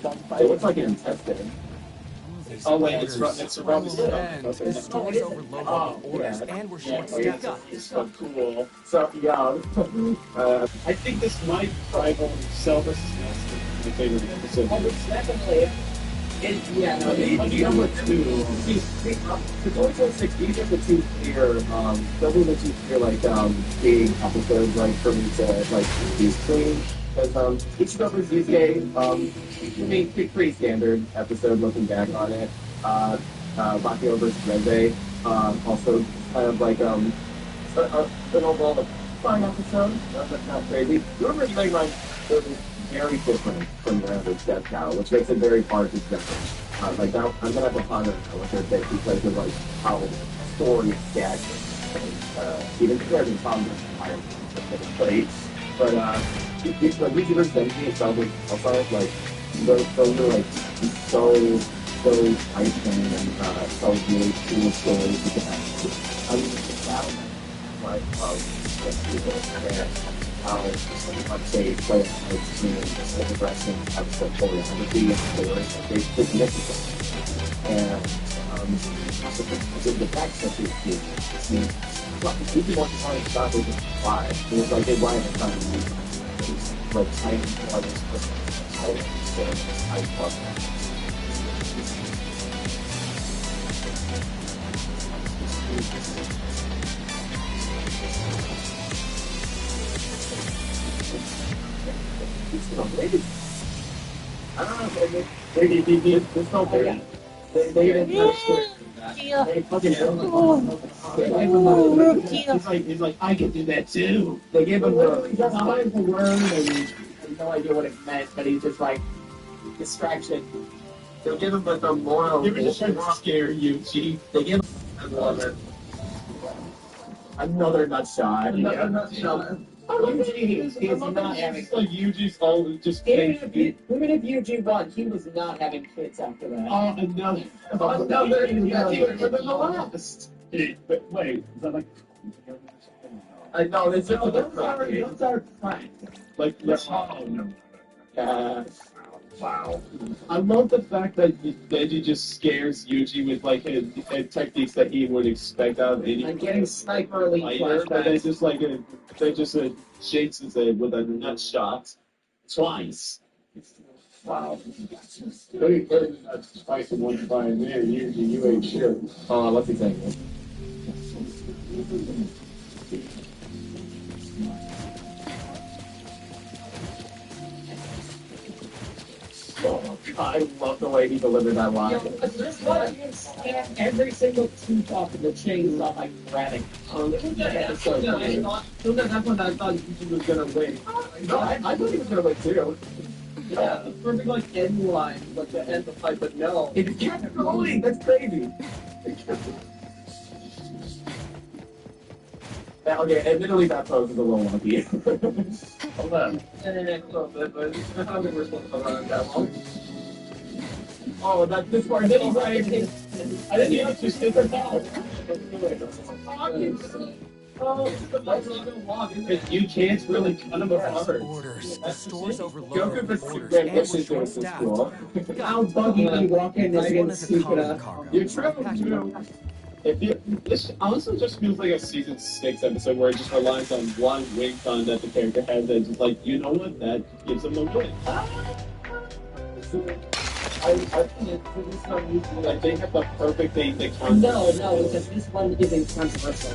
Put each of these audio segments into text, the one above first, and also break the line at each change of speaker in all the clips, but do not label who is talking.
It looks like an intestine.
Oh wait, it's around the stomach.
And the store's overloaded with orders, and we're short-staffed.
It's so cool. So, yeah.
I think this might rival Cell vs. Master, my favorite episode.
Oh, it's definitely. Yeah, no,
These are the two. The Toy Story 6, these are the two clear, those are the two clear, big episodes, for me to, use clean. Because, Ichigo vs. Yusuke, I mean, pretty standard episode looking back on it. Bakio vs. Reze, also kind of an overall fine episode, but not crazy. Rumors Megamind is very different from your average Death Cow, which makes it very hard to judge. I'm gonna have to ponder what they're saying because of how story is stagnant, even compared to Tom's entirely but Luigi vs. Denji itself was also those are so tight and so really cool stories you can have. I mean, the battle of people and how much they play out the progression episode 4 and the story is significant. And the fact that you want to find stuff with why it was they wanted to find tight I don't know, they felt very, they didn't understand that. They fucking
he's like, I can do that too.
They gave him
He doesn't mind the word, and he has no idea what it meant, but he's just distraction.
they give him the moral.
You were just trying to scare you, G.
They give him I love it. Another nut shot.
Another nut shot. Eugene is not having.
Yuji's all just
Even if Eugene won, he was not having kids after that.
Oh, another.
Another. The last.
Wait, is that
I know, those
are fine.
Wow.
I love the fact that Denji just scares Yuji with a techniques that he would expect out of any
Getting sniper elite
fighter, but
flashbacks.
they just shakes with a nut shot twice.
Wow.
Pretty good. That's spicy one by there. Usually you ain't shit.
Oh, what's he saying? Oh, God, I love the way he delivered that line.
This one, you can scan every single tooth off of the chainsaw by grabbing.
That's when I thought he was gonna win. No, I thought he was gonna win too.
Yeah, the perfect end line, to end the fight, but no.
It kept going. That's crazy. Okay, admittedly that pose is a little wonky. Hold on.
But I don't think we're supposed to run that long.
Oh, that this part. Then he's like, I didn't even just did the ball.
You can't really cut him apart.
Orders. The store's
Goku
overloaded with
vs.
orders,
Grand
and we're
Mission is
short-staffed.
cool.
How buggy we walk in
This
this
one
again,
is a
stupid
common
up.
cargo.
You're true.
This honestly just feels like a season 6 episode where it just relies on one wing con that the character has and just you know what, that gives them a win.
I think for this one,
They have the perfect thing they
No,
can.
because this one isn't controversial.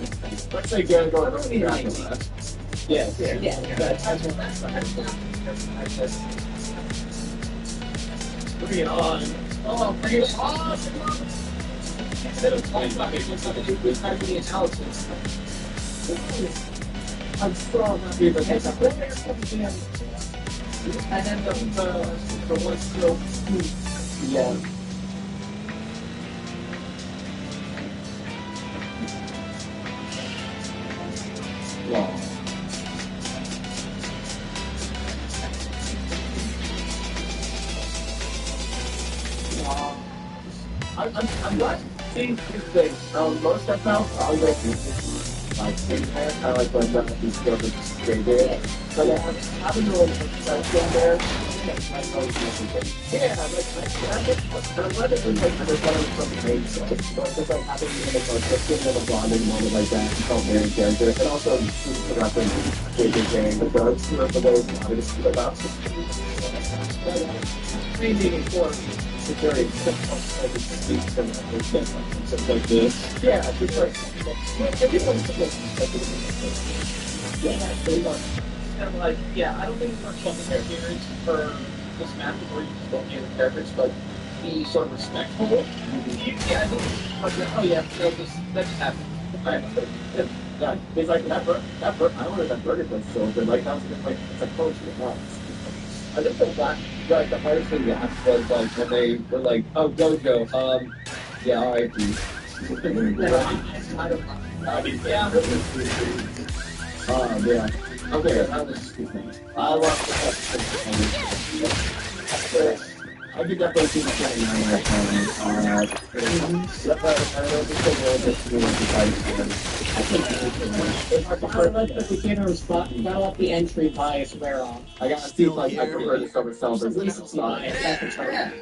let's say Garen going
That's
versus
really
Dracula.
nice.
Yes.
Bring it on.
Oh, bring it on! Instead of talking about it, what's up to do with the analysis. I'm so happy that that's up there. And then the one still.
Yeah. Wow. I'm not seeing two things. Most of them are like kind of like when these skills are just straight in. But I haven't really been there. Yeah, I'm glad that there's like there's one of some great stuff. But just like having just giving them a bonding moment like that, it felt very character. And also the reference JJ carrying the drugs, the way it's not just about
Crazy for security stuff like this.
yeah, just like everyone's yeah, they want.
And like, yeah, I don't think it's much fun the characters for this match where you just don't name the characters, but be sort of respectful. Yeah, I think it's like, oh yeah, that just happened.
Right. Yeah, it's like that I wanted that burger place so good. Like that's like it's a coach with us.
I think the hardest thing to ask was like when they were like, oh Gojo, yeah, alright.
Yeah. Okay, that was stupid. I love the I could definitely see the thing on my phone. I don't think the world is really decided.
I like the beginner spot. Fill up the entry bias wear off.
I gotta see like I prefer this over Celebrate.
Recency bias. That's the term.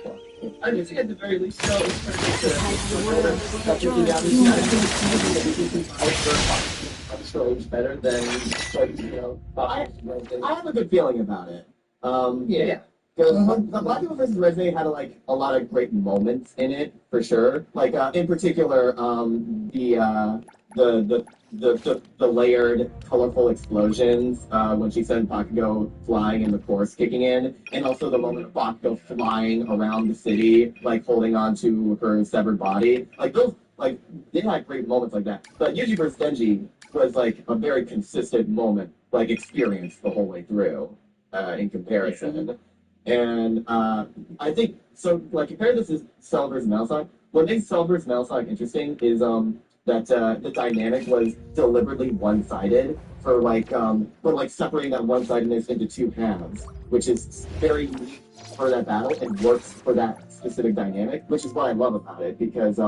I just think at the very least, so it's
better than I have a good feeling about it.
yeah.
Because the Black People vs. Resme had a lot of great moments in it for sure. Like in particular, the layered, colorful explosions when she sent Bakugo flying and the chorus kicking in, and also the moment of Bakugo flying around the city, like holding on to her severed body. Like those, like they had great moments like that. But Yuji vs. Denji was like a very consistent moment, like experience the whole way through, in comparison. And I think so. Like compare this to Cell vs. Metal what makes Cell vs. Metal interesting is that the dynamic was deliberately one-sided for separating that one-sidedness into two halves, which is very unique for that battle and works for that specific dynamic, which is what I love about it because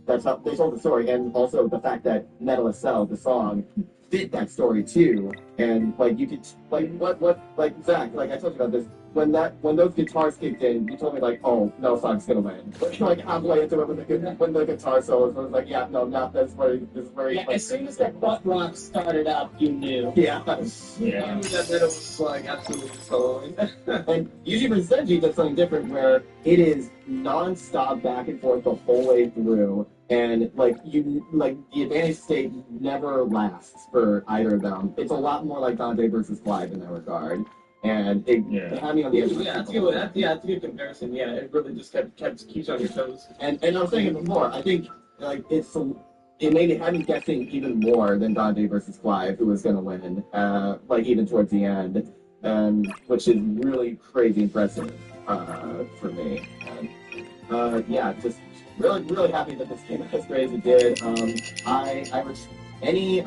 that's how they told the story, and also the fact that Metal Cell, the song, fit that story too, and like you could like Zach, like I told you about this. When those guitars kicked in, you told me like, oh, no song's gonna win. But like halfway into it, when the guitar solos, I was like, yeah, no, not this is where.
Yeah, as soon as that butt rock started up, you knew.
Yeah.
That it was like absolutely soloing.
And Yuji vs. Denji does something different where it is non-stop back and forth the whole way through, and the advantage state never lasts for either of them. It's a lot more like Dante versus Clive in that regard. And it had me on the edge of
That's a good comparison. Yeah, it really just keeps on your toes.
And I was saying it before. I think like it had me guessing even more than Dante versus Clive, who was going to win. Even towards the end, which is really crazy impressive for me. And, just really happy that this came out as great as it did. Any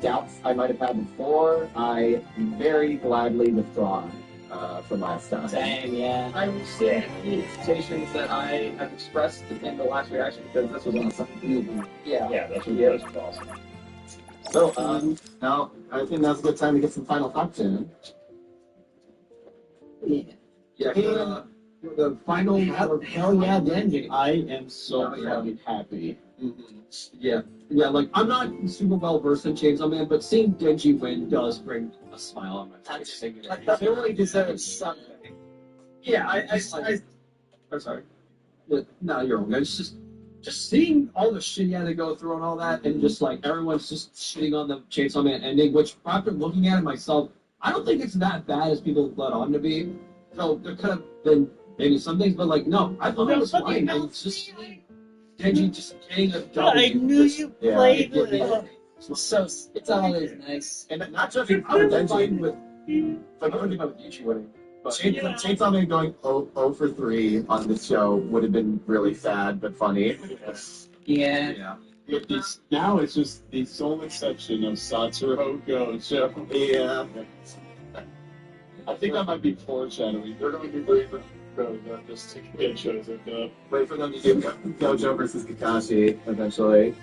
doubts I might have had before, I very gladly withdraw from last time.
Same, yeah.
I will say the hesitations that I have expressed in the last reaction because this was awesome.
Yeah, that's awesome.
So, now I think now's a good time to get some final thoughts in.
Yeah, the final.
Hell yeah, Denji.
I am so fucking happy.
Yeah, like I'm not super well versed in Chainsaw Man, but seeing Denji win does bring a smile on my face.
I feel like deserves something.
Yeah, I'm sorry. No, you're wrong. It's just seeing all the shit he had to go through and all that, and just like everyone's just shitting on the Chainsaw Man ending, which after looking at it myself, I don't think it's that bad as people let on to be. So there could have been maybe some things, but like no, I thought it was fine. It's just Denji just getting a double.
I knew you played with
it.
it. So it's always nice.
And not just Denji,
with like I don't think about Ichi winning. But
Chainsaw Man going 0 for 3 on this show would have been really sad but funny.
Yeah.
Now it's just the sole exception of Satoru Gojo.
Yeah.
I think that might be foreshadowing. They're going to be waiting for Gojo just to get shows like that.
Wait for them to do Gojo versus Kakashi eventually.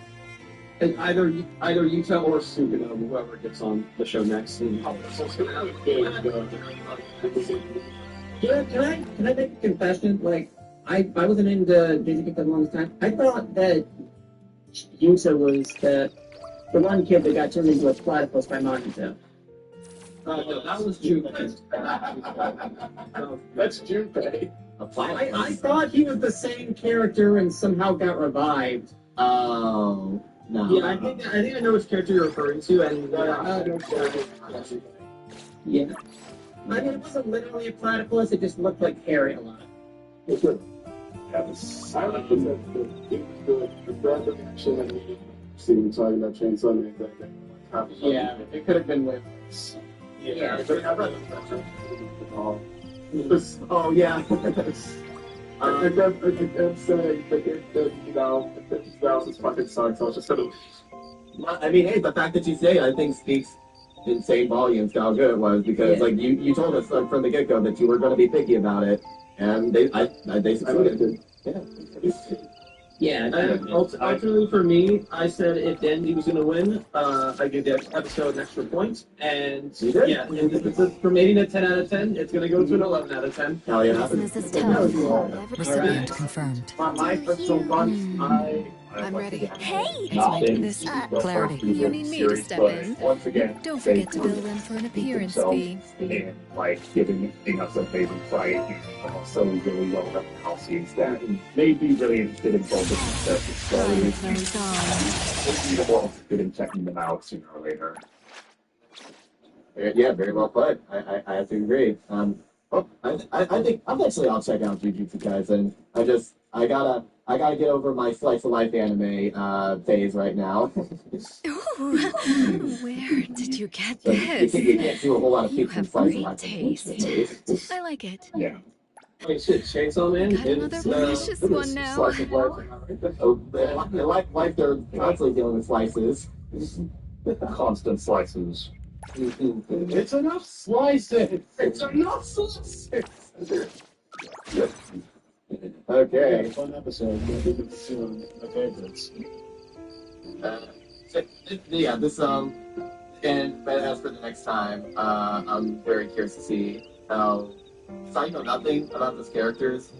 and either Yuta or Sugino, whoever gets on the show next.
Can I make a confession? Like, I wasn't into JJK for the longest time. I thought that Yusa was the one kid that got turned into a platypus by Mahito.
No, that was Junpei.
That's Junpei.
I thought he was the same character and somehow got revived.
Oh no.
Yeah, I think I know which character you're referring to, and
Yeah. I mean, it wasn't literally a platypus, it just looked like Harry a lot.
Yeah, the silent was the breath of action and we see him talking about Chainsaw Man. Yeah, it could have been way worse.
Yeah.
Oh yeah.
I kept saying that, you know, this fucking sucks. I was just gonna.
I mean, hey, the fact that you say it, I think speaks insane volumes to how good it was because, like, you told us from the get go that you were going to be picky about it, and they succeeded.
Yeah.
ultimately for me, I said if Dandy was going to win, I give the episode an extra point, and
You did?
yeah, from 8 to 10 out of 10, it's going to go to an 11 out of 10.
Hell yeah.
Business is tough. Recipient confirmed.
My personal bunch,
I'm ready.
Hey!
Let's make this clarity.
You need me to step in.
Once again,
Don't forget to bill them for an appearance fee.
and like giving us a amazing fight, and also really well done house scenes that made me really interested in both of the stories. Maybe the more interested in checking them out sooner or later.
Yeah, very well put. I have to agree. I think eventually I'll check out Jujutsu Kaisen. I gotta get over my slice of life anime phase right now.
Ooh, where did you get
So
this?
you can't do a whole lot of
You
peaks and
have
slice of
great
life.
taste. I like it.
Yeah.
Wait, shit, Chainsaw Man?
Got another delicious one now.
Slice of life.
Oh, like they're constantly dealing with slices.
Constant slices.
It's
enough slices! It's enough slices!
okay.
Fun episode. Maybe soon. My favorites.
Yeah, this and as for the next time, I'm very curious to see how. So I know nothing about those characters,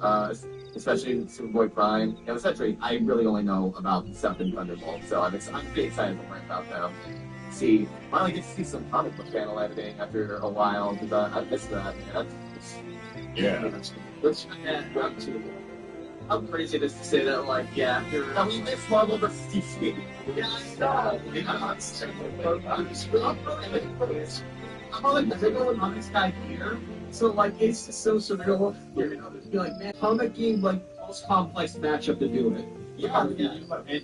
especially Superboy Prime. And essentially, I really only know about Seth and Thunderbolt, so I'm pretty excited to learn about them. Finally get to see some comic book panel editing after a while, because I missed that, man.
Yeah.
How crazy it is to say that, like, yeah, after...
Now we missed Marvel vs. DC.
I'm like, there's no one on this guy here. So, like, it's just so surreal. You know, to be like, man, comic game, like, most complex matchup to do it.
Yeah.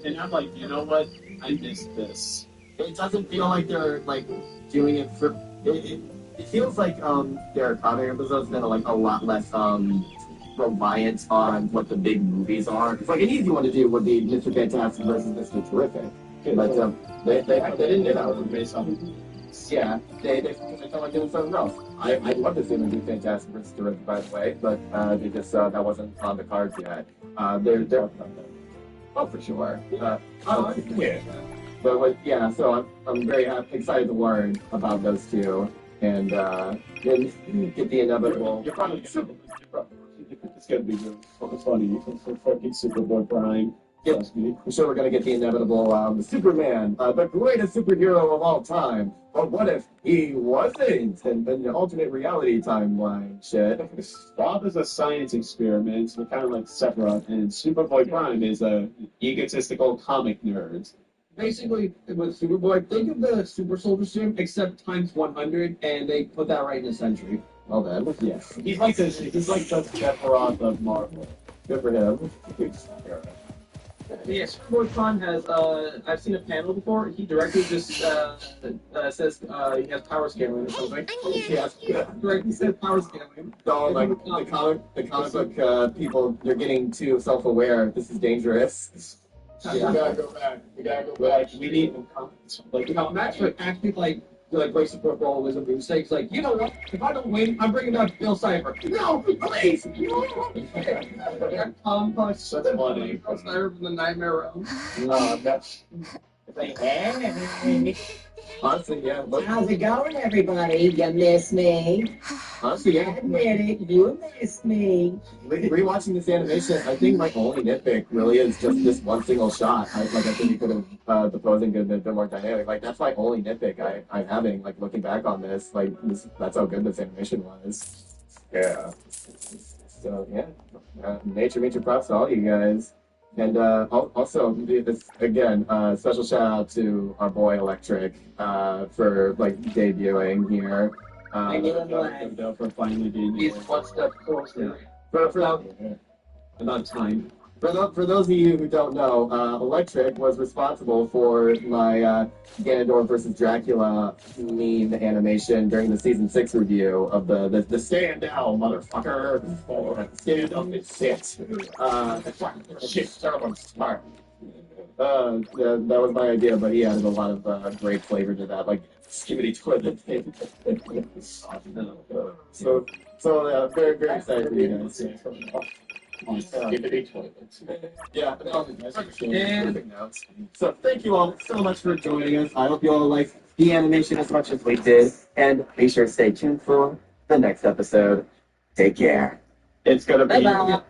And I'm like, you know what? I missed this.
It doesn't feel like they're like doing it for. It feels like their comic episodes been like a lot less reliant on what the big movies are. It's like an easy one to do would be Mr. Fantastic versus Mr. Terrific, but they didn't do that based on. Yeah, they felt like doing something else. I'd love to see them do Fantastic versus Terrific, by the way, but they just that wasn't on the cards yet. They're oh for sure.
Yeah.
But yeah, so I'm very excited to learn about those two and then get the inevitable.
You're probably it's gonna be really funny for fucking Superboy Prime.
Yep.
Trust me.
I'm sure we're gonna get the inevitable Superman, the greatest superhero of all time. But what if he wasn't? And then the alternate reality timeline shit.
Bob is a science experiment, so kind of like Sephiroth, and Superboy Prime is a egotistical comic nerd.
Basically, with Superboy, think of the Super Soldier Serum, except times 100, and they put that right in a century.
Well then, yes.
He's like the Sephiroth of Marvel.
Good for him.
Yeah, Superboy Prime has, I've seen a panel before, he directly just says he has power scaling or something.
Yes.
Directly says power scaling.
So like the comic book people, they're getting too self-aware. This is dangerous.
We gotta go back. We gotta go back. We need
Like, you know, Max would actually like breaks the fourth wall with his mistakes. Like, you know what? If I don't win, I'm bringing back Bill Cipher. No, please. Tom Punch.
That's funny.
Bill Cipher from the Nightmare Realm.
That's
Say, hey.
Honestly, yeah.
How's it going, everybody? You miss me?
Honestly, yeah.
Admit it, you miss me.
Rewatching this animation, I think my only nitpick really is just this one single shot. I think it could have the posing could have been more dynamic. Like that's my only nitpick I'm having. Like looking back on this, that's how good this animation was.
Yeah.
So yeah, major props to all you guys. And also, this again, special shout out to our boy Electric for like debuting here.
For finally being
He's one step closer.
about time.
For those of you who don't know, Electric was responsible for my Ganondorf versus Dracula meme animation during the season 6 review of the stand down, motherfucker, or stand up and sit. Shit, someone's smart. That was my idea, but he added a lot of great flavor to that, like skibbity toilet thing. So very excited for you guys. Yeah, so thank you all so much for joining us. I hope you all liked the animation as much as we did, and be sure to stay tuned for the next episode. Take care. It's gonna be.
Bye-bye.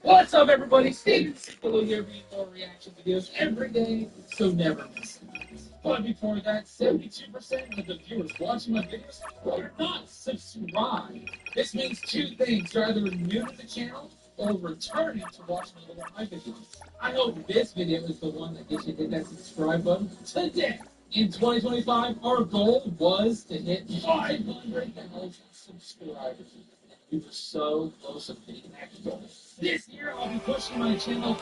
What's up, everybody? Steven Cicolo here, bringing more reaction videos every day, so never miss it. But before that, 72% of the viewers watching my videos are not subscribed. This means two things: you're either new to the channel or returning to watch another one of my videos. I hope this video is the one that gets you to hit that subscribe button today. In 2025, our goal was to hit 500,000 subscribers. We were so close to hitting that goal. This year, I'll be pushing my channel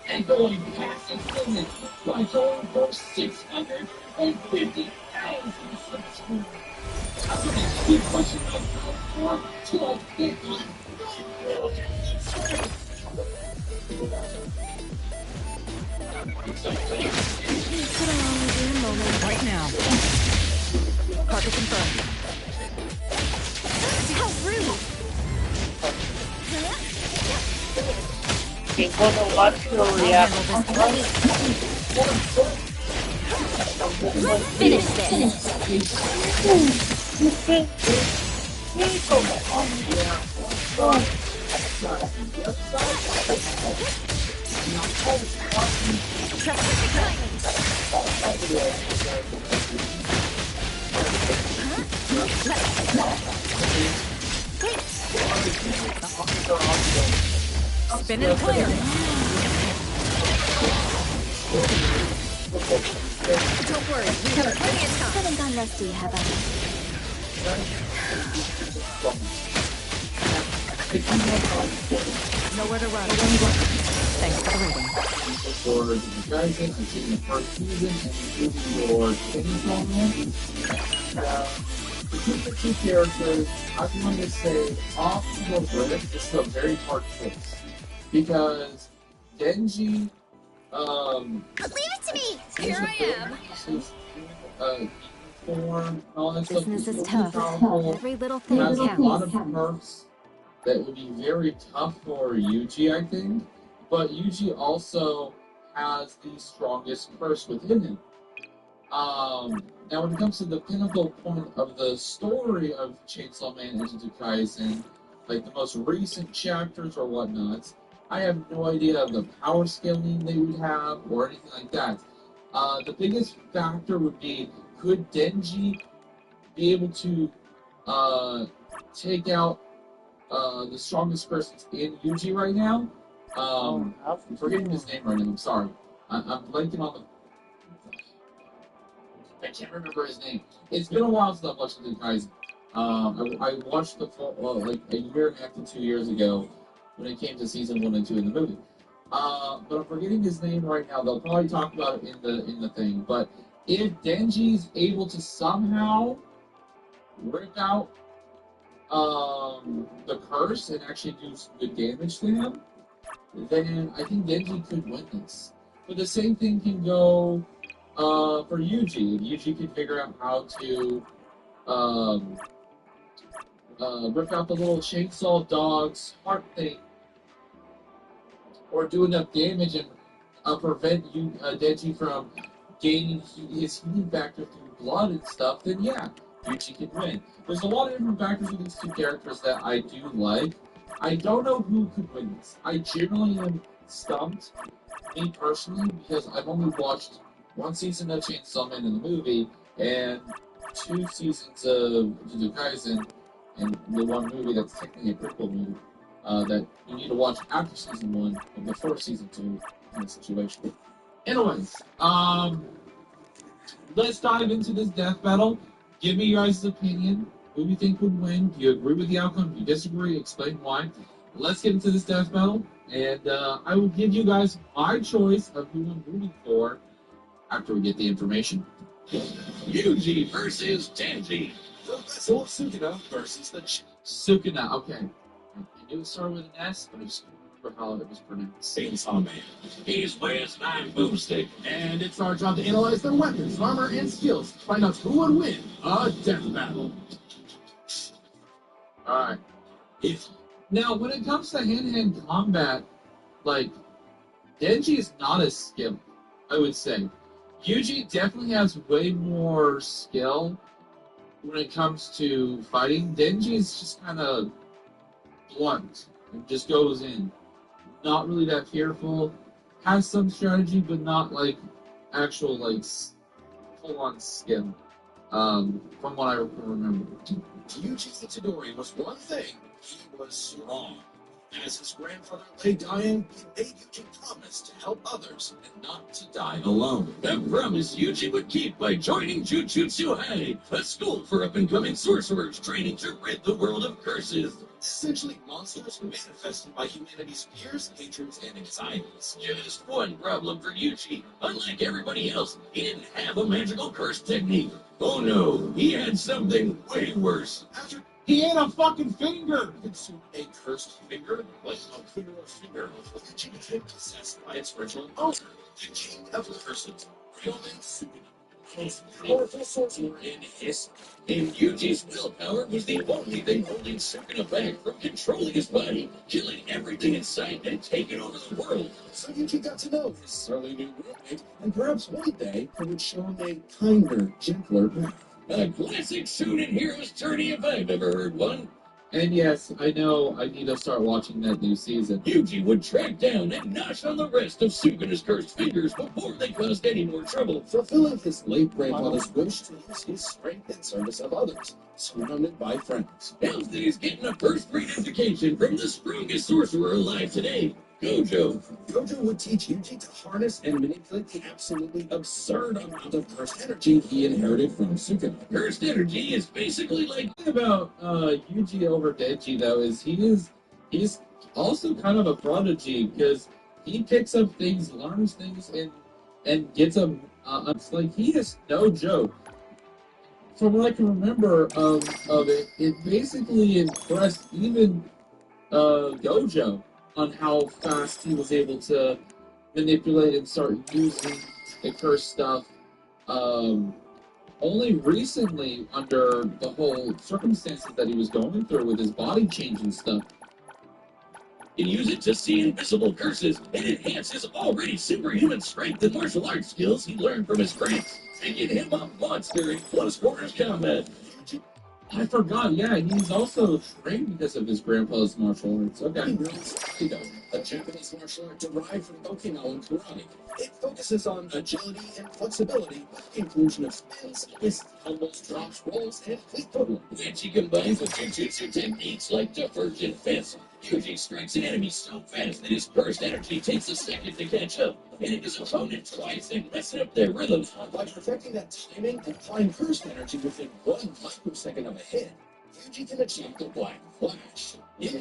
and going past its limit by going for 650,000 subscribers. I'm going to keep pushing my platform till I hit 1 million subscribers.
Could I only be a moment?
Right now. Carpet confirmed.
How rude! Let's finish this!
Spin and clear.
Don't worry, we have plenty of time. Haven't gone rusty, have I?
Nowhere to run. Thanks for the reading.
For the guys, I've seen the first season and including your training tournament. Between the two characters, I'm going to say off the rip, this is a very hard case. Because Denji,
Leave it to me! Here I am!
Form and all that stuff.
Business is
really
tough.
powerful.
Every little thing
Has a lot of
counts.
perks that would be very tough for Yuji, I think. But Yuji also has the strongest curse within him. Now, when it comes to the pinnacle point of the story of Chainsaw Man and Jujutsu Kaisen, like the most recent chapters or whatnot, I have no idea of the power scaling they would have or anything like that. The biggest factor would be, could Denji be able to take out the strongest persons in Yuji right now? I'm forgetting his name right now, I'm sorry. I'm blanking on the... I can't remember his name. It's been a while since I've watched the guys. I watched the full, like a year and a half to 2 years ago when it came to season 1 and 2 in the movie. But I'm forgetting his name right now. They'll probably talk about it in the thing. But if Denji's able to somehow rip out the curse and actually do some good damage to him, then I think Denji could win this. But the same thing can go for Yuji. If Yuji can figure out how to um, rip out the little chainsaw dog's heart thing, or do enough damage and prevent Denji from gaining his healing factor through blood and stuff, then yeah, Yuji can win. There's a lot of different factors with these two characters that I do like. I don't know who could win this. I generally am stumped, me personally, because I've only watched one season of Chainsaw Man in the movie and 2 seasons of Jujutsu Kaisen, and the one movie that's technically a prequel movie that you need to watch after season 1 and before season 2 in this situation. Anyways, let's dive into this death battle. Give me your guys' opinion. Who do you think would win? Do you agree with the outcome? Do you disagree? Explain why. Let's get into this death battle, and I will give you guys my choice of who I'm rooting for after we get the information.
Yuji versus Denji. The vessel of Sukuna versus the
Sukuna, okay. I knew it started with an S, but I just couldn't remember how it was pronounced.
Chainsaw Man. He's with 9 boomstick.
And it's our job to analyze their weapons, armor, and skills to find out who would win a death battle. Alright. Now, when it comes to hand-to-hand combat, like, Denji is not as skilled, I would say. Yuji definitely has way more skill when it comes to fighting. Denji is just kind of blunt and just goes in. Not really that fearful. Has some strategy, but not like actual like full-on skill. From what I remember.
Yuji Itadori was one thing. He was strong. As his grandfather lay dying, he made Yuji promise to help others and not to die alone. A promise Yuji would keep by joining Jujutsu High, a school for up-and-coming sorcerers training to rid the world of curses. Essentially monsters manifested by humanity's fears, hatreds, and anxieties. Just one problem for Yuji. Unlike everybody else, he didn't have a magical curse technique. Oh no, he had something way worse. After
He had a fucking finger!
consumed a cursed finger, like a clearer finger, Yuji became possessed by its original owner, the King of Curses, Ryomen Sukuna. Most powerful sorcerer in history. And Yuji's willpower was the only thing holding Sukuna back from controlling his body, killing everything in sight, and taking over the world. So Yuji got to know his surly new roommate, and perhaps one day he would show him a kinder, gentler path. A classic Shonen hero's journey if I've ever heard one.
And yes, I know I need to start watching that new season.
Yuji would track down and nosh on the rest of Sukuna's cursed fingers before they caused any more trouble, fulfilling his late grandfather's wish to use his strength in service of others, surrounded by friends. Now that he's getting a first-rate education from the strongest sorcerer alive today, Gojo. Gojo would teach Yuji to harness and manipulate the absolutely absurd amount of cursed energy he inherited from Sukuna. Cursed energy is basically like
The thing about Yuji over Denji though is he's also kind of a prodigy because he picks up things, learns things, and gets them. It's like he is no joke. From what I can remember of it, it basically impressed even Gojo on how fast he was able to manipulate and start using the cursed stuff. Only recently, under the whole circumstances that he was going through with his body change and stuff,
and use it to see invisible curses and enhance his already superhuman strength and martial arts skills he learned from his friends, making him a monster in close quarters combat.
I forgot, yeah, he's also trained because of his grandpa's martial arts. Okay.
He knows Aikido, a Japanese martial art derived from Okinawan karate. It focuses on agility and flexibility with the inclusion of spins, twists, combos, drops, rolls, and fleet footwork, which he combines with jujutsu techniques like divergent fists. Yuji strikes an enemy so fast that his burst energy takes a second to catch up, hitting his opponent twice and messing up their rhythm. By perfecting that timing and applying burst energy within 1 microsecond of a hit, Yuji can achieve the Black Flash. Yeah,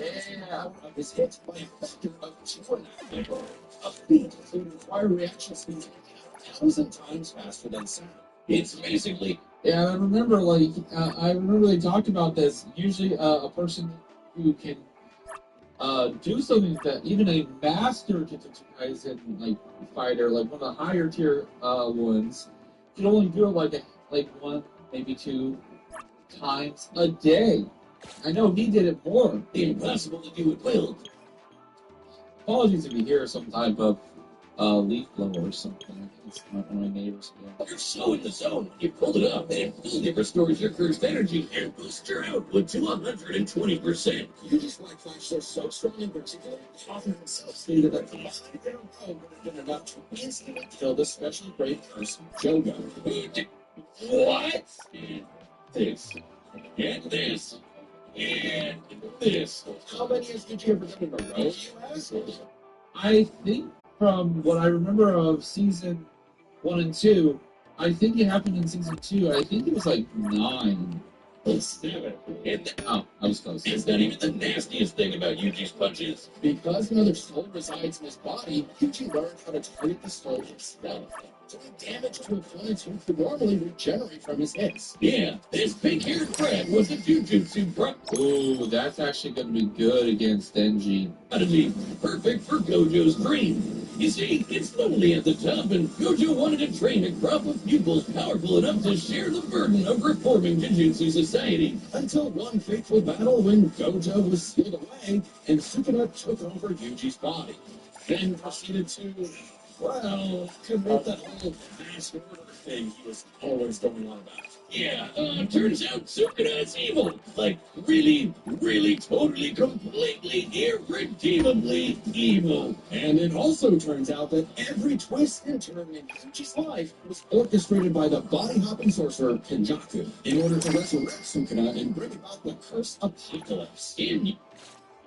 of his hit by a factor of 2.5. A feat that would require reaction speed 1,000 times faster than sound. It's basically
Yeah, I remember, like, I remember they talked about this. Usually, a person who can do something that even a master Jujutsu Kaisen like fighter, like one of the higher tier ones, can only do it like one, maybe two times a day. I know he did it more.
Impossible to do it well.
Apologies if you hear some type of leaf blower or something. It's one of my neighbors.
You're so in the zone. You pulled it up, and it fully restores your cursed energy and boosts your output to 120%. Yuji's Black Flash are so strong in particular, the author himself stated that the most of their own would have been enough to instantly kill the specially brave person, Jogo. What? And this. And this. And this. How many years did you ever done in a row, you ask?
I think from what I remember of season 1 and 2, I think it happened in season 2. I think it was like 9.
It's 7.
Oh, I was close.
It's not even the nastiest thing about Yuji's punches. Because another soul resides in his body, Yuji learned how to target the soul himself, doing damage to opponents who could normally regenerate from his hits. Yeah, this pink-haired friend was a Jujutsu pro.
Ooh, that's actually going to be good against Denji.
That'd be perfect for Gojo's dream. You see, it's lonely at the top, and Gojo wanted to train a crop of pupils powerful enough to share the burden of reforming Jujutsu society. Until one fateful battle when Gojo was sealed away, and Sukuna took over Yuji's body. Then proceeded to, well, commit that whole mass murder thing he was always going on about. Yeah, turns out Sukuna is evil. Like, really, really, totally, completely, irredeemably evil. And it also turns out that every twist and turn in Yuji's life was orchestrated by the body-hopping sorcerer Kenjaku in order to resurrect Sukuna and bring about the cursed apocalypse.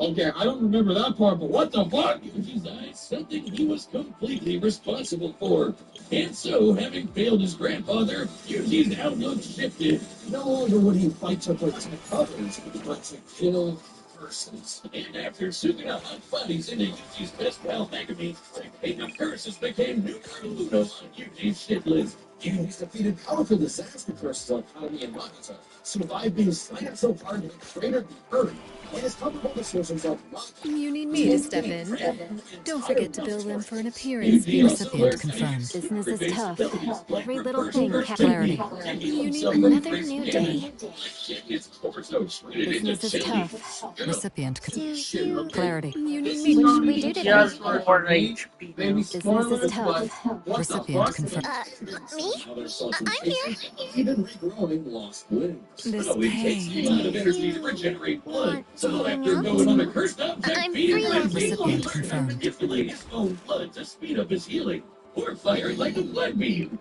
Okay, I don't remember that part, but what the fuck?
Yuji's eyes, something he was completely responsible for. And so, having failed his grandfather, Yuji's outlook shifted. No longer would he fight to protect others, but to kill persons. And after Sukuna hunt bodies into Yuji's best pal Megumi, the King of Curses became numero uno on Yuji's shit list. Yuji's defeated powerful disaster curses on Hanami and Mahito, survived being slammed so hard that it cratered the earth. And his comfortable sources of
You need me to step in. Don't forget to bill them for an appearance.
Recipient confirmed.
Business is tough. Every little thing counts.
Clarity.
You need another new day.
Business is tough. Recipient clarity.
You need me.
What should
We
we
did
do?
it.
Just more HP.
Maybe
Business
spoilers,
is
but
tough.
what the
Recipient
fuck?
confirmed.
Me? I'm here.
Even regrowing lost limbs.
This
So it takes a lot of energy to regenerate blood. So after going on a cursed object,
I'm
feeding
free.
Recipient confirmed.
manipulate his own blood to speed up his healing, or fire like a blood beam.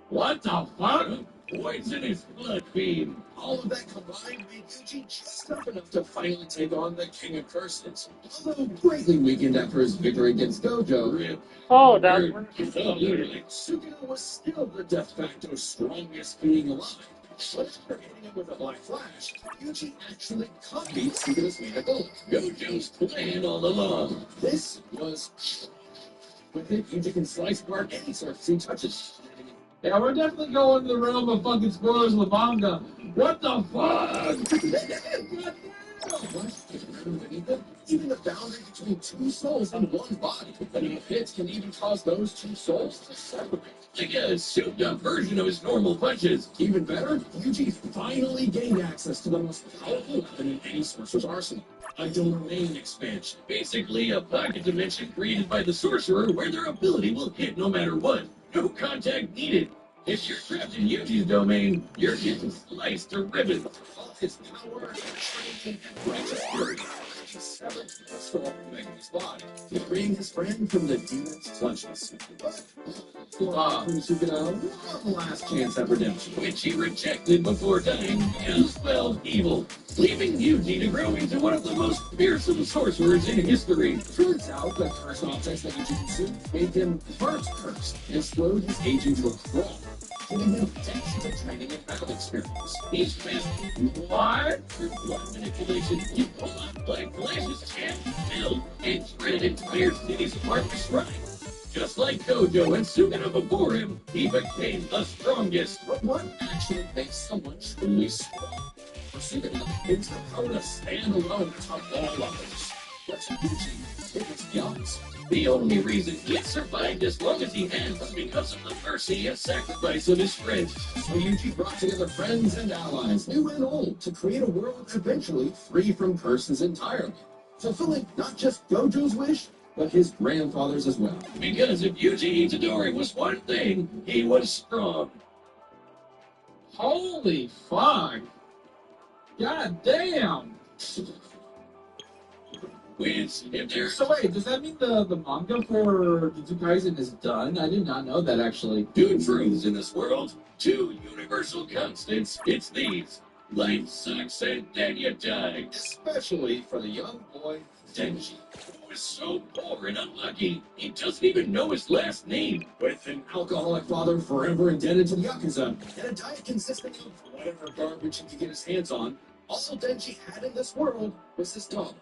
What the fuck?
Poisonous blood beam. All of that combined made Yuji just up enough to finally take on the King of Curses. Although greatly weakened after his victory against Gojo.
Oh, that's
Literally, Sukuna was still the de facto strongest being alive. But after hitting him with a Black Flash, Yuji actually copied Sukuna's vehicle, Gojo's plan all along. This was... With it, Yuji can slice apart any surface he touches.
Yeah, we're definitely going to the realm of fucking spoilers with manga. What the fuck?
Even the boundary between two souls in one body, enough hits can even cause those two souls to separate. Like a souped-up version of his normal punches. Even better, Yuji finally gained access to the most powerful weapon in any sorcerer's arsenal. A domain expansion. Basically, a pocket dimension created by the sorcerer where their ability will hit no matter what. No contact needed. If you're trapped in Yuji's domain, you're getting sliced to ribbons. All his power, strength, and righteous fury. He severed the soul from Megumi's body, freeing his friend from the demon's clutches. From Sukuna, one last chance at redemption, which he rejected before dying, as well evil, leaving Yuji to grow into one of the most fearsome sorcerers in history. Turns out that cursed objects that Yuji consumed made him part cursed and slowed his aging to a crawl, giving him decades of training and battle experience. He's spent what? Through blood manipulation, he pulled off Black Flash's champ, build, and shredded entire cities apart with shrine. Just like Gojo and Sukuna before him, he became the strongest. But what actually makes someone truly strong? For Sukuna, it's the power to stand alone atop all others. But to Yuji, it was Young's. The only reason he had survived as long as he had was because of the mercy and sacrifice of his friends. So Yuji brought together friends and allies, new and old, to create a world eventually free from curses entirely, fulfilling not just Gojo's wish, but his grandfather's as well. Because if Yuji Itadori was one thing, he was strong.
Holy fuck! God damn!
If there's
So wait, does that mean the manga for Jujutsu Kaisen is done? I did not know that actually.
two truths in this world, two universal constants, it's these. Life sucks and then you die. Especially for the young boy, Denji, who is so poor and unlucky, he doesn't even know his last name. With an alcoholic father forever indebted to the Yakuza, and a diet consisting of whatever garbage he could get his hands on, all Denji had in this world was his dog,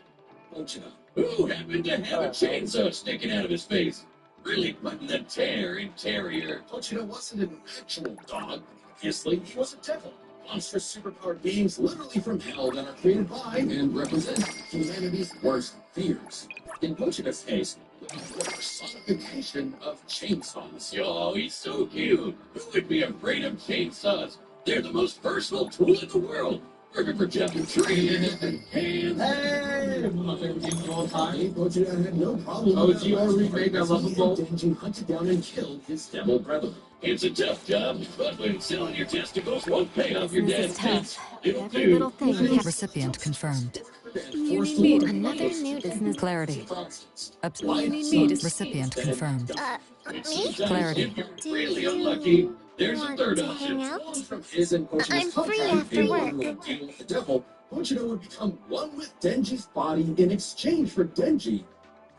Pochino, who happened to have a chainsaw sticking out of his face. Really putting the tear in Terrier. Pochino wasn't an actual dog. Obviously, he was a devil. Monstrous superpowered beings literally from hell that are created by and represent humanity's worst fears. In Pochino's case, the personification of chainsaws. Oh, he's so cute. Who would be afraid of chainsaws? They're the most versatile tool in the world. Perfect for chopping trees and hands.
Hey! One of my favorite games of all time.
Pochino had no problem.
OGO remake, I love them both.
Denji hunted down and killed his devil brother. It's a tough job, but when selling your testicles won't pay off your
This
debt,
is tough. Every little thing counts.
Recipient confirmed.
You need me to another new business.
Clarity.
You need me to
Recipient confirmed.
me?
Clarity.
If you're really unlucky, there's a
Want
third
to
option.
hang out?
From his and Pochino's
I'm free
sometime
after
deal
work.
with the devil, Pochino would become one with Denji's body in exchange for Denji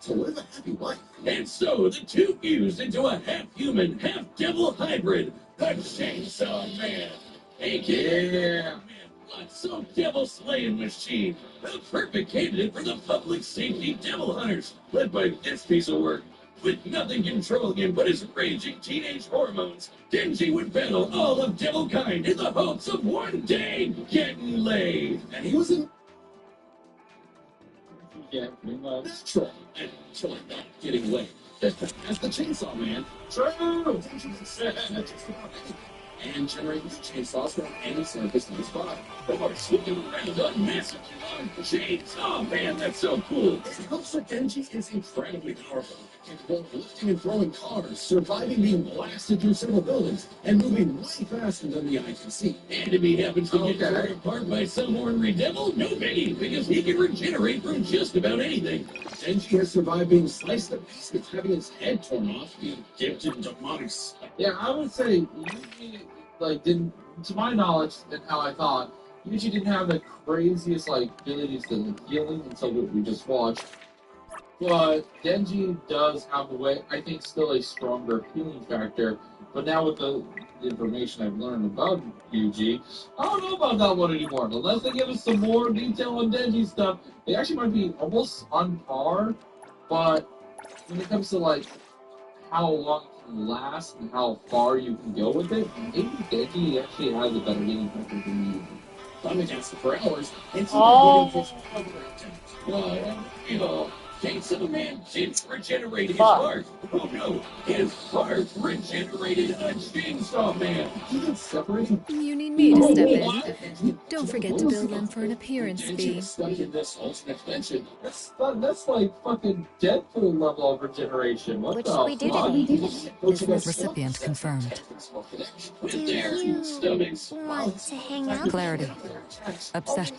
to live a happy life. And so the two fused into a half-human, half-devil hybrid, the Chainsaw Man. AKA
Yeah.
Lotso Devil Slaying Machine, the perfect candidate for the public safety devil hunters, led by this piece of work. With nothing controlling him but his raging teenage hormones, Denji would battle all of devil kind in the hopes of one day getting laid. And he was in
Yeah, pretty much.
natural until not getting laid. As the Chainsaw Man, true! And generating chainsaws from any surface in his body. Or swooping around on massive chainsaw, man, that's so cool. It helps that Denji is incredibly powerful, capable of lifting and throwing cars, surviving being blasted through several buildings, and moving way faster than the eye can see. And if he happens to get torn apart by some ornery devil, no biggie, because he can regenerate from just about anything. Denji has survived being sliced to pieces, having his head torn off, being gifted demonic stuff.
Yeah, I would say Yuji, like, didn't, to my knowledge and how I thought, Yuji didn't have the craziest, like, abilities to healing until what we just watched. But Denji does have a way, I think, still a stronger healing factor. But now with the information I've learned about Yuji, I don't know about that one anymore. Unless they give us some more detail on Denji stuff, they actually might be almost on par. But when it comes to, like, how long it can last and how far you can go with it, maybe Denji actually has a better healing factor than you.
I'm against it for hours, and
Oh.
Chainsaw Man didn't regenerate his heart. Oh no, his heart regenerated a Chainsaw Man. He can separate him.
You need me to step in.
in.
Don't forget to bill them for an appearance fee.
Stuck in this alternate dimension.
That's like fucking Deadpool level of regeneration. What
What
the
should we do
fuck?
today?
Recipient confirmed.
With
Do
their
you
stomachs.
want to hang out?
Clarity. Obsession.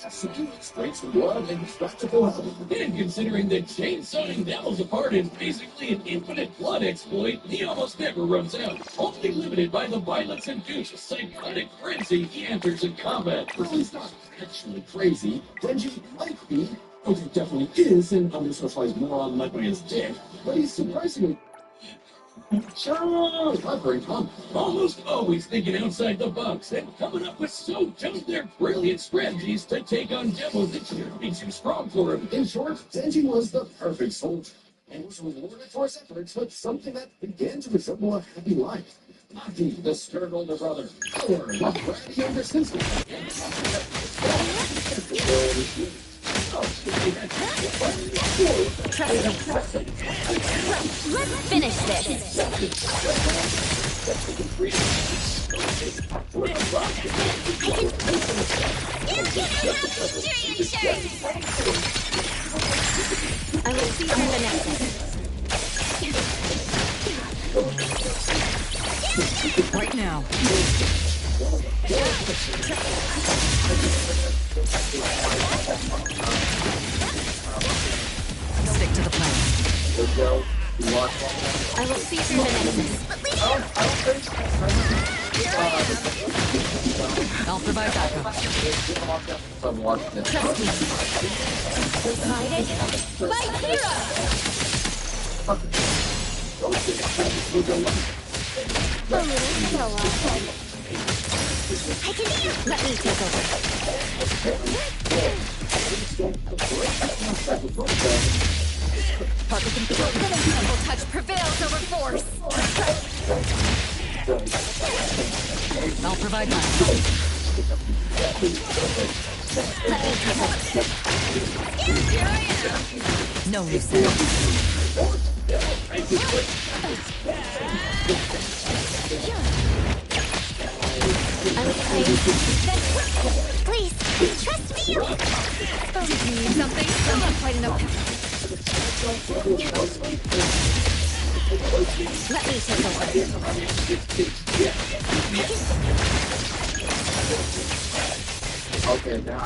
And considering that chainsawing devils apart is basically an infinite blood exploit, he almost never runs out, only limited by the violence-induced psychotic frenzy he enters in combat. Well, he's not actually crazy. Denji might be, or he definitely is, an under-socialized moron led by his dick, but he's surprisingly sure, clever and calm, almost always thinking outside the box and coming up with so just their brilliant strategies to take on devils that shouldn't be too strong for him. In short, Denji was the perfect soldier and was rewarded for his efforts with something that began to resemble a happy life. Maki, the stern older brother, or the bratty younger sister.
Let's finish this. I will see you in the next one.
Right now. Stick to the plan.
I will see through the nemesis.
I'll provide backup.
Trust me. Fight it. Fight hero! A little slower. I can hear. Let me take over. Parker control. Double touch prevails over force.
I'll provide backup.
Let me take over. Here I am.
No loose ends.
Please, trust me. Oh, did you need something? I'm not quite enough. Let me take over.
Okay, now.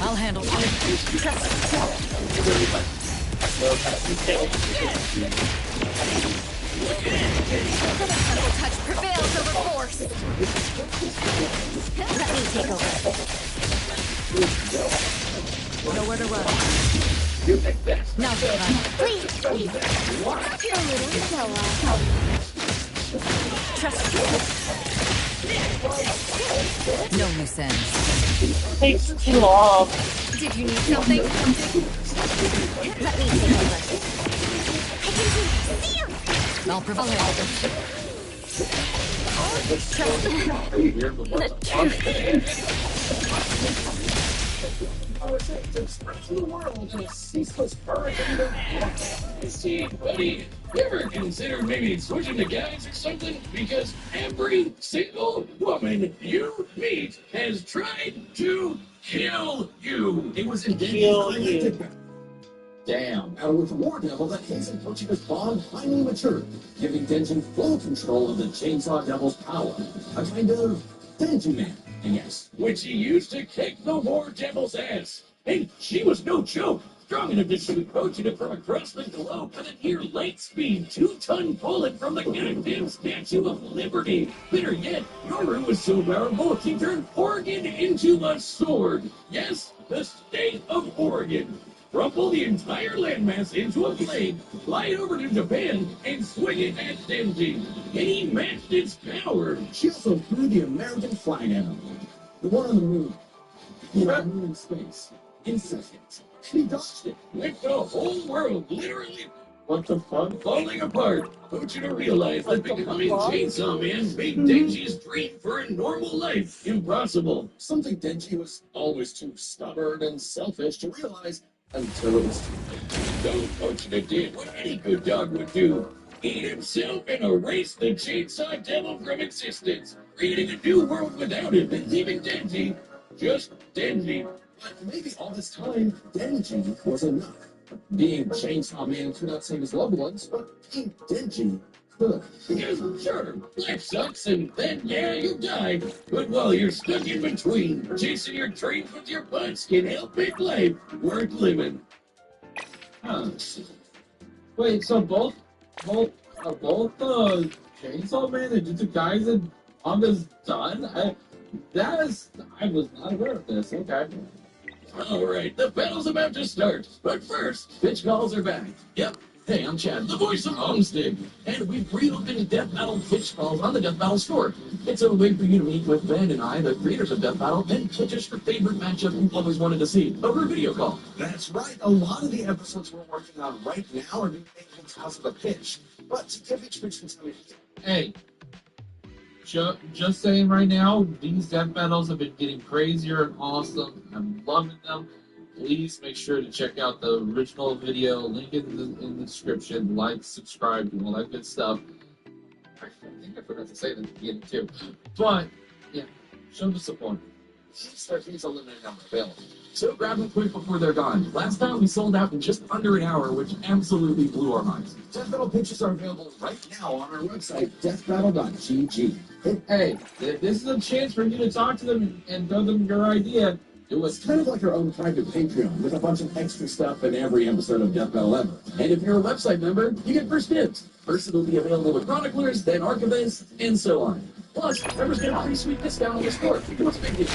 I'll handle it.
Double touch prevails over force. Let me take over.
Nowhere to run. Now for time.
Please. You're a little slower. Trust me.
No loose ends.
Takes too long.
Did you need something? Let me take over. I can do fear.
I'll provide backup.
Trust me. The truth.
The world in a ceaseless hurricane. See, buddy, you ever consider maybe switching to guys or something? Because every single woman you meet has tried to kill you.
It was in
Kill you.
Damn. Battle with the War Devil that Hazen Tochiba's Bond finally matured, giving Denjin full control of the Chainsaw Devil's power. A kind of Denjin man, I guess.
Which he used to kick the War Devil's ass. And she was no joke. Strong enough to shoot Gogeta from across the globe with a near light speed 2-ton bullet from the goddamn Statue of Liberty. Better yet, Yoru was so powerful she turned Oregon into a sword. Yes, the state of Oregon. Crumple the entire landmass into a blade, fly it over to Japan, and swing it at Denji. And he matched its power.
She also flew the American flag out. The one on the moon. The moon in space. In seconds. And he dodged it.
With the whole world literally, what the fuck, falling apart. Gogeta realized that becoming Chainsaw Man made Denji's dream for a normal life impossible.
Something Denji was always too stubborn and selfish to realize until it was too late.
So Gogeta did what any good dog would do. Eat himself and erase the Chainsaw Devil from existence, creating a new world without him and leaving Denji just Denji.
But maybe all this time, Denji was enough. Being Chainsaw Man could not save his loved ones, but being Denji could.
Because sure, life sucks and then yeah, you die. But while you're stuck in between, chasing your dreams with your butts can help make life worth living.
Huh. Wait, so both Chainsaw Man and Jujutsu Kaisen on this done? I was not aware of this. Okay.
Alright, the battle's about to start. But first, pitch calls are back. Yep. Hey, I'm Chad, the voice of Homestead, and we've reopened Death Battle pitch calls on the Death Battle store. It's a way for you to meet with Ben and I, the creators of Death Battle, and pitch us your favorite matchup you've always wanted to see over a video call.
That's right. A lot of the episodes we're working on right now are being made because of a pitch. But to give each pitch some time,
Hey,
Just saying right now, these death battles have been getting crazier and awesome. I'm loving them. Please make sure to check out the original video. Link in the description. Like, subscribe, do all that good stuff. I think I forgot to say that at the beginning too. But yeah, show the support. These unlimited number available. So grab them quick before they're gone. Last time we sold out in just under an hour, which absolutely blew our minds.
Death Battle pictures are available right now on our website, deathbattle.gg.
Hey, if this is a chance for you to talk to them and tell them your idea, do
It's
it.
kind of like our own private Patreon with a bunch of extra stuff in every episode of Death Battle ever. And if you're a website member, you get first dibs. First it'll be available to chroniclers, then archivists, and so on. Plus, members get a pretty sweet discount on the store. What's a big deal?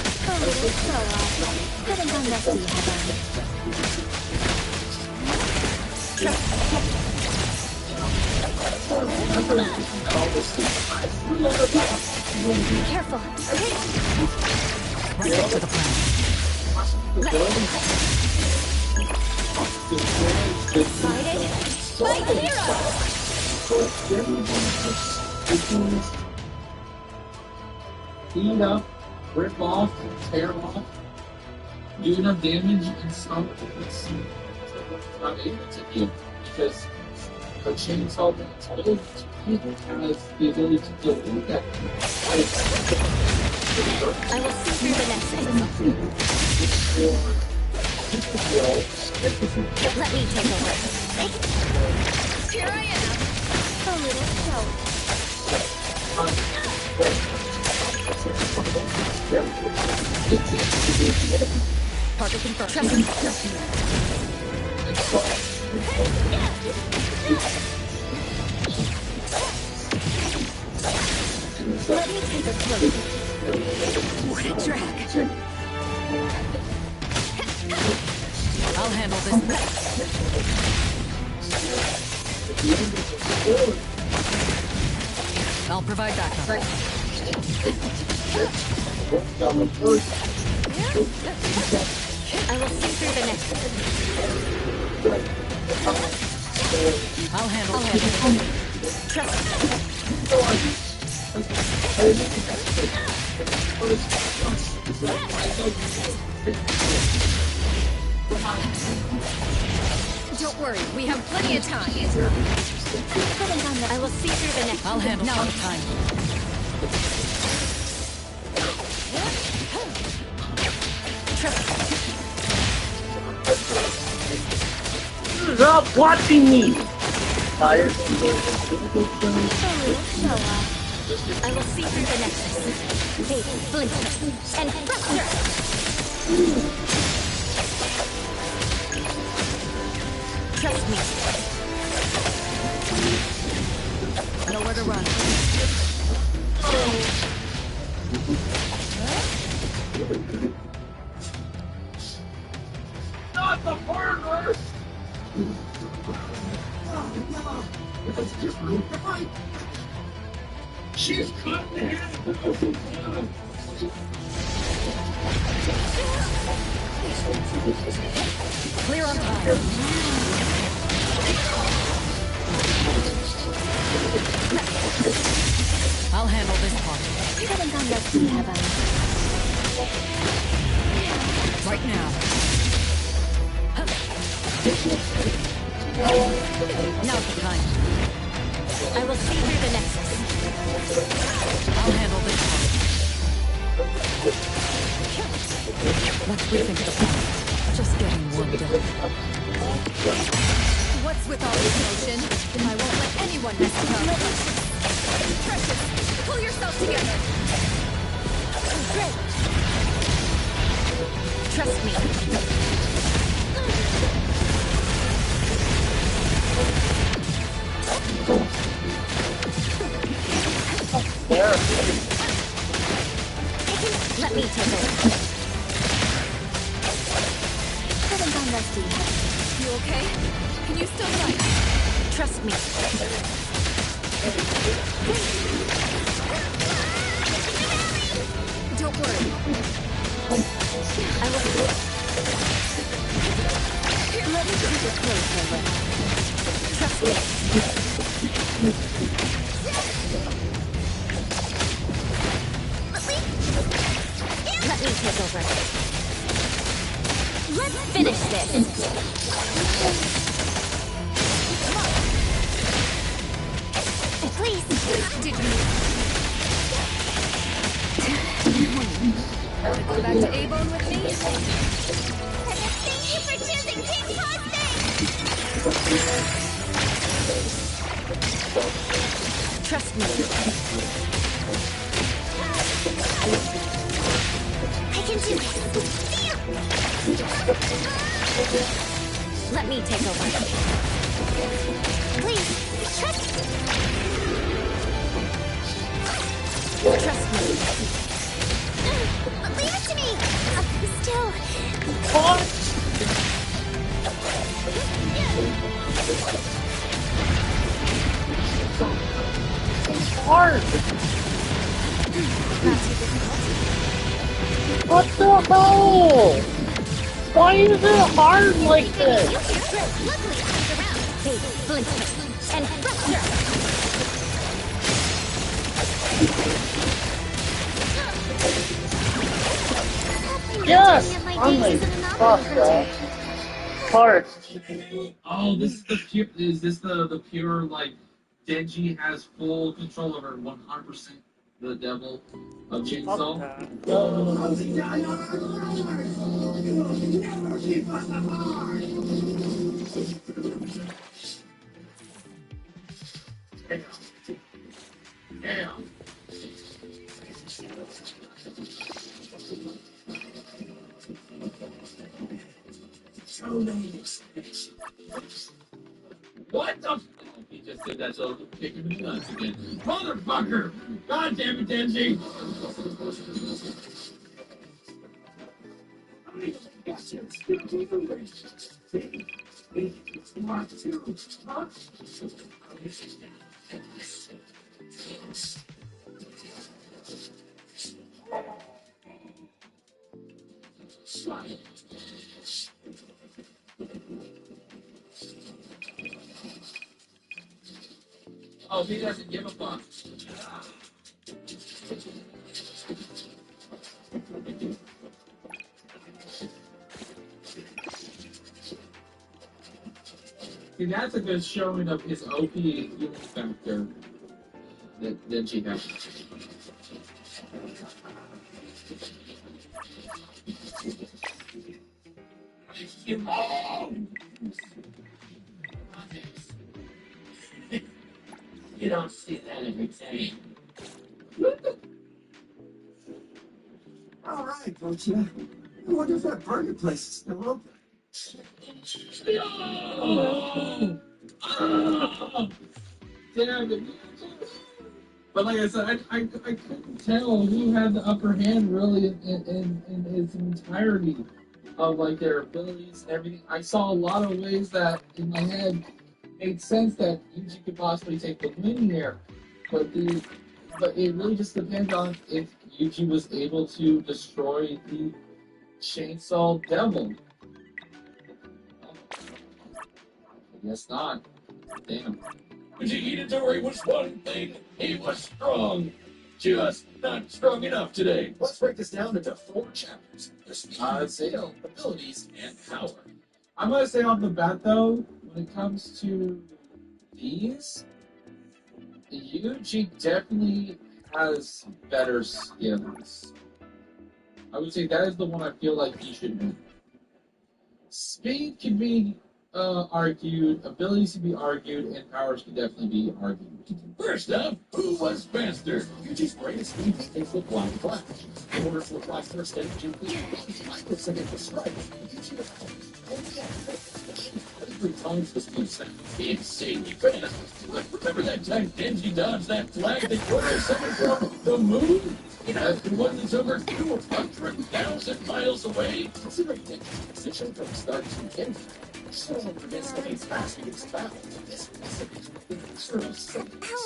Careful.
Right to the plan.
Fighting. Fight hero.
Clean up, rip off, tear off, do enough damage and stop it's not able to heal because a chainsaw has the ability to deal with that.
I will see through the nexus. Let me take over. Here I am. A little show.
Target confirmed.
Trust me. Let me take a look.
What a drag. I'll handle this. I'll provide backup.
I will see through the nexus.
I'll handle it.
Trust me.
Don't worry, we have plenty of time.
I will see through the nexus.
I'll handle some time.
Stop watching me! Tired?
I will see through the nexus. Bait, blink, and fracture! Trust me.
Nowhere to run.
Not the burglars! She's cut in half.
Clear on time. I'll handle this part. Right now. Now's the time.
I will see through the nexus.
I'll handle this part. Let's rethink the plan. Just getting warmed up.
What's with all this motion? I won't let anyone mess it up. Precious, pull yourself together.
Great. Trust me. Let me take over.
You okay? Can you still fight?
Trust me.
Don't worry.
I will. Let me keep it close, Lola. Trust me. me take over. Let's finish this. Please. Did you?
Wanna go back to A-Bone with me?
Thank you for choosing King Hosting!
Trust me.
I can do this.
Let me take over.
Please, trust
Trust me.
Leave it to me! Still...
What? It's hard! What the hell? Why is it hard like this?
Luckily, I was around. Hey, Splinter. And Fracture!
Yes! I'm like, fuck that. Hard.
Oh, this is the pure. Is this the pure like Denji has full control over 100% the devil of Chainsaw? Damn. What the? He just did that so kick him in the nuts again. Motherfucker! God damn it, Denji! Oh, he doesn't give a fuck. See, that's a good showing of his OP healing factor that she has. You don't see that every day.
All right, don't you? I wonder if that burger place is still open.
Oh! Oh! Damn it. But like I said, I couldn't tell who had the upper hand really in its entirety of like their abilities and everything. I saw a lot of ways that in my head made sense that Yuji could possibly take the win here. But it really just depends on if Yuji was able to destroy the Chainsaw Devil. I guess not. Damn.
Yuji Itadori was one thing. He was strong. Just not strong enough today. Let's break this down into 4 chapters. Their speed, skill, abilities, and power.
I'm gonna say off the bat though, when it comes to these, Yuji definitely has better skills. I would say that is the one I feel like he should win. Speed can be argued, abilities can be argued, and powers can definitely be argued.
First up, who was faster? Yuji's greatest speed is with Blind Flash. In order to apply first energy, we need 5% for strike. Yuji has 3 times the speed set. Insanely fast. Remember that time Denji dodged that flag that Koro summoned from the moon? Yeah, the one that's over 200,000 miles away. Considering Denji's position from start to end, someone forgets that he's fast against battle. This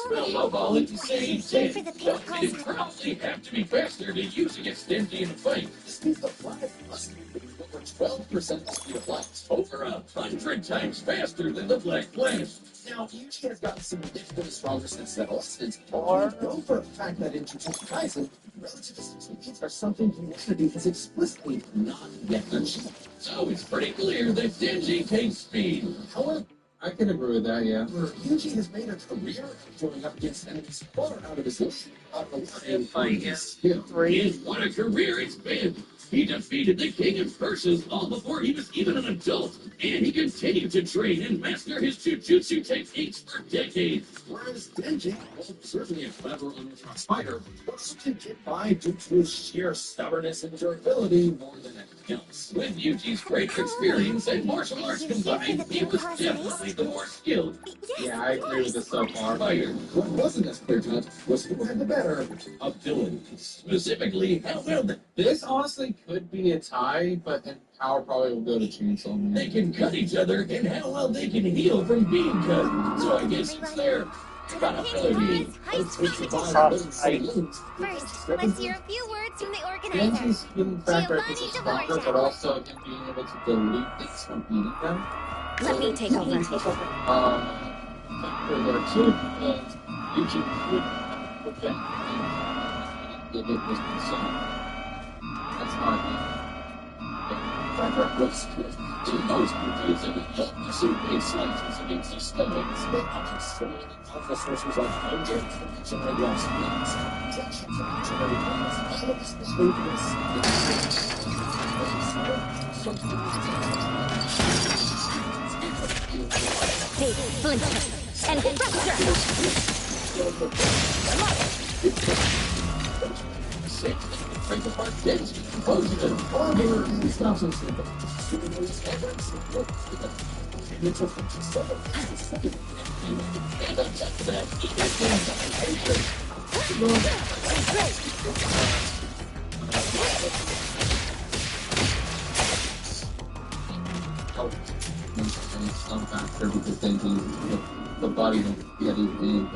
smell of all insane things. It probably have to be faster to use against Denji in a fight. This means the flag must be over 12% the speed of light. Over 100 times faster than the Black Flash. Now, Yuji has gotten significantly stronger since that lessons, but we know for a fact that in Jujutsu Kaisen, relativistic needs are something humanity has explicitly not yet achieved.
So it's pretty clear that Denji takes speed.
However,
I can agree with that, yeah.
Yuji has made a career of going up against enemies far out of his league, relying on his skill.
And what a career it's been! He defeated the king of Persians all before he was even an adult, and he continued to train and master his jujutsu techniques for decades.
Whereas Denji, while certainly a clever unorthodox fighter, also can get by due to his sheer stubbornness and durability more than anything else.
With Yuji's great experience and martial arts combined, he was definitely the more skilled
Yeah, I agree with this so far.
fighter.
What wasn't as clear cut was who had the better
Abilities. Specifically, how well
This honestly could be a tie, but then Power probably will go to Chainsaw Man.
they can cut each other and how well they can heal from being cut. So I guess it's their ability.
First, let's hear a few words from the organizer.
Genji's hidden factor is stronger, but also him being able to delete things from beating them.
Let me take over.
There are two Yuji could prevent if it was concerned. That's hard.
Fighter was to most movies and pursuit big slices against his stomachs.
Alpha sources of hundreds of legendary lost wings, projections of legendary planets, all of this
David, Flincher, and
Break apart Denji, composure, and armor, and stops him sleeping. And on top of that, he has
some factor because then the body will get his name.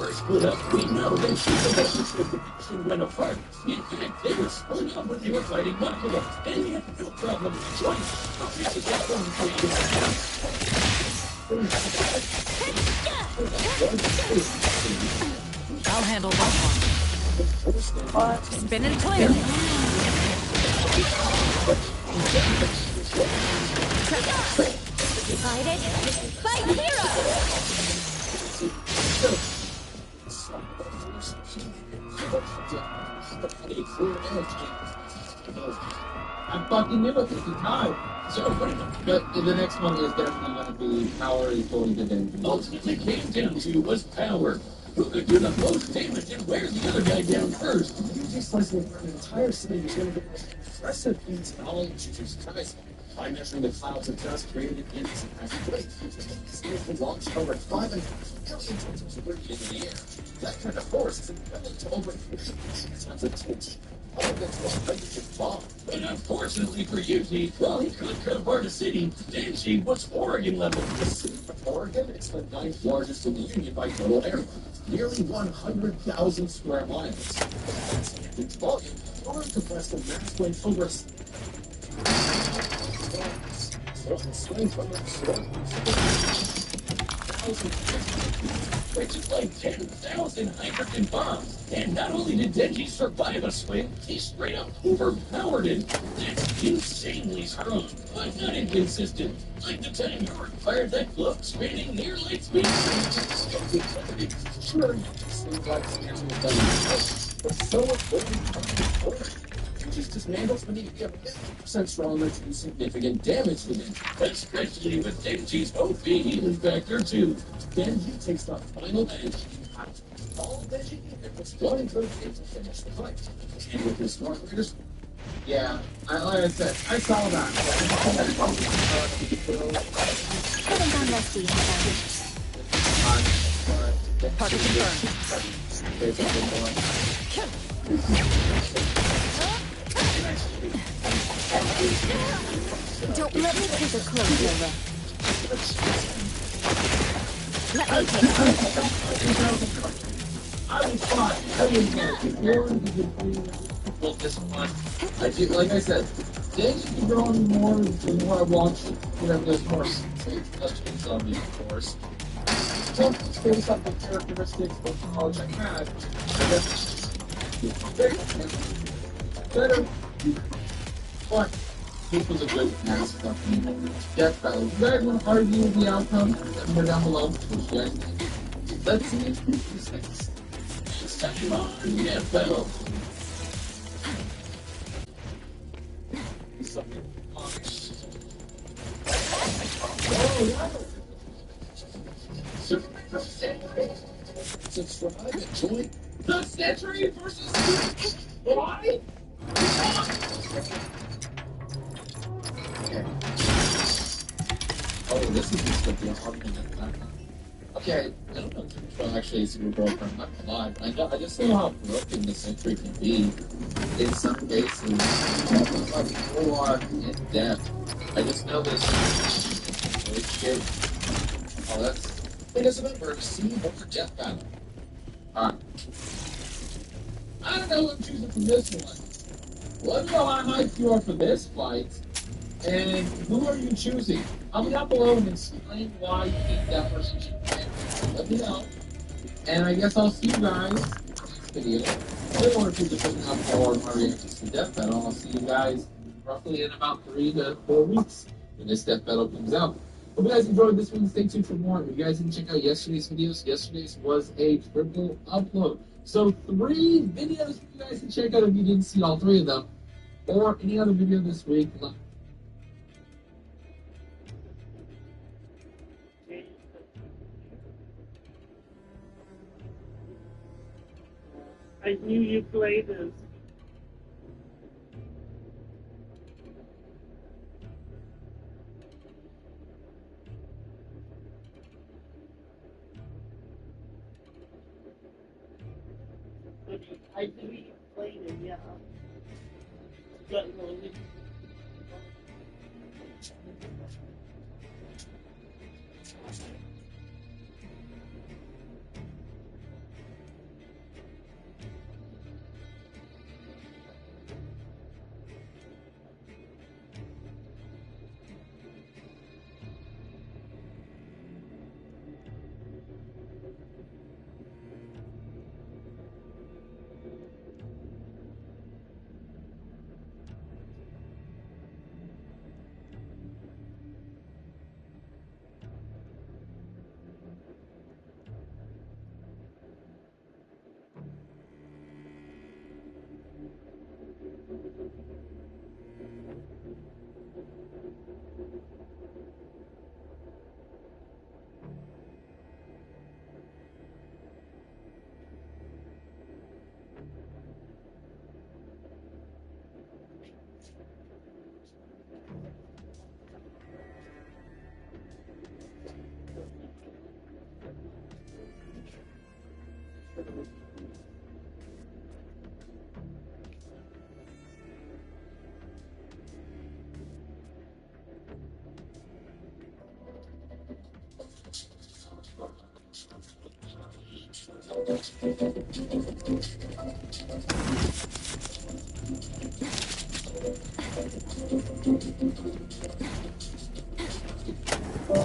were split up. We know that she went apart. In fact, they were split up when they were fighting Makula, and he had no problem with the choice.
I'll handle that one. Spin and clear.
Fight it! Fight hero!
I fucking knew it at the time. But the next one is definitely going to be Power is going to Denji.
Ultimately came down to was power. Who could do the most damage and wear the other guy down first?
Yuji slicing an entire city was one of the most impressive feats in all of Jujutsu Kaisen. By measuring the clouds of dust created in this impact quake, this vehicle launched over 5.5 million tons of debris into the air. That kind of force is equivalent to over 3 tons of TNT. All of it was a hydrogen bomb.
But unfortunately for Yuji, while he could cut apart a city, Denji was Oregon level.
The city of Oregon is the 9th largest in the Union by total area, nearly 100,000 square miles. That's a huge volume. Oregon compressed a mass weight over
which is like 10,000 hydrogen bombs. And not only did Denji survive a swing, he straight up overpowered it. That's insanely strong, but not inconsistent. Like the time you fired that glove spanning near light speed.
Sure, it seems like but so important. Just dismantles when you get 50% stronger to do significant damage to them.
Especially with Denji's OP healing factor too.
Denji takes the final edge out. All Denji needed was one encouragement to finish the fight. And with his smart leaders,
Yeah, like I said, I saw that.
Haven't gone rusty,
Target
Don't let me take a closer look. Let me take a
I was fine. I was before the well, this one. Like I said,
Days keep growing more the more I watch whatever there's more questions on me, of course. Something's based on the characteristics of knowledge I had. I guess better. But this was a good mask for me. Yes, fellas. If you guys want to argue the outcome, let me know down below. What you guys think. Let's see if this next. Second on, yeah, fellas.
Subscribe and join
The Century versus why? Okay. Oh, this is just going to be a hard one. Okay, I don't know if actually is super broken. I'm not gonna lie. I just know how broken the Century can be in some cases. Like more in depth. I just know this. Holy shit. Oh, that's.
It is a member see more Death Battle.
Alright. I don't know what I'm choosing for this one. Let me know how hyped you are for this fight. And who are you choosing? Comment down below and explain why you think that person should win. Let me know. And I guess I'll see you guys in the next video. I don't want to keep putting out more my reactions to Death Battle. I'll see you guys roughly in about 3 to 4 weeks when this Death Battle comes out. Hope you guys enjoyed this one. Stay tuned for more. If you guys didn't check out yesterday's videos, yesterday's was a triple upload. So 3 videos for you guys to check out if you didn't see all 3 of them. Or any other video this week.
I knew you played this. I knew you played it, yeah. But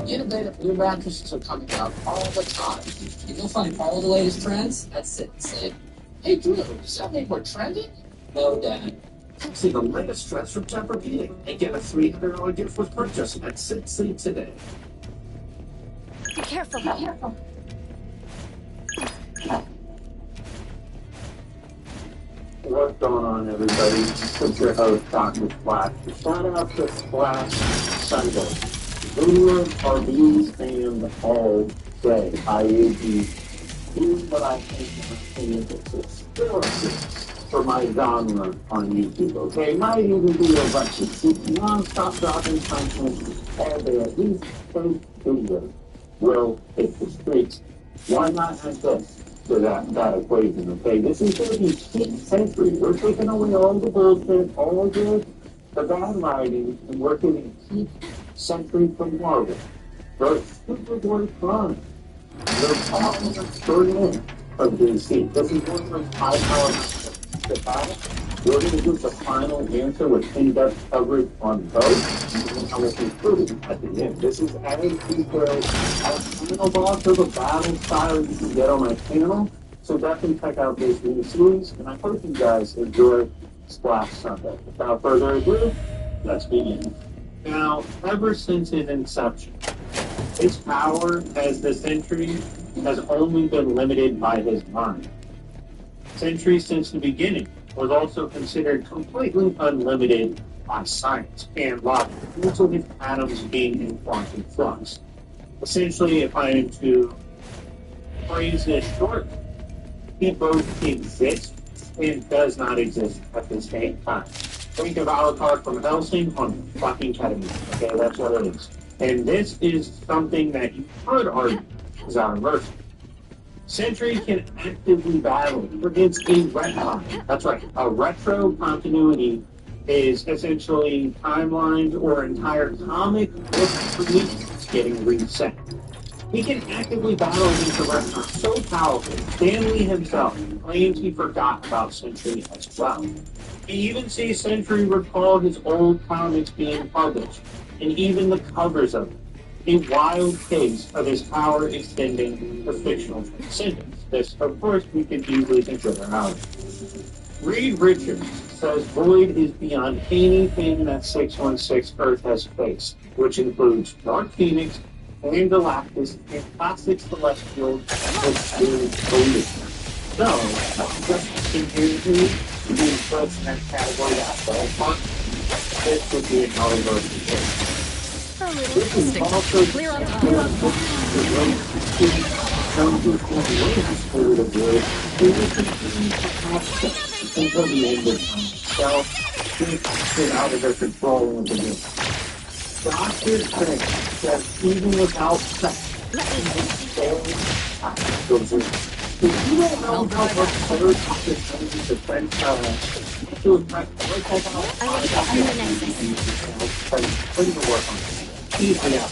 Innovative new mattresses are coming out all the time. And you'll find all the latest trends at Sit and Sleep. Hey Drew, does that mean we're trending? No, Dad.
Come see the latest trends from Tempur-Pedic and get a $300 gift with purchase at Sit Sleep today.
Be careful, be careful.
What's going on, everybody? It's your host, Dr. Splash. Shout out to Splash Sunday. Videos are being spammed all day. Here's what I think is conspiracy for my genre on YouTube, okay? Might even be a bunch of non-stop dropping content all day, at least 10 videos will hit the streets. Why not have this for that equation, okay? This is going to be peak Century. We're taking away all the bullshit, all the bad writing, and we're getting peak Century from Marvel. They're super great fun. They're all the story in of DC. This is one of those high-power the battle. We're going to give the final answer with in-depth coverage on both, and then I will conclude at the end. This is as detailed as final boss of a battle style you can get on my channel, so definitely check out this new series, and I hope you guys enjoy Splash Sunday. Without further ado, let's begin. Now, ever since its inception, his power as the Sentry has only been limited by his mind. Sentry, since the beginning, was also considered completely unlimited by science and logic, due to his atoms being in quantum flux. Essentially, if I am to phrase this short, he both exists and does not exist at the same time. Think of Alucard from Hellsing on fucking ketamine. Okay, that's what it is. And this is something that you could argue is out of mercy. Sentry can actively battle against a retcon. That's right. A retro continuity is essentially timelines or entire comic book releases getting reset. He can actively battle against a retcon so powerful, Stan Lee himself claims he forgot about Sentry as well. He even sees Sentry recall his old comics being published, and even the covers of them. A wild case of his power extending to fictional transcendence. This, of course, we could easily consider out. Reed Richards says Void is beyond anything that 616 Earth has faced, which includes Dark Phoenix and Galactus and classic Celestial with Void Void. So, just inherently being put in that category as this would be a multiverse.
A little interesting. Clear on top.
Until the end of time. So, out of their control of the game. Doctor Strange says even without sex, if you don't know how much better Doctor Strange's defense to attack, putting the work on it. Easily out.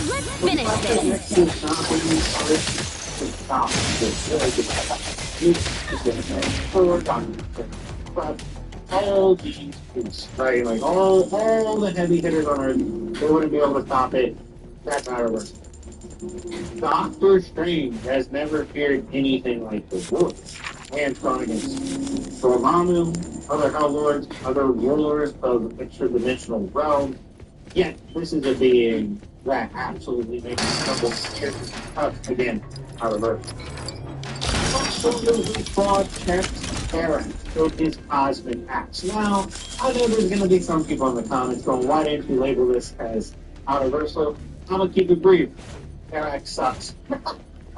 Let's finish
this. All these things, right? Like all the heavy hitters on Earth, they wouldn't be able to stop it. That's how it works. Doctor Strange has never feared anything like the Void. And gone against Dormammu, other Hell Lords, other rulers of extra-dimensional realms. Yet, this is a being that absolutely makes trouble tough again out of Earth. Absolutely fraud checks Terran with his cosmic acts. Now, I know there's going to be some people in the comments going, why didn't you label this as out of Earth? So, I'm going to keep it brief. Terrax sucks.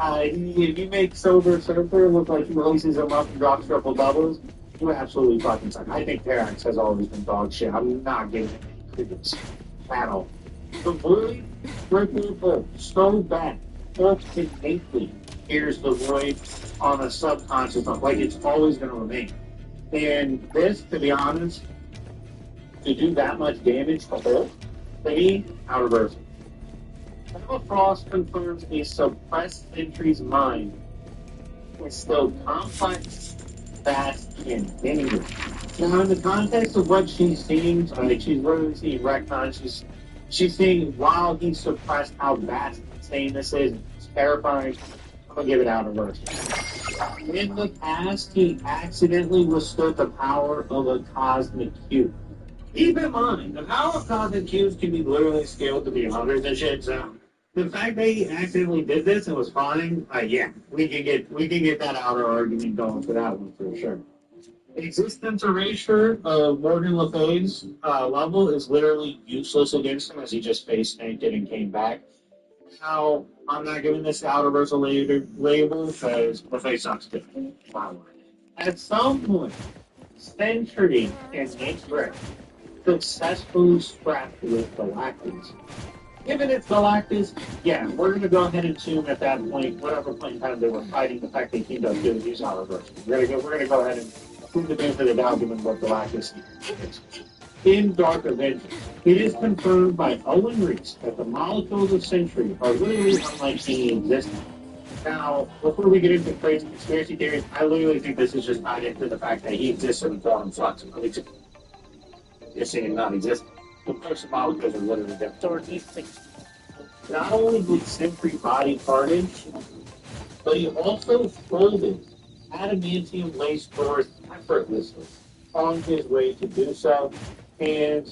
If you make Silver Surfer look like he releases them up and drops triple doubles, you absolutely fucking suck. I think Terrax has always been dog shit. I'm not giving him any credence at all. The Void ripple so bad, folks innately hears the Void on a subconscious level, like it's always going to remain. And this, to be honest, to do that much damage to Hulk, to me, out of Earth. Emma Frost confirms a suppressed Sentry's mind is still complex, fast, and dangerous. Now, in the context of what she's seeing, like she's really seeing retcon, she's seeing while he's suppressed how vast and insane this is, it's terrifying. I'm gonna give it out of Earth. In the past, he accidentally withstood the power of a cosmic cube. Keep in mind, the power of cosmic cubes can be literally scaled to be hundreds and shit, so the fact that he accidentally did this and was fine, yeah, we can get that outer argument going for that one for sure. Existence erasure of Morgan Le Fay's level is literally useless against him as he just face tanked it and came back. Now, I'm not giving this outer versal label because Le Fay sucks too. Wow. At some point, Sentry and Nick Brick successfully scrapped with Galactus. Given it's Galactus, yeah, we're going to go ahead and assume at that point, whatever point in time they were fighting, the fact they teamed up to use our version. We're going to go ahead and prove the benefit of the doubt given what Galactus is. In Dark Avengers, it is confirmed by Owen Reese that the molecules of Sentry are literally unlike any existing.
Now, before we get into crazy conspiracy theories, I literally think this is just tied into the fact that he exists in the form of flux. You're seeing not exist. The person molecules are literally different. Not only did Sentry body carnage, but he also folded adamantium lace doors effortlessly on his way to do so. And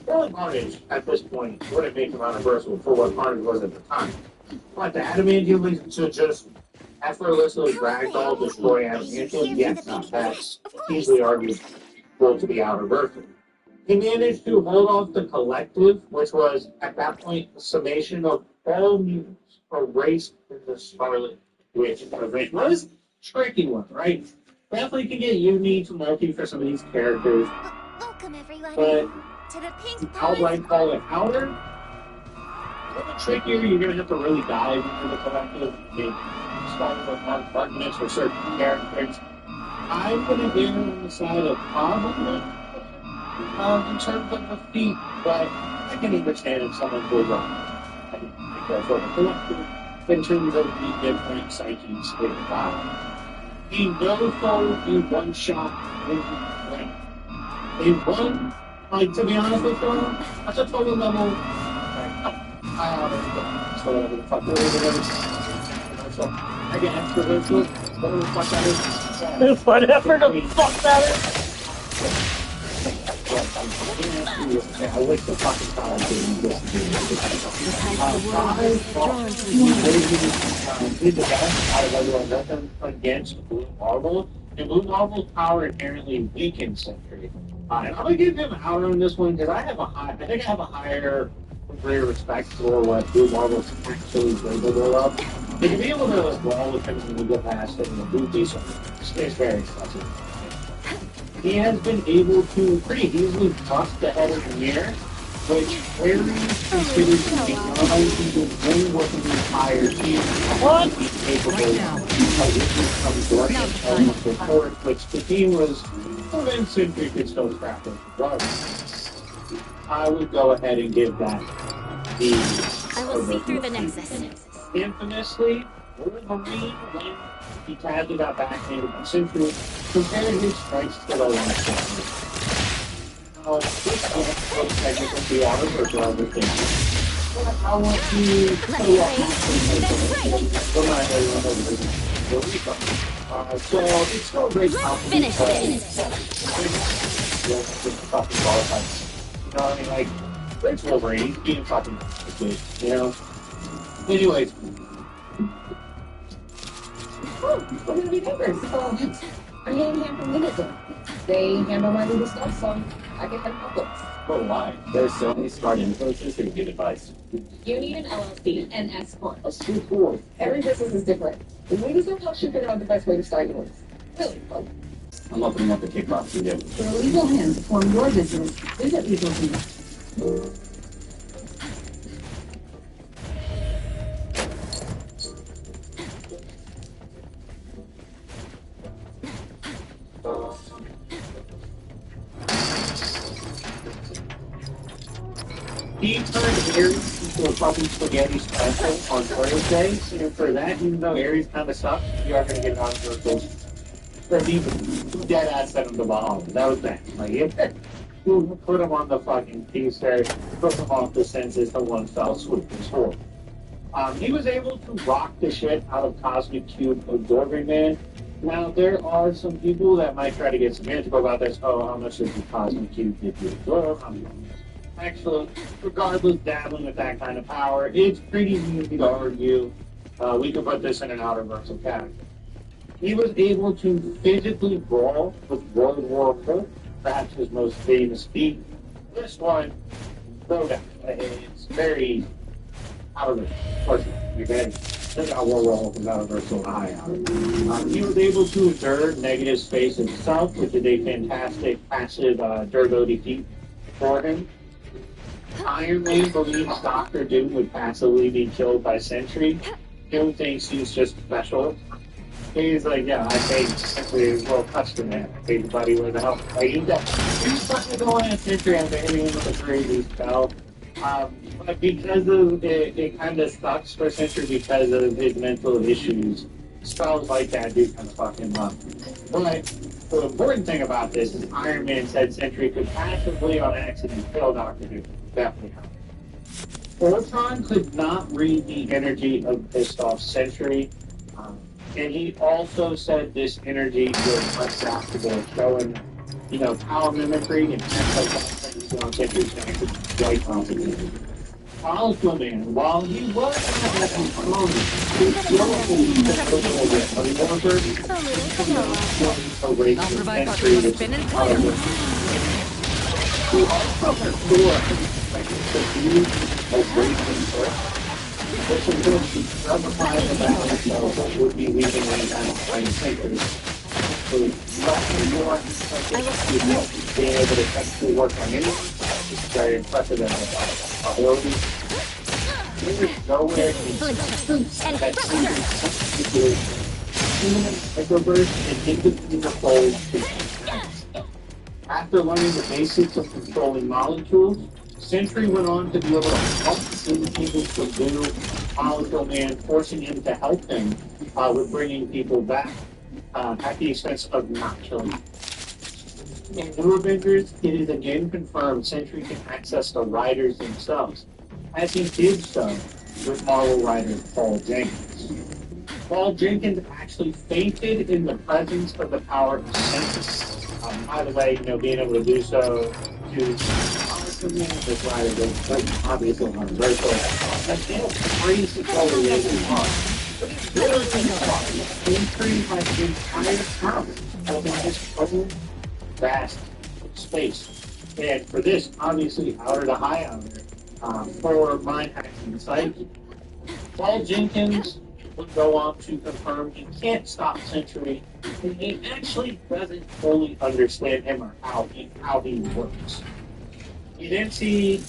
really Carnage at this point wouldn't make him unreversible for what Carnage was at the time. But the adamantium lace to just effortlessly ragdoll destroy adamantium, yes, that's easily arguable to be unreversible. He managed to hold off the collective, which was, at that point, a summation of all mutants erased in the Scarlet Witch. It was a tricky one, right? Definitely can get unique to multi for some of these characters.
Welcome, everyone,
but
to the Pink
outright call it outer. A little trickier, you're going to have to really dive into the collective. Starting with Mark Harkness for certain characters. I'm going to err on the side of probably. In terms of the feet, but I can understand if someone goes wrong. I think that's what the collective in terms of the different psyches in the body. He no fold in one shot in one. In one, like to be honest with you, that's a total level. I honestly, so whatever the fuck it is, so I get extra virtual, whatever the fuck that is.
Whatever the fuck that is.
I wish the fucking time did the best out of everyone weapon against Blue Marvel, and Blue Marvel's power inherently weakens Sentry. And I'm gonna give him an outer on this one because I think I have a higher degree of respect for what Blue Marvel's actually capable of. They can be able to wall with him when we get past it in the booty, so it's very expensive. He has been able to pretty easily bust the head of the mirror, which Ares considers to be not only the main work of the entire team, but capable of direction of the court, which the team was convinced Sentry could still scrap it. But I would go ahead and give that the.
I will see through the Nexus.
Infamously, Wolverine, when he tagged about backhanded by Sentry, compared his strikes to the last one. This was technically the outer virtual everything. But I want to show up so it's still a great compliment.
Finish
You know what I mean? Like, Rich Wolverine, he's being fucking good, you know? Anyways.
Oh, we're gonna be neighbors. So I'm getting here from Minnesota. They handle my legal stuff, so I get them problems.
But why? There's so many smart influencers who give advice.
You need an LLC and S corp.
That's too cool.
Every business is different. The leaders don't help you figure out the best way to start yours. Really fun.
I'm opening up a kickboxing gym.
For a legal hand to form your business, visit Legal Hand.
He turned Ares into a fucking spaghetti special on Thursday, and for that, even though Ares kind of sucks, you are going to get an on-virtual. For he dead ass sent him to Bahamas. That was that. Like, you put him on the fucking piece there, took him off the senses to one fell swoop. It's horrible. He was able to rock the shit out of Cosmic Cube Absorbing Man. Now, there are some people that might try to get semantical about this. Oh, how much does the Cosmic Cube give you absorb? Actually, regardless, dabbling with that kind of power, it's pretty easy to argue. We can put this in an outer versal category. He was able to physically brawl with World War Hulk, perhaps his most famous feat. This one, throwdown. It's very outer versal. Again, check out World War Hulk is outer versal high outer. He was able to endure negative space himself, which is a fantastic passive durability feat for him. Iron Man believes Doctor Doom would passively be killed by Sentry. Doom thinks he's just special. He's like, yeah, I paid Sentry as well, custom man. I paid the buddy where the hell. Like, he's fucking going at Sentry and hitting him with a crazy spell. But because of it kind of sucks for Sentry because of his mental issues. Spells like that do kind of fuck him up. But the important thing about this is Iron Man said Sentry could passively on accident kill Doctor Doom. Definitely happened. Ultron could not read the energy of pissed off Sentry. And he also said this energy was adaptable, showing, power mimicry and things like that. He's on Sentry's quite complicated. Molecule Man, while he was at the moment, he
I'll provide part of the spin and clear.
He also has which of course the other side of that would be leaving any kind of fine thinkers. So much more being able to effectively work on anyone is very impressive and ability. There is nowhere that human microburst and individual souls. After learning the basics of controlling molecules, Sentry went on to be able to help people subdue Molecule Man, forcing him to help him with bringing people back at the expense of not killing them. In New Avengers, it is again confirmed Sentry can access the writers themselves, as he did so with Marvel writer Paul Jenkins. Paul Jenkins actually fainted in the presence of the power of Sentry. By the way, being able to do so to this writer is obviously controversial. That's crazy quality as it was. But it's really Sentry has the entire power over his own vast space. And for this, obviously, outer to high outer, for mind hacking psyche. Paul Jenkins would go on to confirm he can't stop Sentry, and he actually doesn't fully understand him or how he works. You then see,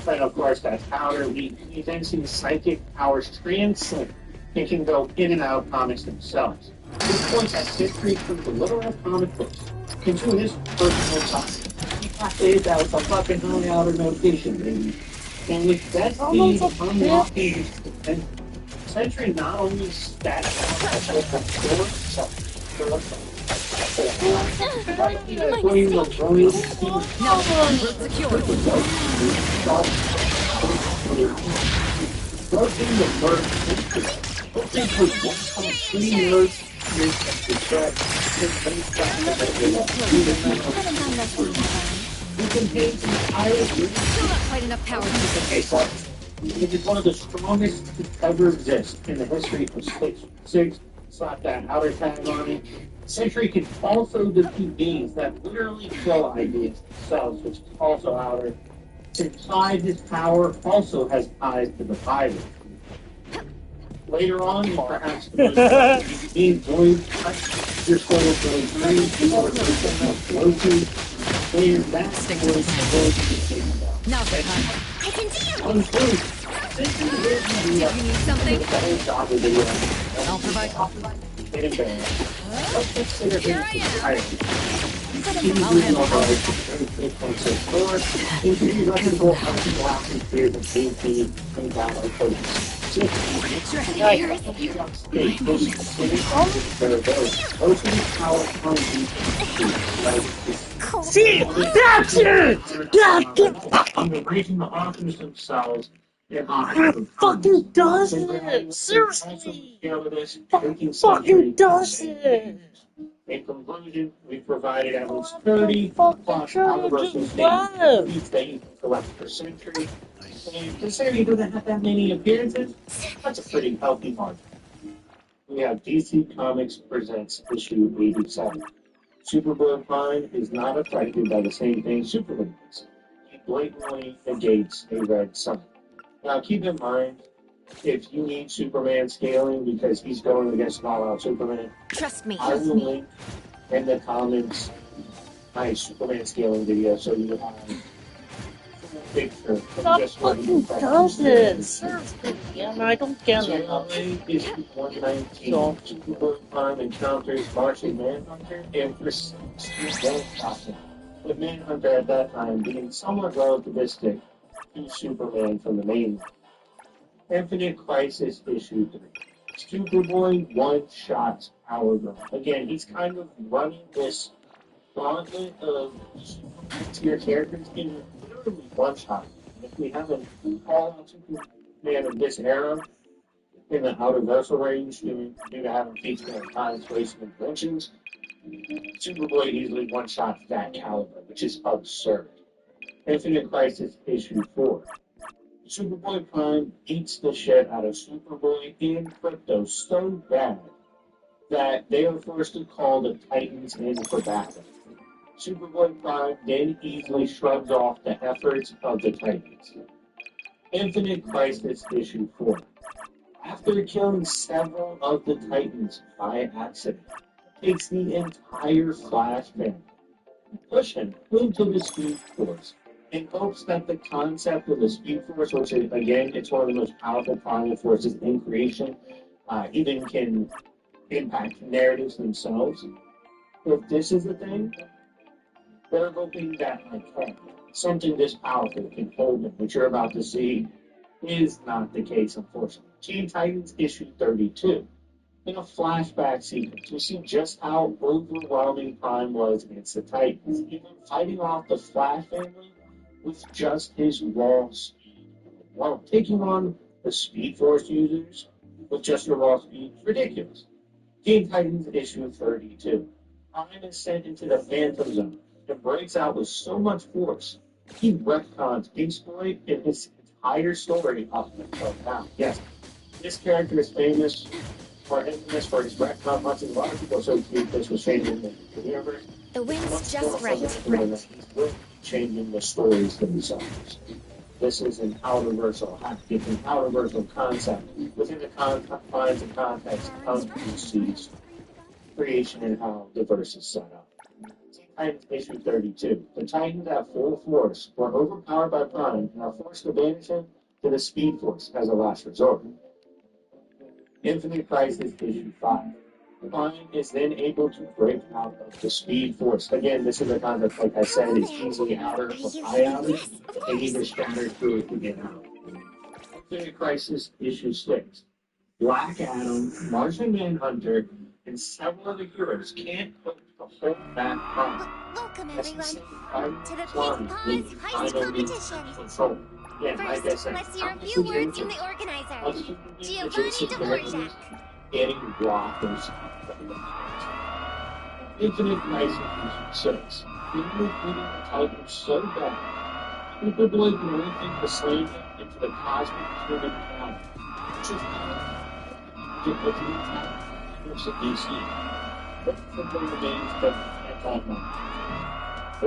and of course that's outer, we then see psychic powers translate and can go in and out of comics themselves. This points that Sentry from the literal comic books into his personal side. He got saved out of a fucking high outer notation, baby. And with that speed, unlocking his potential, Sentry not only stacks out
Still not quite enough power.
It is one of the strongest to ever exist in the history of Space 6. Slap that outer tag on it. Sentry can also defeat beings that literally kill ideas themselves, which is also outer. Inside his power also has ties to the virus. Later on, perhaps being void, your soul will free, or Loki, and that void
Now for time. I can see you!
on food.
You need something? I'll provide. Here I
See, that's it!
Raising the arms themselves.
Who fucking does it? Seriously! Fucking does it?
In conclusion, we provided at least 30 plus
just
things to collect per century. And considering he doesn't have that many appearances, that's a pretty healthy margin. We have DC Comics Presents issue 87. Superboy Prime is not affected by the same thing Superman is. He blatantly negates a red sun. Now keep in mind, if you need Superman scaling because he's going against all-out Superman,
trust me.
I will link in the comments my Superman scaling video so you have a picture of just what he
does it? Seriously, man, I don't get it.
Issue 119, Superboy Prime encounters Martian Manhunter and pursues Steve Costume, with Manhunter at that time being somewhat relativistic to Superman from the main line. Infinite Crisis issue 3. Superboy one-shots Power Girl. Again, he's kind of running this gauntlet of tier characters in literally one-shot. If we have an all-out Superman of this era in the Outerversal range, due to having featured on time, space, and dimensions, Superboy easily one-shots that caliber, which is absurd. Infinite Crisis issue 4. Superboy Prime beats the shit out of Superboy and Crypto so bad that they are forced to call the Titans in for battle. Superboy Prime then easily shrugs off the efforts of the Titans. Infinite Crisis issue 4. After killing several of the Titans by accident, takes the entire Flash family, push him into the Speed Force, in hopes that the concept of the Speed Force, which is, again, it's one of the most powerful primal forces in creation, even can impact narratives themselves. If this is the thing, they're hoping that something this powerful can hold them, which you're about to see is not the case, unfortunately. Teen Titans issue 32. In a flashback sequence, we see just how overwhelming Prime was against the Titans, even fighting off the Flash family with just his raw speed. While taking on the Speed Force users with just your raw speed is ridiculous. Teen Titans issue 32. Prime is sent into the Phantom Zone and breaks out with so much force, he retcons Beast Boy and his entire story up until now. Yes, this character is famous or infamous for his retcon much, and a lot of people associate this with changing the universe.
The wind's just right.
He's changing the stories themselves. This is an Outerversal hack. It's an Outerversal concept within the confines and context of DC's creation and how the verse is set up. Teen Titans issue 32. The Titans at full force were overpowered by Prime and are forced to banish him to the Speed Force as a last resort. Infinite Crisis issue 5. Prime is then able to break out of the Speed Force. Again, this is a concept, like I said, is easily outer or high outer, and either scattered through it to get out. Infinite Crisis issue 6. Black Adam, Martian Manhunter, and several other heroes can't hope to hold back Prime.
Welcome everyone to the Pink Paws Heist Competition.
Yeah, like I said,
let's hear a few words from the organizer, Giovanni Dvorak.
Getting blockers. Infinite Crisis 6. People beating the Titans so bad, people believe the only thing to slay them into the cosmic human power, which is not get what you attack against the DC. But the remains the anti-mind.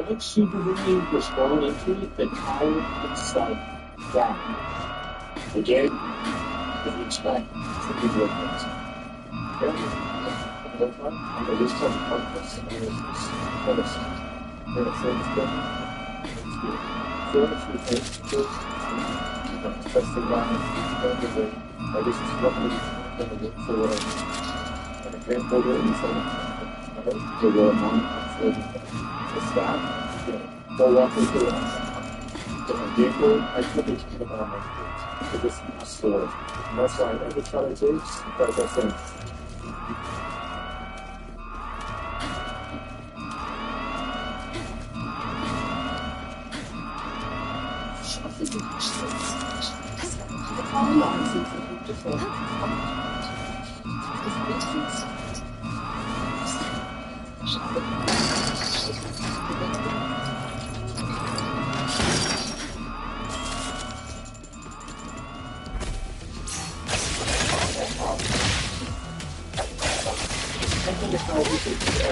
Once Superman was thrown into it, the tower itself died. Again, if you expect to be different. That's why every try to do because I think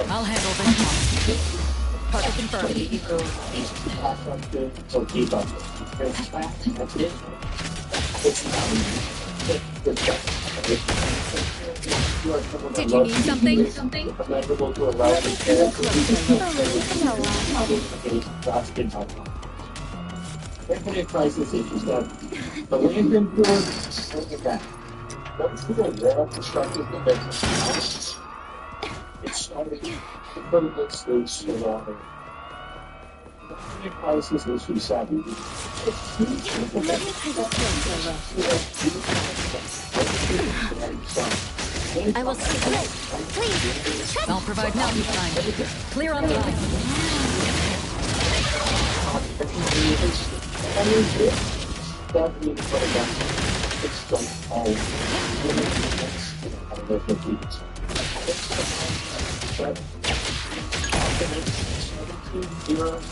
I'll handle this one. Target confirmed.
So keep up.
Did you need something?
Infinite Crisis issue 7. The Lantern Corps is back. Once the wall constructed the business, it started to put its roots around it. Infinite Crisis issue 7.
Let me take a closer look. I will stick with. Please. I'll provide mountain time. Clear on the line.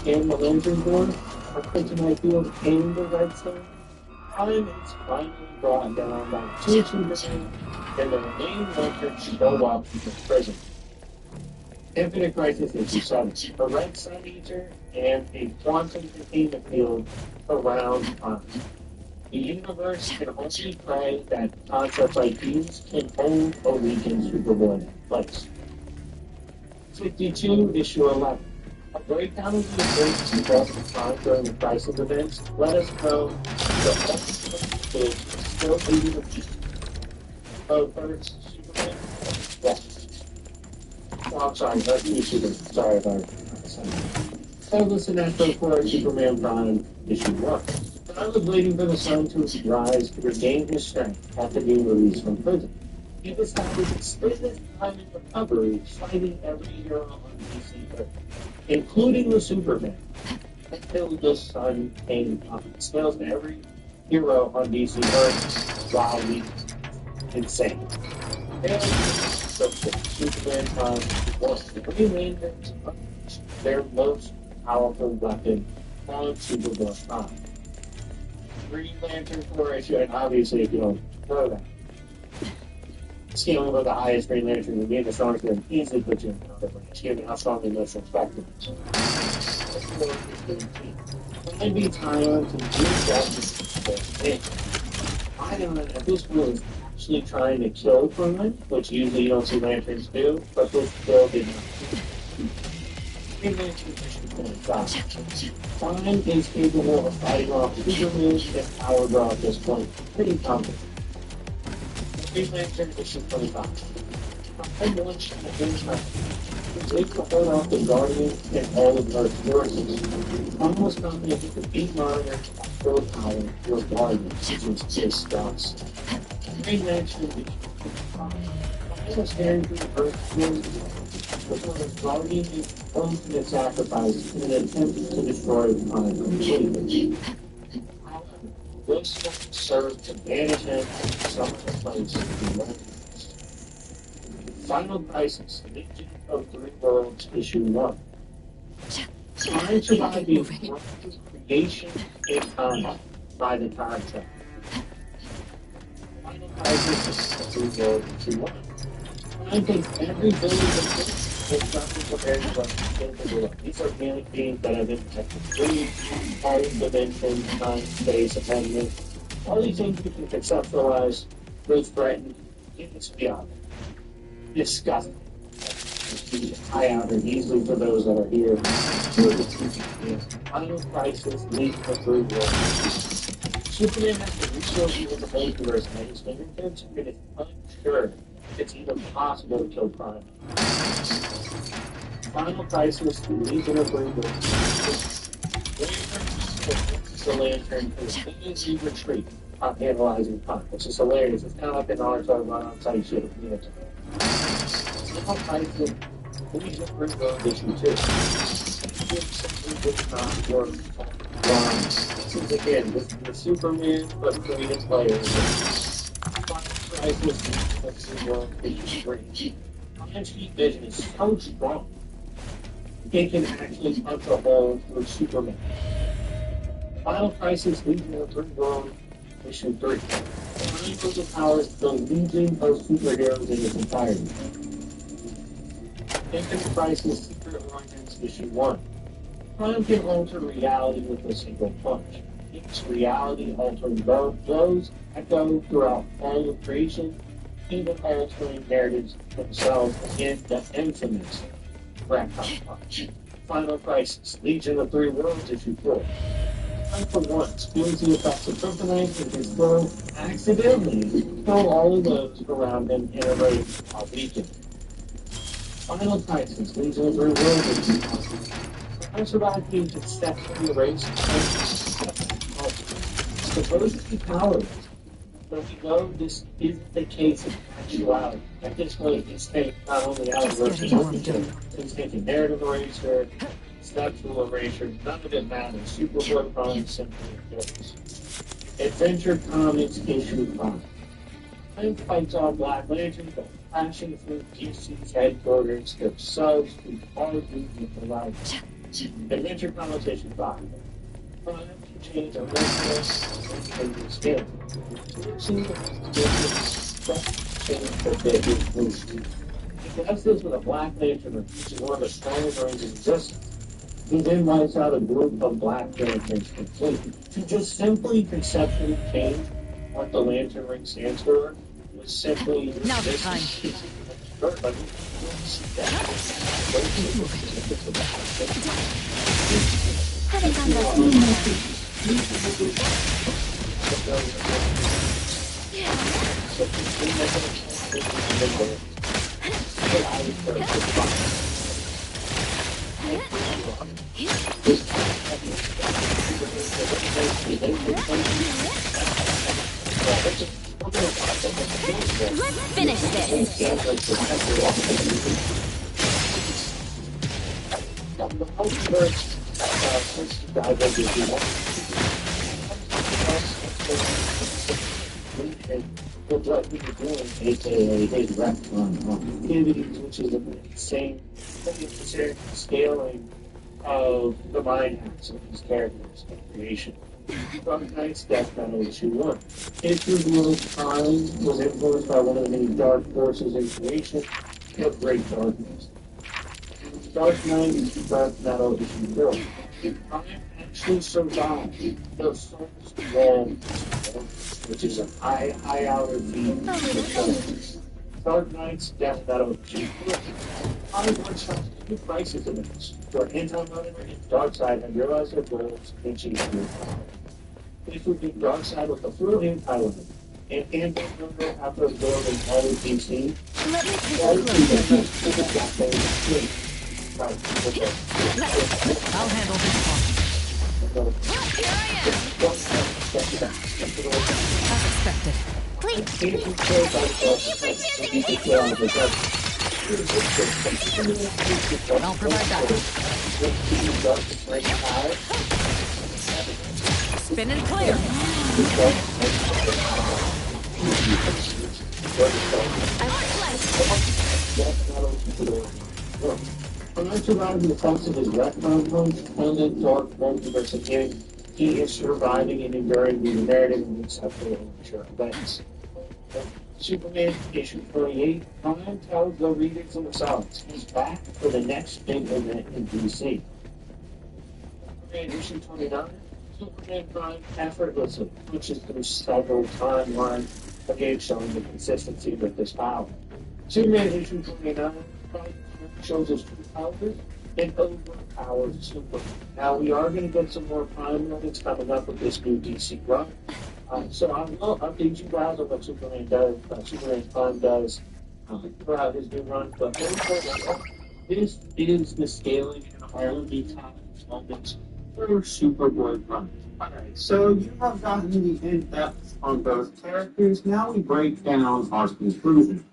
And the Lantern Door are Kryptonite Field and the Redstone. Time is finally brought down by two Supermen, and the remaining Lanterns show up in the prison. Infinite Crisis issue 7. A Red Sun Eater and a quantum containment field around time. The universe can only pray that concepts like these can hold a weakened Superboy in place. 52, issue 11. A breakdown of the events involved in time during the Crisis events let us know the ultimate is still leading the beat. First, Superman. Yeah. Oh, I'm sorry, that's you, Superman. Sorry about it. So listen after for Superman Prime issue 1. When I was waiting for the sun to rise to regain his strength after being released from prison, he decided to spend his time in recovery fighting every hero on DC Earth, including the Superman, until the sun came up. It spells every hero on DC Earth while we insane. And so Superman was the Green Lanterns their most powerful weapon on Superboy Prime. Green Lantern Corps issue, and obviously if you don't know that, scaling with the highest Green Lantern and being the strongest can easily put you in another range, given how strongly most effective it is. Can be Tyon to do that. Tyon at this point is actually trying to kill Prime, which usually you don't see Lanterns do, but this kill did not. Green Lantern Prime is capable of fighting off Superman and Power Draw at this point pretty comfortably. Green Lantern issue 25. I'm one shot at one time. Take the hold off the Guardian and all of Earth's forces. Almost confident he could beat Monitor at full power with Guardian, which is his stance. Green Lantern issue 25. I'm staring through the Earth's forces. Before the Guardian is ultimate sacrifice in an attempt to destroy the planet completely. This served to banish him from some of the place in the Final Crisis, Legion of Three Worlds, issue 1. Time survived the creation and combat by the contract. Final Crisis is Three Worlds, issue 1. Time takes every building these are many beings that have impacted food, time, dimension, time, space, abandonment. All these things we can conceptualize, those threatened, it's beyond disgusting. High out and easily for those that are here. Final Crisis, Legion of Three Worlds. Superman has the resources of the multiverse at his fingertips, and it's unsure it's even possible to kill Prime. Final Crisis, Legion of Three Worlds. The Lantern is in retreat on analyzing Prime. It's just hilarious. It's kind of like an Naruto run-on-site shit. Final Crisis, Legion of Three Worlds, issue 2. This is again, this is the Superman, but created players. Crisis of Three Worlds, issue 3. Entity Vision is so strong, it can actually punch a hole through Superman. Final Crisis, Legion of Three Worlds, issue 3. Time for the powers the Legion of superheroes in its entirety. Infinite Crisis, Secret Origins, issue 1. Time can alter reality with a single punch. Its reality-altering blows echo throughout all of creation, even altering narratives themselves against the infamous Ratcon Punch. Final Crisis, Legion of Three Worlds, issue 4. Time for once feels the effects of Kryptonite and his world accidentally throw all of those around him in a rate of weakened. Final Crisis, Legion of Three Worlds, issue 1. Also, that means it's step in the race. Supposedly powerless. But we know this isn't the case in actuality. At this point, it's taking not only out of it's taking narrative eraser, structural erasure, none of it matters. Superboy Prime simply exists. Adventure Comics issue 5. Time fights all Black Lantern, but crashing through DC's headquarters, their subs, who argue with the light. Adventure Comics issue 5. Prime change a reference and the scale. He does this with a Black Lantern, which is one of the strongest Rangers in existence. He then writes out a group of Black Lanterns completely. To just simply conceptually change what the Lantern Ring stands for was simply...
Now the time.
Haven't done that.
Let's finish this.
With what we were doing, aka his retcon activities, which is the same scaling of the mind hacks of these characters and creation. From Knight's Death Metal issue 1. Issue 1 Time was influenced by one of the many dark forces in creation of great darkness. Dark Knight is Death Metal issue 4. Time actually survived the Soul's Wall, which is a high outer beam. Dark Knight's Death Metal issue 4. Time works on two crisis events where Anti-Monitor and Darkseid have realized their goals and achieved their power. This would be Darkseid with the full Anti-Limit, and Anti-Monitor after building all of DC.
Let me take a look. I'll handle this one.
Here I am.
As expected.
Please. Thank you for choosing me.
I'll provide that. Spin and clear.
When I survived the effects of his retcon punch on the dark multiverse again, he is surviving and enduring the narrative and acceptable future events. Superman issue 48, Prime tells the readers themselves he's back for the next big event in DC. Superman issue 29, Superman Prime effortlessly pushes through several timelines, again showing the consistency with this power. Superman issue 29, Prime shows his true powers and overpowers Superman. Now we are going to get some more Prime moments coming up with this new DC run. So I will update you guys on what Superman does, Superman Prime does throughout his new run. But this is the scaling and R&D times moments for Superboy Prime. Alright, so you have gotten the in-depth on both characters. Now we break down our conclusion.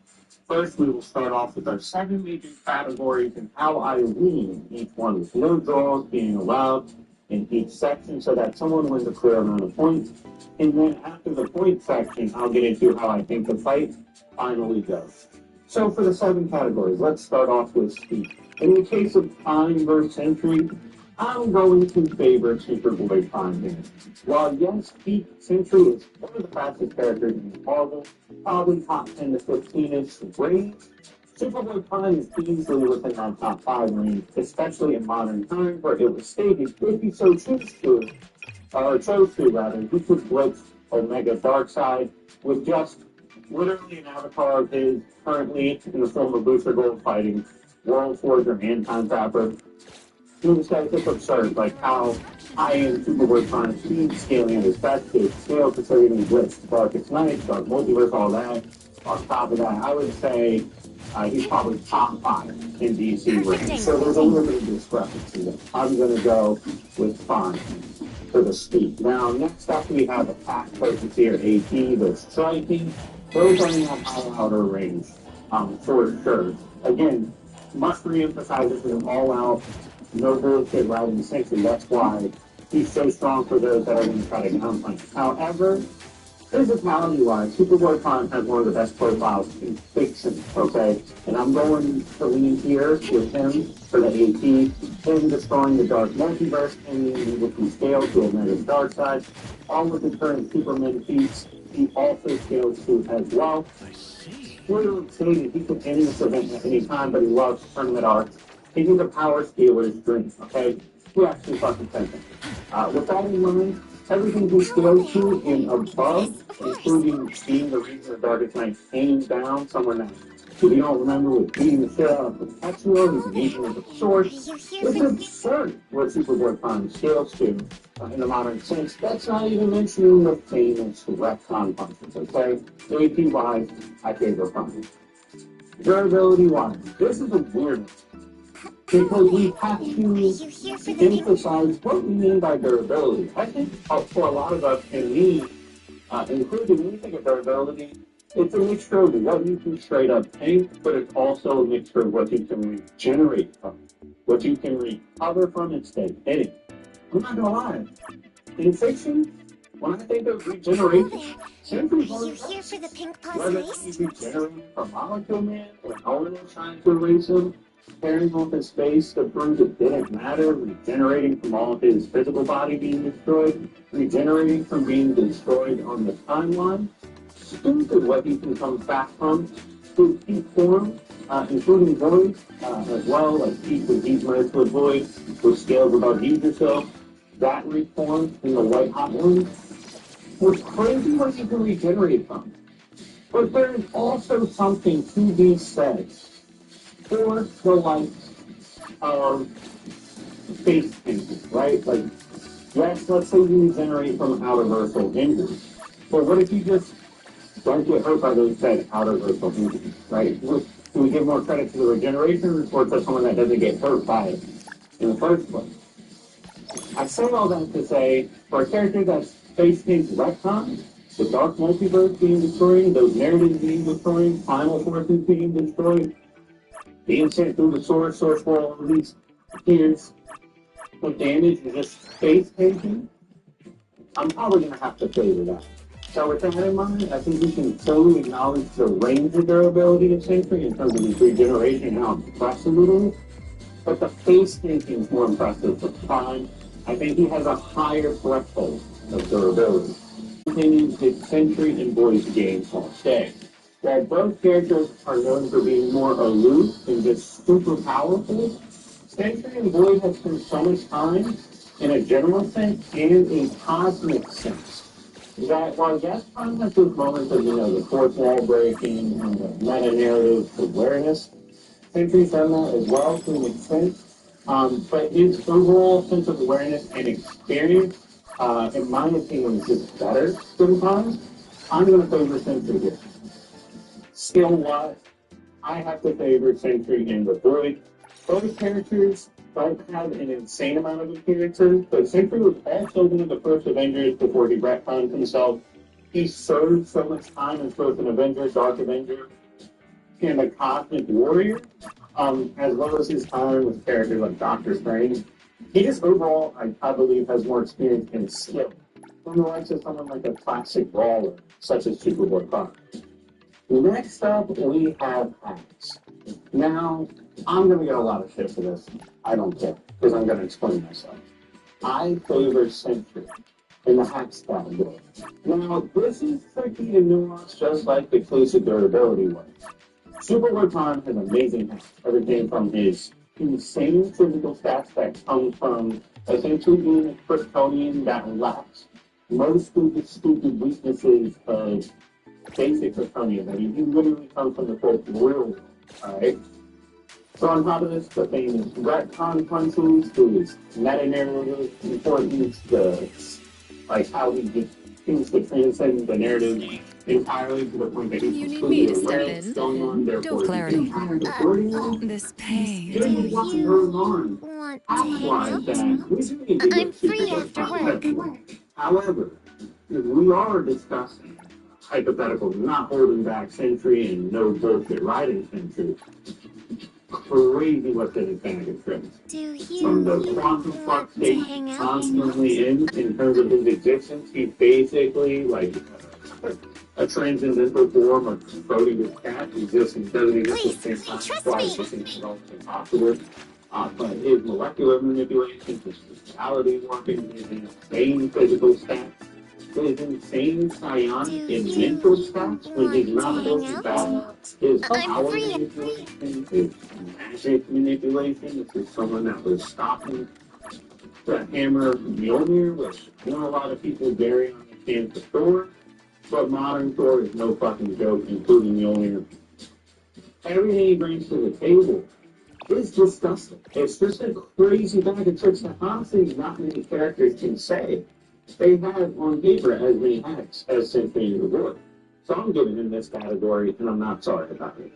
First, we will start off with our 7 major categories and how I lean each one, with no draws being allowed in each section so that someone wins a clear amount of points. And then after the point section, I'll get into how I think the fight finally goes. So for the 7 categories, let's start off with speed. In the case of Prime versus Sentry, I'm going to favor Superboy Prime here. While yes, Sentry is one of the fastest characters in Marvel, probably top 10 to 15-ish range, Superboy Prime is easily within our top 5 range, especially in modern times where it was stated if you so chose to, he could blitz Omega Darkseid with just literally an avatar of his currently in the form of Booster Gold fighting World Forger and Time Trapper. It's absurd, like how high-end Superboy Prime speed scaling at his best case scale considering Blitz, Darkest Night, Dark Multiverse, all that. On top of that, I would say
He's probably top 5 in DC range. So there's a little bit of discrepancy there. I'm going to go with Fine for the speed. Now, next up we have attack focus here, AP, the striking. Those only have high outer range, for sure. Again, must re-emphasize this is an all-out, no bullshit riding Sentry. That's why he's so strong for those that are going to try to counterpunch. However, physicality-wise, Superboy Prime has one of the best profiles in fiction, okay? And I'm going to lean here with him for the AP, him destroying the Dark Multiverse, and leaning with the scale to Omega's Dark Side. All with the current Superman feats, he also scales to as well. Clearly stated he could end this event at any time, but he loves tournament arts. He needs a power steal his dream, okay? He actually fucking sent him. With that in mind, everything he scales to and above, including being the reason the Darkest Knight came down somewhere now. If you don't remember, with beating the shit out of Perpetual, he's engaging with the Source. It's absurd what Superboy Prime scales to in the modern sense. That's not even mentioning the famous retcon punches, okay? AP-wise, I favor Prime. Durability-wise, this is a weird one. Because we have to emphasize what we mean by durability. I think for a lot of us, and me included, when you think of durability, it's a mixture of what you can straight up tank, but it's also a mixture of what you can regenerate from, what you can recover from instead of hitting. I'm not gonna lie. In fiction, when I think of regeneration, Sentry's on whether he's regenerating from Molecule Man, when Owen is trying to erase him, tearing off his face to prove it didn't matter, regenerating from all of his physical body being destroyed, regenerating from being destroyed on the timeline. Stupid what he can come back from to peak form, including Void as well, like peak with Heat merged with Void, which scales above Heat yourself. That reform in the White Hot One was crazy what you can regenerate from. But there is also something to be said for the likes of face painting, right? Like, yes, let's say you regenerate from outer-versal injuries. But what if you just don't get hurt by those said outer-versal injuries, right? Do we give more credit to the regeneration or to someone that doesn't get hurt by it in the first place? I say all that to say, for a character that's face paints retcon, the Dark Multiverse being destroyed, those narratives being destroyed, Final Forces being destroyed, being sent through the Source for all of these years of damage and just face painting, I'm probably going to have to favor that. So with that in mind, I think we can totally acknowledge the range of durability of Sentry in terms of his regeneration and how impressive it is. But the face painting is more impressive for Prime. I think he has a higher threshold of durability. Continues his Sentry and Void's games all day. While both characters are known for being more aloof and just super powerful, Sentry and Void have spent so much time in a general sense and a cosmic sense that while yes, Prime has those moments of, the fourth wall breaking and the meta-narrative awareness, Sentry's done that as well to an extent. But his overall sense of awareness and experience, in my opinion, is just better than Prime. I'm going to favor Sentry here. Skill-wise, I have to favor Sentry and the Void. Both characters don't have an insane amount of appearances, but Sentry was also one of the first Avengers before he retconned himself. He served so much time as both an Avenger, Dark Avenger, and a Cosmic Warrior, as well as his time with characters like Doctor Strange. He just overall, I believe, has more experience and skill from the likes of someone like a classic brawler, such as Superboy Prime. Next up, we have hacks. Now, I'm going to get a lot of shit for this. I don't care, because I'm going to explain myself. I favor Sentry in the hacks category. Now, this is tricky and nuanced, just like the case of durability was. Superboy Prime has amazing hacks. Everything from his insane physical stats that come from essentially being a Kryptonian that lacks most of the stupid weaknesses of basic Kryptonians. I mean, he literally comes from the quote real world, alright? So on top of this, the famous retcon punches, his meta-narrative importance, how he just seems to transcend the narrative entirely to the point that
You
he's
need me to
completely
step
aware of
in.
what's going on. Therefore,
Clarity.
accordingly,
This pain.
getting the watching her on
Want to hang
actualize
out?
that we do need to
I'm
get
free
super
after
work.
work.
However, if we are discussing hypothetical not holding back Sentry and no bullshit riding Sentry, crazy what the advantage is.
Do you
From the quantum flux
want to
state
hang out?
constantly in terms of his existence, he's basically like a transcendental form of floating his cat. He just doesn't exist at the same time. That's why it's just impossible. But his molecular manipulation, his physicality warping, his insane physical stats, his insane psionic and mental stats when he's not holding back, his power manipulation, his magic manipulation. This is someone that was stopping the hammer Mjolnir, which not a lot of people very understand the Thor, but modern Thor is no fucking joke, including Mjolnir. Everything he brings to the table is disgusting. It's just a crazy bag of tricks that honestly not many characters can say they have on paper as many hacks as Symphony of the Void. So I'm giving him this category, and I'm not sorry about it.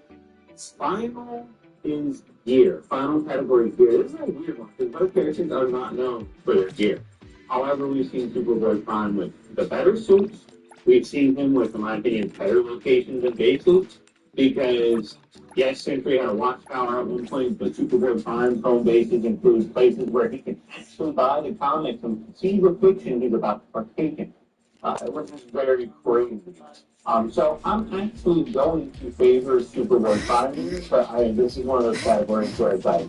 Final is gear. Final category is gear. This is a weird one, because both characters are not known for their gear. However, we've seen Superboy Prime with the better suits. We've seen him with, in my opinion, better locations and bases, because yes, Sentry had a watchtower at one point, but Superboy Prime's home bases include places where he can actually buy the comics and see the fiction he's about to partake in, which is very crazy. So I'm actually going to favor Superboy Prime here, but this is one of those categories where it's like,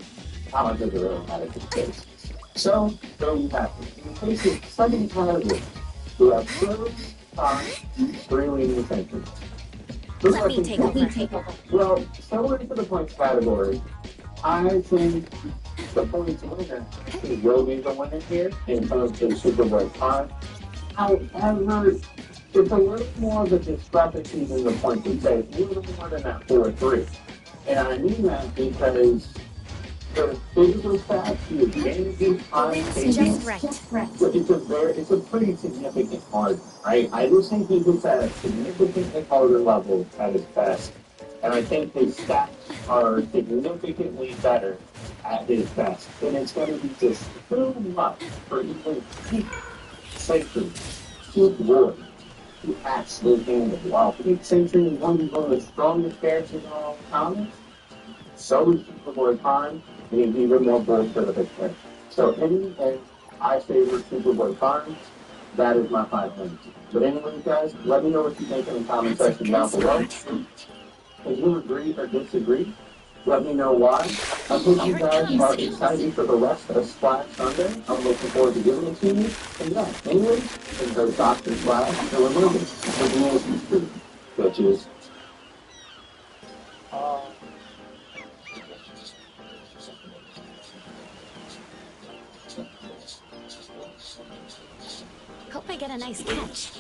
how much does it really matter to the case? So, there you have it. In case of second category, we have Silver, Prime, 3 leading Sentry.
Let me take over.
Well, so into the points category, I think the points winner will be the winner here in terms of Superboy Prime. However, it's a little more of a discrepancy in the points it says, even more than that 4-3. And I mean that because the physical stats, the advantages,
Just right.
it's a pretty significant margin, right? I just think he was at a significantly harder level at his best. And I think his stats are significantly better at his best. And it's going to be just too much for even peak Sentry, peak Void, to actually handle. While peak Sentry is one of the strongest characters in all comics, so is Superboy Prime. He's even more bold for the picture. So in the end, I favor Superboy Prime. That is my 5 minutes. But anyway, guys, let me know what you think in the comment section down below. If you agree or disagree, let me know why. I hope you guys are excited for the rest of Splash Sunday. I'm looking forward to giving it to you. And yeah, anyways, there's Dr. Splash. And remember, the rules is true, bitches.
Hope I get a nice catch.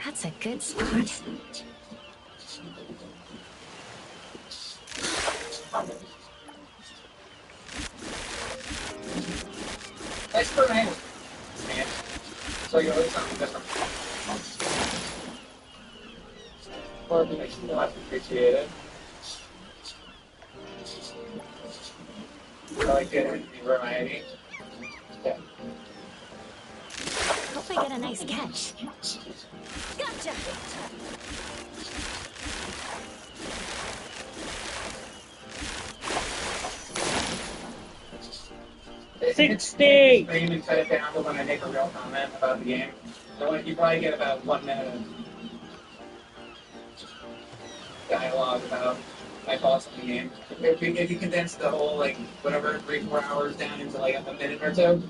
That's a good spot.
Thanks for man. So you always sound different. Or it makes me much appreciated. I like getting variety. Yeah.
Hope I get a nice catch. Gotcha!
60!
I even cut it down to when I make a real comment about the game. So you probably get about 1 minute of dialogue about my thoughts on the game. If you condense the whole, like, whatever, 3-4 hours down into, like, a minute or so,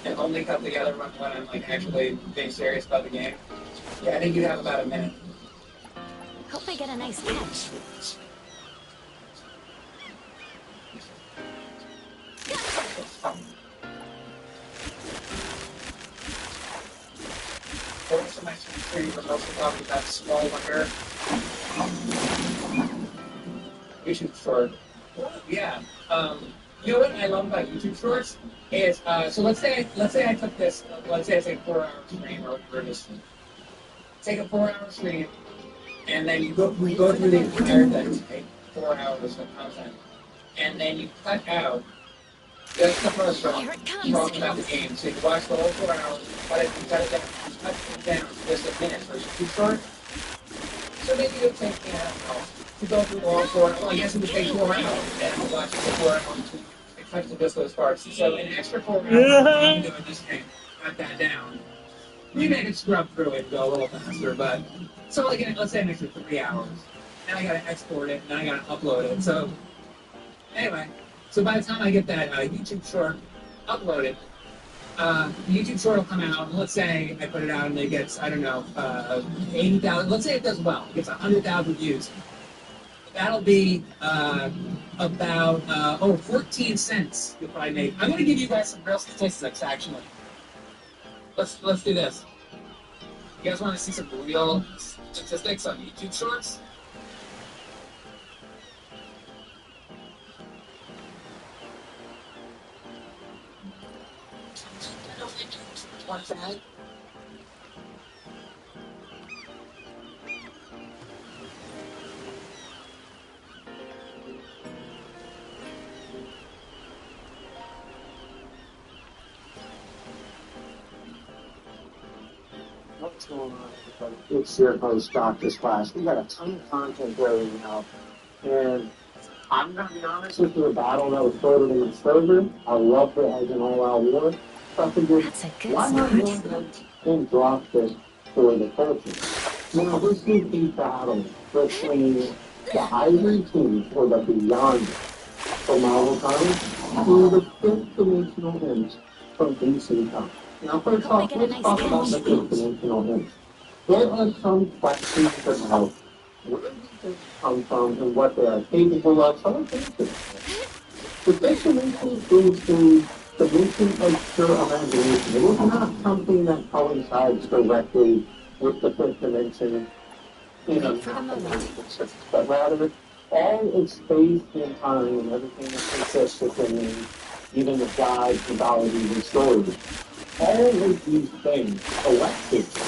and only cut together when I'm, like, actually being serious about the game, yeah, I think you have about a minute.
Hope I get a nice catch.
What's the next tree? We're also talking about small one here. YouTube short. Yeah. You know what I love about YouTube shorts is so let's say I took this let's say it's a 4-hour stream or this take a 4-hour stream and then you go through the entire thing, take 4 hours of content, and then you cut out just the first one talking about the game. So you watch the whole 4 hours, cut it down to just a minute for YouTube short. So maybe it'll take me, I don't know, to go through all 4 hours. Well, I guess it would take 4 hours, and I'll watch it for 4 hours to cut to just those parts. So an extra 4 hours, you can do in this game, cut that down. You may scrub through it and go a little faster, but so like let's say an extra 3 hours. Then I gotta export it, and then I gotta upload it. So anyway, so by the time I get that YouTube short uploaded, the YouTube short will come out, and let's say I put it out and it gets, I don't know, 80,000, let's say it does well, it gets 100,000 views. That'll be about 14 cents you'll probably make. I'm going to give you guys some real statistics, actually. Let's do this. You guys want to see some real statistics on YouTube shorts? One side.
What's going on, everybody? It's your host, Dr. Splash. We got a ton of content going now, and I'm going to be honest with you, a battle that was voted in the server. I love it as an all-out war. That's a good why not go ahead and drop this for the culture? Now, this is the battle between the Ivory Team, or the Beyond from Marvel Comics, and the Fifth Dimensional Imps from DC Comics. Now, first off, let's talk about the Fifth Dimensional Imps. There are some questions about where these things come from and what they are capable of. So let's answer them. The Fifth Dimension is the dimension of pure imagination. It is not something that coincides directly with the Fifth Dimension in a sense, but rather all of space and time and everything that consists within it, even the gods, mythologies, and stories. All of these things collectively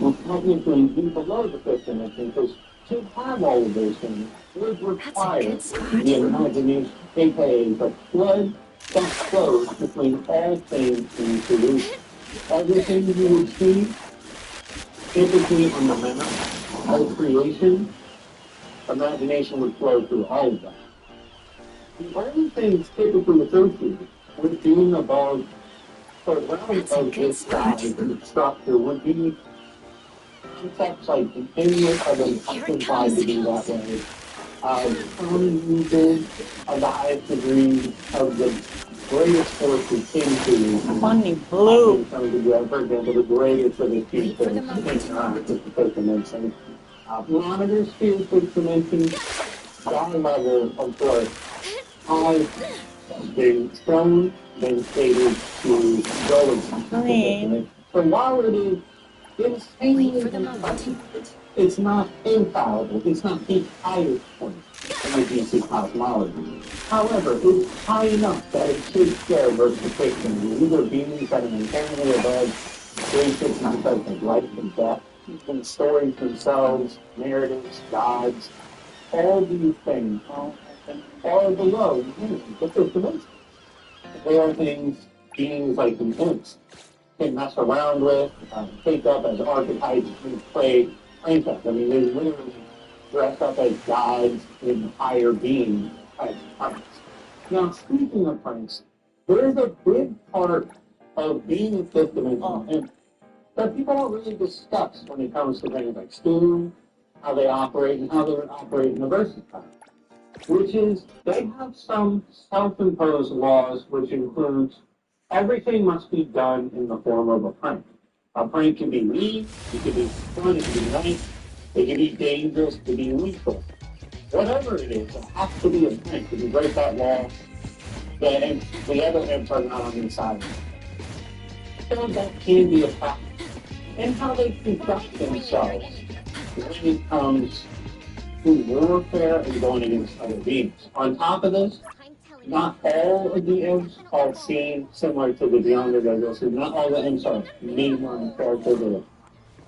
would technically be below the Fifth Dimension, because to have all of those things would require the imagination, aka the flood that flows between all things in creation. Everything you would see typically in the manner of creation, imagination would flow through all of that. The only things typically associated with being above the realm of this size and structure would be concepts like the image of an occupied to be that way. Common uses of the highest degree of the greatest forces into
Funny blue.
for example, the greatest of the people interact with the Fifth Dimension. Monitor spheres, Fifth Dimension, God level, of course, has been shown, been stated to go into the Fifth Dimension. So while it is insanely impressive, it's not infallible. It's not the highest point in the DC cosmology. However, it's high enough that it should share versatility. These are beings that are inherently above basic concepts of life and death, and stories themselves, narratives, gods, all these things are below the Fifth Dimension. They are things, beings like the imps can mess around with, take up as archetypes, and play princess. I mean, they literally dress up as gods in higher beings as prince. Now, speaking of prince, there's a big part of being a Fifth Dimensional imp that people don't really discuss when it comes to things like Steam, how they operate, and how they would operate in the Versatile. Which is, they have some self-imposed laws, which includes everything must be done in the form of a prank. A prank can be mean, it can be fun, it can be nice, They can be dangerous, they can be lethal. Whatever it is, it has to be a thing. If you break that law, then the other imps are not on your side. So that can be a fact. And how they conduct themselves when it comes to warfare and going against other beings. On top of this, not all of the imps are seen similar to the Beyonder that so not all the imps are mainline characters or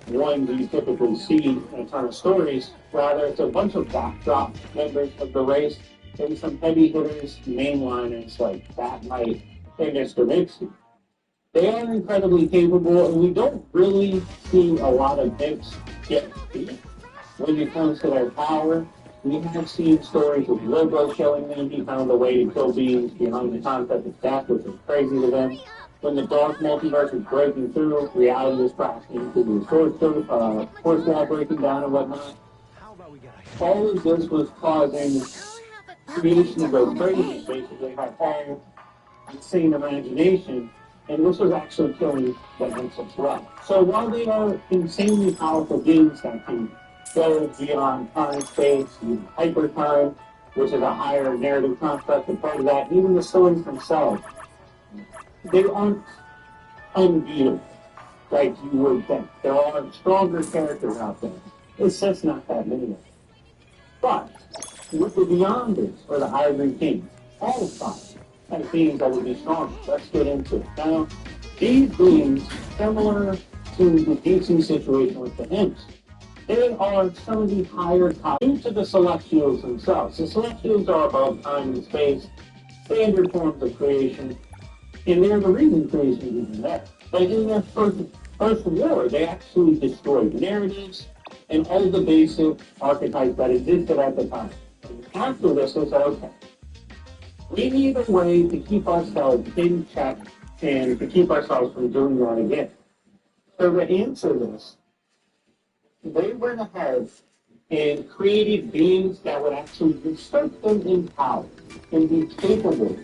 ones you typically see in a ton of stories. Rather, it's a bunch of backdrop members of the race and some heavy hitters, mainliners like Bat Knight and Mr. Mixie. They are incredibly capable, and we don't really see a lot of imps get beat when it comes to their power. We have seen stories of Lobo killing them. He found a way to kill beings beyond the concept of death, which is crazy to them. When the dark multiverse is breaking through, reality is crashing into the force wall breaking down and whatnot. All of this was causing creation to go crazy, basically, by all insane imagination. And this was actually killing the imps as well. So while they are insanely powerful beings that can go beyond time, space, even hyper time, which is a higher narrative construct, and part of that, even the stories themselves, they aren't unbeatable like you would think. There are stronger characters out there. It's just not that many of them. But with the Beyonders, or the Ivory Kings, all five have beings that would be stronger. Let's get into it. Now, these beings, similar to the DC situation with the imps, they are some of the higher types due to the Celestials themselves. The Celestials are above time and space, standard forms of creation, and they're the reason creation is even there. But in their first war, they actually destroyed narratives and all the basic archetypes that existed at the time. And after this, they said, okay, we need a way to keep ourselves in check and to keep ourselves from doing that again. So to answer this, they went ahead and created beings that would actually usurp them in power and be capable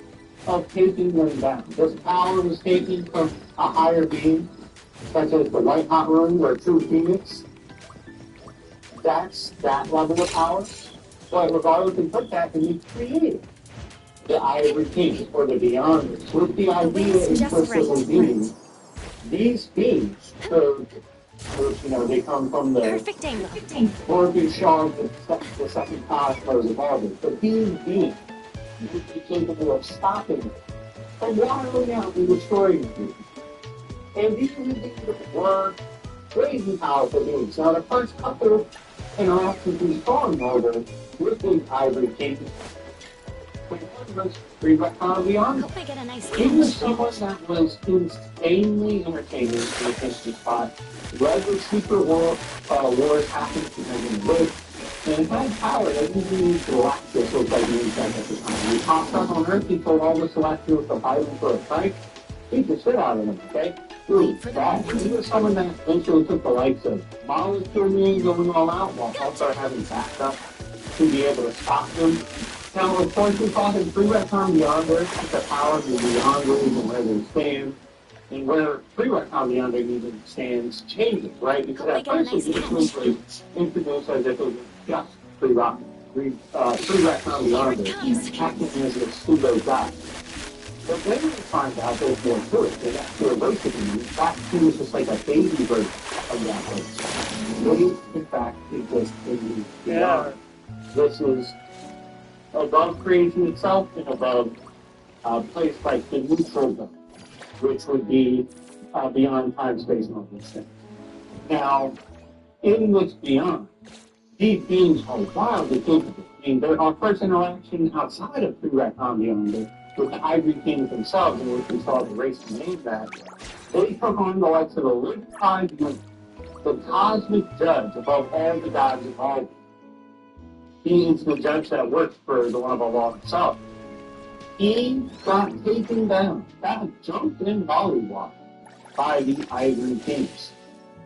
of taking them down. This power was taken from a higher being, such as the White Hot Room or True Phoenix. That's that level of power. But regardless, we put that and we created the Ivory Kings, or the Beyonders, with the idea implicitly being these beings could, they come from the Morpheus shards, the second cosmos of others, but these beings would be capable of stopping them from wandering out and destroying them. And these beings were crazy powerful beings. Now, the first couple interactions we saw in Murder with the Ivory Kings, even someone that was insanely entertaining in the history spot, read the secret wars happened to them in the book, and had power that even Galactus was like the insect at the time. He popped up on Earth, he told all the Celestials to fight him for a fight, beat the shit out of them, okay? He was someone that eventually took the likes of Molecule Man going all out while also having backup to be able to stop them. Now, of course, we call him Pre-Retcon Beyonder, the power of the Beyonders and where they stand, and where Pre-Retcon Beyonder even stands changes, right? Because at first it was introduced as if it was just Pre-Retcon Beyonder, acting as a pseudo god. But then we find out there's more to it. There's actually a race of them. In fact, he was just like a baby version of that race. They, in fact, exist in the Beyonder. This is above creation itself and above a place like the neutral zone, which would be beyond time, space, and all these things. Now, in this beyond, these beings are wildly capable. I mean, our first interaction outside of Pre-Retcon Beyonder with the Ivory Kings themselves, in which we saw the race name that, they took on the likes of the Liquid Moon, the cosmic judge above all the gods of all. He is the judge that works for the one of Allah himself. He got taken down, got jumped in volleyball by the Ivory Kings.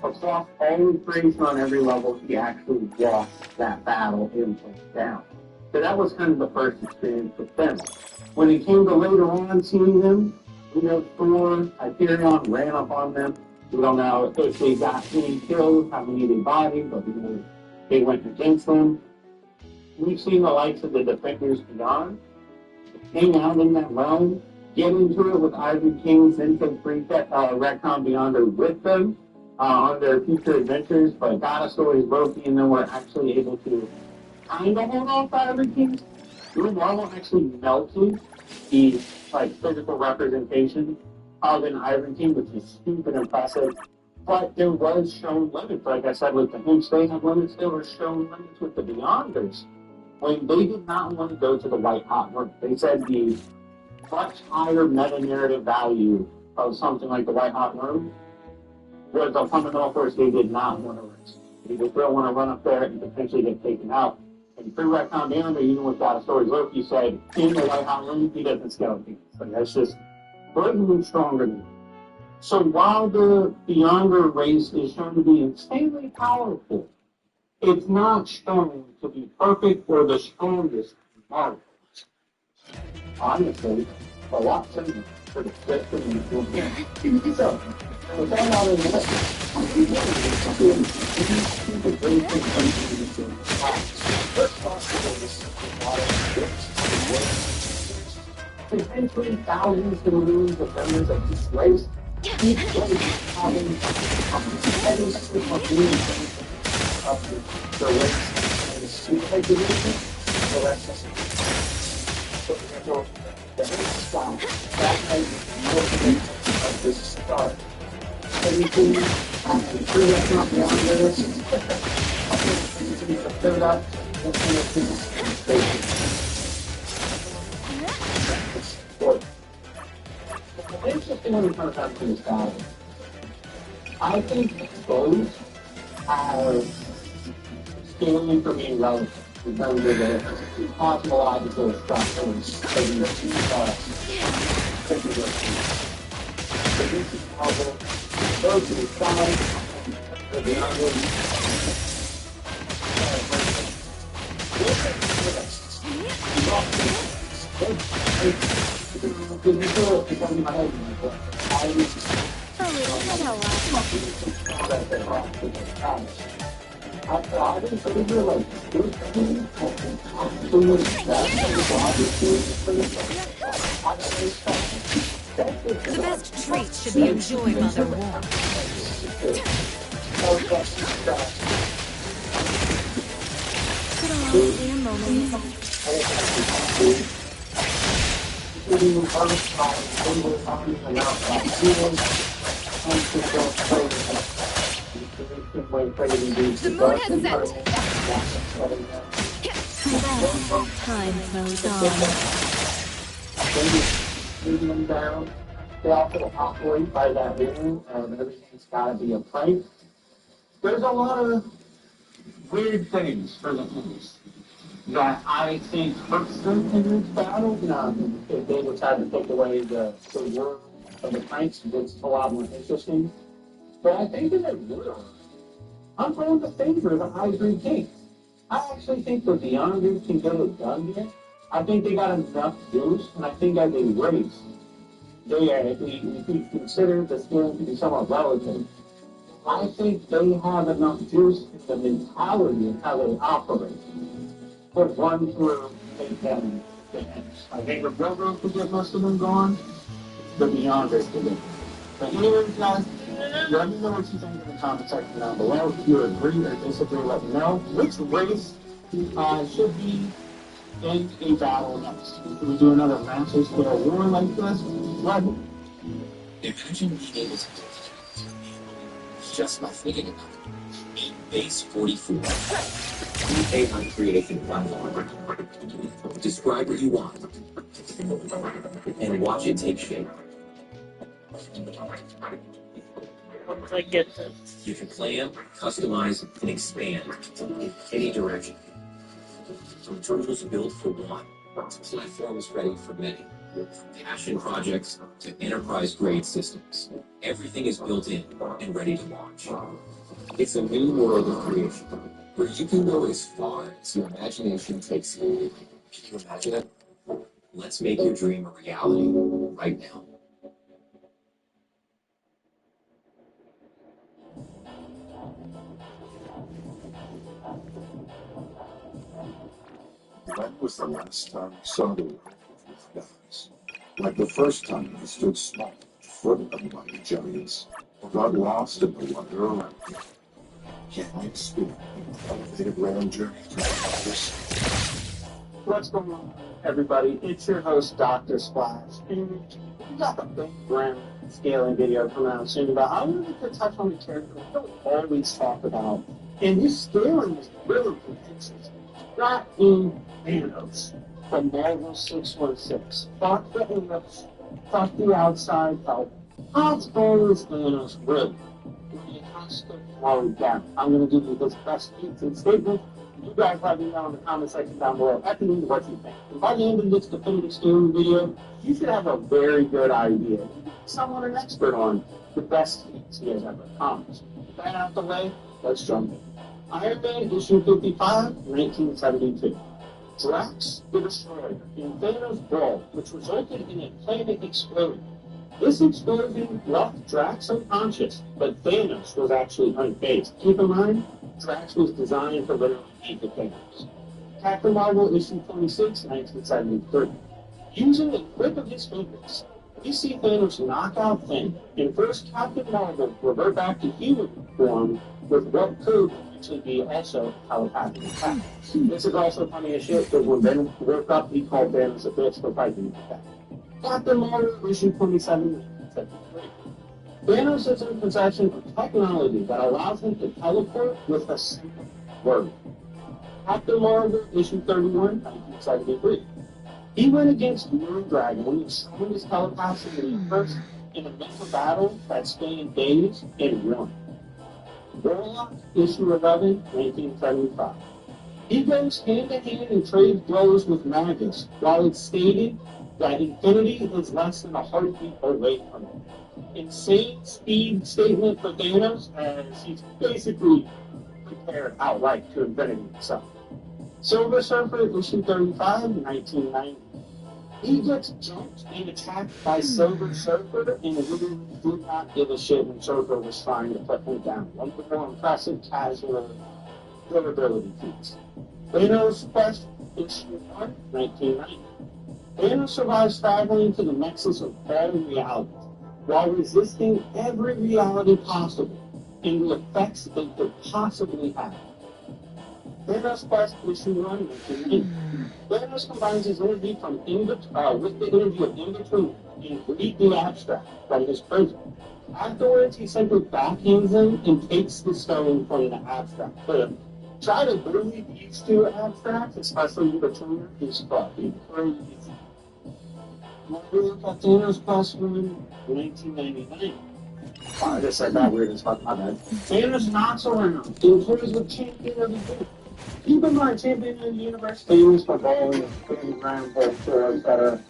Across all of creation on every level, he actually lost that battle and went down. So that was kind of the first experience with them. When it came to later on seeing them, Thor, Hyperion ran up on them. We don't know if they got any killed, how many they bodied, but they went against them. We've seen the likes of the Defenders Beyond hang out in that realm, get into it with Ivory Kings, then to bring that Retcon Beyonder with them on their future adventures, but got a story Loki, and then we're actually able to kind of hold off Ivory Kings. Blue Marvel actually melted the physical representation of an Ivory King, which is stupid impressive. But there was shown limits, like I said, with the Hints, they have limits. There were shown limits with the Beyonders when they did not want to go to the White Hot Room. They said the much higher meta-narrative value of something like the White Hot Room was a fundamental force they did not want to risk. They just don't want to run up there and potentially get taken out. And pre-Retcon Beyonder, even with God of Stories Loki, said in the White Hot Room, he doesn't scale things. So that's just blatantly stronger than him. So while the Beyonder race is shown to be insanely powerful, it's not shown to be perfect or the strongest Marvel. Honestly, a lot similar to the system in So, with that out of the way, potentially thousands to millions of members of this race, each race having every single of the race and the super division, the rest of it. So, therefore, the race style, that has motivation of this start. Everything actually through that not beyond this, to fill it up, and the interesting when it comes down to this battle, I think both are scaling for being relevant in terms of the cosmological structures of the those to the side, the Beyonders,
The best treats should be enjoyed while they're warm.
Could all be a moment? The moon has set.
Time flows on.
Moving them down. They also operate by that rhythm, and everything's got to be a prank. There's a lot of weird things for the Hints that I think hurts them in this battle. Now, if they would try to take away the word of the pranks, it's a lot more interesting. But I think that it will. I'm going to favor the Ivory Kings. I actually think the Beyonders can get it done here. I think they got enough juice, and I think as a race, they are, if we consider the skill to be somewhat relative, I think they have enough juice in the mentality of how they operate for one to make them finish. I think the Railroad could get most of them gone, the Beyonders could get. But anyways, guys, let me know what you think in the comment section down below. If you agree or disagree, let me know. Which race should be in a battle next? Can we do another massive scale war like this? Right.
Imagine being able to do that just by thinking about it. In Base 44, the AI creation platform. Describe what you want and watch it take shape.
Once I get this.
You can plan, customize, and expand in any direction. From tools built for one to platforms ready for many. From passion projects to enterprise-grade systems. Everything is built in and ready to launch. It's a new world of creation, where you can go as far as your imagination takes you. Can you imagine it? Let's make your dream a reality right now. When was the last time you saw the world with guys? Like the first time you stood small, foot among the giants, or got lost in the wonder around you. Can you experience an elevated round journey through this?
What's going on, everybody? It's your host, Dr. Splash, and we got a big grand scaling video coming out soon about I wanted to touch on the character we don't always talk about, and his scaling is really convincing. Not in Thanos from Marvel 616. Fuck the Thanos, fuck the outside help. How strong is Thanos really? When it has to slow down. I'm going to give you his best beats and statements. You guys let me know in the comment section down below at the end what you think. And by the end of this definitive scaling video, you should have a very good idea. Someone an expert on the best feats he has ever accomplished. With that out the way, let's jump in. Iron Man issue 55, 1972. Drax the Destroyer in Thanos' Brawl, which resulted in a planet exploding. This explosion left Drax unconscious, but Thanos was actually unfazed. Keep in mind, Drax was designed to literally beat the Thanos. Captain Marvel issue 26, 1973. Using a clip of his fingers, we see Thanos knock out Thing, and first Captain Marvel revert back to human form with what could eventually be also telepathic attack. This is also funny as shit, because when Venom woke up, he called Thanos a bitch for fighting the attack. Captain Marvel issue 27, 1973. Thanos is in possession of technology that allows him to teleport with a single word. Captain Marvel issue 31, 1973. He went against Moondragon when he summoned his telepathy in the universe in a mental battle that spanned days and ruined. Warlock issue 11, 1975. He goes hand to hand and trades blows with Magus, while it's stated that infinity is less than a heartbeat away from him. Insane speed statement for Thanos, as he's basically prepared outright to infinity himself. Silver Surfer issue 35, 1990. He gets jumped and attacked by Silver Surfer and really did not give a shit when Surfer was trying to put him down. One of the more impressive casual durability feats. Thanos Quest issue 1, 1990. Thanos survives traveling to the nexus of all realities, while resisting every reality possible and the effects they could possibly have. Thanos Quest issue 1, 1990. Thanos combines his energy from with the energy of In-Between and read the abstract from his prison. Afterwards, he simply backhands him and takes the stone from the abstract. But try to bully these two abstracts, especially In-Between, is fucking crazy. Look at Thanos Quest 1, 1999. I just said that weird as fuck, my bad. Thanos knocks around, includes the champion of the group. Keep in mind, champion of the universe, famous for bowling and ground for better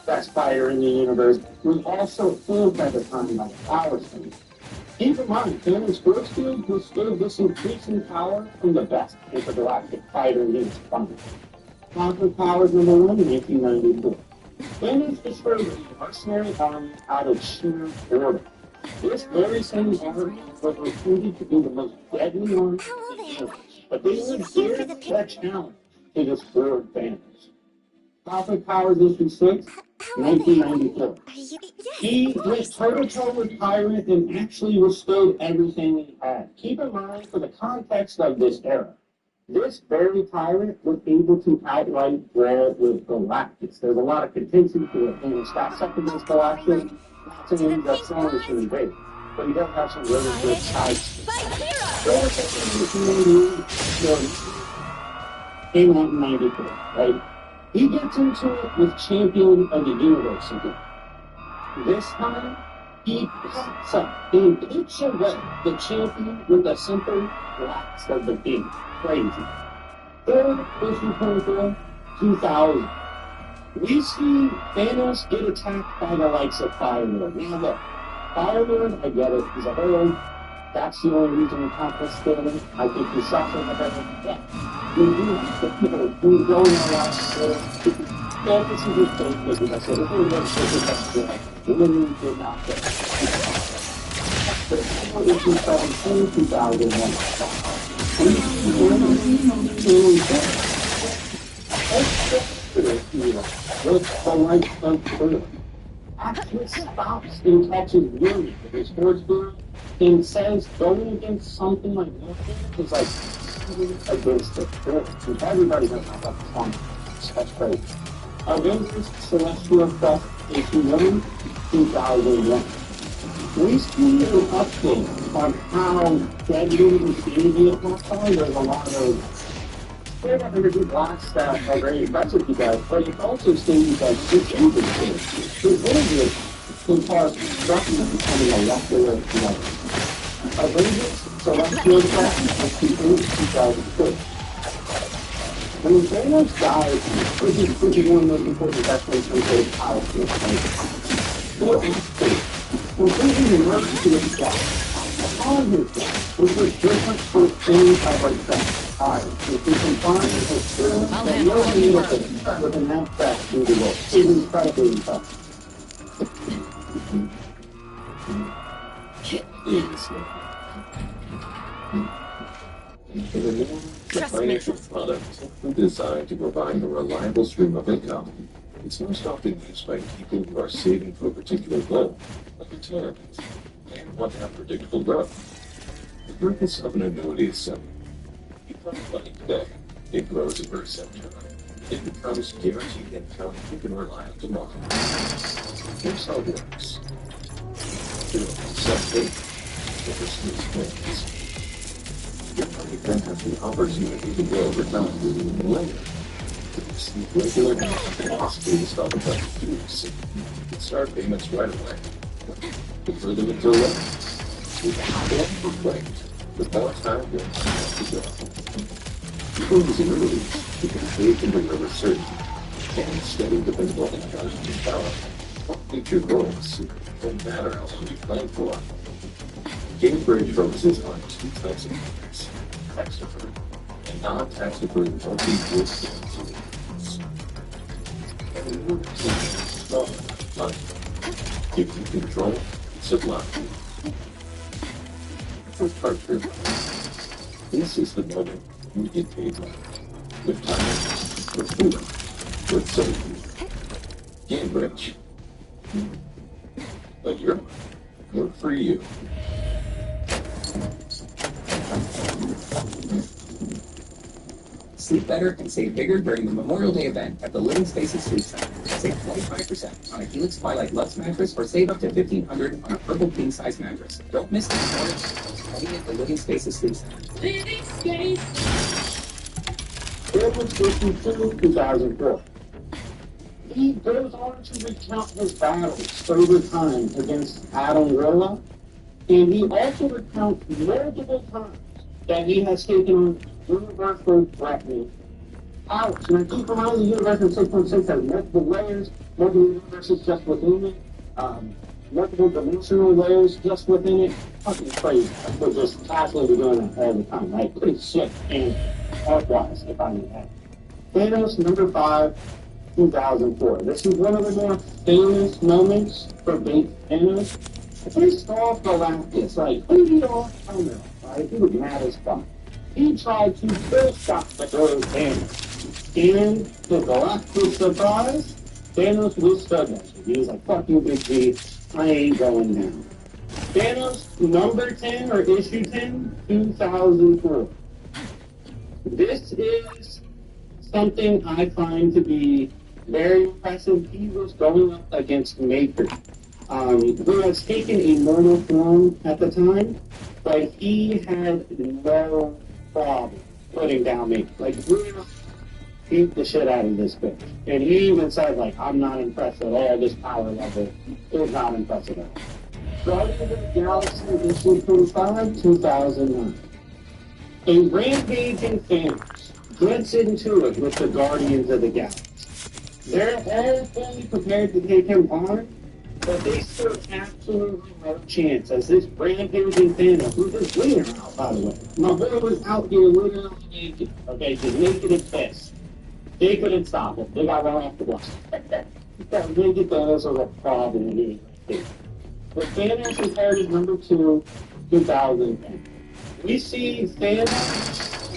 best fighter in the universe, was also filled at the time by Power Stone. Keep in mind, Thanos' first field withstood this increasing power from the best intergalactic fighter in his fund. Cosmic Powers number 1, 1994. Thanos destroyed a mercenary army out of sheer boredom. This very same army was reputed to be the most deadly army in the universe. But they would dare that challenge to destroy Thanos. Cosmic Powers issue 6, 1994. He went toe-to-toe with Tyrant and actually restored everything he had. Keep in mind, for the context of this era, this very Tyrant was able to outright brawl with Galactus. There's a lot of contention to it, and Scott second against Galactus, not to end up throwing it to the base. But he does have some really good sides. Came out in 94, right? He gets into it with Champion of the Universe again. This time, he pops up and picks away the champion with a simple blast of the beam. Crazy. Third issue 24, 2000. We see Thanos get attacked by the likes of Fire-Lord. Now look, Fire-Lord, I get it, he's a hero. That's the only reason we can't this scaling. I think he's suffering a bit of death. We do have to, we're going around yeah, this is his thing, because I said, if we were going to take it, that's good. We really did not get it. But in 2001, What's the light of Earth? Actually stops and catches Yuri with his horse boot and says going against something like that is like against the Earth. And everybody knows how that's fun. That's great. Avengers Celestial Quest #1 2001. We see an update on how deadly the community of Hawkeye. There's a lot of energy blocks that are very impressive to you guys, but you also see that it's interesting. The images can cause destruction of becoming a molecular level. Avengers Celestial Quest #2 2002. When Thanos dies, which is one of the most important investments in the power of the completely immersed to its death. Upon his death, which was different from any other death. If we can find a spirit that will be able to with an outback through the world, it's incredibly impressive.
The financial product designed to provide a reliable stream of income. It's most often used by people who are saving for a particular goal, like retirement, and want to have predictable growth. The purpose of an annuity is simple. You put money today, it grows in percent term. It becomes guaranteed income you can rely on tomorrow. Here's how it works. Simply, overseas plans. Your money then has the opportunity to grow over time and later. To receive regular payments based on the budget you receive. You can start payments right away. The further the delay, you can complain. The more time you have to go. Using release, you can create and deliver certainty and steady dependable income to power. Meet your goals, no matter how long you plan for. GameBridge focuses on two types of payments, tax-deferred and non-tax-deferred multi-use payments. And we work to small money. Give you control, peace of mind. First part here. This is the moment you get paid with time, with freedom, with safety. GameBridge. But you're good for you.
Sleep better and save bigger during the Memorial Day event at the Living Spaces Sleep Center. Save 25% on a Helix Twilight Luxe mattress or save up to $1,500 on a purple king size mattress. Don't miss the Memorial Day at the Living Spaces Sleep Center.
Living Space! It was 52, 2004. He goes on to recount his battles over time against Adam Gorilla, and he also recounts multiple times that he has taken on universally threatening powers. And I keep reminding the universe in 6.6 has multiple layers, multiple universes just within it, multiple dimensional layers just within it. Fucking crazy. We're just casually doing that all the time, right? Pretty sick and art-wise, if I may add. Thanos #5, 2004. This is one of the more famous moments for Big Thanos. Pissed off Galactus, like, who do you all know, right? He was mad as fuck. He tried to kill Dr. Thanos. And to Galactus' surprise, Thanos withstood that. He was like, fuck you, Big G, I ain't going down. Thanos #10, or issue 10, 2004. This is something I find to be very impressive. He was going up against Maker, who has taken a mortal form at the time, but he had no problem putting down Maker. Like, really beat the shit out of this bitch. And he even said, like, I'm not impressed at all. This power level is not impressive at all. Guardians of the Galaxy issue 25, 2009. A rampaging Thanos gets into it with the Guardians of the Galaxy. They're all fully prepared to take him on, but they stood absolutely no chance as this rampaging Thanos, who's his leader now, by the way. My boy was out here literally naked, okay, just naked and pissed. They couldn't stop him. They got right off the block. That naked Thanos was a problem here. But Thanos Imperative #2, 2010. We see Thanos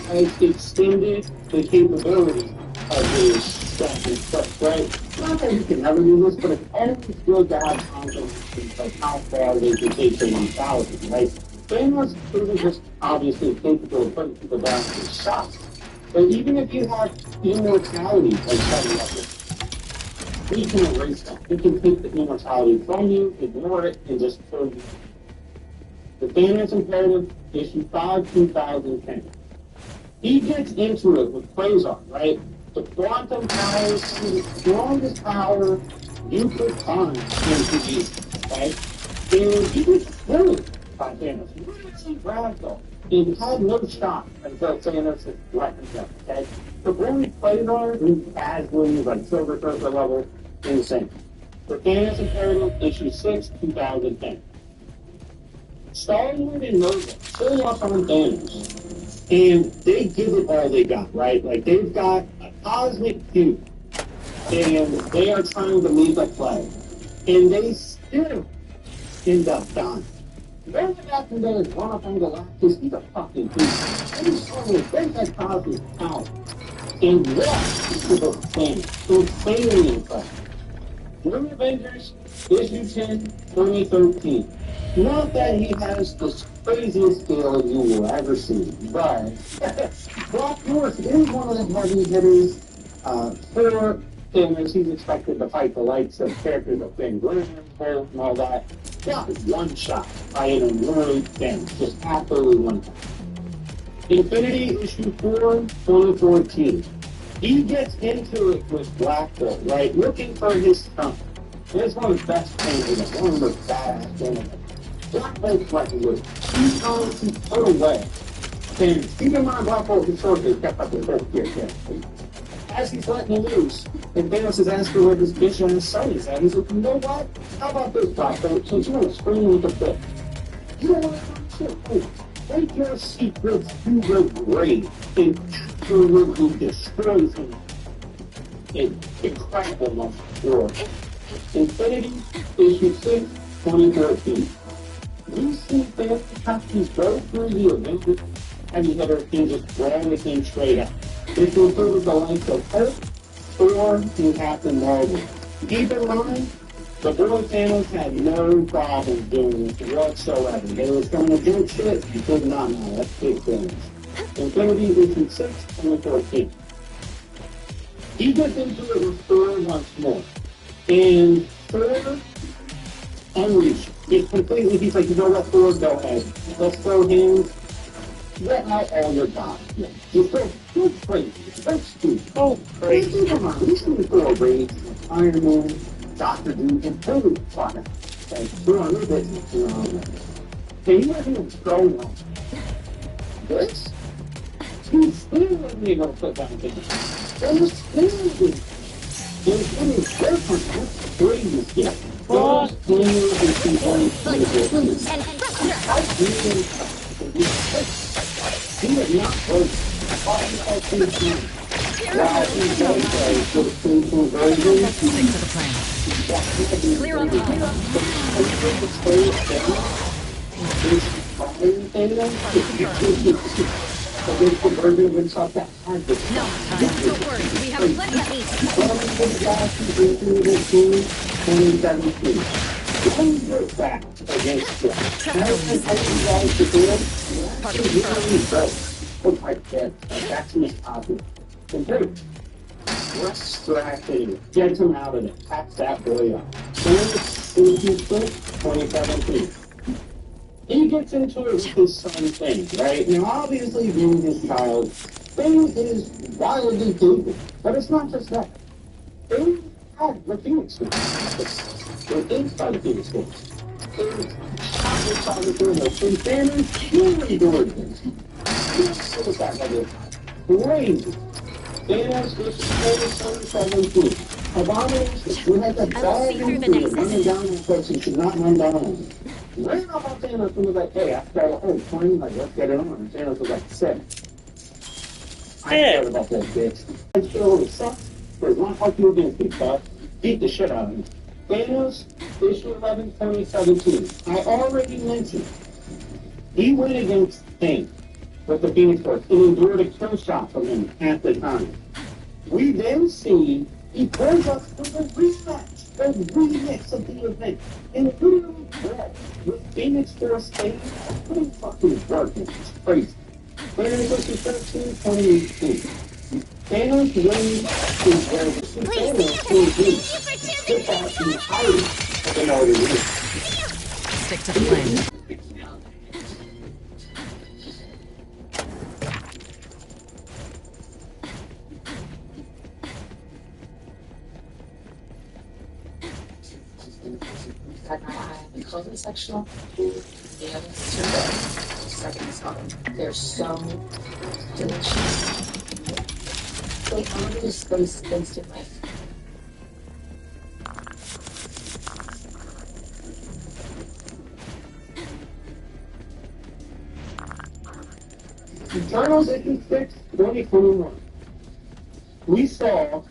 has extended the capability of his stuff and stuff, right? Not that he can never do this, but it's always good to have confidence of how far they can take their mentality, right? Thanos isn't just obviously capable of putting people down with his shots, but even if you have immortality like something like this, he can erase that. He can take the immortality from you, ignore it, and just kill you. The Thanos Imperative, issue 5, 2010. He gets into it with Quasar, right? The quantum power is the strongest power you could find in PG, right? And he gets killed by Thanos. Really radical. And had no shot until Thanos had flattened him, okay? The only Quasar who has wins like Silver Surfer level, insane. The Thanos Imperative, issue 6, 2010. Star-Lord and Nova pull up on Thanos. And they give it all they got, right? Like, they've got a cosmic cube, and they are trying to make a play. And they still end up dying. They're back in there and run up on Galactus, he's a fucking beast. And he's trying to break that cosmic power. And what is the thing? Insanely impressive. New Avengers, issue 10, 2013. Not that he has the craziest scale you will ever see, but Black North is one of the heavy hitters for Thanos. He's expected to fight the likes of characters of Ben Grimm, Hulk, and all that. Got one shot by an alluring Thanos, just absolutely one shot. Infinity issue 4, 2014. He gets into it with Black Bolt, right? Looking for his stomach. It's one of the best things, one of the badass things. Black Bolt's like loose. He's going to put away. And keep in mind, Black Bolt historically kept up with both here. As he's letting him loose, and Thanos is asking where this bitch and his son is at, he's like, you know what? How about this, Black Bolt? Since you want to scream with the bit, you don't want to do shit. Take your secrets to the grave and absolutely destroys him. An incredible monster. Infinity, issue 6, 2013. We see Thanos captains go through the Avengers heavy hitter and just ram the thing straight up. This included the likes of Hulk, Thor, and Captain Marvel. Keep in mind, the boy Thanos had no problem doing this whatsoever. They was going to do shit you could not know. That's big things. Infinity issue 6, 2014. He gets into it with Thor once more. And Thor unleashed. It's completely, he's like, you know what, Thor, go ahead. Let's throw hands. Let out all your gods. You're crazy. You're stupid. Oh, crazy. Come on, we should Thor, Rage, Iron Man, Doctor Doom, and totally fuck it. Okay, we're on your business, you know. Hey, you know what's going on? This? He's still with me going to put down things. There's still it's different. That's crazy shit. Those players and people and he is not close.
Stick to the plan. Clear on the No, don't worry. We have plenty of meat.
2017. Don't look back against it. Look like that. That's Miss Poppy. And dude, let's distract him. Get him out of it. Pack that boy up. 2017. He gets into it with his son Thing, right? Now, obviously, being his child, Thing is wildly capable. But it's not just that. Thing had the Phoenix Force. They're inside the Phoenix Force. Thing shot inside the Phoenix and Thanos really doing things. What was that level? Crazy. Thanos is 2017. Abomination, we had that bad incident running down on folks who should not run down on. Ran up on Thanos and was like, hey, I got a whole plane, like, let's get it on. And Thanos was like, sick. I cared about that bitch. I still really sucks. There's one fuck you against me, bud. Beat the shit out of me. Thanos, issue 11, 2017. I already mentioned he went against Thing with the Phoenix Force and endured a kill shot from him at the time. We then see he pulls up with a rematch, a remix of the event, and literally brawl with Phoenix Force Stage putting fucking work in. It's crazy. Players versus 13, 2018. Thanos wins his versus Thanos wins his off the entirety in order to win.
Stick to the plan.
The clothing section. The other second song. They're so delicious. They own your space instantly.
Eternals issue 6, 2021. We saw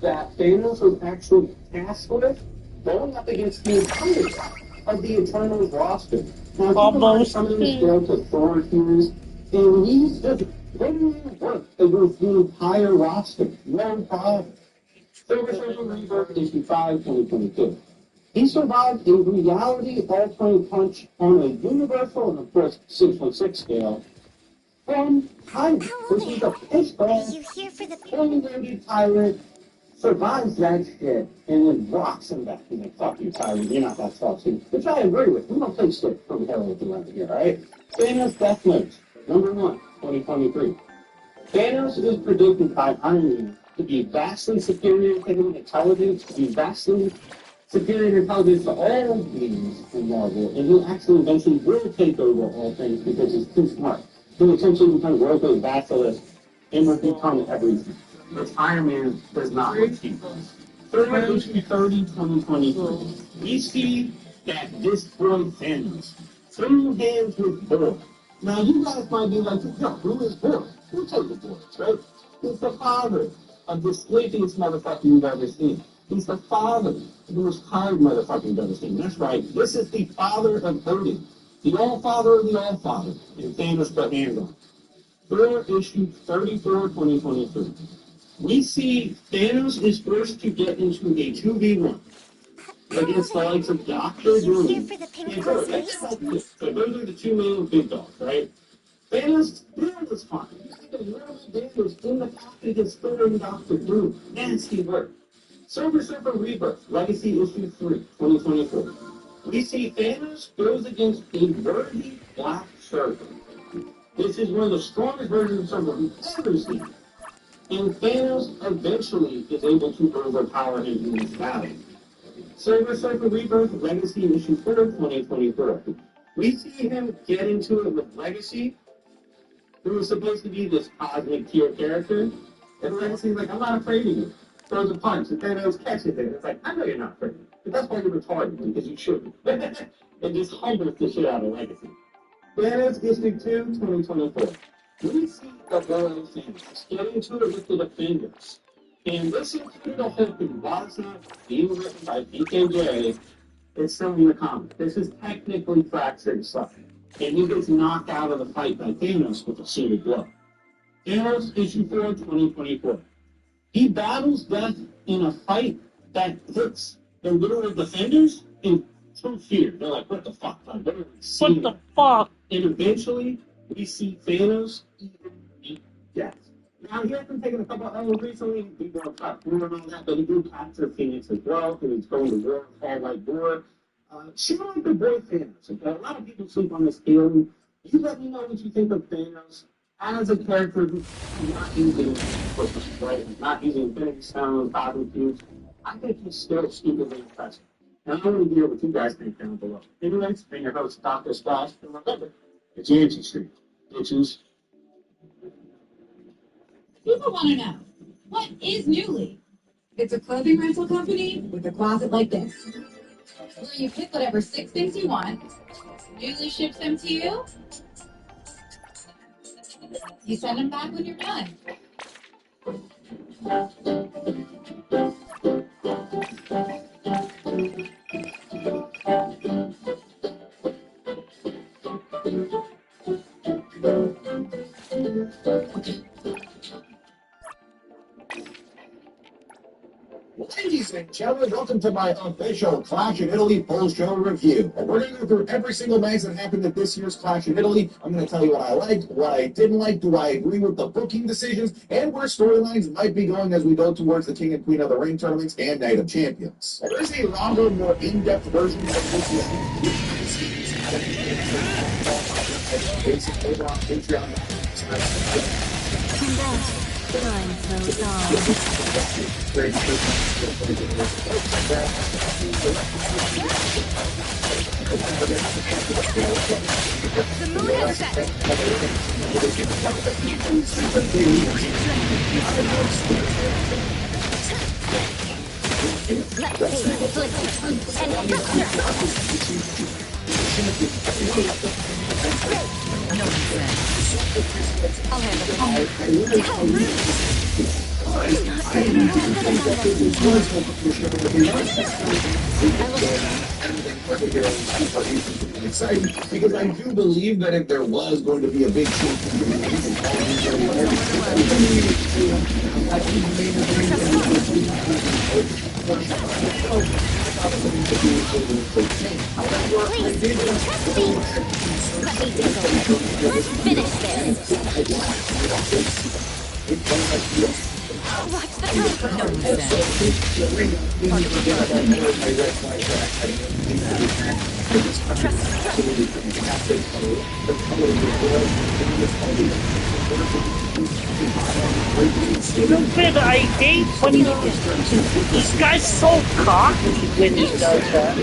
that Thanos was actually tasked with going up against the entirety of the Eternals roster. Now, keep in mind, some of these go to Thor heroes, and he's just literally worked against the entire roster. No problem. Silver Surfer Rebirth issue 5, 2022. He survived a reality-altering punch on a universal and, of course, 616 scale from Tyrant, which is a pitch-black, fully-loaded Tyrant, survives that shit, and then rocks him back. He's like, fuck you, Tyrant, you're not that saucy. Which I agree with. We don't play shit from heroes around here, alright? Thanos Death Note, number 1, 2023. Thanos is predicted by Iron Man to be vastly superior in intelligence, to be vastly superior intelligence to all beings in Marvel, and he'll actually eventually will take over all things because he's too smart. He'll essentially become Roko's vassallist and will become everything. But Iron Man does not achieve this. Third issue 30, 2023. We see that this boy Thanos, through hands with Boy. Now you guys might be like, yo, who is Boy? Who took the boys, right? He's the father of the sleepiest motherfucker you've ever seen. He's the father of the most tired motherfucker you've ever seen. That's right. This is the father of Odin. The All-Father of the All-Father. And Thanos put hands on. Thor issue 34, 2023. We see Thanos is forced to get into a 2v1 against the likes of Doctor Doom. So those are the two main big dogs, right? Thanos is fine. Thanos in the cockpit against Thor and Doctor Doom. Nasty work. Silver Surfer Rebirth, Legacy issue 3, 2024. We see Thanos goes against a worthy Black Surfer. This is one of the strongest versions of Surfer we've ever seen. And Thanos eventually is able to overpower him in this battle. Silver Surfer Rebirth, Legacy issue 4, 2024. We see him get into it with Legacy, who was supposed to be this cosmic tier character. And Legacy's like, I'm not afraid of you. Throws a punch, and Thanos catches it. It's like, I know you're not afraid. But that's why you're retarded, because you shouldn't. And just humbles the shit out of Legacy. Thanos issue 2, 2024. We see the Royal Thanos get into it with the Defenders. And this included a whole Waza being written by BKJ. It's still in the comic. This is technically fractured stuff. And he gets knocked out of the fight by Thanos with a suited glove. Thanos issue 4, 2024. He battles death in a fight that hits the literal Defenders in true fear. They're like, what the fuck? What the fuck? And eventually, we see Thanos even beat death. Now, he has been taking a couple of L's recently. He won top 4 and all that, but he did capture Phoenix as well, and he's going to war, all like war. Shit like the boy Thanos. Okay? A lot of people sleep on this theory. You let me know what you think of Thanos as a character who's not using Christmas, right? Not using Infinity Stones, Cosmic Cubes. I think he's still stupidly impressive. And I want to hear what you guys think down below. Anyways, been your host, Dr. Splash, and remember, it's Yancey Street. Bitches.
People want to know, what is Newly? It's a clothing rental company with a closet like this, where you pick whatever 6 things you want, Newly ships them to you, you send them back when you're done.
ladies and gentlemen, welcome to my official Clash in Italy full show review. And we're going to go through every single match that happened at this year's Clash in Italy. I'm going to tell you what I liked, what I didn't like, do I agree with the booking decisions, and where storylines might be going as we go towards the King and Queen of the Ring tournaments and Night of Champions. And there's a longer, more in-depth version of this
Time flows on.
The moon has set.
Let's see the flicker and no defense. I'll handle
exciting because I do believe that if there was going to be a big
Let's finish this. Watch the time. No
Stupid, I hate when this guy's so cocky when he does that.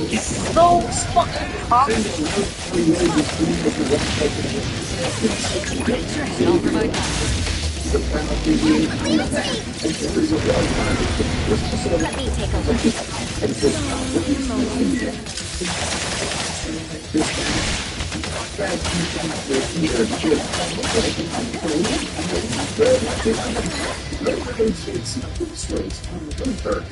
He's so fucking cocky.
I'll provide that. Let me take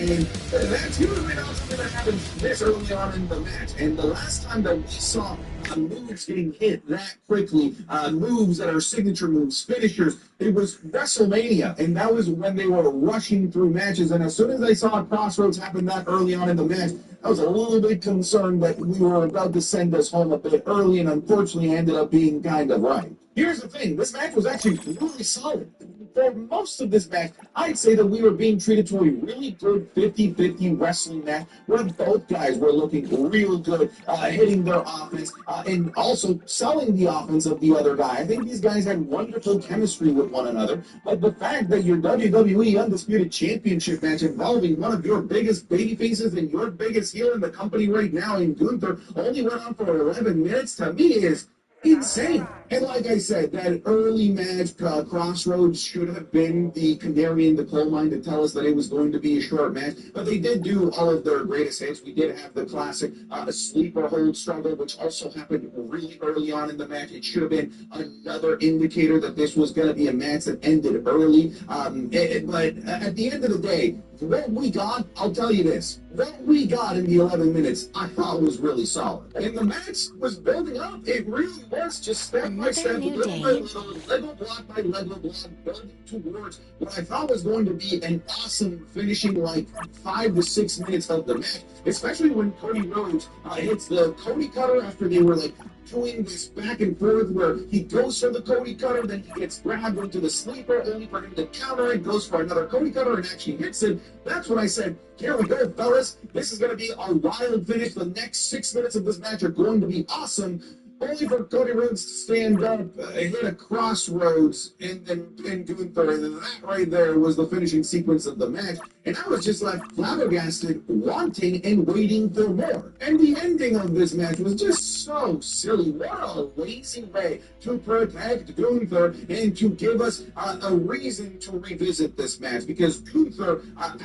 and that's usually not something that happens this early on in the match. And the last time that we saw moves getting hit that quickly, moves that are signature moves, finishers, it was WrestleMania, and that was when they were rushing through matches. And as soon as I saw Crossroads happen that early on in the match, I was a little bit concerned that we were about to send us home a bit early, and unfortunately ended up being kind of right. Here's the thing, this match was actually really solid. For most of this match, I'd say that we were being treated to a really good 50-50 wrestling match where both guys were looking real good, hitting their offense, and also selling the offense of the other guy. I think these guys had wonderful chemistry with one another, but the fact that your WWE Undisputed Championship match involving one of your biggest babyfaces and your biggest heel in the company right now in Gunther only went on for 11 minutes, to me is insane. And like I said, that early match, Crossroads should have been the canary in the coal mine to tell us that it was going to be a short match. But they did do all of their greatest hits. We did have the classic sleeper hold struggle, which also happened really early on in the match. It should have been another indicator that this was going to be a match that ended early. But at the end of the day, what we got, I'll tell you this, what we got in the 11 minutes, I thought was really solid. And the match was building up. It really was just step by step, little by little, Lego block by Lego block, building towards what I thought was going to be an awesome finishing, like 5 to 6 minutes of the match, especially when Cody Rhodes hits the Cody Cutter after they were like doing this back and forth where he goes for the Cody Cutter, then he gets grabbed into the sleeper, only for him to counter it, goes for another Cody Cutter and actually hits it. That's when I said, here we go, fellas. This is going to be a wild finish. The next 6 minutes of this match are going to be awesome. Only for Cody Rhodes to stand up, hit a Crossroads, and Gunther. And that right there was the finishing sequence of the match. And I was just left flabbergasted, wanting and waiting for more. And the ending of this match was just so silly. What a lazy way to protect Gunther and to give us a reason to revisit this match. Because Gunther,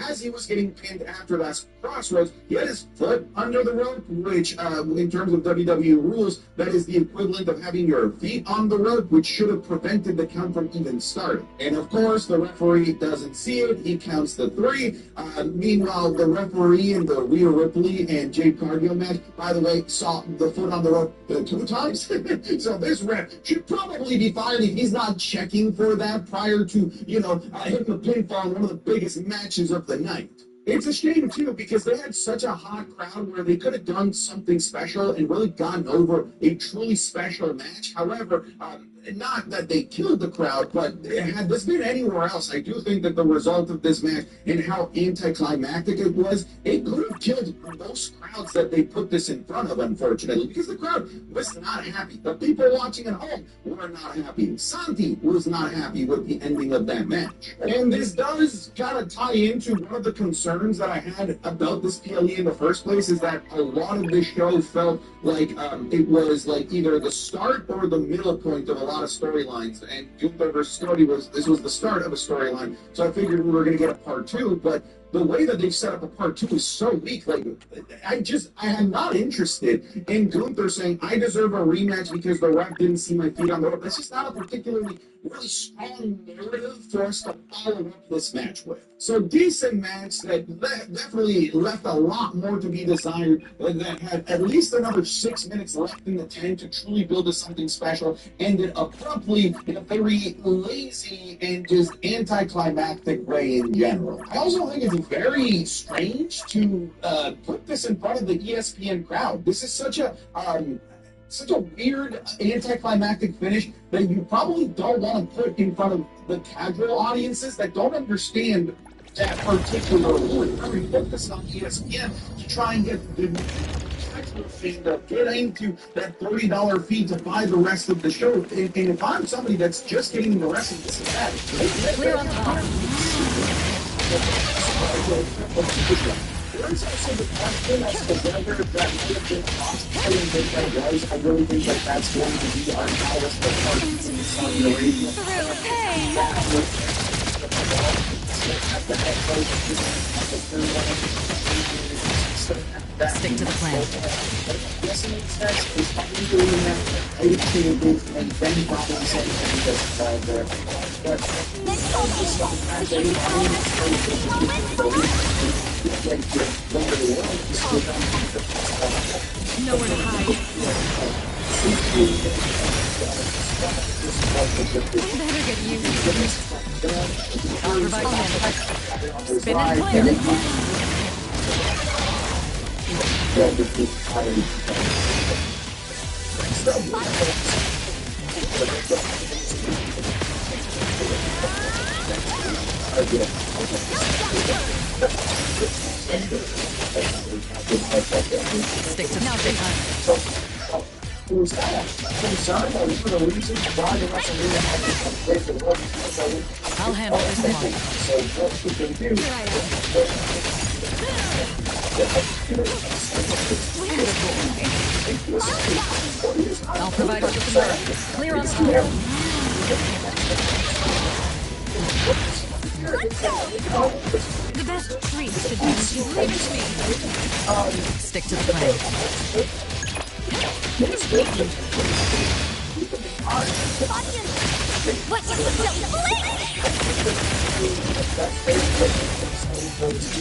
as he was getting pinned after that Crossroads, he had his foot under the rope, which in terms of WWE rules, that is the equivalent of having your feet on the rope, which should have prevented the count from even starting. And of course, the referee doesn't see it. He counts the 3. Meanwhile, the referee in the Rhea Ripley and Jade Cargill match, by the way, saw the foot on the rope 2 times. So this ref should probably be fired if he's not checking for that prior to, hitting the pinfall in one of the biggest matches of the night. It's a shame too because they had such a hot crowd where they could have done something special and really gotten over a truly special match. However, not that they killed the crowd, but had this been anywhere else, I do think that the result of this match and how anticlimactic it was, it could have killed most crowds that they put this in front of, unfortunately, because the crowd was not happy. The people watching at home were not happy. Santi was not happy with the ending of that match. And this does kind of tie into one of the concerns that I had about this PLE in the first place, is that a lot of this show felt like it was like either the start or the middle point of a lot of storylines, and Gunther versus Cody was the start of a storyline. So I figured we were going to get a part 2, but the way that they set up a part 2 is so weak. Like, I am not interested in Gunther saying I deserve a rematch because the ref didn't see my feet on the rope. That's just not a particularly really strong narrative for us to follow up this match with. So decent match that definitely left a lot more to be desired, that had at least another 6 minutes left in the tank to truly build to something special, ended abruptly in a very lazy and just anticlimactic way in general. I also think it's very strange to put this in front of the ESPN crowd. This is such a weird anticlimactic finish that you probably don't want to put in front of the casual audiences that don't understand that particular rule. Remember, you put this on ESPN to try and get the casual fan to get into that $30 fee to buy the rest of the show. And if I'm somebody that's just getting the rest of this and that,
Clear on top.
There is also the question as to whether that might have been lost. I don't think that was. I really think that that's going to be our highest performance in Saudi Arabia.
Through pain. Stick to the plan.
Yes, it makes sense. It's probably doing that. I didn't change and then probably saying that but
Nowhere to hide. Better get used to this. I'll provide hand. Spin and clear. Stick to now, big time.
Was that a concern or one of the reasons why the WrestleMania had to break the world?
I'll handle this one.
So what we can do?
I'll provide what you can learn. Clear on top. The best treat should be when you leave me. Stick to the plan.
What you don't blink!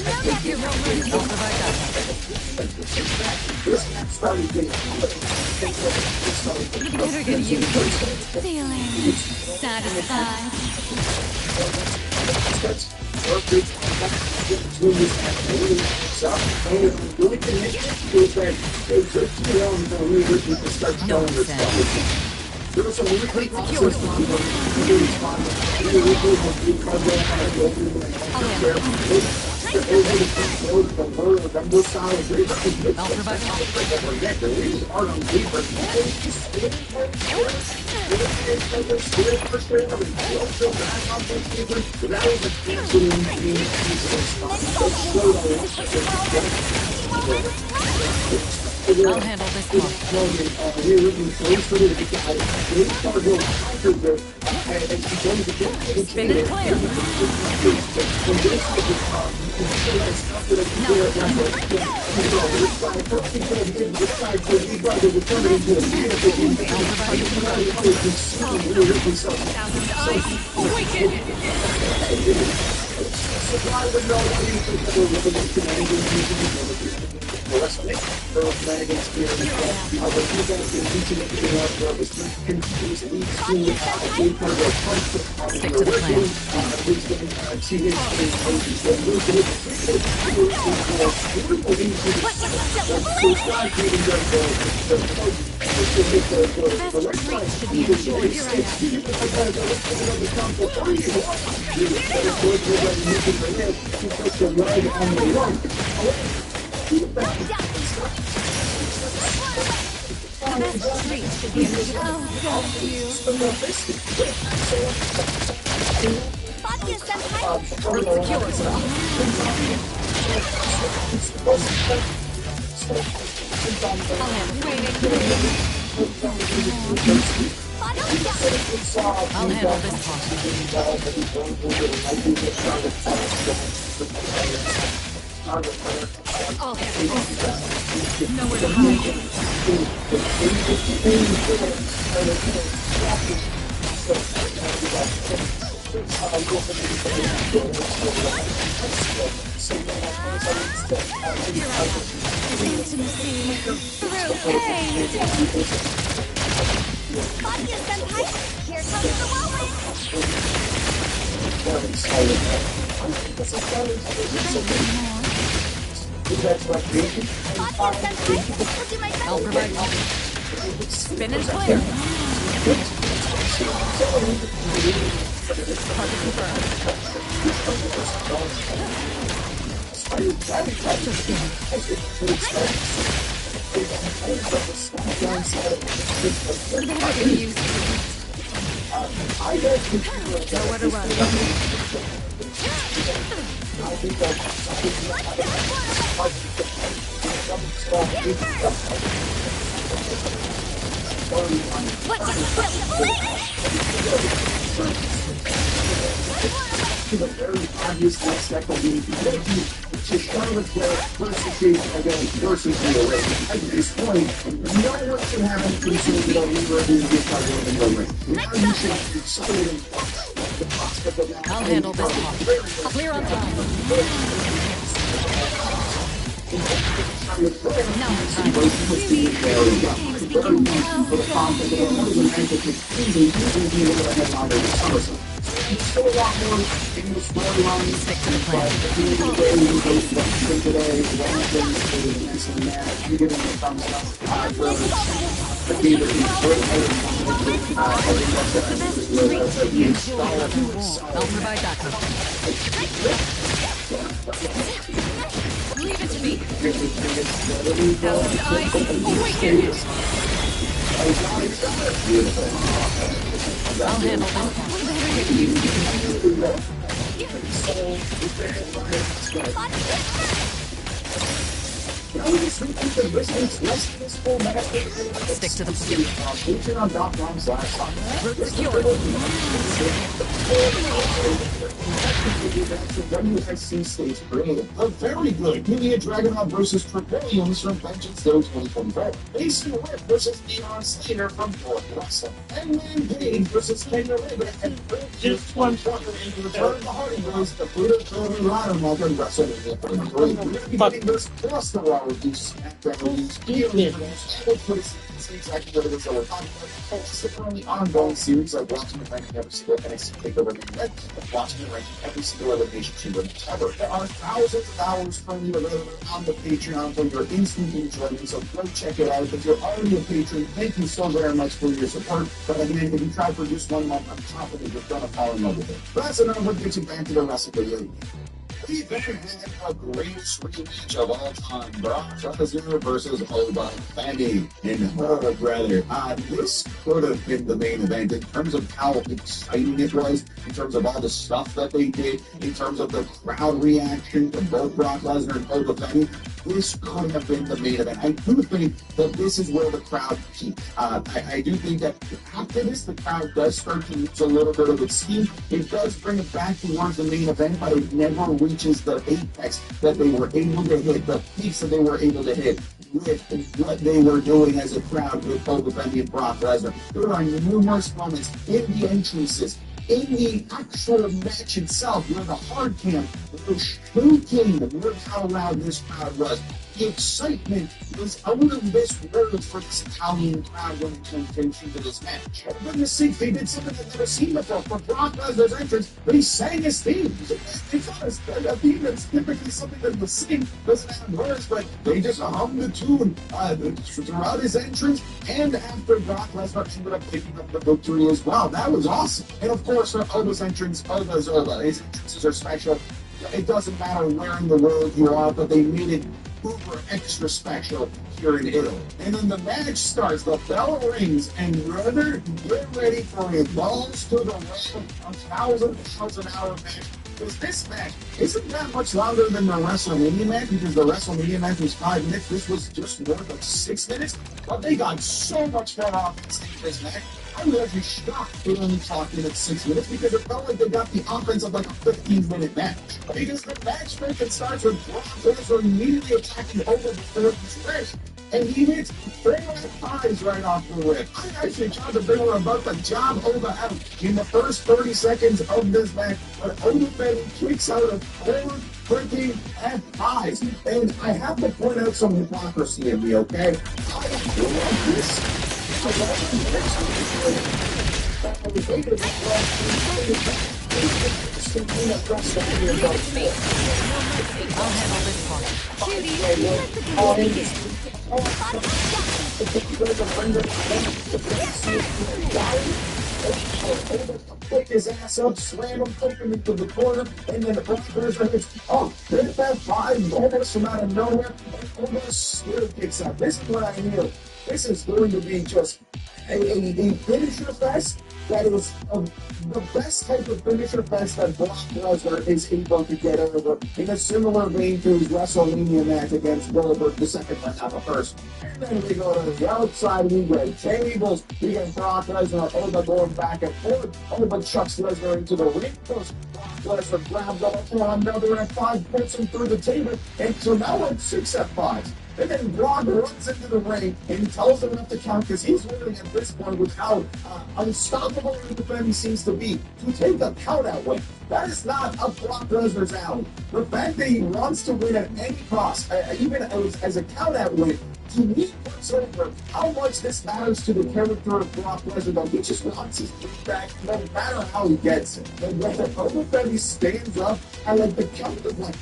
Now that you're rolling,
I'll provide that. You better get used to it.
feeling satisfied.
There was some really process
I'll handle this one. Spin it clear.
the WrestleMania. Earl Flanagan's here as well. What you guys can do to make it more of this continues to lead to a game for the conflict.
Stick to the plan.
Best treat should be enjoyed. Here The best treat should be enjoyed. Oh, thank you. Fabia Senpai?
Root secures.
I'll handle this
I'll handle this. Nowhere to hide.
Intimacy through pain. Fabia Senpai, here comes the
I'll provide spin and clear. Target Nowhere to run.
To the very obvious aspect of the to Charlotte Flair versus the ring. At this point, no one should have any concern about either of these guys in the ring. Now you should be excited the prospect of that.
I'll handle this one. Clear on time.
Still a lot more in the storyline. Stick to the plan.
I'll provide backup.
Leave it to me.
Thousand eyes awaken. I'll handle Stick to the
WXC States created a very good Ilya Dragunov versus Trick Williams from Vengeance Zone 2024. Mason Whip versus Neon Slater from North Wrestling. Hangman Page versus Kenya Omega and just one point in return the Hardy Boys to Pluto Tony Rademacher and WrestleMania 33. We're going to be getting this plus the Raw reviews, SmackDown reviews, and we'll put it exactly what it is that we're talking about. It's a currently ongoing series of watching and ranking every single NXT TakeOver main event, watching and ranking every single Elimination Chamber ever. There are thousands of hours currently available on the Patreon for your instant enjoyment, so go check it out. If you're already a patron, thank you so very much for your support. But again, if you try for just 1 month, I'm confident you're going to fall in love with it. But that's enough. What gets you back to the wrestling video. We then had a greatest rematch of all time, Brock Lesnar versus Oba Femi. And brother, this could have been the main event in terms of how exciting it was, in terms of all the stuff that they did, in terms of the crowd reaction to both Brock Lesnar and Oba Femi. This could have been the main event. I do think that this is where the crowd peaked. I do think that after this, the crowd does start to lose a little bit of its steam. It does bring it back towards the main event, but it never reaches the apex that they were able to hit, the peaks that they were able to hit with what they were doing as a crowd with Oba Femi and Brock Lesnar. There are numerous moments in the entrances, in the actual match itself, where the hard cam was shaking with how loud this crowd was. The excitement was out of this world for this Italian crowd when it came to this match. For goodness sake, they did something I've never seen before. For Brock Lesnar's entrance, they sang his theme. It's honest, a theme that's typically something that the sing doesn't have words, but they just hummed the tune throughout his entrance, and after Brock Lesnar ended up picking up the victory as well. That was awesome. And of course, for Oba's entrance, his entrances are special. It doesn't matter where in the world you are, but they made it uber extra special here in Italy. And then the match starts, the bell rings, and brother, get ready for a balls to the wall, 1,000 miles an hour match. Because this match isn't that much longer than the WrestleMania match, because the WrestleMania match was 5 minutes. This was just north of 6 minutes, but they got so much fun off this match. I was actually shocked they only talking at 6 minutes, because it felt like they got the offense of like a 15-minute match. Because the match starts with Brock Lesnar immediately attacking Oba before he's finished, and he hits 4 F5s right off the rip. I actually thought that they were about to job Oba out in the first 30 seconds of this match, but Oba then kicks out of 4 freaking F5s. And I have to point out some hypocrisy in me, okay? I love this. I love pick his ass up, slam him, poke him into the corner, and then the Lesnar hits, hit that 5 almost from out of nowhere, and almost still kicks out. This is what I knew. This is going to be just a finisher fest that is the best type of finisher fest that Brock Lesnar is able to get over, in a similar vein to his WrestleMania match against Goldberg, the second one, not the first. And then we go to the outside, we get tables, we get Brock Lesnar, Oba going back and forth, Oba chucks Lesnar into the ring post, Brock Lesnar grabs Oba for another F5, puts him through the table, and so now we're at 6 F5s. And then Brock runs into the ring and he tells him not to count, because he's learning at this point with how unstoppable he seems to be, to take a count out win. That is not up Brock Lesnar's alley. The fact that he wants to win at any cost, even as a count out win, to me puts over how much this matters to the character of Brock Lesnar. Though he just wants his win back, no matter how he gets it. And when Oba stands up, I like the count of like,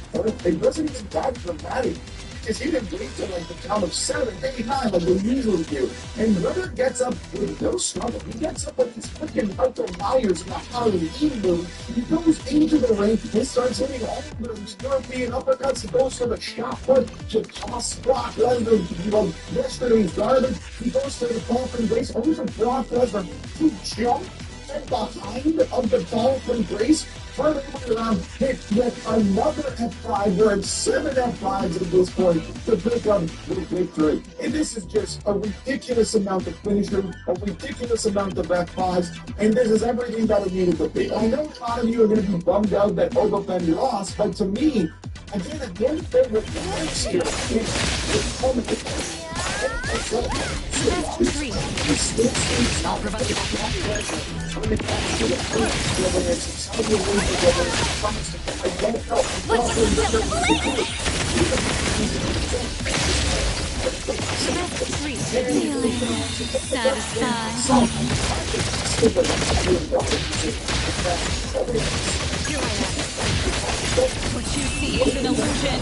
it wasn't even that dramatic. Because he didn't wait till like the count of 7, 8, 9 like they usually do. And Ritter gets up with no struggle. He gets up like he's freaking Michael Myers in the Halloween movie. He goes into the ring and starts hitting all of those European uppercuts. He goes for the shot put to toss Brock Lesnar, yesterday's garbage. He goes to the Dolphin Grace, only for Brock Lesnar to jump behind of the Dolphin Grace. Further around, hit with another F5. We're at 7 F5s at this point to pick up the victory. And this is just a ridiculous amount of finishing, a ridiculous amount of F5s, and this is everything that it needed to be. I know a lot of you are going to be bummed out that Oba Ben lost, but to me, again, the only thing with the works here is
I'll provide you.
What you see is an illusion.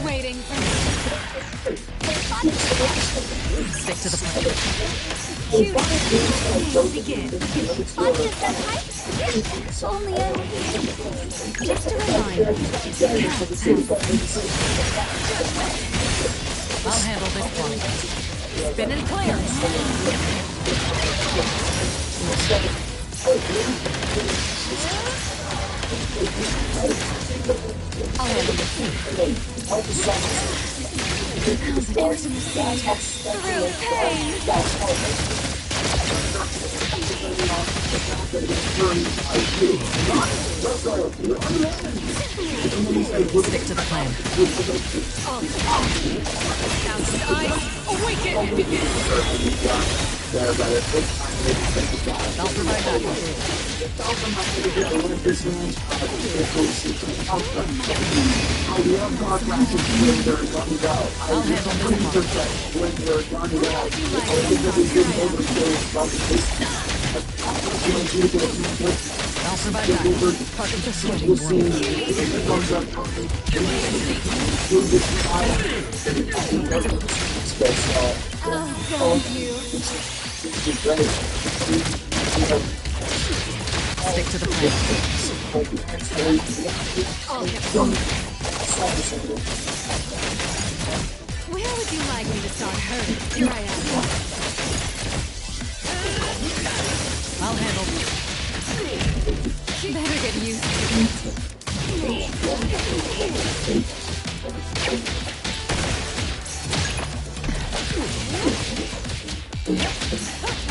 Waiting for me.
Stick to the plan.
Begin. Audience that hype? Only just a reminder.
I'll handle this one. Spin and clear.
I'll handle this. Intimacy through pain.
Stick to the plan.
Thousand eyes, awaken!
I'll provide backup. I'll handle I'll provide backup. Target the sweating
Oh, thank you.
Stick to the plan.
I'll get some. Where would you like me to start hurting? Here I am.
I'll handle
You better get used to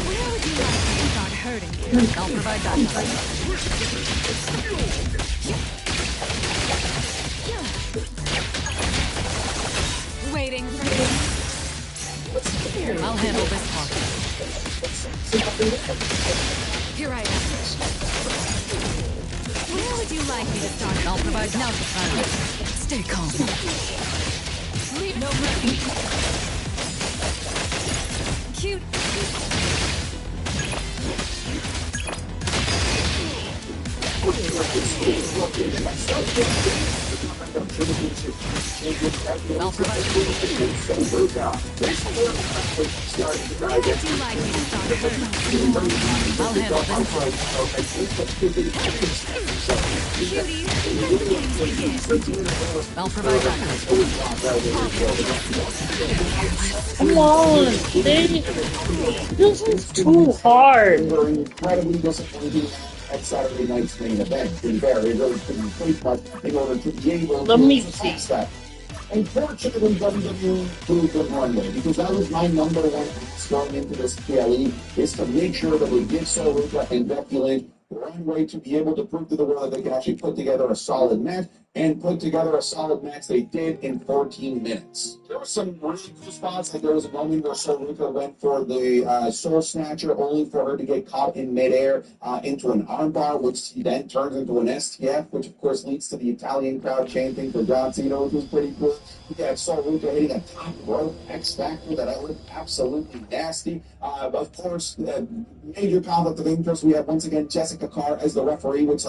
Where would you like me to start hurting?
I'll provide backup.
Waiting for you.
I'll handle this part.
Here I am. Where would you like me to start?
I'll provide now. Stay calm.
Leave no mercy. Cute.
I'll provide.
Where would you like me to start hurting?
I'll handle this part. I'll provide backup.
Come on, this is too hard.
Incredibly disappointing at Saturday night's main event. To be fair, they really couldn't complete much in order to be able
Let
to
me
surpass that. Unfortunately, WWE proved it one way, because that was my number one ask going into this PLE, is to make sure that we give Soruka and Becky Lynch runway to be able to prove to the world that they can actually put together a solid match, and put together a solid match they did in 14 minutes. There were some really cool spots, like there was a moment where Soruka went for the Soul Snatcher, only for her to get caught in midair into an armbar, which then turns into an STF, which of course leads to the Italian crowd chanting for John Cena, which was pretty cool. We had Soruka hitting a top rope X Factor that I looked absolutely nasty. Of course, major conflict of interest. We have once again Jessica Carr as the referee, which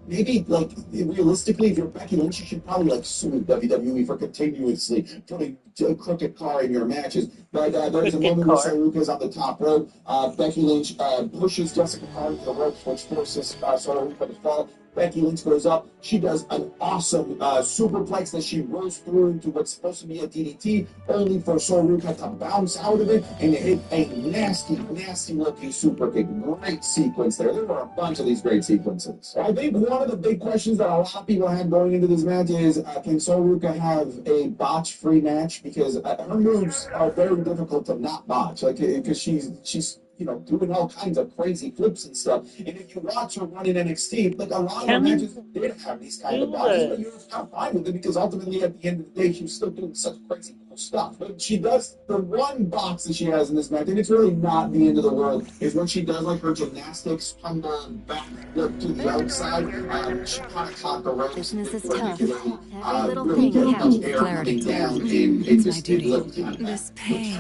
maybe, realistically, if you're Becky Lynch, you should probably, sue WWE for continuously putting Crooked Carr in your matches. But there's a moment where Soruka's on the top rope. Becky Lynch pushes Jessica Carr to the ropes, which forces Soruka to fall. Becky Lynch goes up. She does an awesome superplex that she rolls through into what's supposed to be a DDT, only for Soruka to bounce out of it and hit a nasty, nasty looking super kick. Great sequence there. There were a bunch of these great sequences. I think one of the big questions that a lot of people had going into this match is, can Soruka have a botch-free match? Because her moves are very difficult to not botch, because she's doing all kinds of crazy flips and stuff. And if you watch her run in NXT, a lot of her matches did have these kind of botches, but you're not fine with it, because ultimately at the end of the day, she was still doing such crazy cool stuff. But she does, the one box that she has in this match, and it's really not the end of the world, is when she does her gymnastics tumble back to the outside. She kind of caught the ropes.
Business is tough. Every little
really
thing
get much
counts.
air
Clarity.
coming down, and it just did look kind of
This
bad.
pain.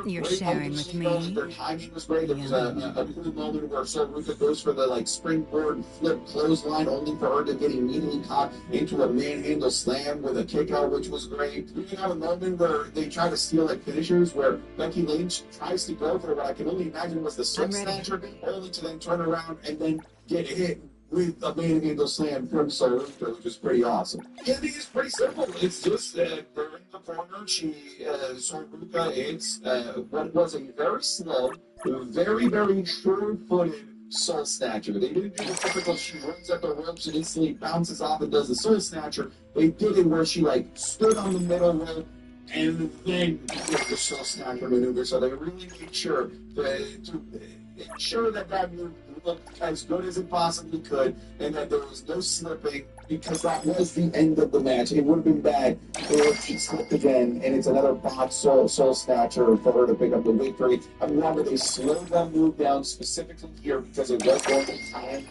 You're sharing with me.
Their timing was great. There was a cool moment where Soruka goes for the springboard flip clothesline, only for her to get immediately caught into a manhandle slam with a kick out, which was great. We have a moment where they try to steal finishers, where Becky Lynch tries to go for what I can only imagine was the Swift Snatcher, only to then turn around and then get hit with a manhandle slam from Soruka, which is pretty awesome. Yeah, I think it's pretty simple. It's just they're in the corner. Soruka hits what was a very slow, very, very sure-footed Soul Snatcher. They didn't do the typical she runs at the ropes and instantly bounces off and does the Soul Snatcher. They did it where she stood on the middle rope and then did the Soul Snatcher maneuver. So they really made sure to
ensure that that move looked as good as it possibly could, and that there was no slipping, because that was the end of the match. It would have been bad if she slipped again, and it's another bot soul snatcher for her to pick up the victory. I remember they slowed that move down specifically here because it was going to time.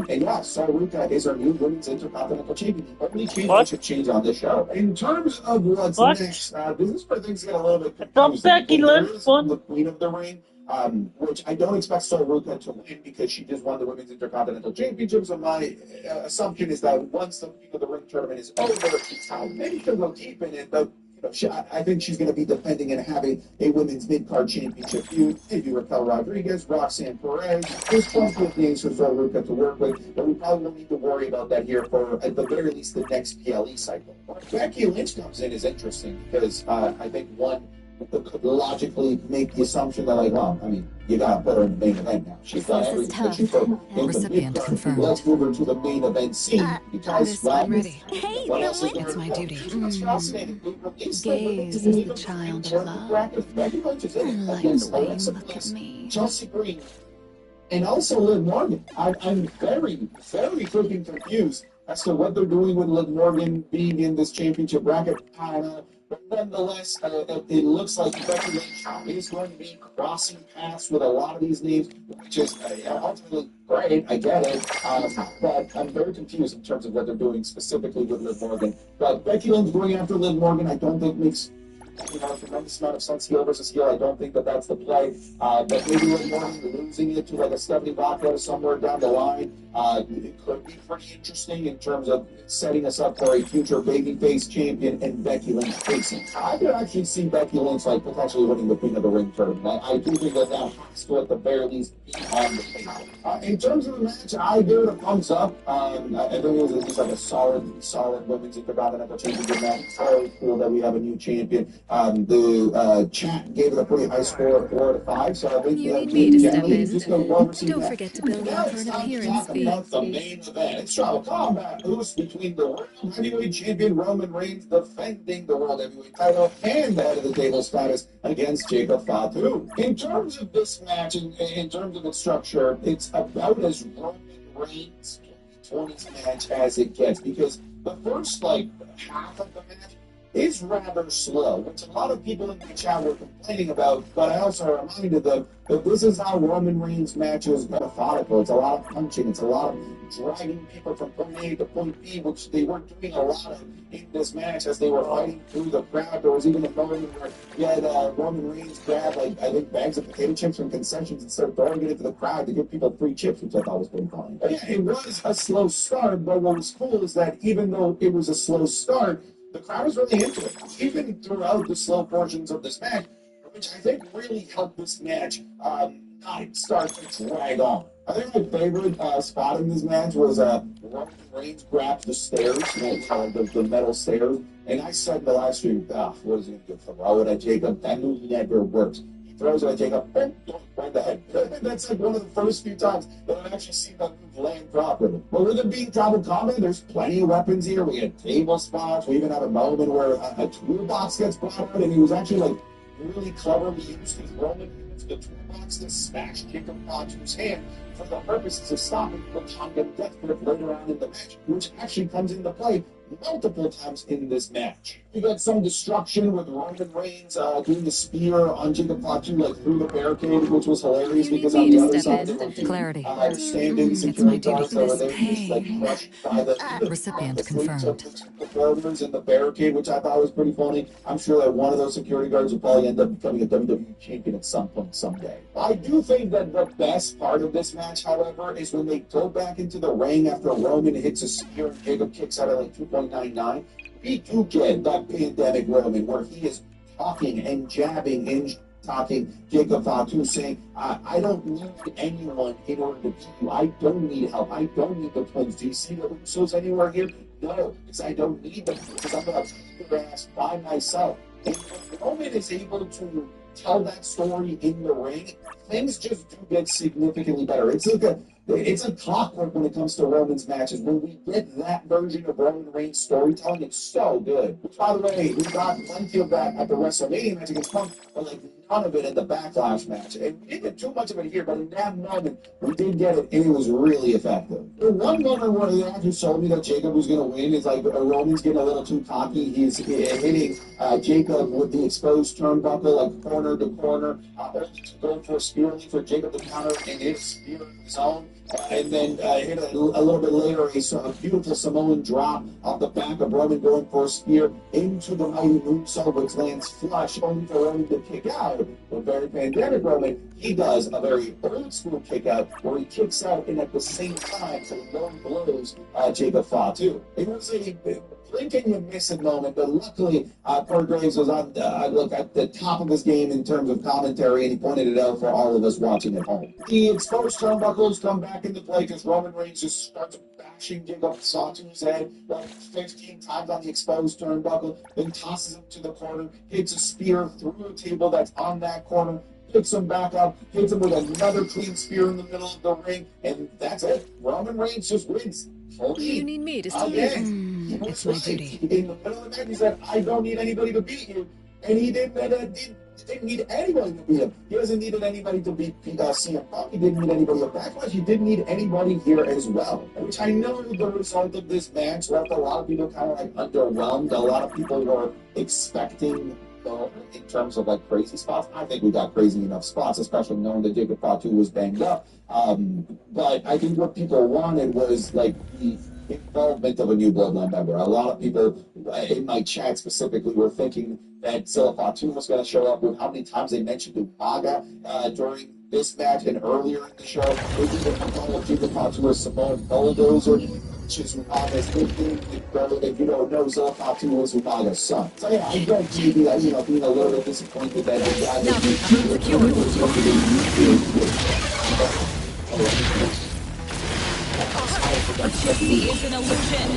And yeah, Sol Ruca is our new women's intercontinental champion. The only change that should change on this show. In terms of what's next, this is where things get a little bit confusing.
Becky Lynch won.
The queen of the ring, which I don't expect Sol Ruca to win because she just won the women's intercontinental championship. So my assumption is that once the queen of the ring tournament is over, maybe she'll go deep in it, but I think she's going to be defending and having a women's mid-card championship feud. Maybe Raquel Rodriguez, Roxanne Perez. There's plenty of names for Sol Ruca to work with, but we probably won't need to worry about that here for, at the very least, the next PLE cycle. Where Becky Lynch comes in is interesting because I think one could logically make the assumption that, like, well, I mean, you got to put her in the main event now. She's got everything that she put in the mid-card. Let's move her to the main event scene because, well,
Ready.
what else is
It's my duty.
That's fascinating.
Gaze is the child you love.
Becky Lynch is in
Like
against
the way you
Alexa
look at
Bliss,
me.
Chelsea Green, and also Liv Morgan. I'm very, very freaking confused as to what they're doing with Liv Morgan being in this championship bracket. But nonetheless, it looks like Becky Lynch is going to be crossing paths with a lot of these names, which is ultimately great. I get it. But I'm very confused in terms of what they're doing specifically with Liv Morgan. But Becky Lynch going after Liv Morgan, I don't think makes a tremendous amount of sense, heel versus heel. I don't think that that's the play. But maybe Liv Morgan losing it to like a Stephanie Bacco somewhere down the line. It could be pretty interesting in terms of setting us up for a future babyface champion and Becky Lynch facing. I could actually see Becky Lynch like potentially winning the Queen of the Ring tournament. I do think that has to at the very least be on the table. In terms of the match, I give it a thumbs up. I think it was just like a solid women's intercontinental championship match. It's very cool that we have a new champion. The chat gave it a pretty high score of 4 out of 5. So I think
You need me to step
generally
in.
just a well-received
Don't
match.
forget to build
Now
in for
it's
an
time to
appearance
talk
fee.
about the main event. It's Travel Combat Boost between the World Heavyweight Champion Roman Reigns defending the World Heavyweight title and the head of the table status against Jacob Fatu. In terms of this match, in terms of its structure, it's about as Roman Reigns 2020s match as it gets because the first half of the match is rather slow, which a lot of people in the chat were complaining about, but I also reminded them that this is how Roman Reigns' matches are methodical. It's a lot of punching, it's a lot of dragging people from point A to point B, which they weren't doing a lot of in this match as they were fighting through the crowd. There was even a moment where you had Roman Reigns grab, I think, bags of potato chips from concessions and start throwing it into the crowd to give people free chips, which I thought was pretty funny. But yeah, it was a slow start, but what was cool is that even though it was a slow start, the crowd was really into it, even throughout the slow portions of this match, which I think really helped this match not start to drag on. I think my favorite spot in this match was Roman Reigns grabbed the stairs, the metal stairs, and I said in the live stream, what is he going to do? Throw it at Jacob? That move never works. He throws it at Jacob, right in the head. That's like one of the first few times that I've actually seen that move land properly. But with it being Tribal Combat, there's plenty of weapons here. We had table spots. We even had a moment where a toolbox gets brought out, and he was actually really cleverly used his Roman used the toolbox to smash Jacob Fatu's hand for the purposes of stopping the Tonga Death Grip later on in the match, which actually comes into play multiple times in this match. You got some destruction with Roman Reigns doing the spear on Jacob Fatu through the barricade, which was hilarious because on the other side there were
Clarity.
standing security guards that were there just crushed by the
Recipient
fleets
confirmed.
of the performers in the barricade, which I thought was pretty funny. I'm sure that one of those security guards will probably end up becoming a WWE champion at some point someday. I do think that the best part of this match, however, is when they go back into the ring after Roman hits a spear and Jacob kicks out at 2.99. We do get that pandemic Roman where he is talking and jabbing and talking Jacob Fatu saying, I don't need anyone in order to beat you. I don't need help. I don't need the twins. Do you see the Usos anywhere here? No, because I don't need them. Because I'm going to beat your ass by myself. And when Roman is able to tell that story in the ring, things just do get significantly better. It's a clockwork when it comes to Roman's matches. When we get that version of Roman Reigns' storytelling, it's so good. Which, by the way, we got plenty of that at the WrestleMania match against Punk, but ton of it in the Backlash match. And we didn't get too much of it here, but in that moment, we did get it, and it was really effective. The one moment where the actors told me that Jacob was going to win is like Roman's getting a little too cocky. He's hitting Jacob with the exposed turnbuckle, like corner to corner, going for a spear for Jacob to counter, and his spear of his own. And then hit a little bit later, a beautiful Samoan drop off the back of Roman going for a spear into the mighty moonsault, which lands flush, only for Roman to kick out. But very pandemic Roman, he does a very old school kick out where he kicks out and at the same time, so Roman blows Jacob Fatu. It was a blink and you miss it moment, but luckily, Kurt Graves was on at the top of his game in terms of commentary, and he pointed it out for all of us watching at home. The exposed turnbuckles come back into play because Roman Reigns just starts bashing Jacob Fatu's head like 15 times on the exposed turnbuckle, then tosses him to the corner, hits a spear through a table that's on that corner, picks him back up, hits him with another clean spear in the middle of the ring, and that's it. Roman Reigns just wins.
Do you need me to
stop?
It's my duty.
In the middle of the match, he said, I don't need anybody to beat you. And he didn't need anybody to beat him. He doesn't need anybody to beat CM Punk. He didn't need anybody at Backlash. He didn't need anybody here as well. Which I know the result of this match left a lot of people kind of like underwhelmed. A lot of people were expecting in terms of like crazy spots. I think we got crazy enough spots, especially knowing that Jacob Fatu was banged up. But I think what people wanted was like the involvement of a new Bloodline member. A lot of people in my chat specifically were thinking that Silla Fatu was going to show up. With how many times they mentioned Umaga during this match and earlier in the show. They even call Jacob Fatu as Samoan Bulldozer, which is Umaga's nickname. If you don't know, Silla Fatu was Umaga's son. So yeah, I don't see being a little bit disappointed that the guy
What you see is an illusion.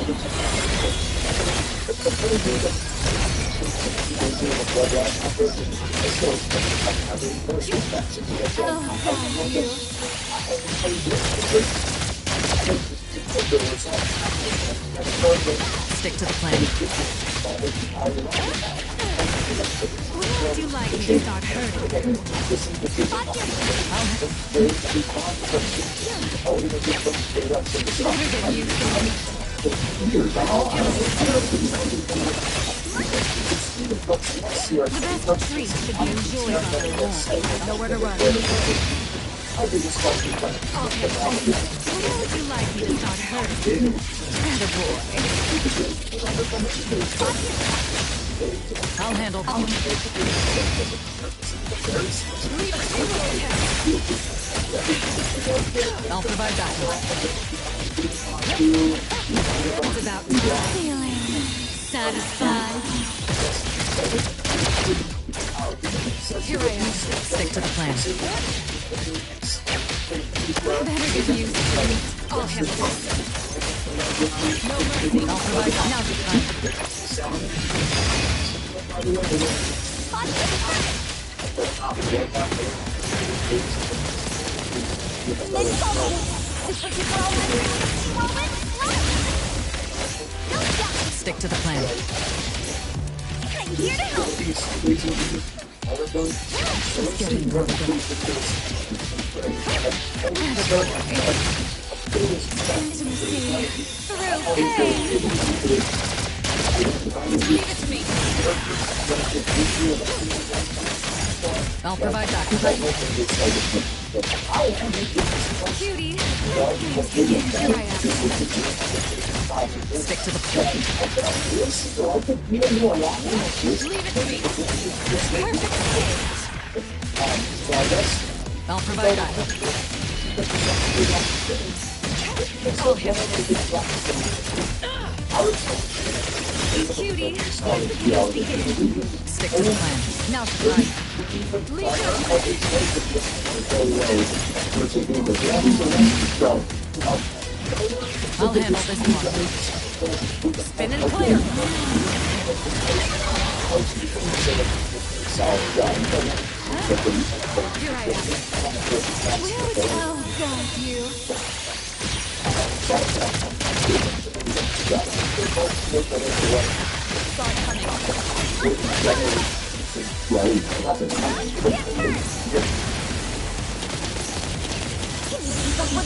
Stick to the plan.
Where would you like me to start hurting?
The best treat should be enjoyed by the warm. Nowhere to run.
Where would you like me to start hurting?
I'll handle that. I'll provide backup.
It's about feeling satisfied.
Here I am. Stick to the plan.
Better get used to it. I'll handle this.
No mercy. I'll provide backup. Now's the time. Stick to the plan.
I'm here to help.
Just getting warmed up.
Intimacy through pain.
Leave it to me. I'll provide backup.
Cutie. Here I am.
Stick to the plan.
Leave it to me. Perfect.
I'll provide backup.
I'll handle this. Cutie.
Stick to the plan. Now's the time.
Leave her.
I'll handle this one. Spin and clear.
Here I am. Where would I guide you?
Saw it coming.
With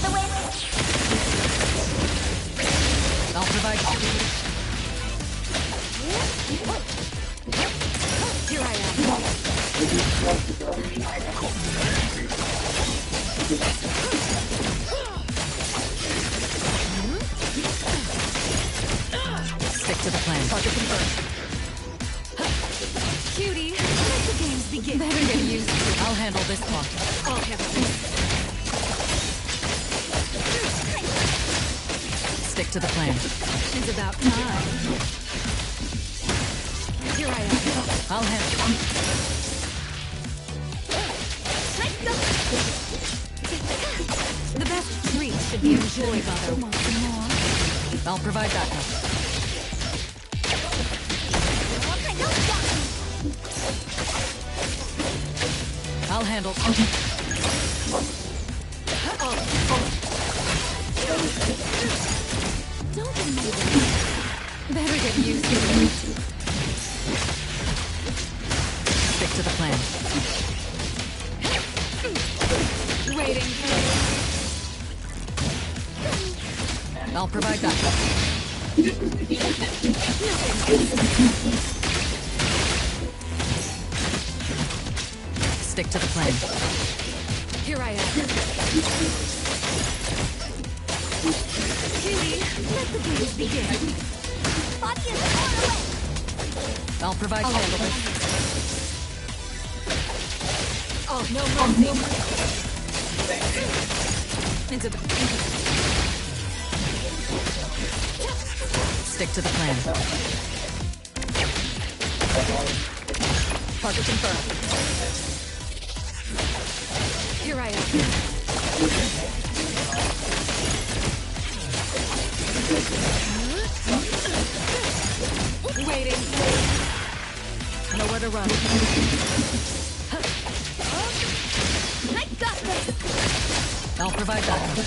the wind.
I'll provide.
Here I am.
Stick to the plan.
Target confirmed. Cutie, let the games begin.
Better get used to it. I'll handle this part.
I'll handle this.
Stick to the plan.
She's about time. Here I am.
I'll handle.
The best treat should be enjoyed by the one.
I'll provide backup. I'll handle.
Don't get me
Better get used to it. Stick to the plan.
waiting.
I'll provide backup. Stick to the plan.
Here I am. Cutie, let the games begin. Body is far away.
I'll provide backup.
Oh, no mercy. Into the...
Stick to the plan.
Target confirmed. Here I am. Waiting.
Nowhere to run.
I got this.
I'll provide backup.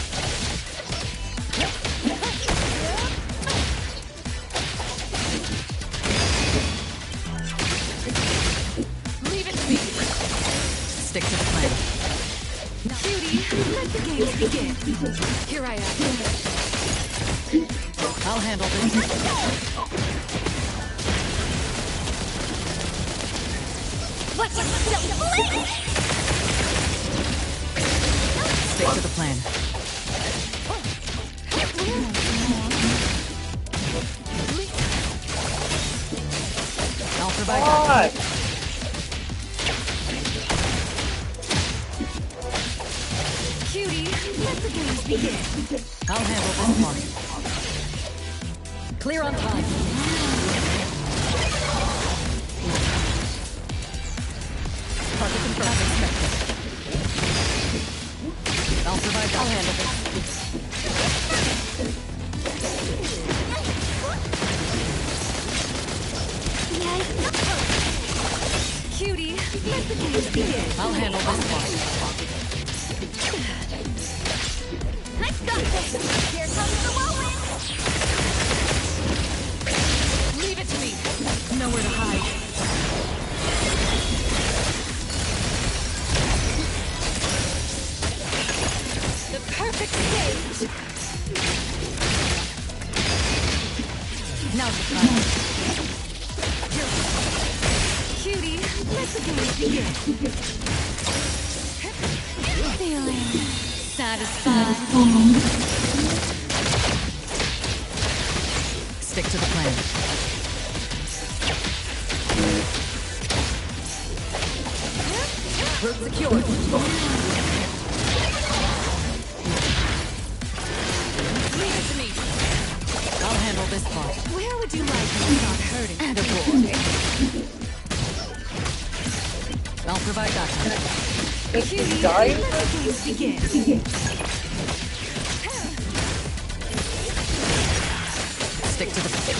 Leave it to me.
Stick to the plan.
Cutie, let the games begin. Here I am.
I'll handle this.
What's your silly blade?
Stick to the plan. I'll provide backup.
Cutie, let the games begin.
I'll handle this part. Clear on time.
Target confirmed.
I'll provide backup.
I'll handle this. Cutie, let the games begin.
I'll handle this part.
I got this. Here comes the whirlwind. Leave it to me. Nowhere to hide. The perfect stage.
Now's the time.
Cutie, let the games begin. Feeling satisfied.
Stick to the plan.
Route secured. Leave it to me.
I'll handle this part.
Where would you like me to start hurting?
Attaboy. I'll provide backup.
Cutie,
dying?
let the games begin.
Stick to the plan.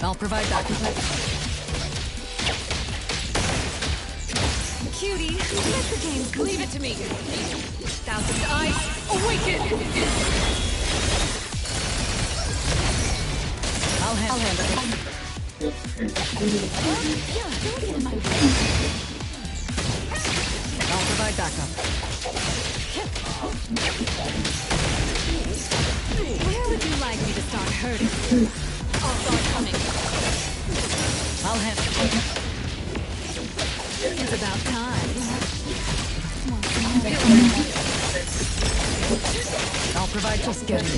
I'll provide backup. cutie. Let the games leave it to me. Thousand eyes, awaken! I'll handle it.
Yeah, don't get in my way.
I'll provide backup.
Where would you like me to start hurting? I'll start coming.
I'll handle it.
It's about time.
I'll provide just getting it.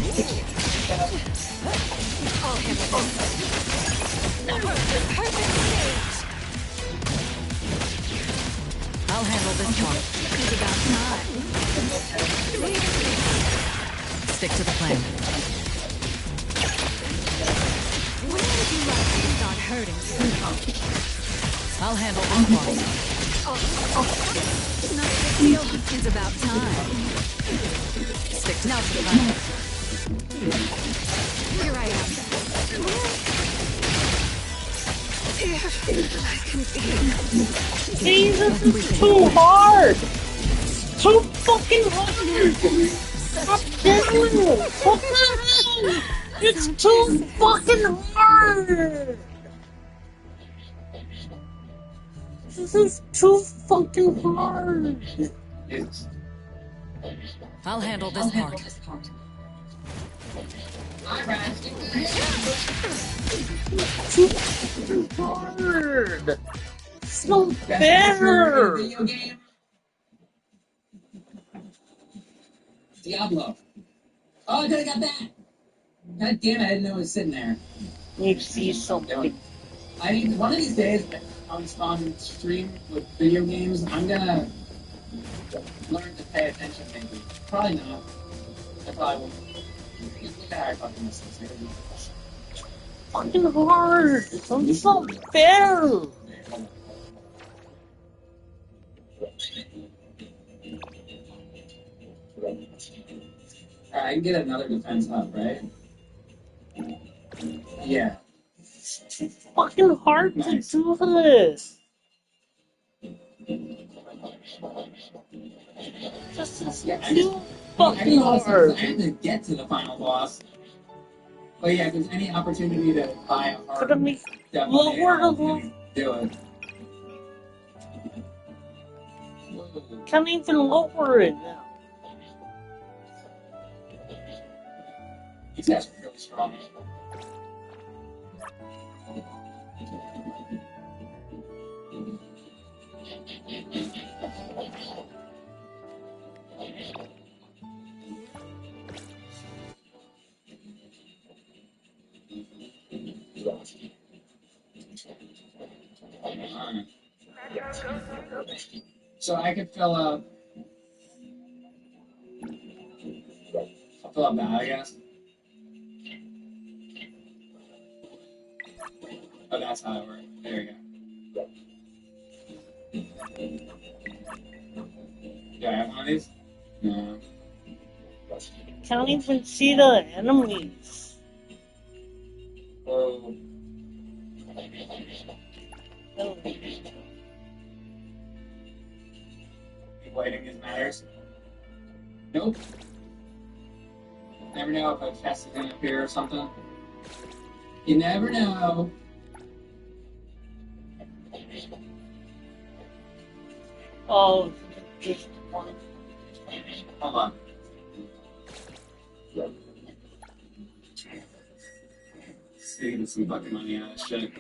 I'll handle this. Perfect stage.
I'll handle this part.
It's about time.
Stick to the plan.
Where would you like me to start hurting?
I'll handle this part.
Not a big deal. It's about time.
Stick to the plan.
Here I am.
Jesus, this is too hard! Too fucking hard! Stop doing it! What the hell? It's too fucking hard! This is too fucking hard!
I'll handle this part.
Too fucking hard! It's no fair!
Video game? Diablo. Oh, I could've got that! God damn it, I didn't know it was sitting there.
You see something.
I mean, one of these days, on stream with video games, I'm gonna learn to pay attention, maybe. Probably not. I probably won't. Look at how I fucking miss this.
Fucking hard! It's so fair!
Alright, I can get another defense up, right? Yeah.
It's fucking hard to do this! This is too fucking hard!
I had to get to the final boss. But yeah, if there's any opportunity to buy a hard
Could've
definitely
lowered
I'll
the
do it.
Can't even lower it now.
These guys are really strong. So I could fill up that, I guess. Oh, that's how it works. There you go. Do I have one of these? No.
Can't even see the enemies.
Whoa. Lighting is matters. Nope. Never know if a chest is gonna appear or something. You never know.
Oh, just one.
Hold on. See, you can some fucking money out of this shit.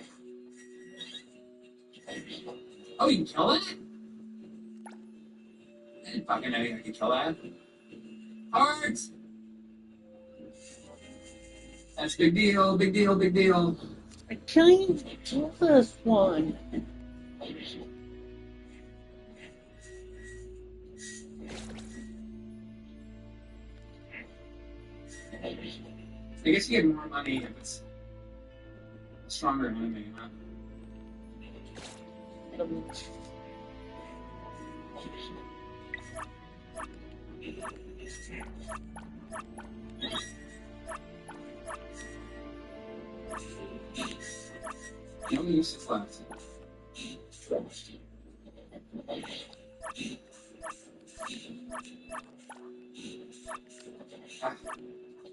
Oh, you can kill that? I didn't fucking know you could kill that. Hearts! That's big deal, big deal, big deal.
I can't even do this one.
I guess you get more money if it's a stronger enemy, huh? No uses left.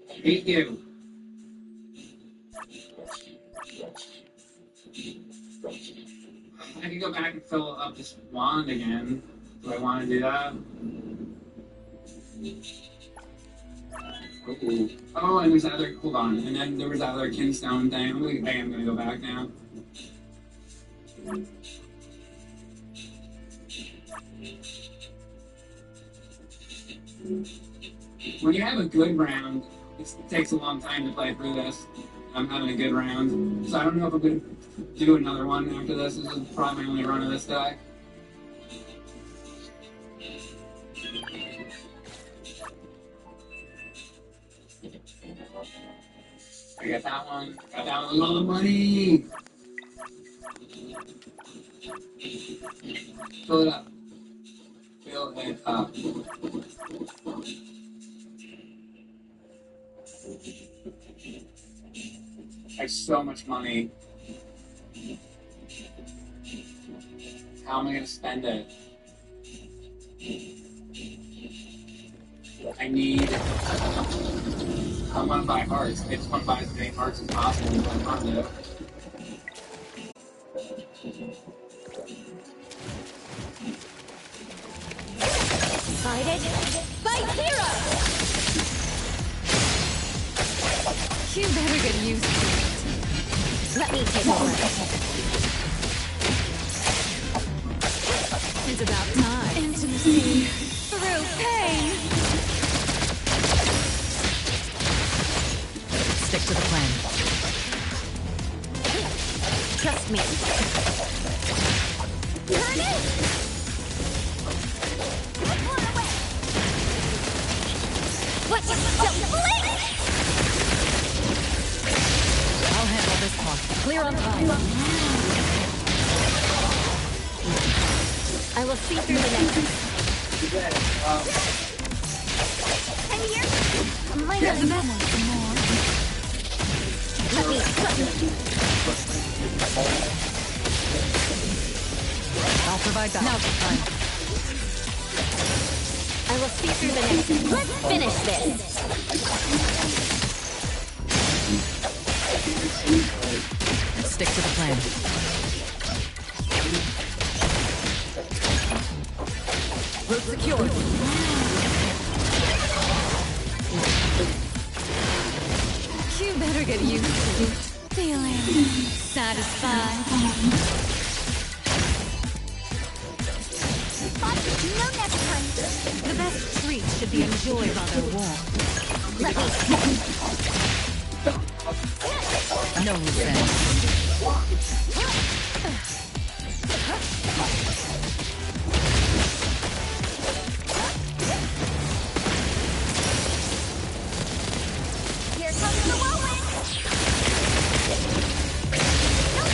Hate you. I can go back and fill up this wand again. Do I want to do that? Ooh. Oh, and there's that other. Hold on. And then there was that other Kinstone thing. I'm gonna go back now. When you have a good round, it takes a long time to play through this. I'm having a good round, so I don't know if I'm gonna do another one after this. This is probably my only run of this deck. I got that one. Got that one with all the money. Fill it up. Fill it up. I have so much money. How am I going to spend it? I want to buy hearts. I just want to buy as many hearts as possible. But I can't do it.
Excited? Fight hero!
You better get used to it.
Let me take over.
It's about time. Intimacy through pain. Stick to the plan.
Trust me. Turn it! What? Don't blink!
I'll handle this part. Clear on time.
I will see through the next. I'm here. My
Here's the
name. Let me.
I'll provide that. Now's the time.
I will see through the next. Let's finish this.
Stick to the plan. Route secured. You better get used to it. Feeling satisfied.
No next time.
The best treats should be enjoyed while they're warm.
Let me.
No revenge.
Here comes the whirlwind.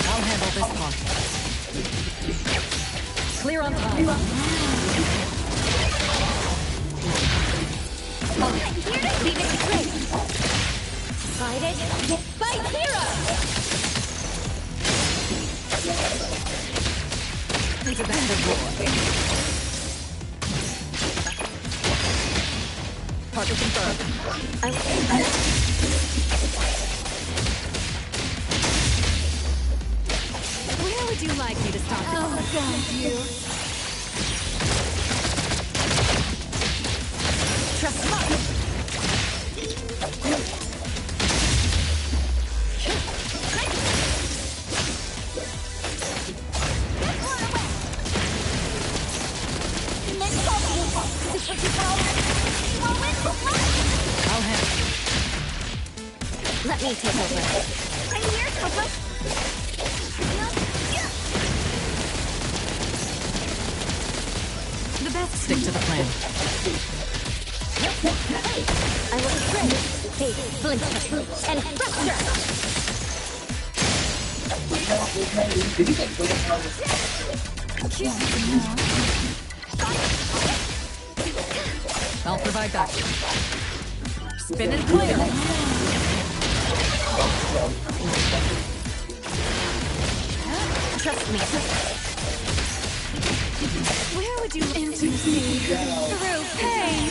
I'll handle this part. Clear on time.
Leave it straight. Excited? Fight hero!
It's a band of war. Target confirmed. Where would you like me to start this?
Oh, God, you. Trust me.
I'll handle it.
Let me take over. I'm here, Cobra.
The best. Stick to the plan.
I will spray, hate, splinter, and fracture.
I'll provide that. Spin and clear.
Trust me.
Where would you intimacy through pain?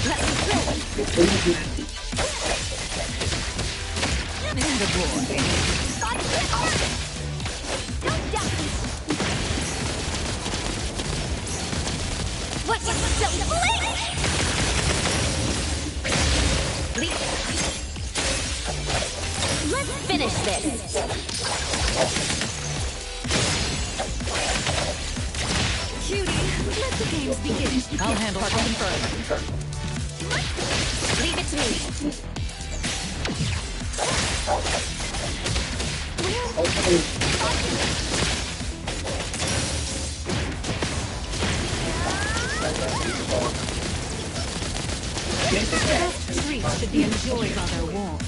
Let me through. Mr. Boy. What you silly blink? Let's finish this. Cutie, let the games begin.
I'll handle it. Confirm.
Leave it to me.
Best treats should be enjoyed while they're warm.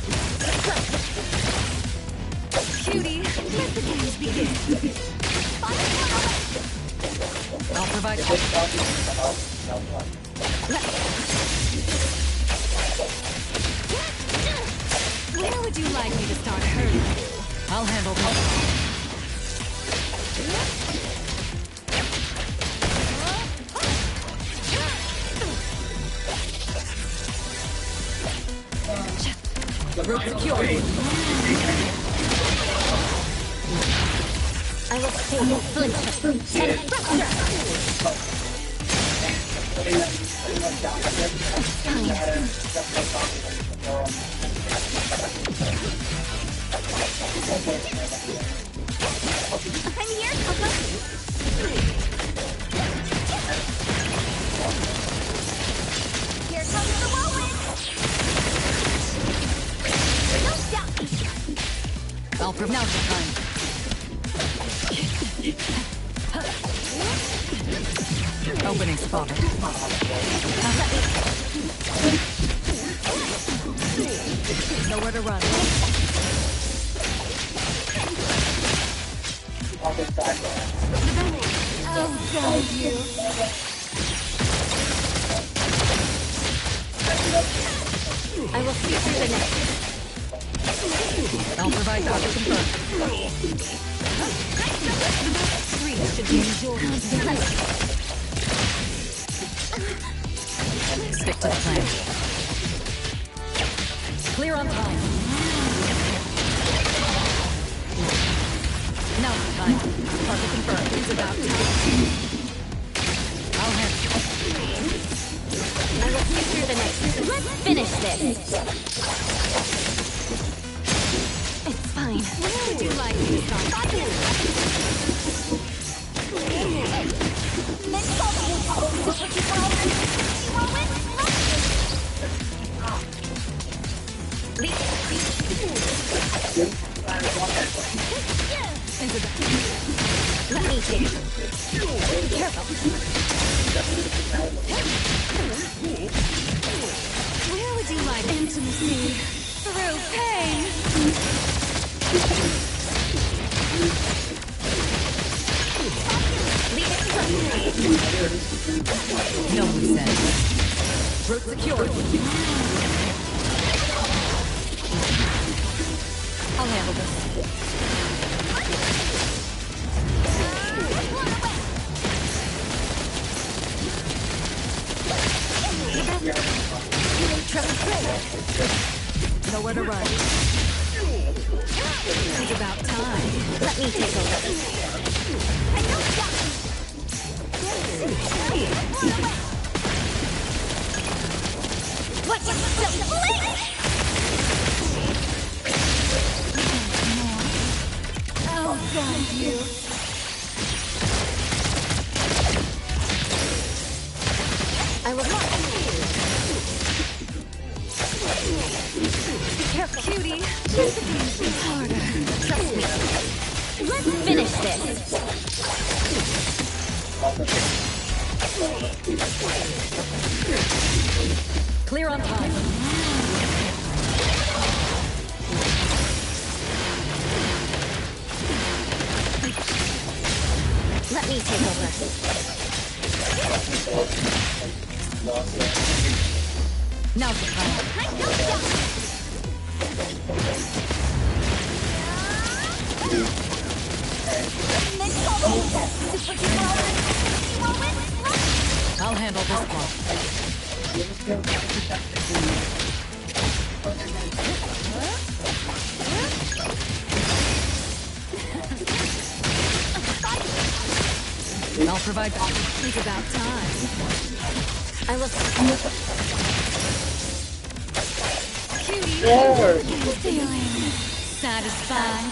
Cutie, let the games begin.
I'll provide
Where would you like me to start hurting you?
I'll handle this.
Rope secured. I will take a flinch and I'm here, Papa. Here comes the whirlwind. No doubt.
I'll prove now time. Opening spotted. Nowhere to run.
Oh, God, you. I will see through the net.
I'll provide cover confirmed.
Three should be enjoyed.
Stick to the plan. Clear on time. Now it's time. Target confirmed. It's about time. I'll handle it.
I will see through the next. Let's finish this. It's fine. Where would you like me to start? Let me take it. Be careful. Where would you like intimacy? Through pain.
No one said. Route secured. I'll handle this. Nowhere to run.
It's about time. Let me take a look. What you silly blink? Oh, God, you. I will not. Be careful, cutie. It's harder. Trust me. Let's finish this.
Clear on time.
Let me take over.
Now's the time.
Let's go.
I'll handle this one. I'll provide.
It's about time.
I will.
Cutie.
Yeah.
Feeling satisfied.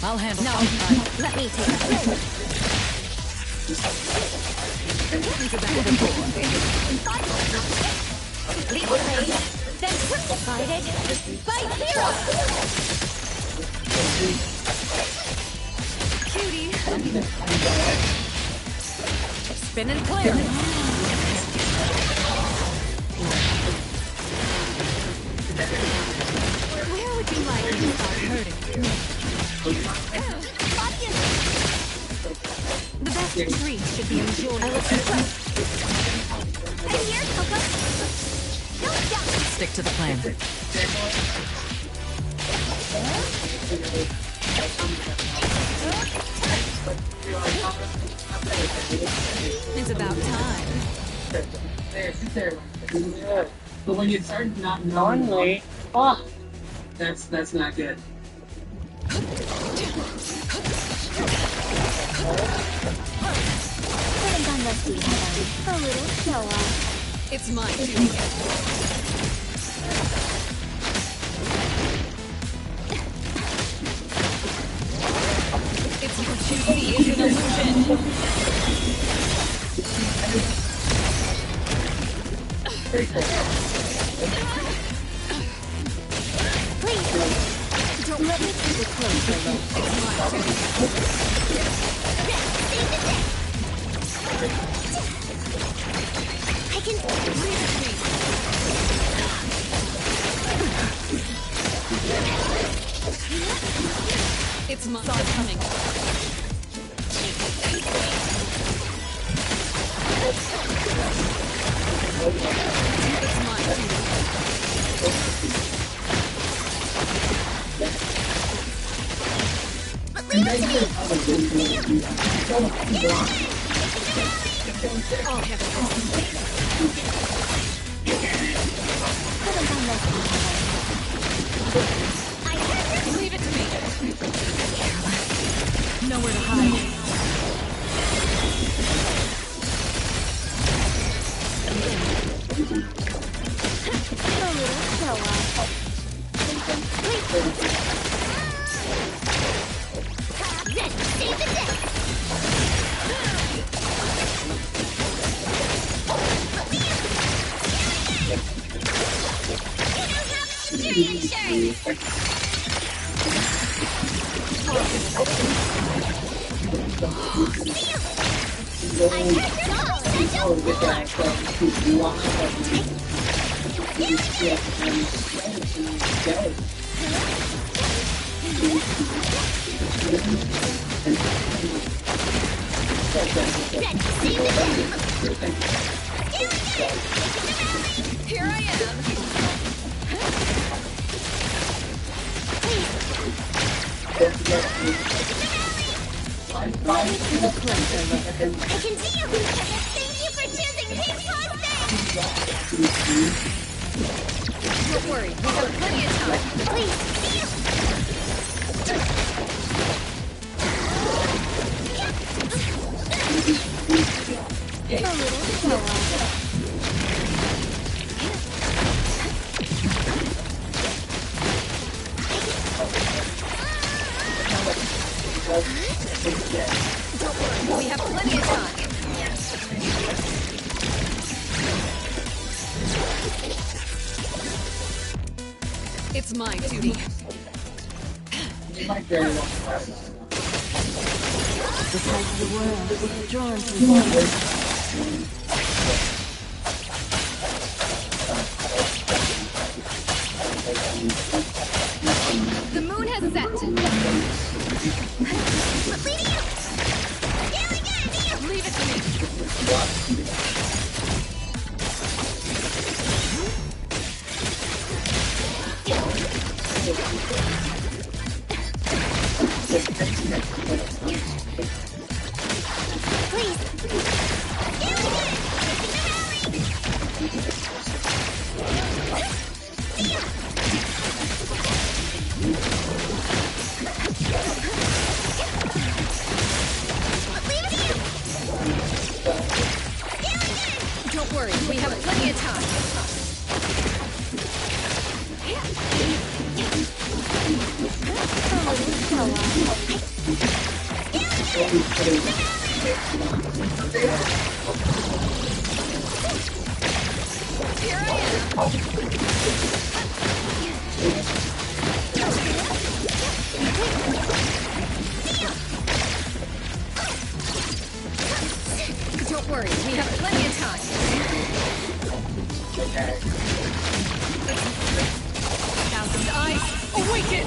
I'll handle.
No, let me take that.
It's about
Leave the raid, then fight it. Fight hero!
Cutie. Spin and clear.
Where would you like me without hurting? The best treat should be enjoyed.
I will keep up.
Hey, here, Coco. Don't stop.
Stick to the plan.
It's about time.
There. But when you start not knowing,
Finally. Oh.
that's not good.
Couldn't gone less sweet. A little show off.
It's mine too. It's what you see is an illusion.
Please, don't let me keep it closer.
It's mine too.
I can
Leave it to me. It's mine. Saw it coming. It's mine too.
I'll have
Leave it to me. Nowhere to hide.
a little show off. Then save the day.
Here I am.
I can see you. Thank you for choosing Pink Posting.
Don't worry, we have plenty of time.
Please, see you. A little show off.
Don't worry, we have plenty of time. It's mine, Judy.
The size of the world is drawn to me.
The moon has set. Leave it to me.
Don't worry, we have plenty of time.
Here I am.
Don't worry, we have plenty of time. Thousand eyes, awaken!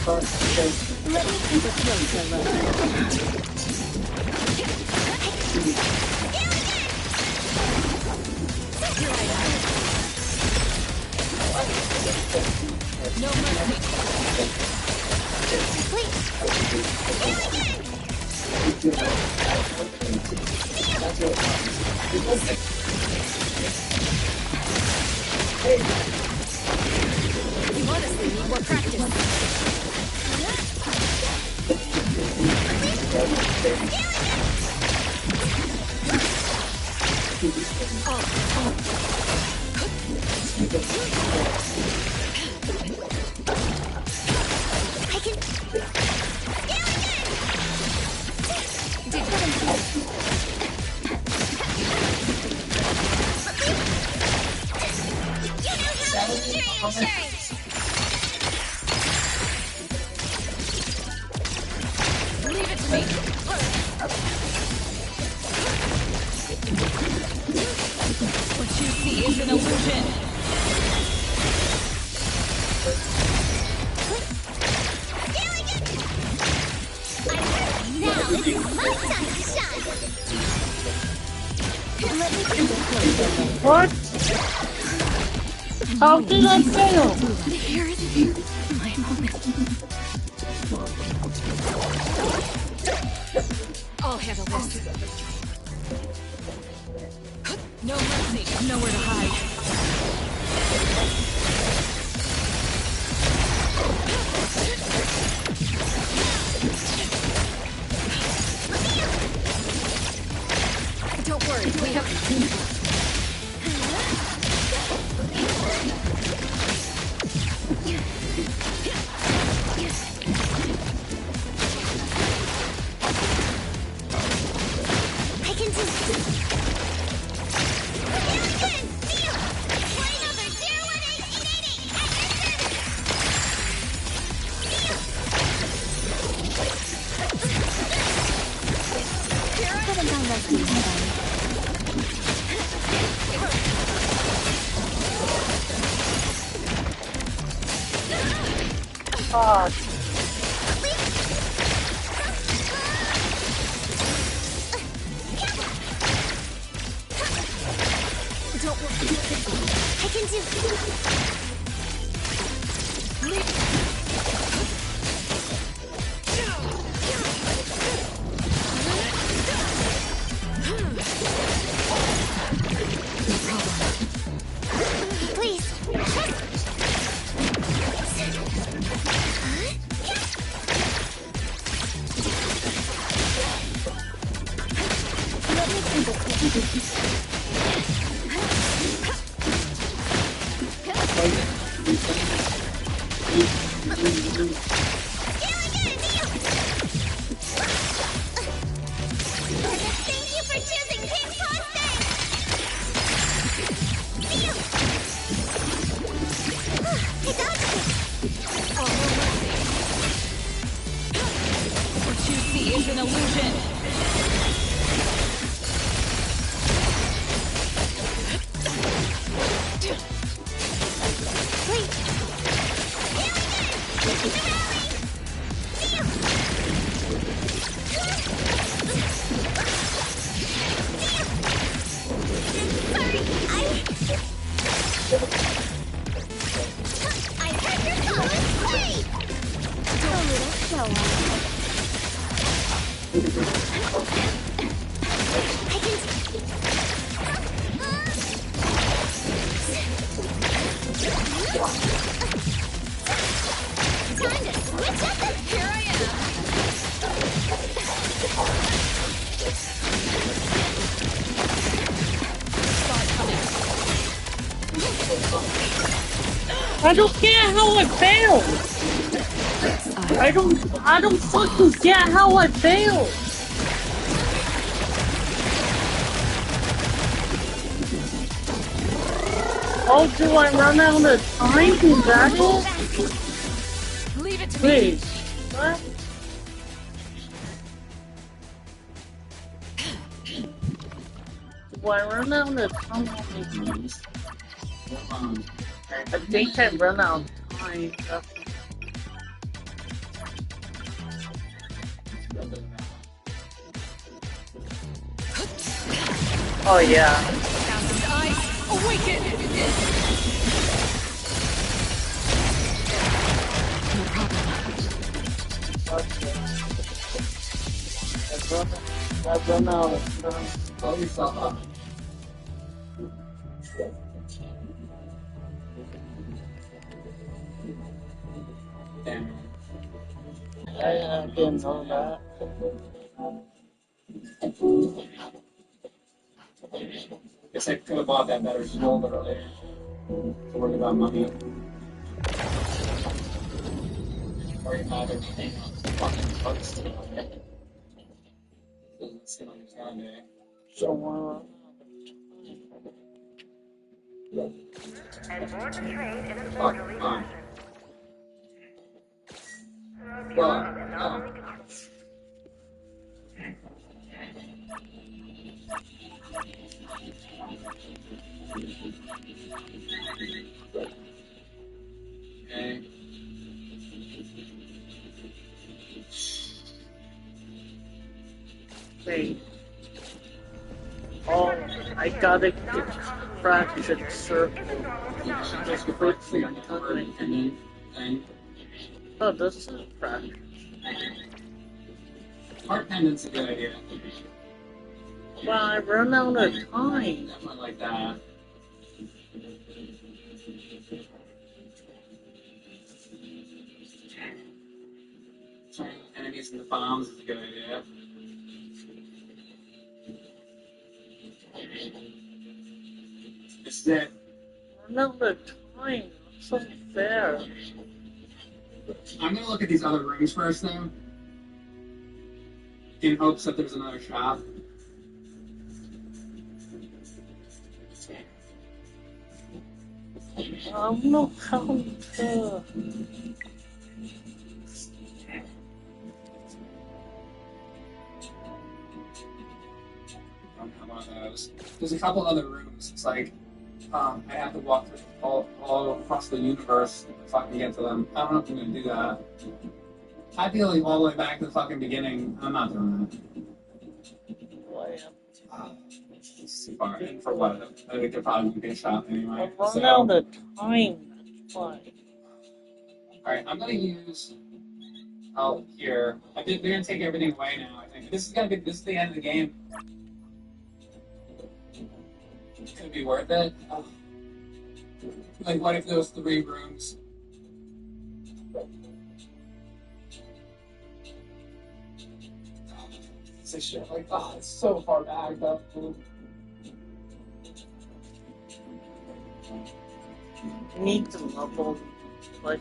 Let me take a closer look.
No mercy.
You honestly need more practice.
Leave it to me. What you see is an illusion.
Now it's my time to shine. Let me take a closer look.
What? How did I fail?
Here's my moment.
I'll handle this. No mercy, nowhere to hide. Don't worry, we have...
I can do this. Haven't done rescue, have I?
Ah,
Don't worry. I can do Please. Let me think of Thank you for choosing King Posting! I dodged it!
Oh, no mercy. What you see is an illusion.
I heard your call. Hey! A little So, time to switch up the... Here I
I don't get how I failed. I don't fucking get how I failed. Oh, do I run out of time? Is that it?
Leave it to
Wait, what? Do I run out of time? I think I run out of time. Oh yeah.
Thousand eyes awaken.
I run out of time.
Blow yourself up. Damn.
I didn't know that.
Guess I could have bought that better shoulder earlier. To worry about money. Worry about everything else. Fucking bugs still. Doesn't seem like it's going to.
So,
Fuck, fine. Well, no. Okay.
wait. Oh, I gotta get fractured circle.
Just quickly on the cover and then thing.
Oh, this is fractured.
Heart pendant's a good idea.
Well, I run out of time.
Definitely like that. Turning enemies into bombs is a good idea. This is it.
Run out of time. It's unfair.
I'm gonna look at these other rooms first, though. In hopes that there's another shop.
I'm not unfair.
One of those. There's a couple other rooms. It's like I have to walk through all across the universe if I can get to them. I don't know if I'm gonna do that. I feel like all the way back to the fucking beginning. I'm not doing that. It's too far. And for what? I could probably be a shop anyway.
I
So,
run out of time. Why?
alright, I'm gonna use here. They're gonna take everything away now, I think. This is the end of the game. Could it be worth it? Oh. Like, what if those 3 rooms? It's a shit. Like, it's so far back though.
You need to level like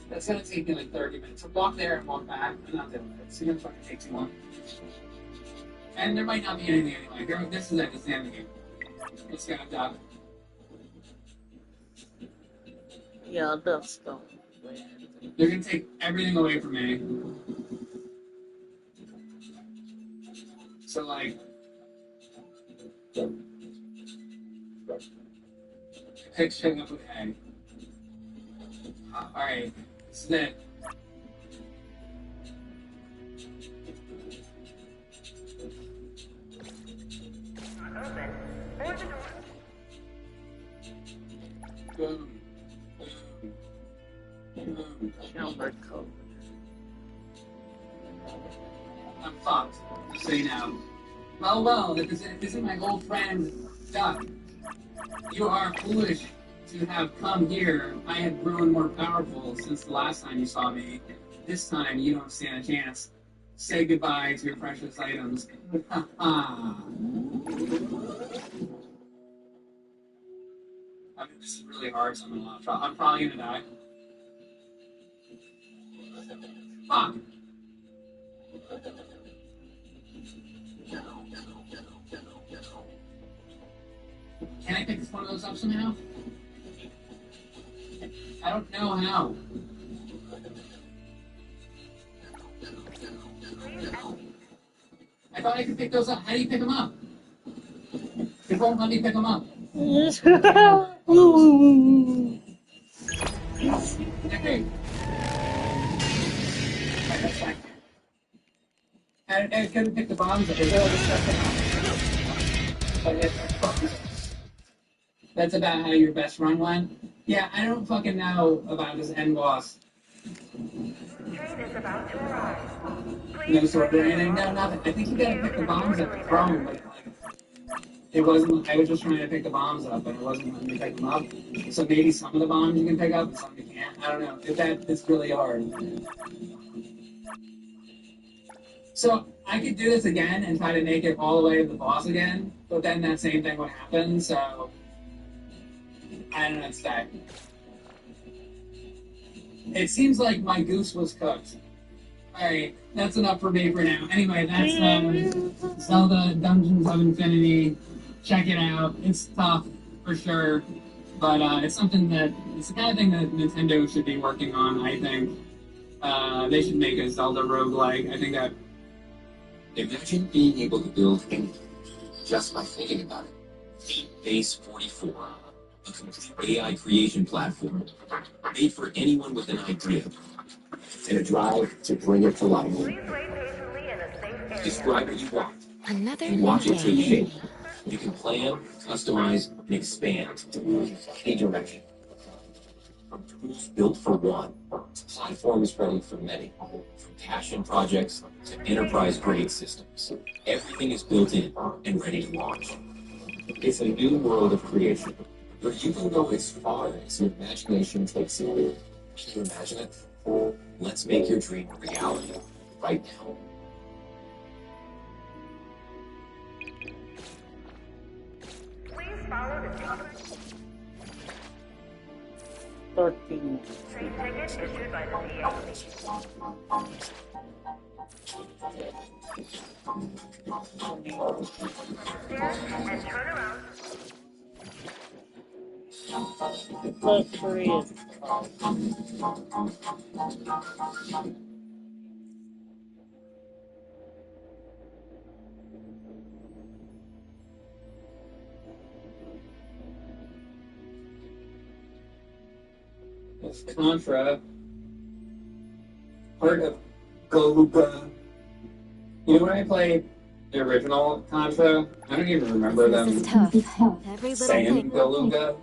That's gonna take me like 30 minutes. To walk there and walk back. I'm not doing it. It's gonna fucking take too long. And there might not be anything anyway. This is at the end of the game. Let's get it done.
yeah, that's the
They're gonna take everything away from me. So like, pick shit up with A. Alright, this is it. Boom. Boom.
camera code.
I'm fucked. Just so you know. Well, if this isn't my old friend, Duck, you are foolish to have come here. I have grown more powerful since the last time you saw me. This time, you don't stand a chance. Say goodbye to your precious items. I mean, this is really hard, so I'm probably gonna die. Fuck! Can I pick one of those up somehow? I don't know how. I thought I could pick those up. How do you pick them up? It won't let me pick them up. Okay. I couldn't pick the bombs up. That's about how your best run went? Yeah, I don't fucking know about this end boss. No sword or anything? No, nothing. I think you gotta pick the bombs up and throw them. But it wasn't, I was just trying to pick the bombs up, and it wasn't letting me pick them up. So maybe some of the bombs you can pick up, and some you can't. I don't know. It's really hard. So I could do this again and try to make it all the way to the boss again, but then that same thing would happen, so I don't know what to say. It seems like my goose was cooked. Alright, that's enough for me for now. Anyway, that's Zelda Dungeons of Infinity. Check it out. It's tough, for sure. But it's something that, it's the kind of thing that Nintendo should be working on, I think. They should make a Zelda roguelike. I think that...
Imagine being able to build anything just by thinking about it. Base 44, a complete AI creation platform made for anyone with an idea and a drive to bring it to life. Describe what you want and watch it take shape. You can plan, customize, and expand in any direction. From tools built for one to platforms ready for many. From passion projects to enterprise-grade systems. Everything is built in and ready to launch. It's a new world of creation, where you can go as far as your imagination takes you. Can you imagine it? Let's make your dream a reality right now.
Please follow the secret
13.
train ticket issued by the DAC. Stand and turn around.
Luxury is
It's Contra. Heart of Galuga. You know when I played the original Contra? I don't even remember them
Every little
saying
thing.
Galuga.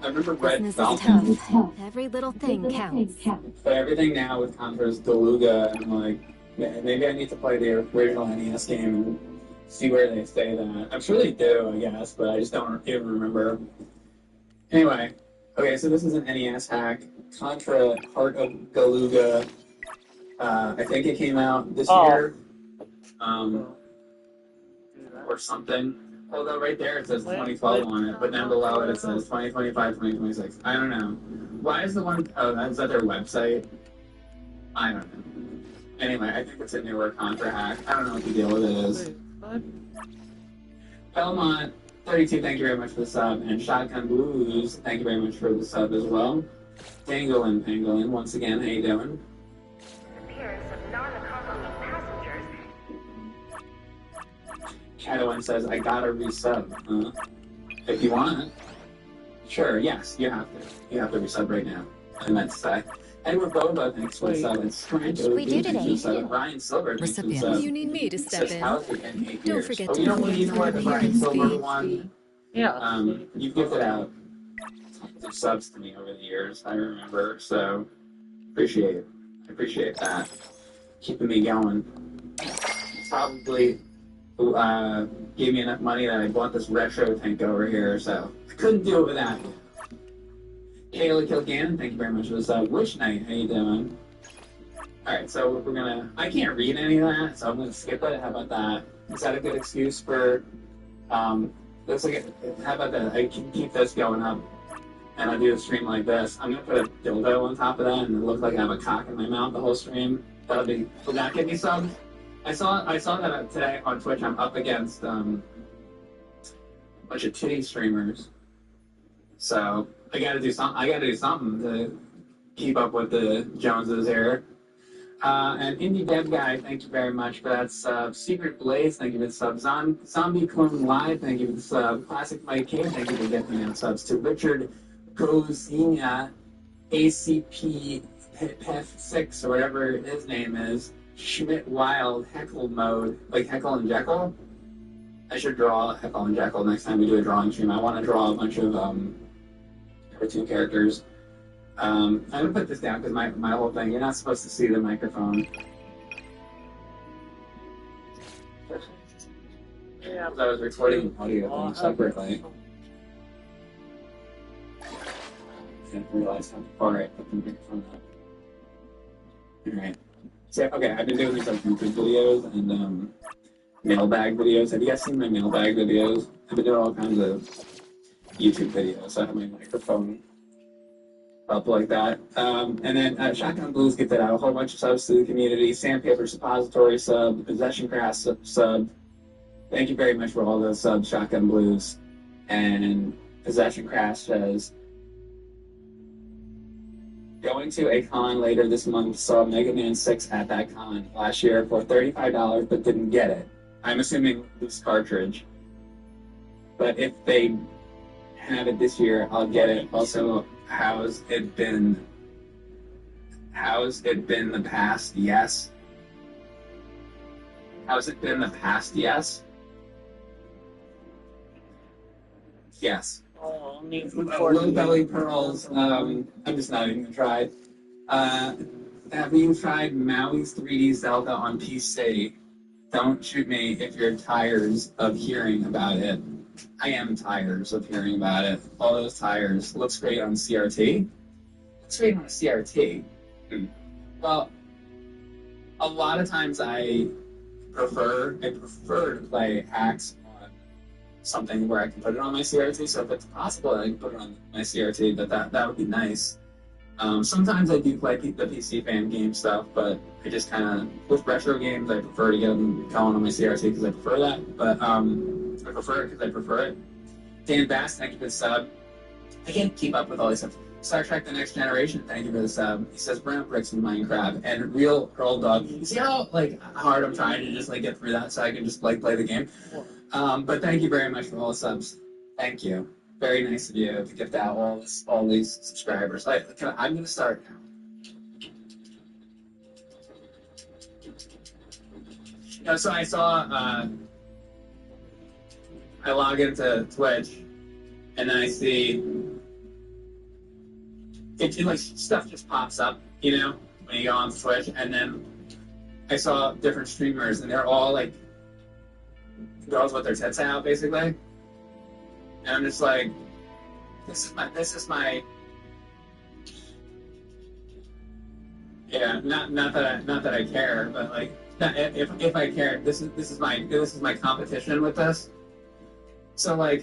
I remember Red
Business is
Falcon.
tough. Every little thing counts.
But everything now with Contra is Galuga, and I'm like, maybe I need to play the original NES game and see where they say that. I'm sure they do, I guess, but I just don't even remember. Anyway, okay, so this is an NES hack. Contra Heart of Galuga. I think it came out this year. Or something. Although right there it says 2012 on it, but then below it says 2025, 2026. I don't know. Why is the one... Oh, is that their website? I don't know. Anyway, I think it's a newer Contra hack. I don't know what the deal with it is. Belmont, 32, thank you very much for the sub. And Shotgun Blues, thank you very much for the sub as well. Pangolin, once again, how you doing?
Appearance of non-accompanying passengers.
Shadowin says, I gotta resub. If you want. Sure, yes, you have to. You have to resub right now. I meant to say. Edward Boba, thanks for the sub. It's
What should we do today?
Ryan Silver, thanks for the
Recipient.
sub.
You need me to step
Says,
in.
how's it been 8
Don't
years?
forget
Oh,
to
you don't
put
want
in
to
your
the Ryan
appearance
Silver
fee.
one?
Yeah.
You've gifted out tons of subs to me over the years, I remember, so appreciate it. I
appreciate that. Keeping me going. Probably gave me enough money that I bought this retro tank over here, so I couldn't do it without you. Kayla Kilgannon, thank you very much for this. Witch Knight, how you doing? Alright, so we're gonna... I can't read any of that, so I'm gonna skip it. How about that? Is that a good excuse for... looks like how about that? I can keep this going up, and I'll do a stream like this. I'm gonna put a dildo on top of that, and it looks like I have a cock in my mouth the whole stream. That'll be... Will that get me subs? I saw that today on Twitch. I'm up against a bunch of titty streamers, so I gotta do something to keep up with the Joneses here. And Indie Dev Guy, thank you very much for that sub. Secret Blaze, thank you for the sub. Zombie Clone Live, thank you for the sub. Classic Mike K, thank you for getting me subs. To Richard Gozina, ACP Pef 6 or whatever his name is. Schmidt Wild, Heckle Mode, like Heckle and Jekyll. I should draw Heckle and Jekyll next time we do a drawing stream. I want to draw a bunch of cartoon characters. I'm gonna put this down because my whole thing. You're not supposed to see the microphone. Yeah, I was recording audio thing separately. I didn't realize how far I put the microphone up. Alright. So, okay, I've been doing these like YouTube videos and mailbag videos. Have you guys seen my mailbag videos? I've been doing all kinds of YouTube videos. So I have my microphone up like that. And then Shotgun Blues gifted out a whole bunch of subs to the community. Sandpaper Suppository sub, Possession Craft sub. Thank you very much for all those subs, Shotgun Blues. And Possession Craft says, going to a con later this month, saw Mega Man 6 at that con last year for $35, but didn't get it. I'm assuming this cartridge. But if they have it this year, I'll get it. Also, how's it been the past? Yes. How's it been the past? Yes. Yes.
Oh,
Low Belly Pearls, I'm just not even gonna try. Have you tried Maui's 3D Zelda on PC? Don't shoot me if you're tired of hearing about it. I am tired of hearing about it. All those tires. Looks great on CRT. Looks great on a CRT. Well, a lot of times I prefer to play hacks on something where I can put it on my CRT. So if it's possible, I can put it on my CRT. But that would be nice. Sometimes I do play the PC fan game stuff, but I just kind of with retro games I prefer to get them going on my CRT because I prefer that. But I prefer it because I prefer it. Dan Bass, thank you for the sub. I can't keep up with all these stuff. Star Trek The Next Generation, thank you for the sub. He says brown bricks in Minecraft and real Pearl Dog. You see how hard I'm trying to just get through that so I can just play the game. But thank you very much for all the subs. Thank you. Very nice of you to gift out all these subscribers. I'm gonna start now. So I saw. I log into Twitch, and then I see it like stuff just pops up, when you go on Twitch, and then I saw different streamers, and they're all like girls with their tits out, basically, and I'm just like, this is my, yeah, not that I care, but like, if I care, this is my competition with this. So and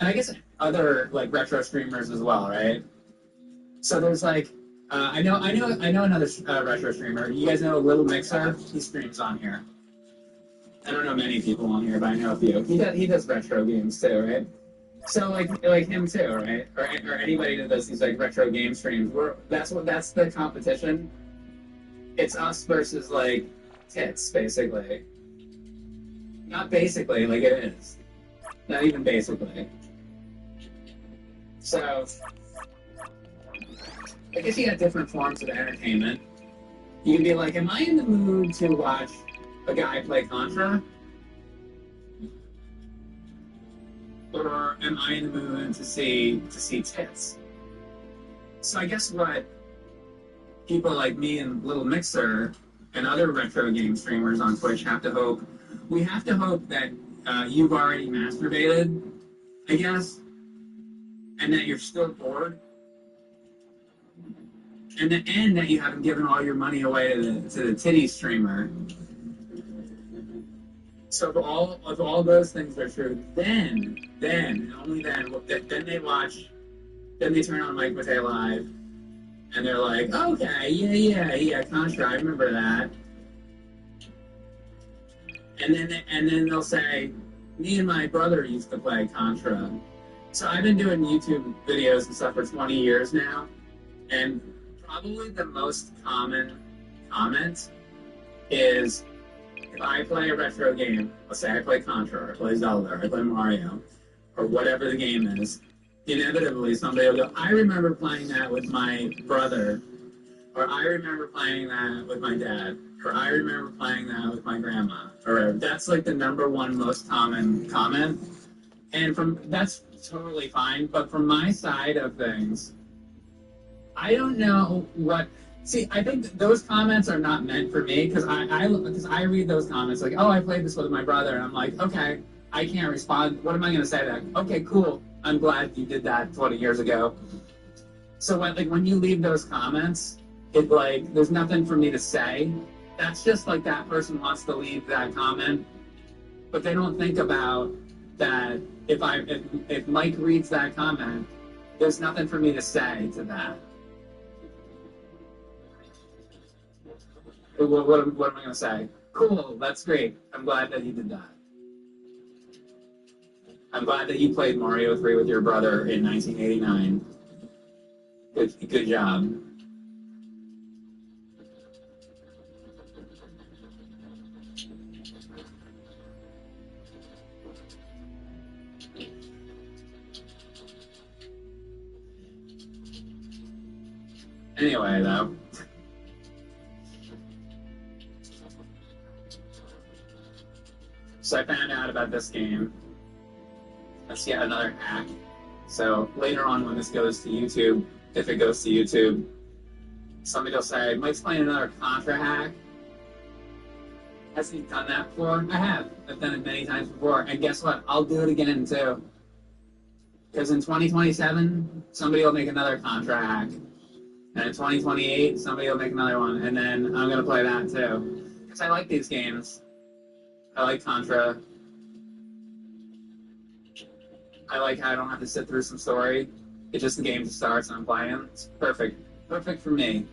I guess other retro streamers as well, right? So there's I know another retro streamer. You guys know Little Mixer? He streams on here. I don't know many people on here, but I know a few. He does retro games too, right? So like him too, right? Or anybody that does these retro game streams. That's the competition. It's us versus tits, basically. Not basically, it is. Not even basically. So, I guess you got different forms of entertainment. You can be like, am I in the mood to watch a guy play Contra? Or am I in the mood to see tits? So I guess what
people like me and Little Mixer and other retro game streamers on Twitch have to hope. We have to hope that you've already masturbated, I guess, and that you're still bored, and that you haven't given all your money away to the titty streamer. So if all those things are true, then and only then they watch, then they turn on Mike Matei Live, and they're like, okay, yeah, Contra, I remember that. And then they'll say, me and my brother used to play Contra. So I've been doing YouTube videos and stuff for 20 years now, and probably the most common comment is, if I play a retro game, let's say I play Contra, or I play Zelda, or I play Mario, or whatever the game is, inevitably somebody will go, I remember playing that with my brother, or I remember playing that with my dad, or I remember playing that with my grandma, or that's like the number one most common comment. And that's totally fine, but from my side of things, I don't know what. See, I think those comments are not meant for me, because I read those comments like, oh, I played this with my brother, and I'm like, okay, I can't respond. What am I going to say to that? Okay, cool. I'm glad you did that 20 years ago. So when you leave those comments, it there's nothing for me to say. That's just like that person wants to leave that comment, but they don't think about that. If Mike reads that comment, there's nothing for me to say to that. What am I going to say? Cool, that's great. I'm glad that you did that. I'm glad that you played Mario 3 with your brother in 1989. Good job. Anyway, though. So I found out about this game. That's yet another hack. So later on when this goes to YouTube, if it goes to YouTube, somebody will say, Mike's playing another Contra hack. Has he done that before? I have. I've done it many times before. And guess what? I'll do it again, too. Because in 2027, somebody will make another Contra hack. And in 2028, somebody will make another one. And then I'm going to play that, too. Because I like these games. I like Contra. I like how I don't have to sit through some story. It's just the game starts and I'm playing. It's perfect. Perfect for me.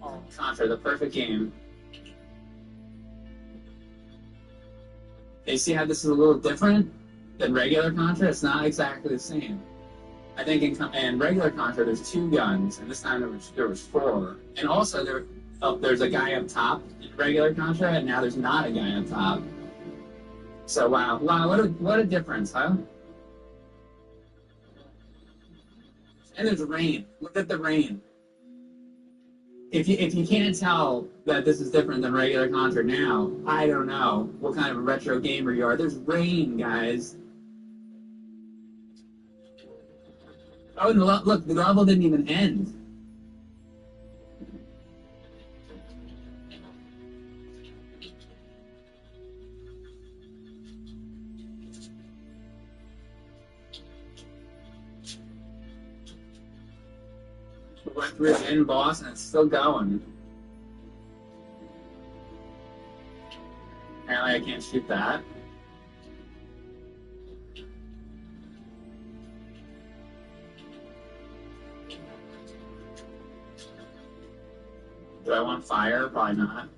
Oh, Contra, the perfect game. You see how this is a little different than regular Contra? It's not exactly the same. I think in regular Contra, there's 2 guns, and this time there was 4. And also, there's a guy up top in regular Contra, and now there's not a guy up top. So wow, what a difference, huh? And there's rain. Look at the rain. If you can't tell that this is different than regular Contra now, I don't know what kind of a retro gamer you are. There's rain, guys. Oh, and look, the level didn't even end. We went through the end boss and it's still going. Apparently I can't shoot that. Do I want fire? Probably not.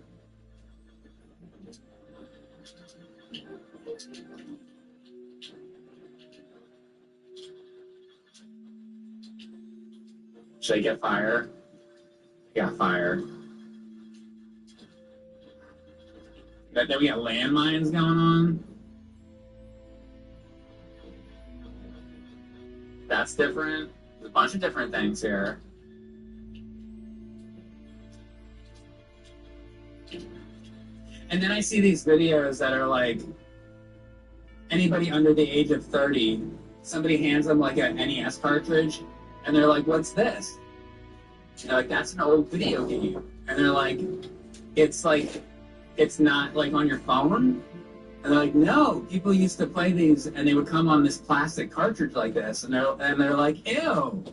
Should I get fire? I got fire. Then we got landmines going on. That's different. There's a bunch of different things here. And then I see these videos that are like, anybody under the age of 30 somebody hands them like an NES cartridge, and they're like, "What's this?" And they're like, "That's an old video game." And they're like, it's not like on your phone." And they're like, "No, people used to play these, and they would come on this plastic cartridge like this." And they're like, "Ew,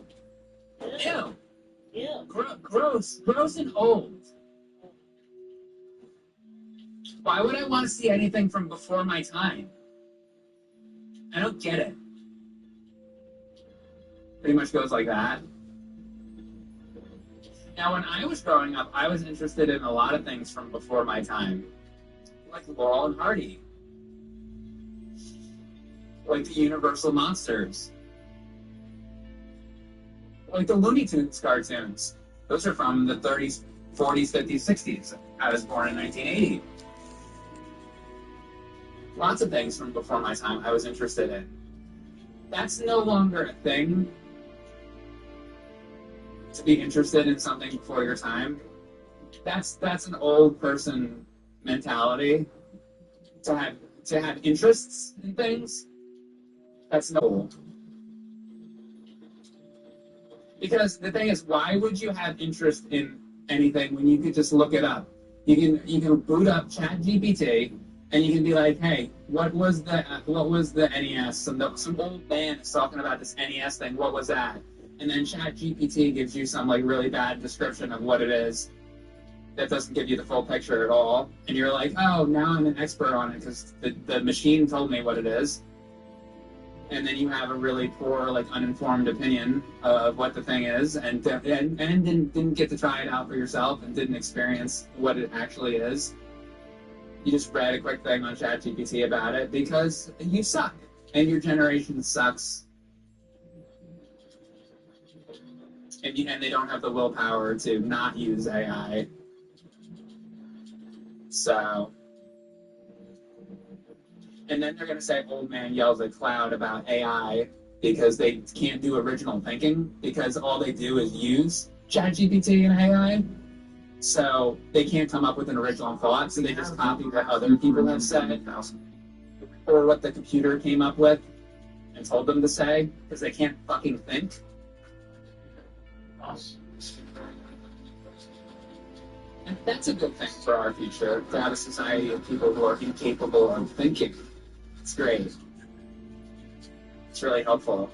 ew, gross and old." Why would I want to see anything from before my time? I don't get it. Pretty much goes like that. Now, when I was growing up, I was interested in a lot of things from before my time, like Laurel and Hardy, like the Universal Monsters, like the Looney Tunes cartoons. Those are from the 30s, 40s, 50s, 60s. I was born in 1980. Lots of things from before my time I was interested in. That's no longer a thing. To be interested in something before your time, that's an old person mentality. To have interests in things, that's no old. Because the thing is, why would you have interest in anything when you could just look it up? You can boot up ChatGPT and you can be like, "Hey, what was the NES? Some old man is talking about this NES thing. What was that?" And then ChatGPT gives you some like really bad description of what it is that doesn't give you the full picture at all. And you're like, "Oh, now I'm an expert on it because the machine told me what it is." And then you have a really poor, like uninformed opinion of what the thing is, and didn't get to try it out for yourself and didn't experience what it actually is. You just read a quick thing on ChatGPT about it because you suck and your generation sucks. And they don't have the willpower to not use AI. So, and then they're going to say old man yells at cloud about AI because they can't do original thinking because all they do is use ChatGPT and AI. So they can't come up with an original thought, so they just copy what other people have said or what the computer came up with and told them to say because they can't fucking think. And that's a good thing for our future, to have a society of people who are incapable of thinking. It's great. It's really helpful.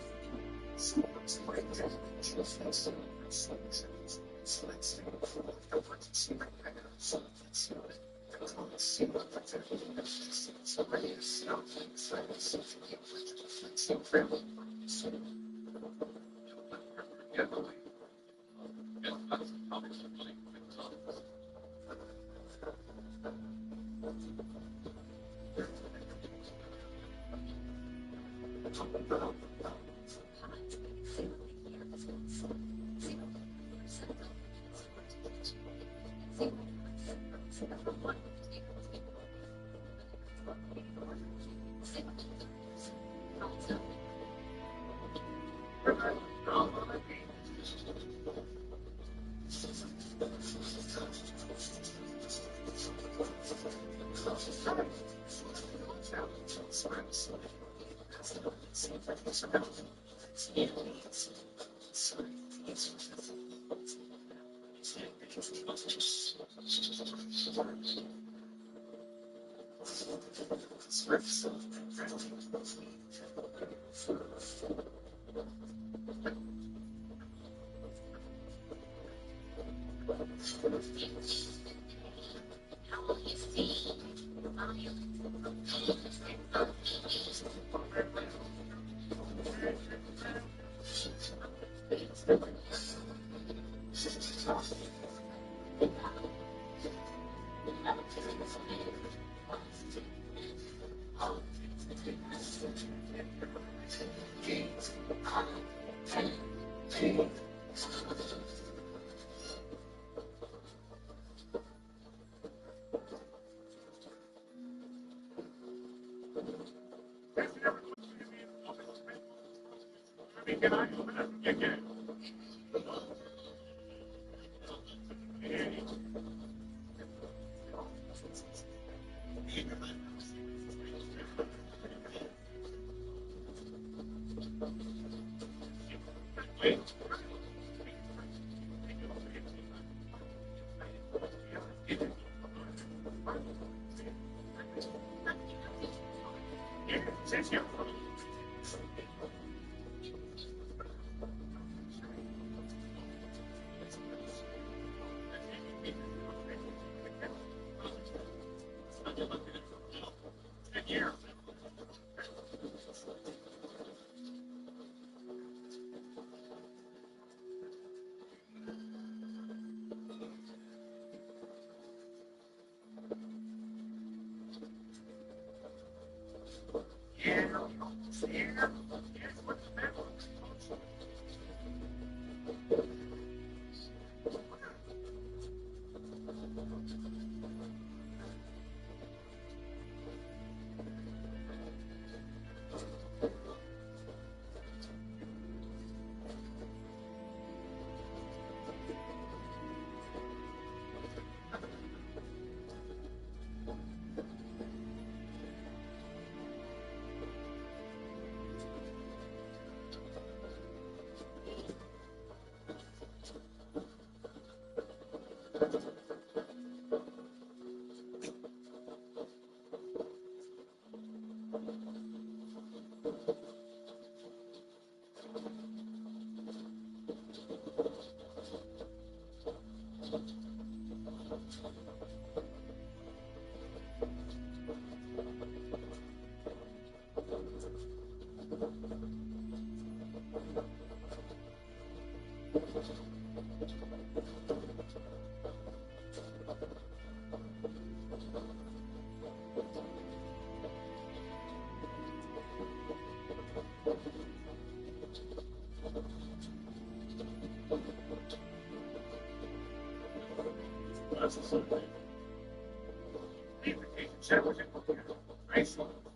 That's the same thing.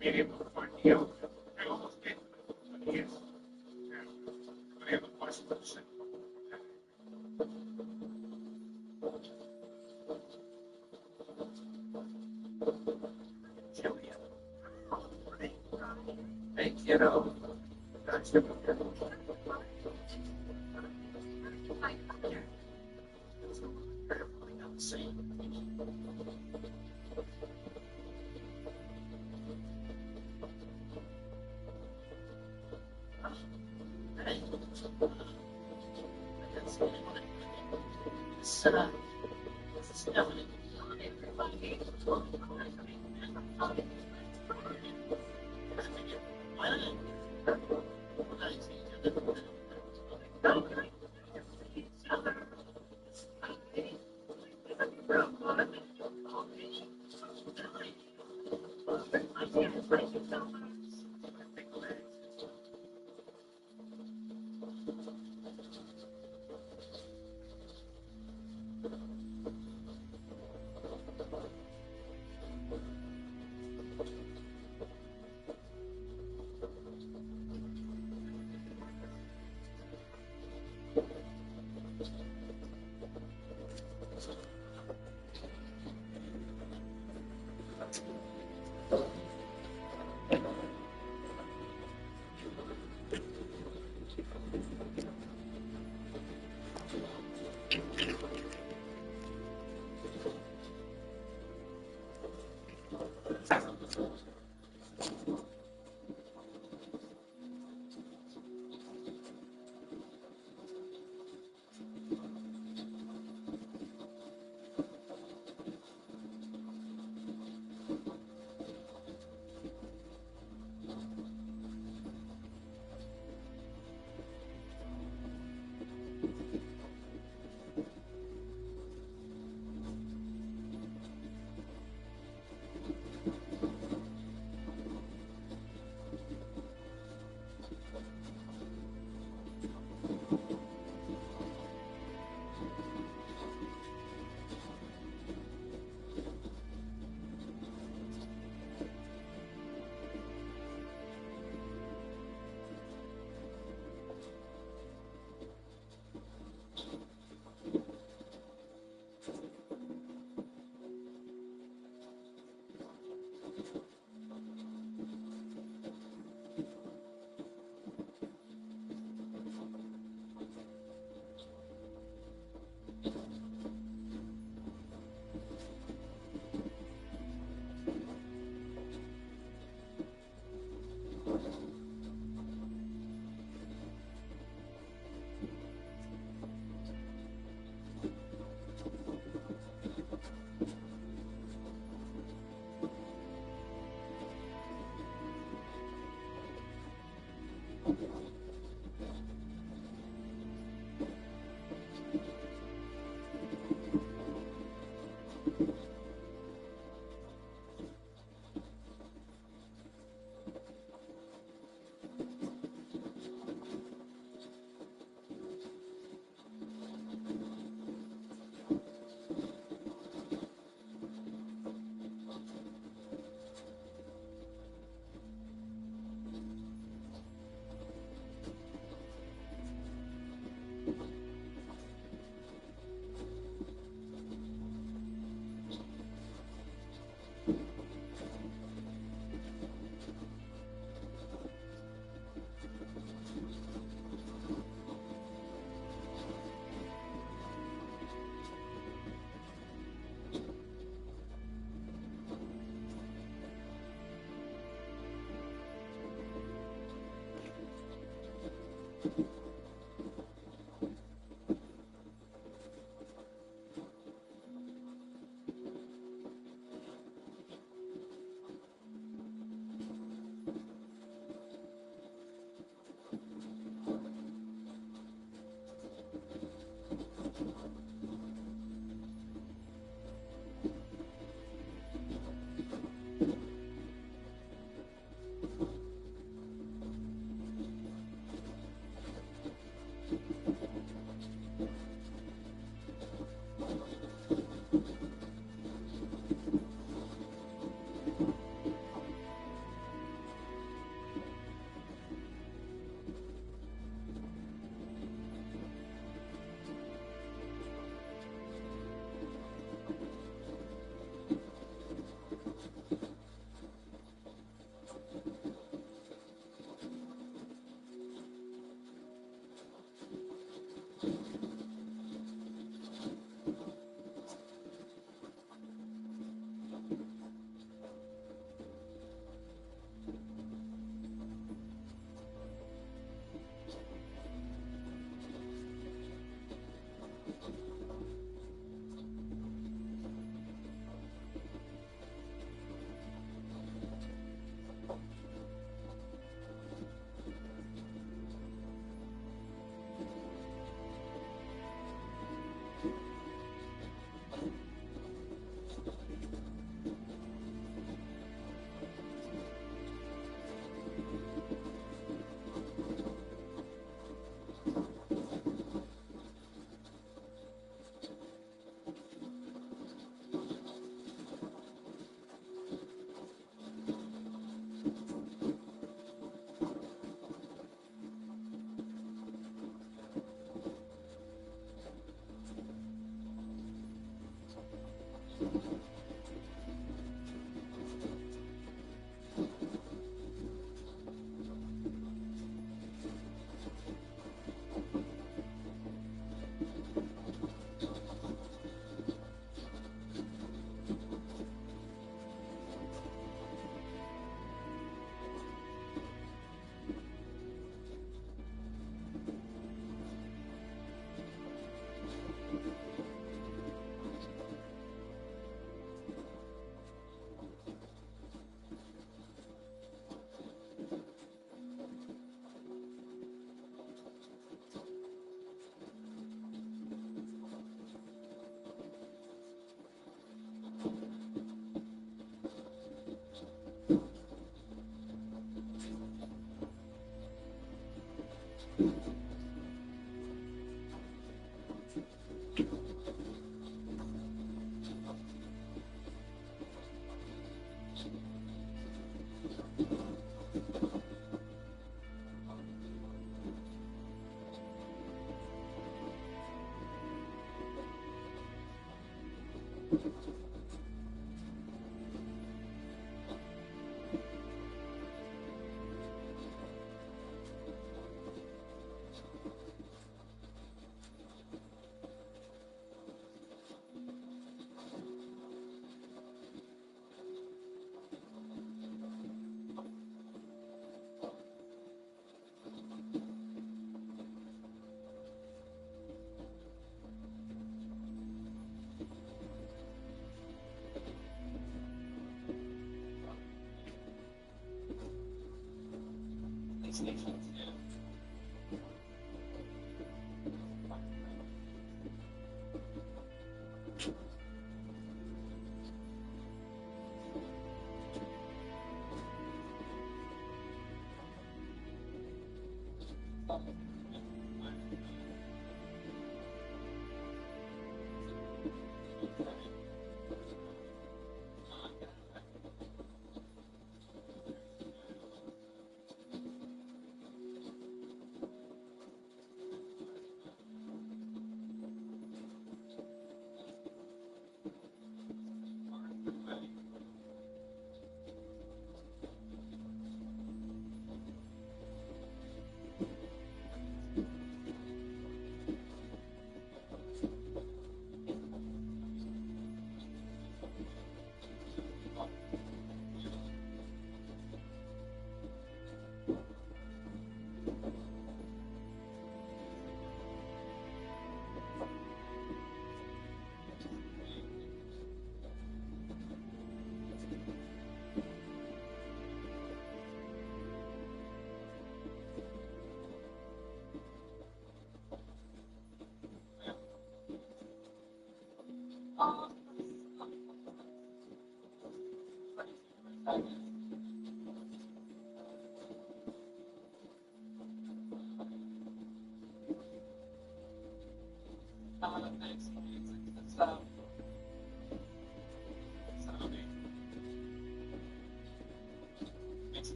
Medium of fun, I almost did, but yes. I have a question for the Hey, kiddo. That's your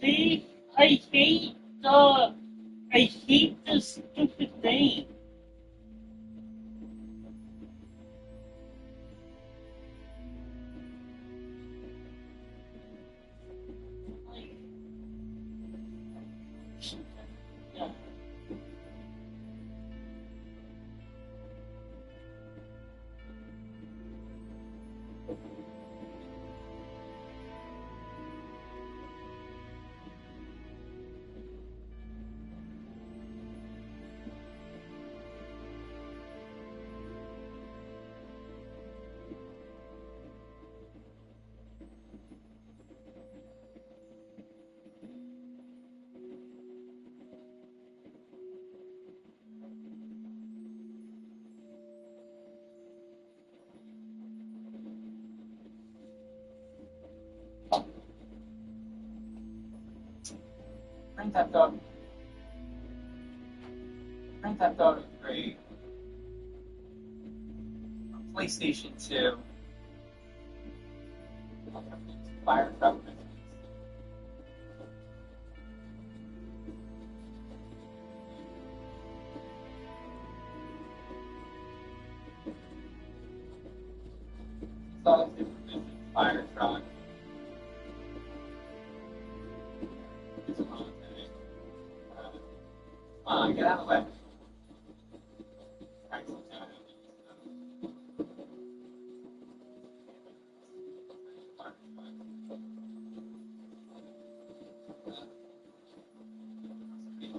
See, I hate this stupid thing.
Grand Theft Auto. Grand Theft Auto 3. PlayStation 2. Fire Truck. Fire Truck. Get out of the way.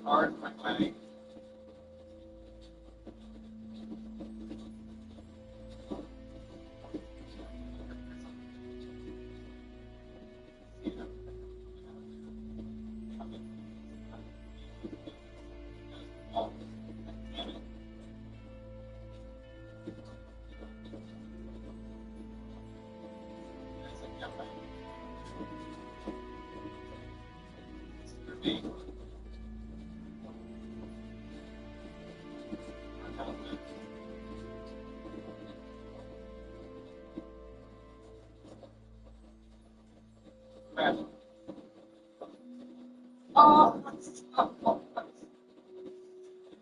Hard my way. Oh,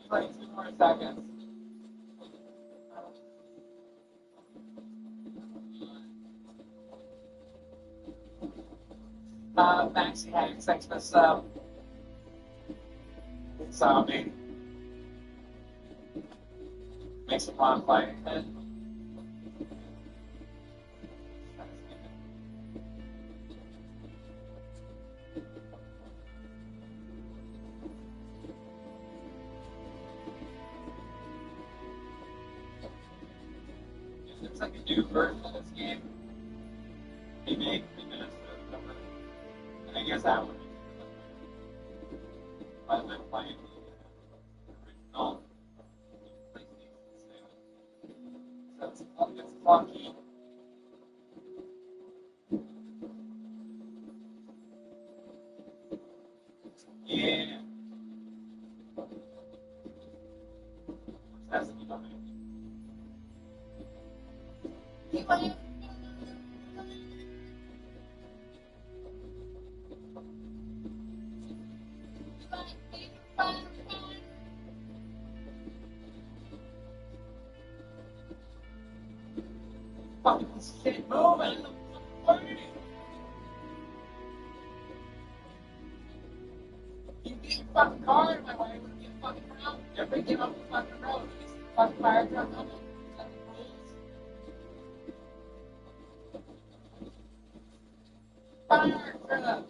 like 2 more seconds.
Maxi Hanks, thanks for the sub. Zombie. Makes it want to play. There's like a new version of this game. Remake, remastered, whatever. And I guess that would be but I'm playing the original PlayStation 2. So it's funky. Yeah. That's the fucking shit moving. You get your fucking car in my way, we're get fucking road. You're picking up the fucking road. It's the fucking fire truck coming. That's the rules. Fire truck.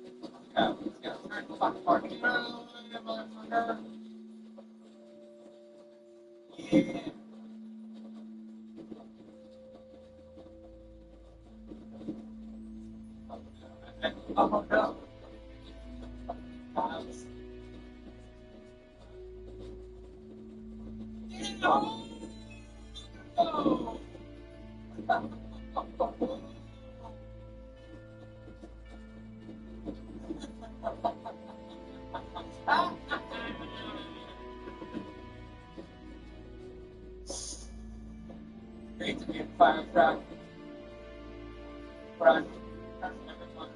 Let's go. Turn the fucking parking around, motherfucker. Yeah. Oh no. No. No. Great to be a fire truck. Run. That's number one.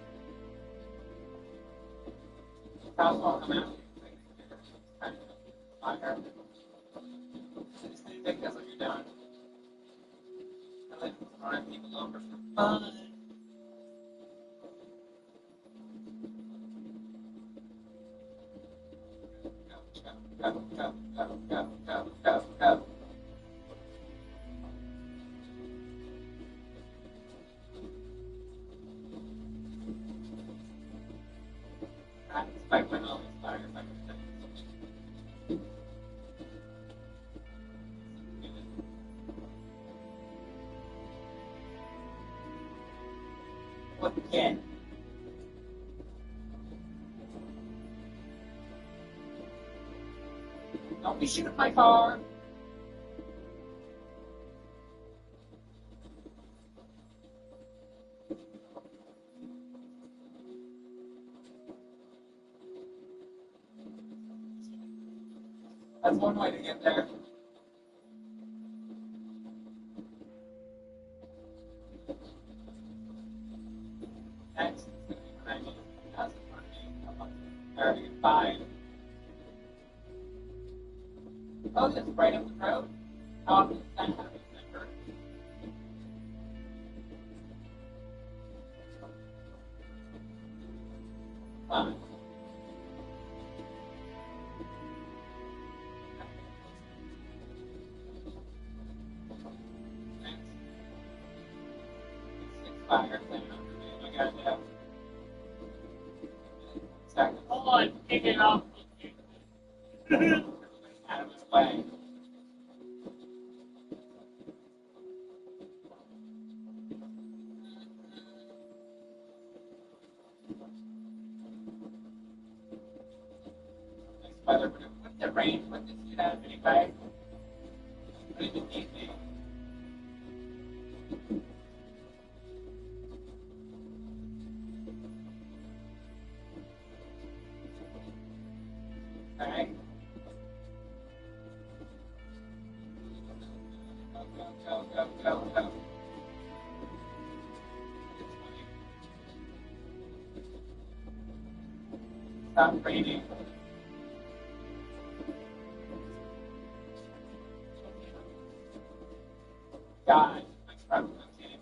House will come out. Fire. Just think that's what you're doing. I like to run people over for fun. Go, go, go, go, go, go, go, go. I expect when all these firefighters do. What again? Don't be shooting my car. That's one way to get there. Next, when I need to pass in front of me, I'm already fine. Oh, that's right up the road. How often does that happen? Never. Fine. Fire thing I gotta do. Exactly. Hold on, kick it off. Out of his way. Next weather, wouldn't it rain? Wouldn't it see that anyway? Wouldn't even need me. Alright. Go, go, go, go, go. Stop raining. God, I'm probably okay.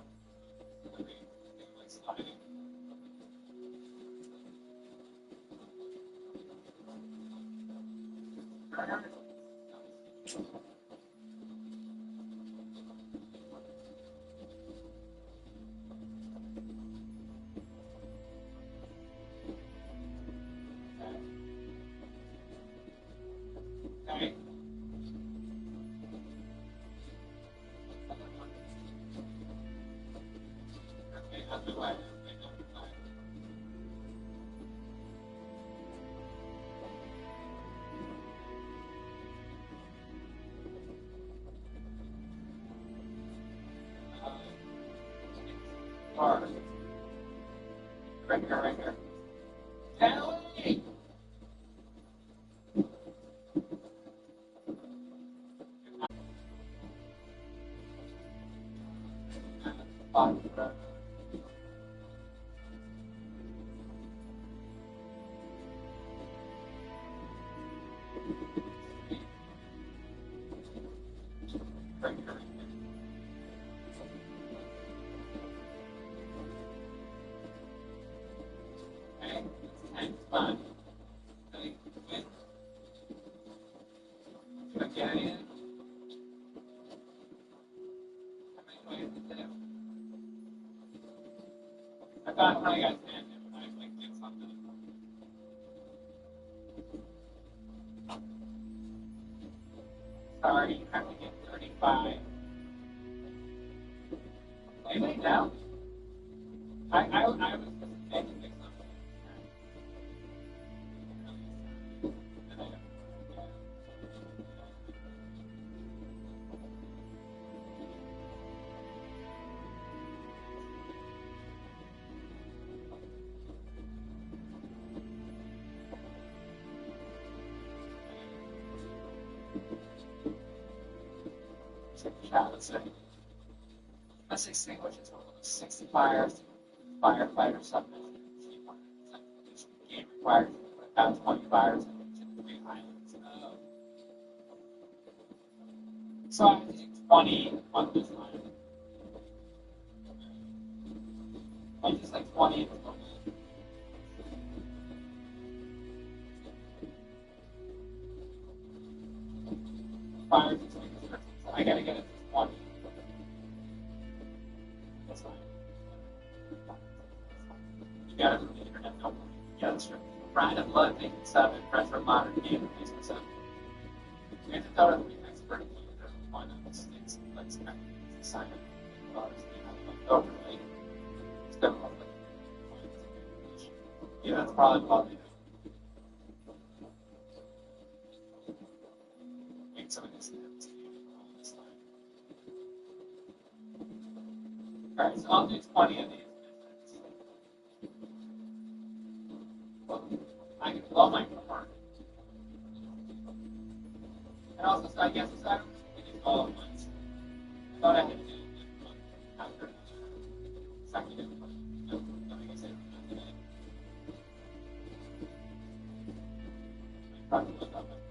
Okay. Okay, out of the way. Hard. Right here, right here. Kelly! Fine. Right here. Okay, and fine. Okay, win. Did I get any? How many ways to do? I thought I got 10, but I like did something. Sorry, you have to get 35. Anybody now? I was just thinking of something. Let's extinguish it. 60 fires, firefighter submission. Game requires about 20 fires in 3 islands. So I think 20 on this island. I just like 20 is okay. Fires extinguisher. So I gotta get it to 20. That's fine. You got it from the internet, don't worry. Yeah, that's true. Pride of Blood, taking 7, retro modern game, replacement 7. We have to throw it expert one of the states. Let's kind of sign up. Overlay. It's going to look like. Yeah, that's probably what they do. Make some of these steps. Alright, so I'll do 20 of these. I can blow my corn. And also, so I guess so I don't do it all at once. I thought I had to do it after second input. No, I guess I don't have today. I probably look up and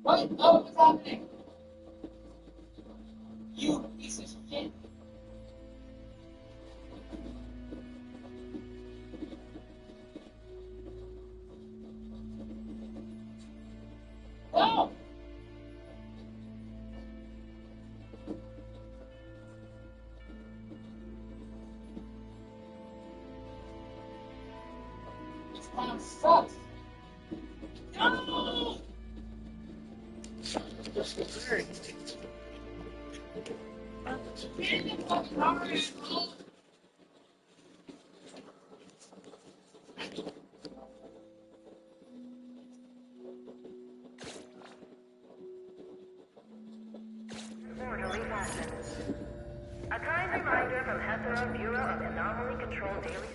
What? Oh, what's happening?
You piece of shit. Oh! This kind of sucks. No!
Orderly fashion. A kind reminder from Hetero Bureau of Anomaly Control Daily.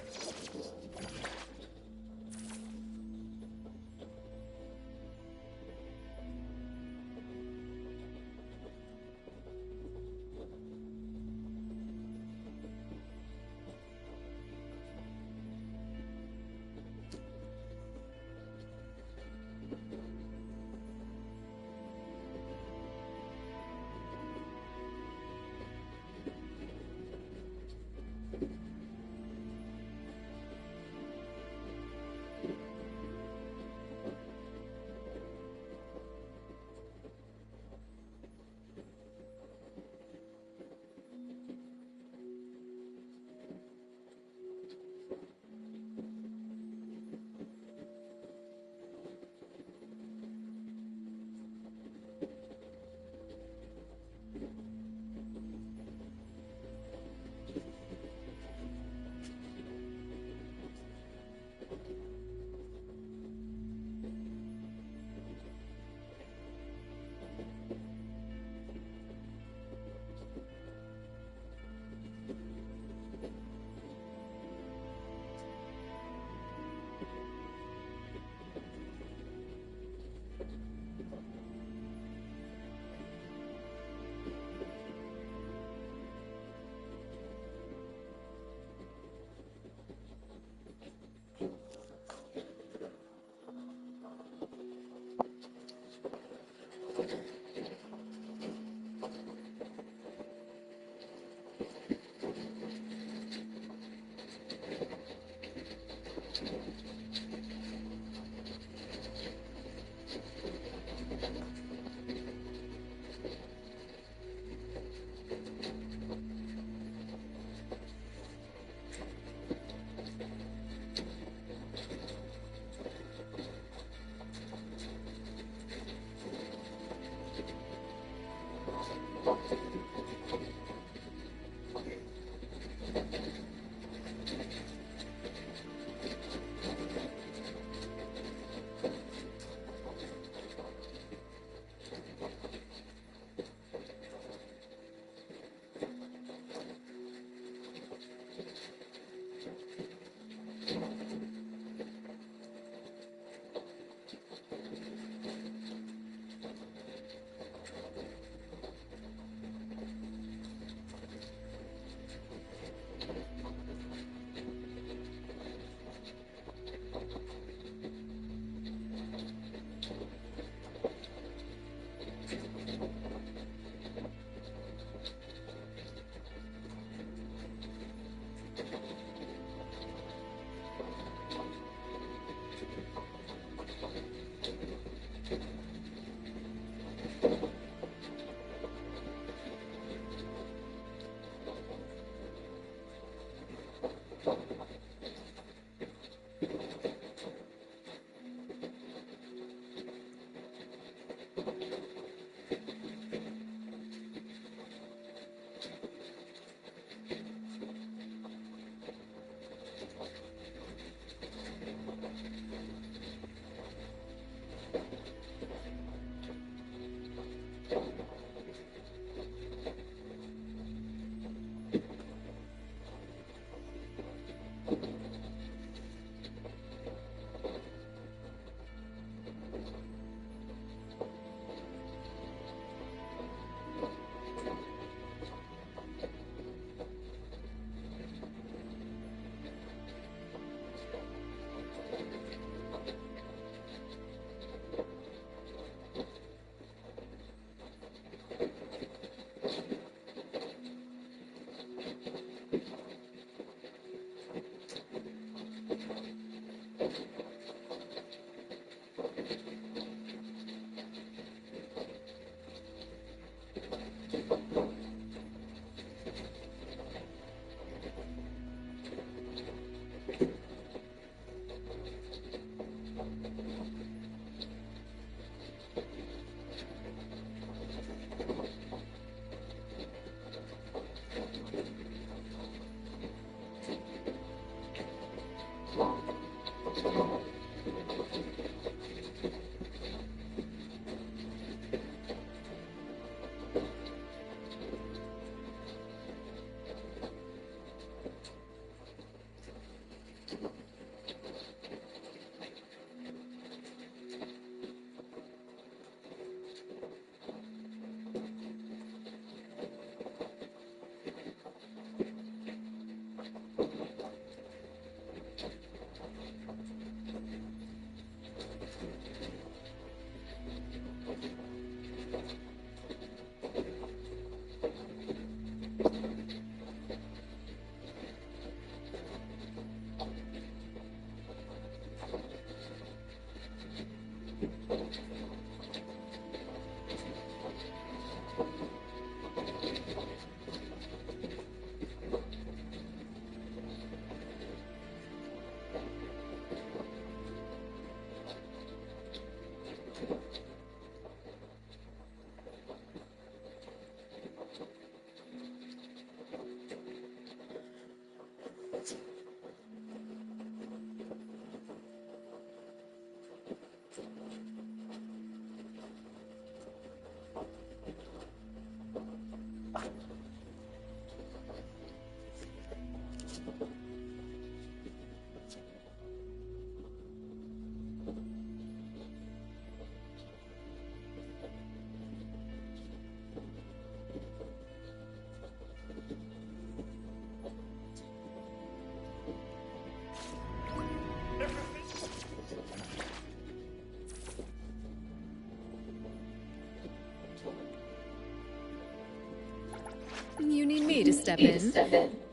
You need me to step in.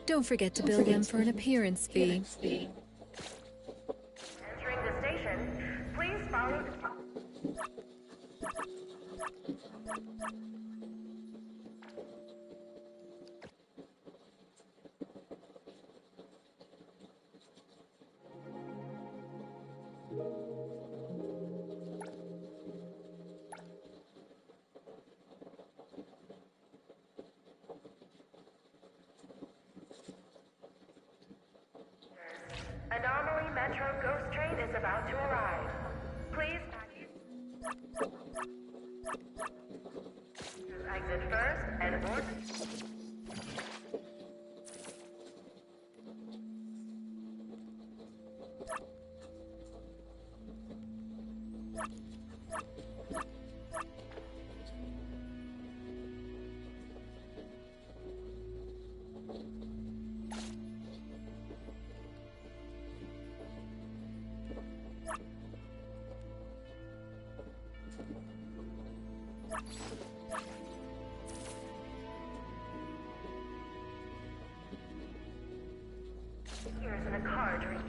Don't forget to bill them for an appearance fee.
Entering the station, please follow the... Anomaly Metro Ghost Train is about to arrive. Please exit first and board. Here's in a car during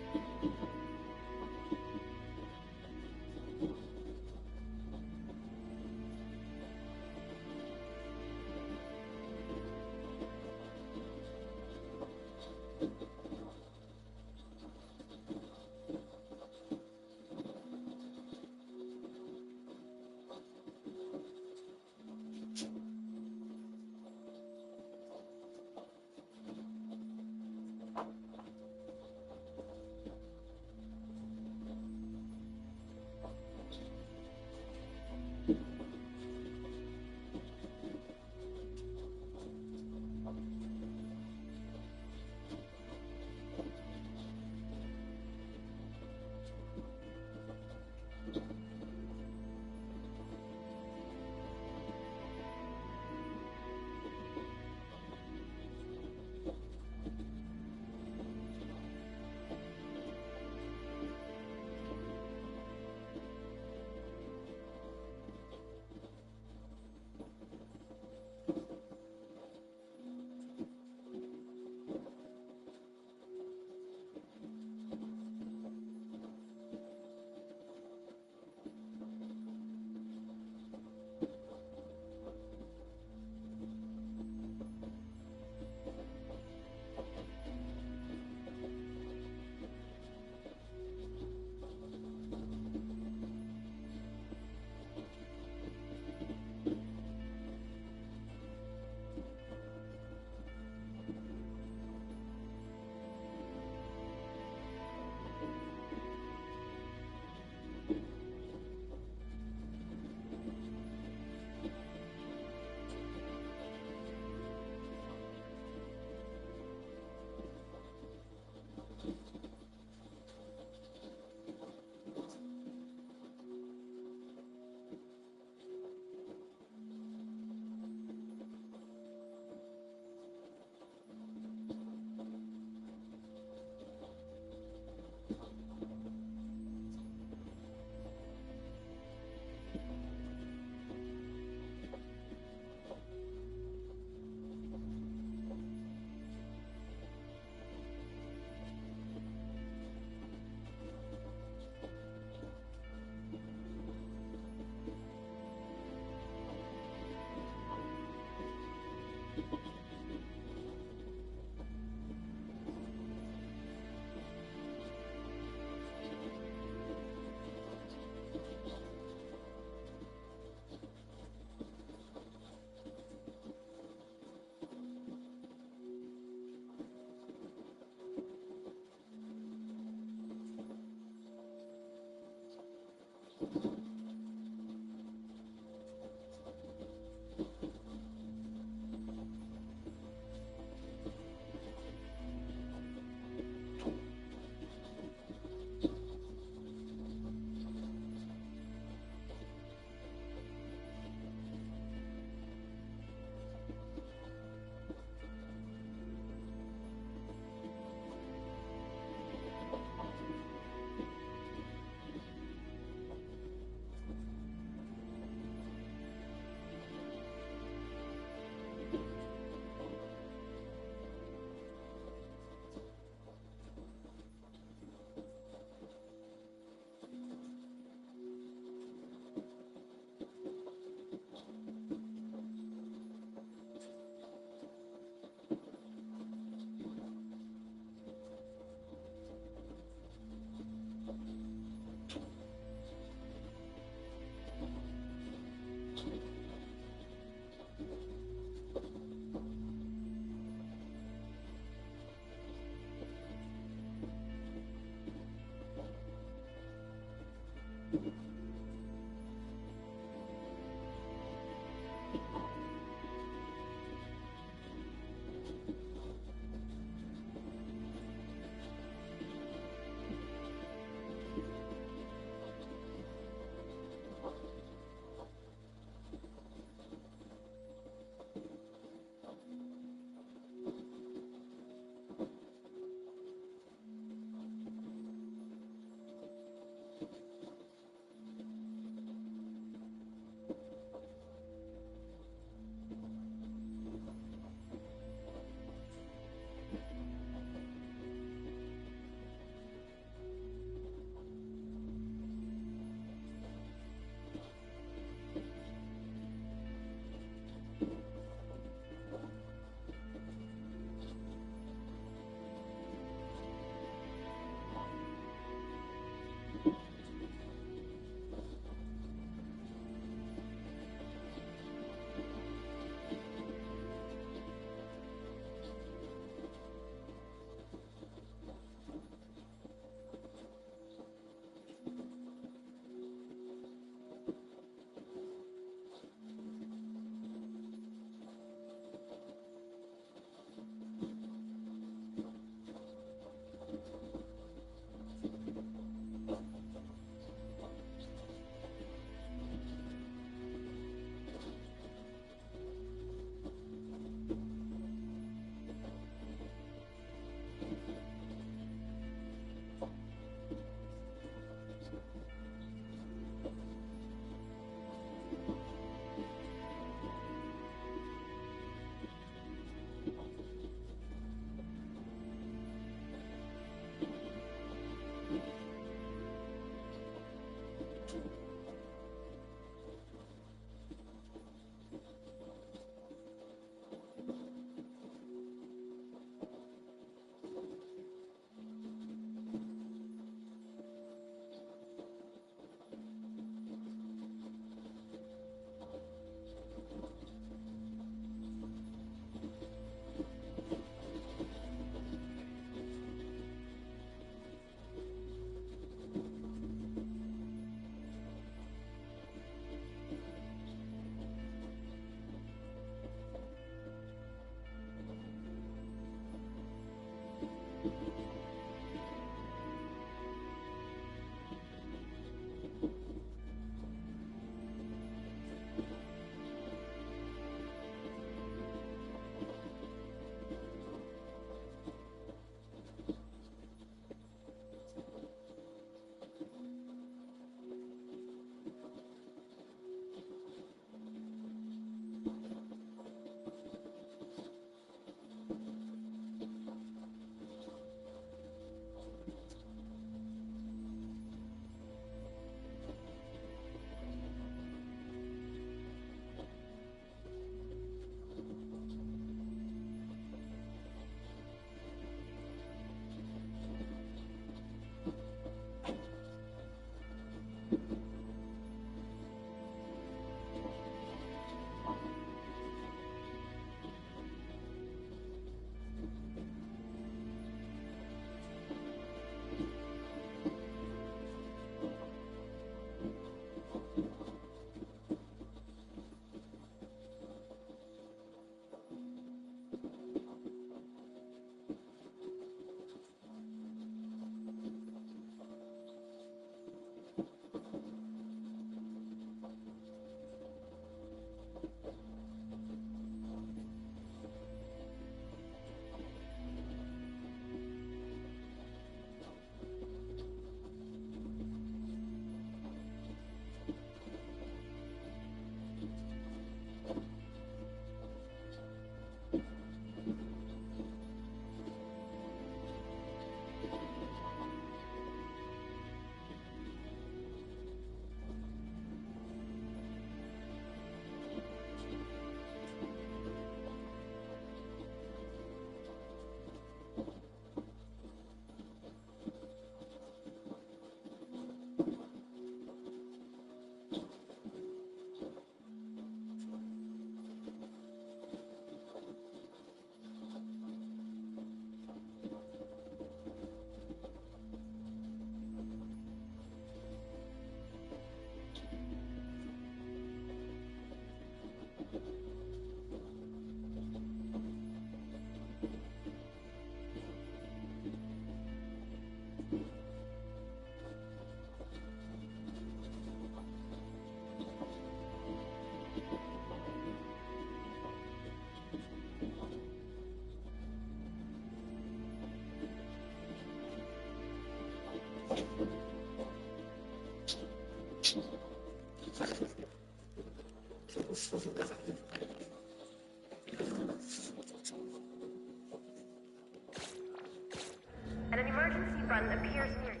front appears near you.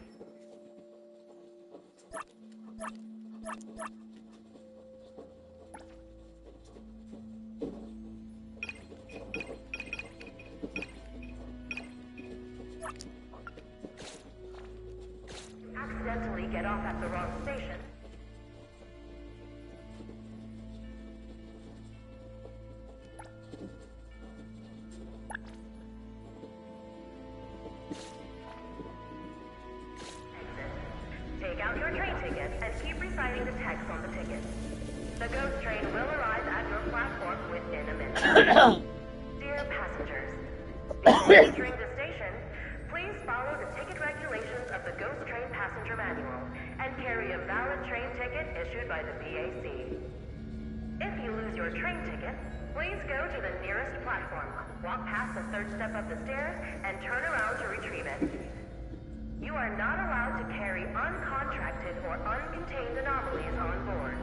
Accidentally get off at the wrong station. Take out your train ticket and keep reciting the text on the ticket. The ghost train will arrive at your platform within a minute. Dear passengers, before entering the station, please follow the ticket regulations of the Ghost Train Passenger Manual and carry a valid train ticket issued by the BAC. If you lose your train ticket, please go to the nearest platform, walk past the third step of the stairs, and turn around to retrieve it. You are not allowed to carry uncontracted or uncontained anomalies on board.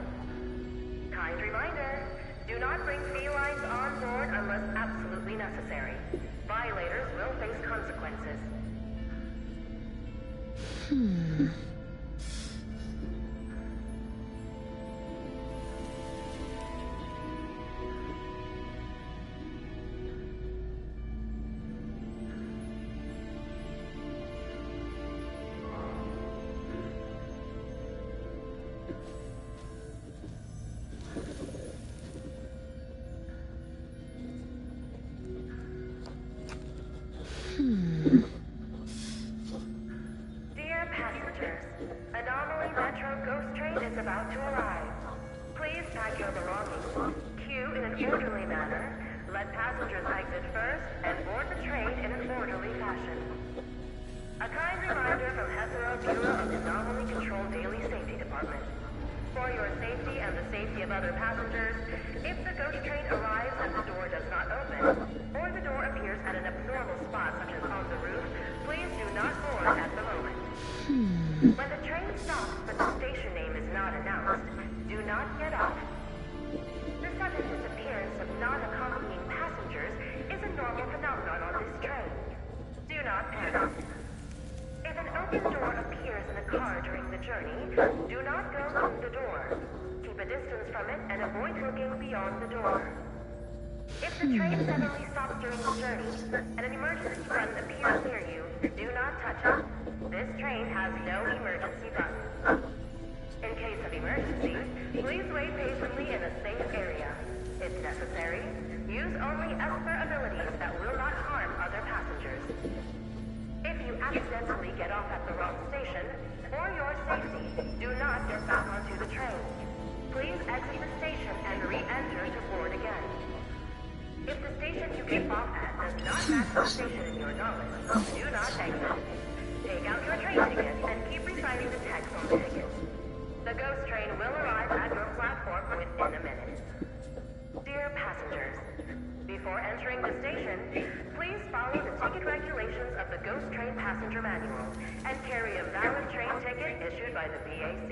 Kind reminder, do not bring felines on board unless absolutely necessary. Violators will face consequences. Dear passengers, Anomaly Metro Ghost Train is about to arrive. Please pack your belongings, queue in an orderly manner, let passengers exit first, and board the train in an orderly fashion. A kind reminder from Hetero Bureau of Anomaly Control Daily Safety Department. For your safety and the safety of other passengers, if the ghost train arrives and the door does not open, or the door appears at an abnormal spot such as on the roof, please do not board at the moment. When the train stops but the station name is not announced, do not get off. The sudden disappearance of non-accompanying passengers is a normal phenomenon on this train. Do not panic. If an open door appears in a car during the journey, do not go through the door. Keep a distance from it and avoid looking beyond the door. If the train suddenly stops during the journey and an emergency button appears near you, do not touch it. This train has no emergency button. In case of emergency, please wait patiently in a safe area. If necessary, use only Esper abilities that will not harm other passengers. If you accidentally get off at the wrong station, for your safety, do not get back onto the train. Please exit the station and re-enter to board again. If the station you get off at does not match the station in your knowledge, do not exit. Take out your train ticket and keep reciting the text on the ticket. The ghost train will arrive at your platform within a minute. Dear passengers, before entering the station, please follow the ticket regulations of the Ghost Train Passenger Manual and carry a valid train ticket issued by the BAC.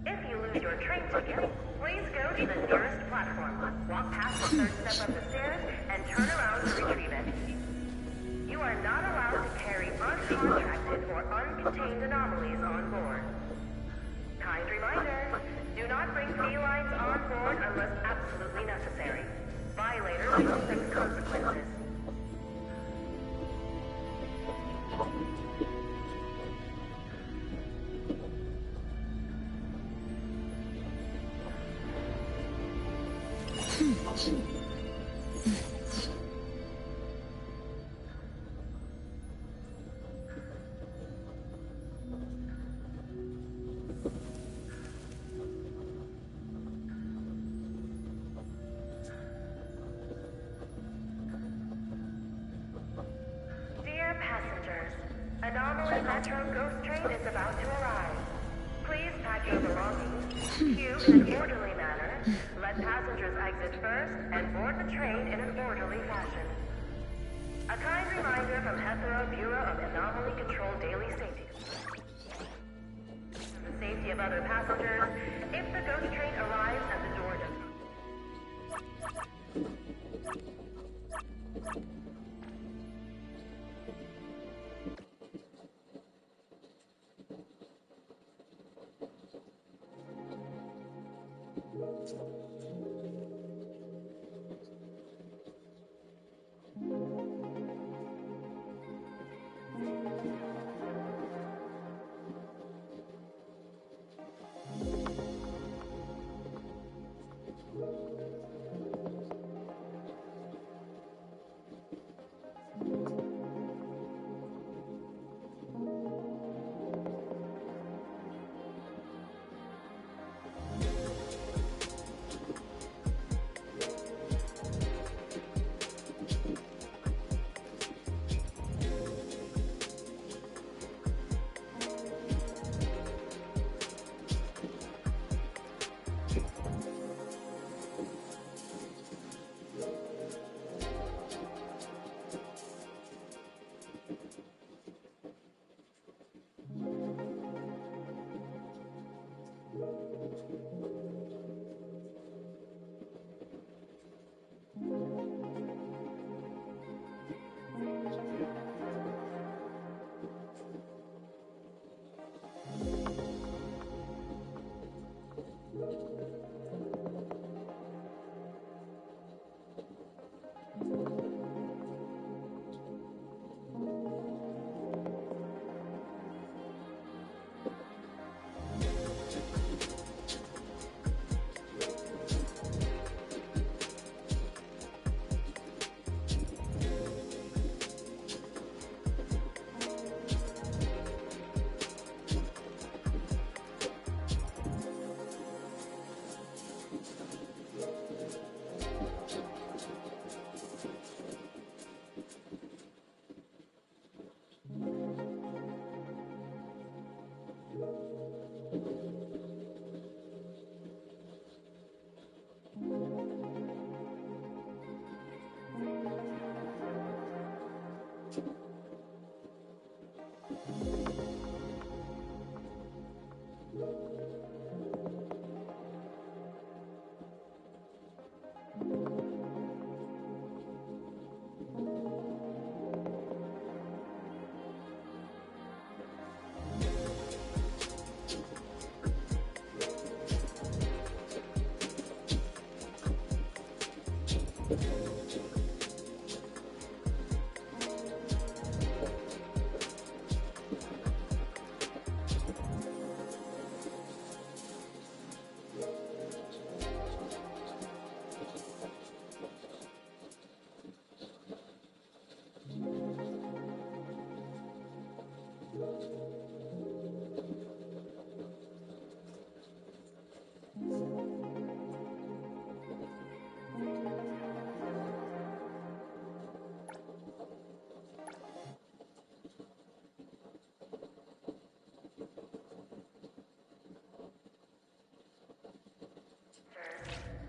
If you lose your train ticket, please go to the nearest platform, walk past the third step of the stairs, and turn around to retrieve it. You are not allowed to carry uncontracted or uncontained anomalies on board. Kind reminder, do not bring felines on board unless absolutely necessary. Violators will face consequences. Dear passengers, Anomaly Metro Ghost Train is about to arrive. Please pack your belongings, queue in an orderly manner, let passengers exit first, and board the train in an orderly fashion. A kind reminder from Hetero Bureau of Anomaly Control Daily Safety. For the safety of other passengers, if the ghost train arrives and the door does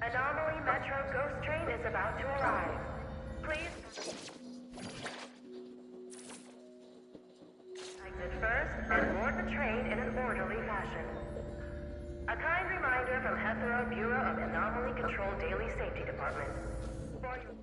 Anomaly Metro Ghost Train is about to arrive. Please exit first and board the train in an orderly fashion. A kind reminder from Hetero Bureau of Anomaly Control Daily Safety Department. For you-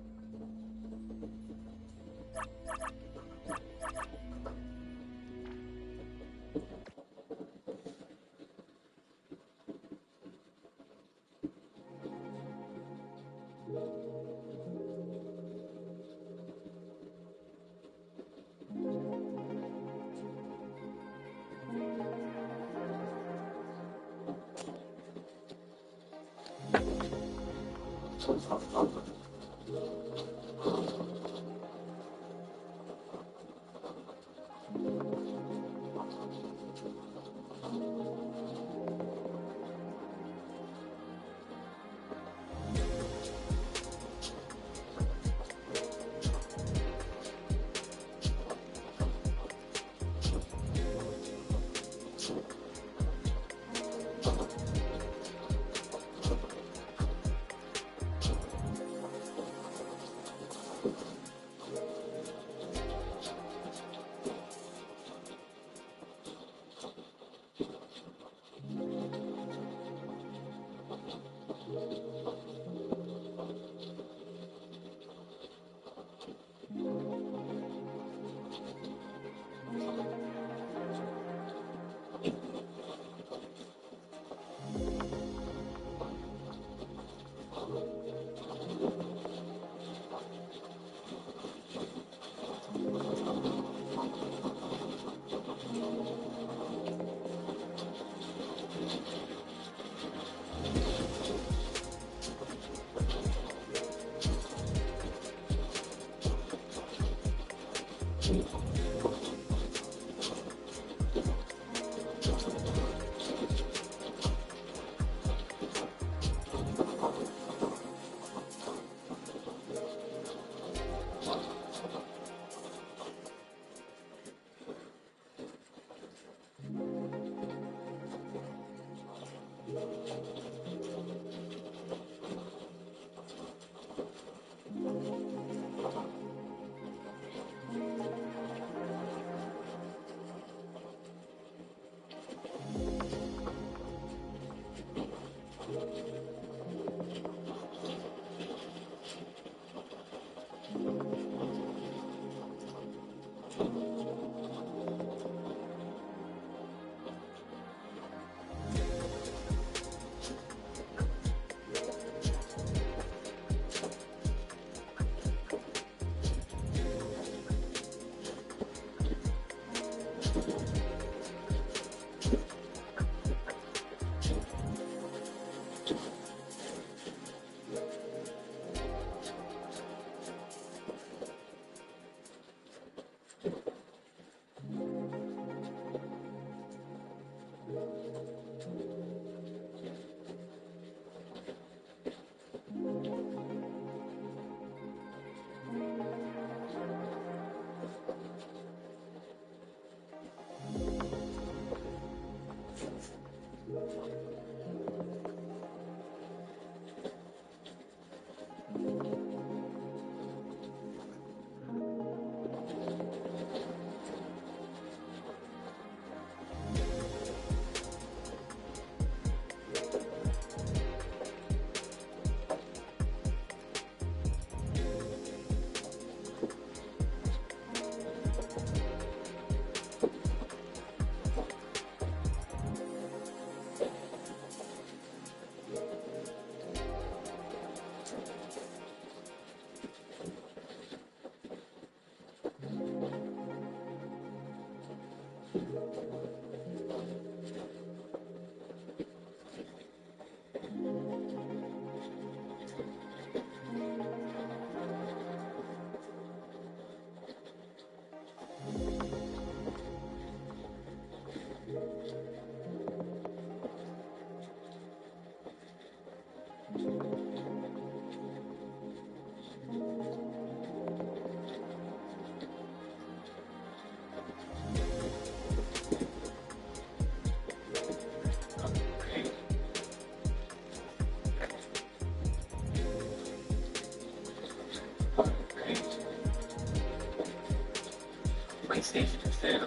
PlayStation 2.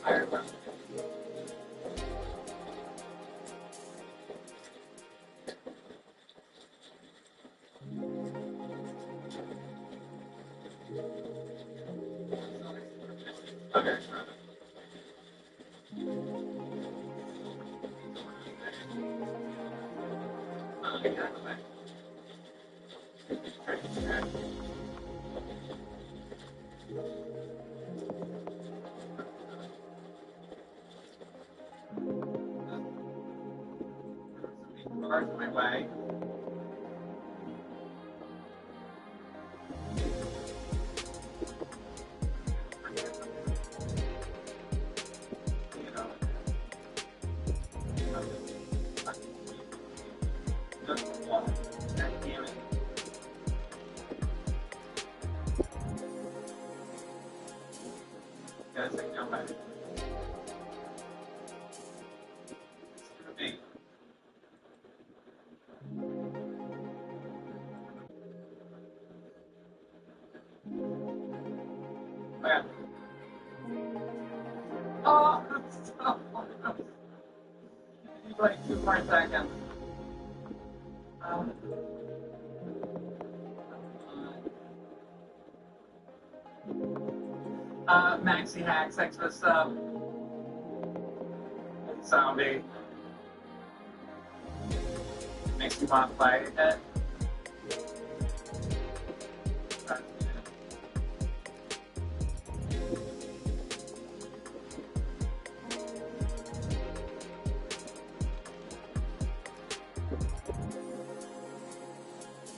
Fireball. Okay. Cars my way. Guys, I know my. Yeah. Oh, need like 2 more seconds. Maxi Hacks, thanks for the sub. Zombie. Makes me want to play it.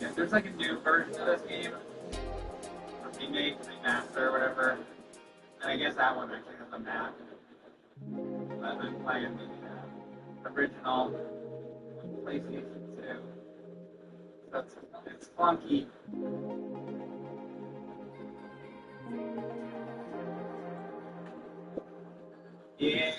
Yeah, there's like a new version of this game. A remake, remaster, or whatever. And I guess that one actually has a map. I've been playing the original PlayStation 2. So it's clunky. Yeah.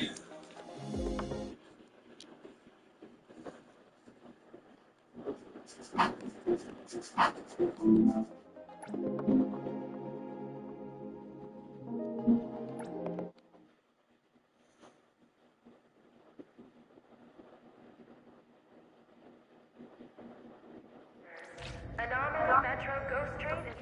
Anomaly Metro Ghost Train is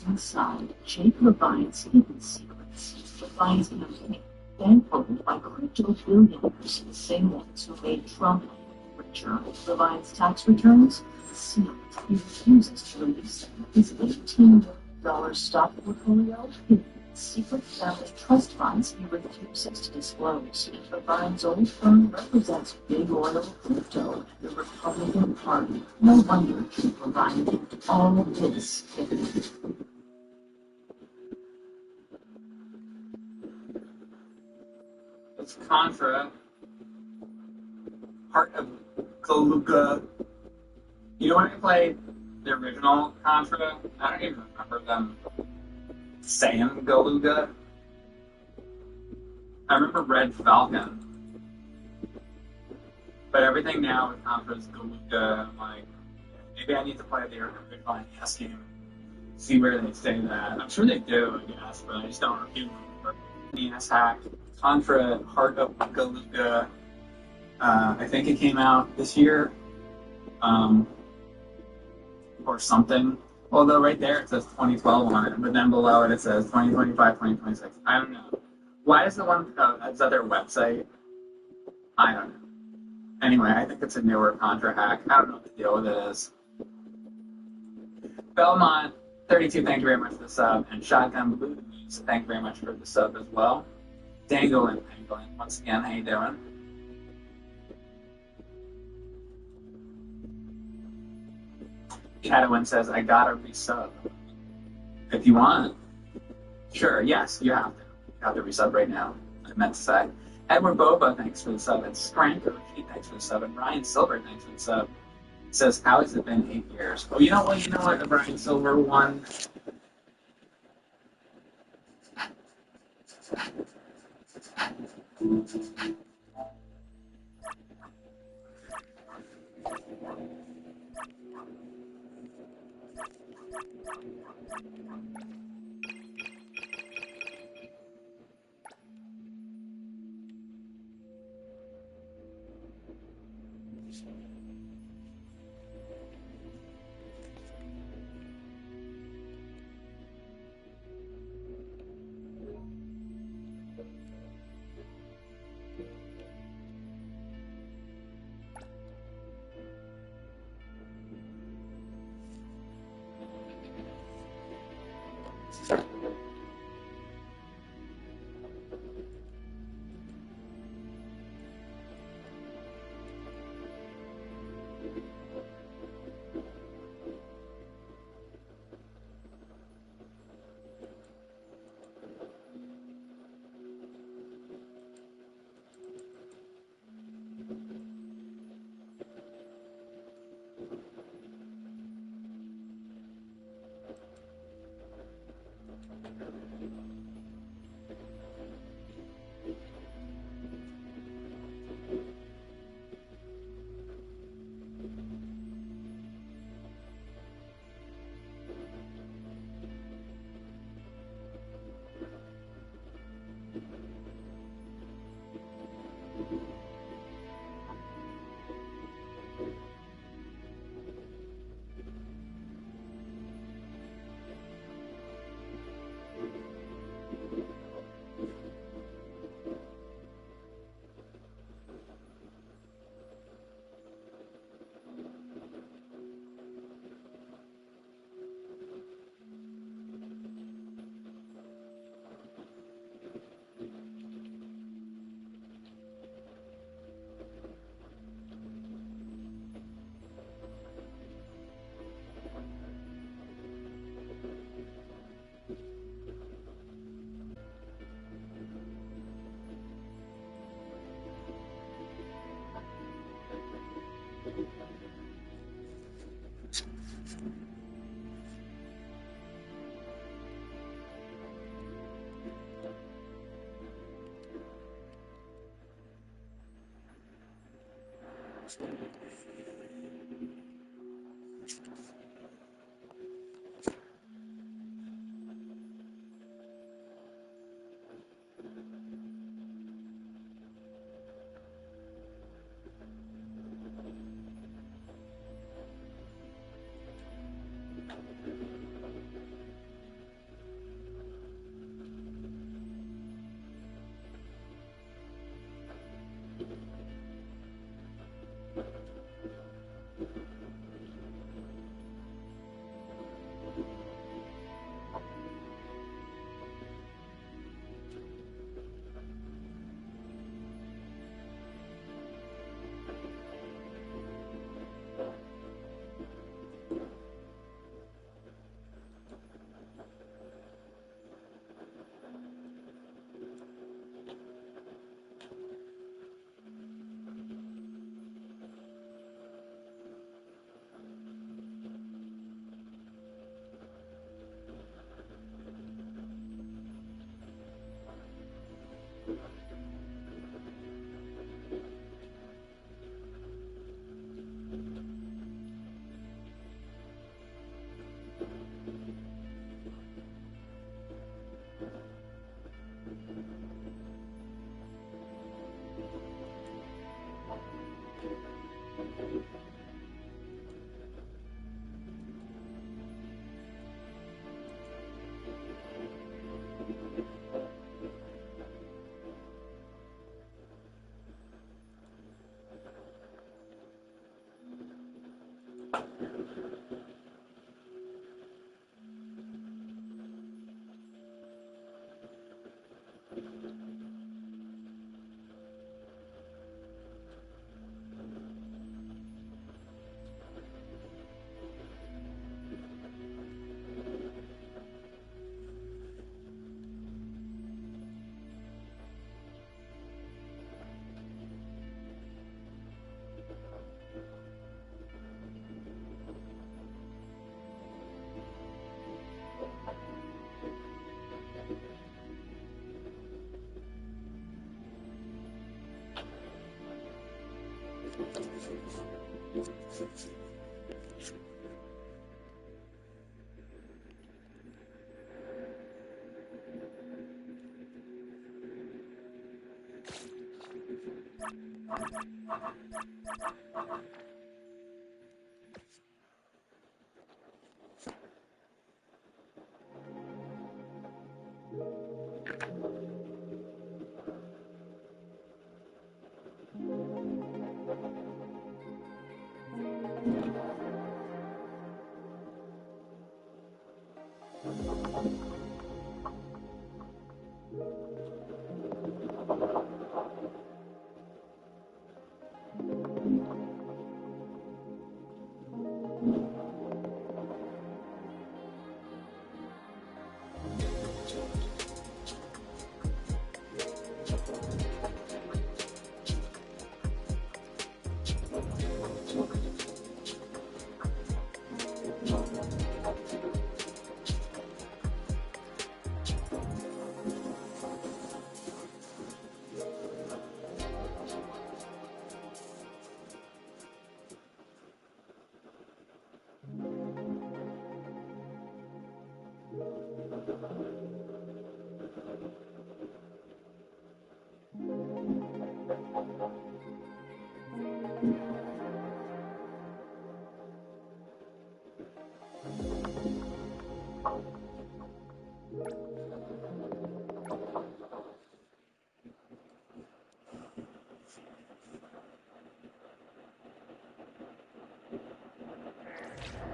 inside Jake Levine's hidden secrets. Levine's campaign, bankrolled by crypto billionaires, the same ones who made Trump richer. Levine's tax returns sealed. He refuses to release them. His $18 million stock portfolio hidden. Secret family trust funds he refuses to disclose. Levine's old firm represents big oil, crypto, and the Republican Party. No wonder Jake Levine did all of this.
It's Contra. Heart of Galuga. You know when I played the original Contra? I don't even remember them saying Galuga. I remember Red Falcon. But everything now with Contra is Galuga. I'm like, maybe I need to play the original NES game. See where they say that. I'm sure they do, I guess, but I just don't remember. NES hack. Contra Heart of Galuga. I think it came out this year. Or something. Although right there it says 2012 on it, but then below it says 2025, 2026. I don't know. Why is the one, is that their website? I don't know. Anyway, I think it's a newer Contra hack. I don't know what the deal with it is. Belmont, 32, thank you very much for the sub. And Shotgun Blues, thank you very much for the sub as well. Dangle and Pangolin, once again, how you doing? Shadowin says, I gotta resub. If you want. Sure, yes, you have to. You have to resub right now. I meant to say. Edward Boba, thanks for the sub. And Scranker, thanks for the sub. And Brian Silver, thanks for the sub. It says, how has it been 8 years? Oh, you know what? The Brian Silver one.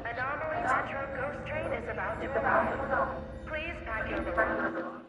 Anomaly Metro Ghost Train is about to arrive. Please pack your belongings.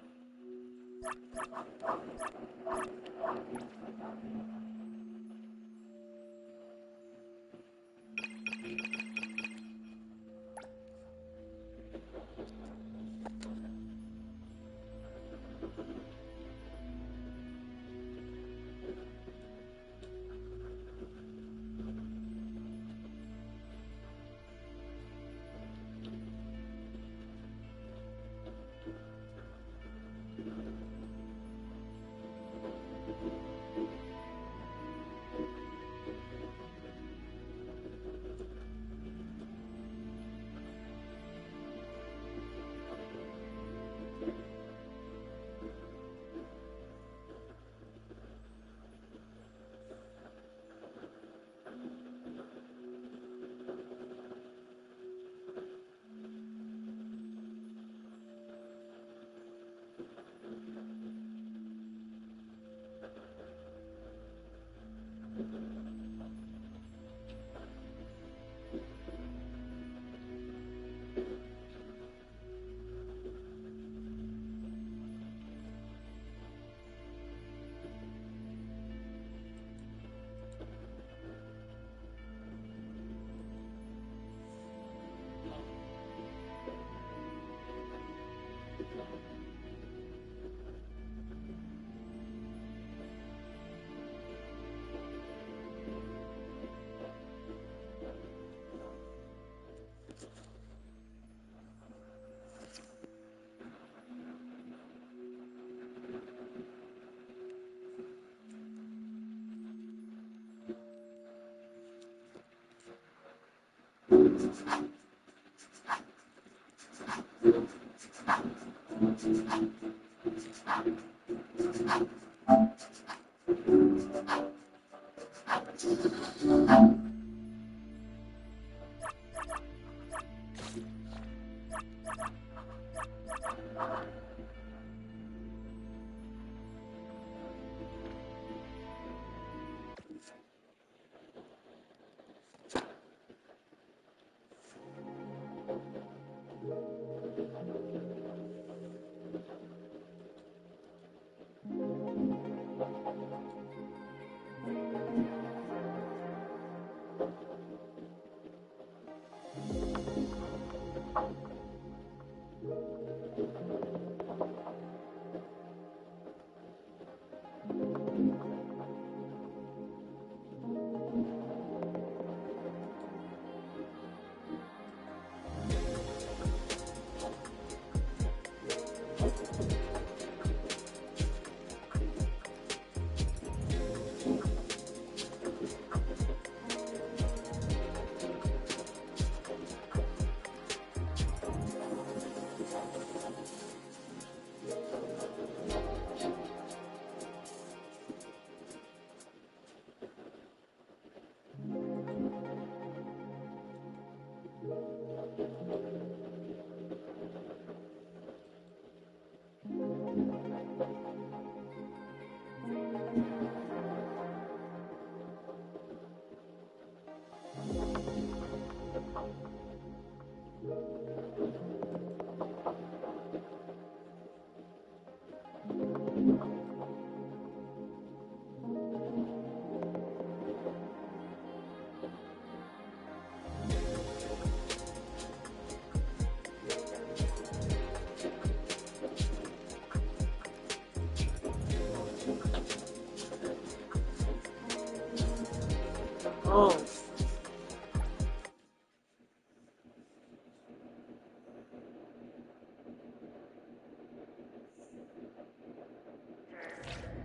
Oh.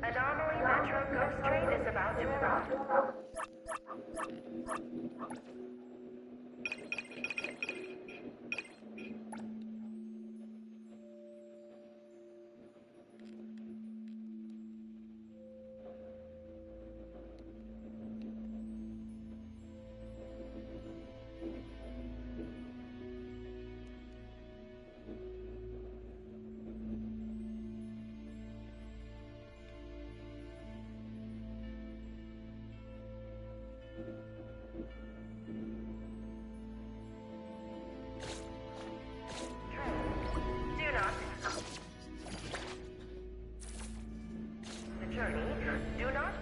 Anomaly Metro Ghost Train is about to arrive. Do not. The journey. Do not.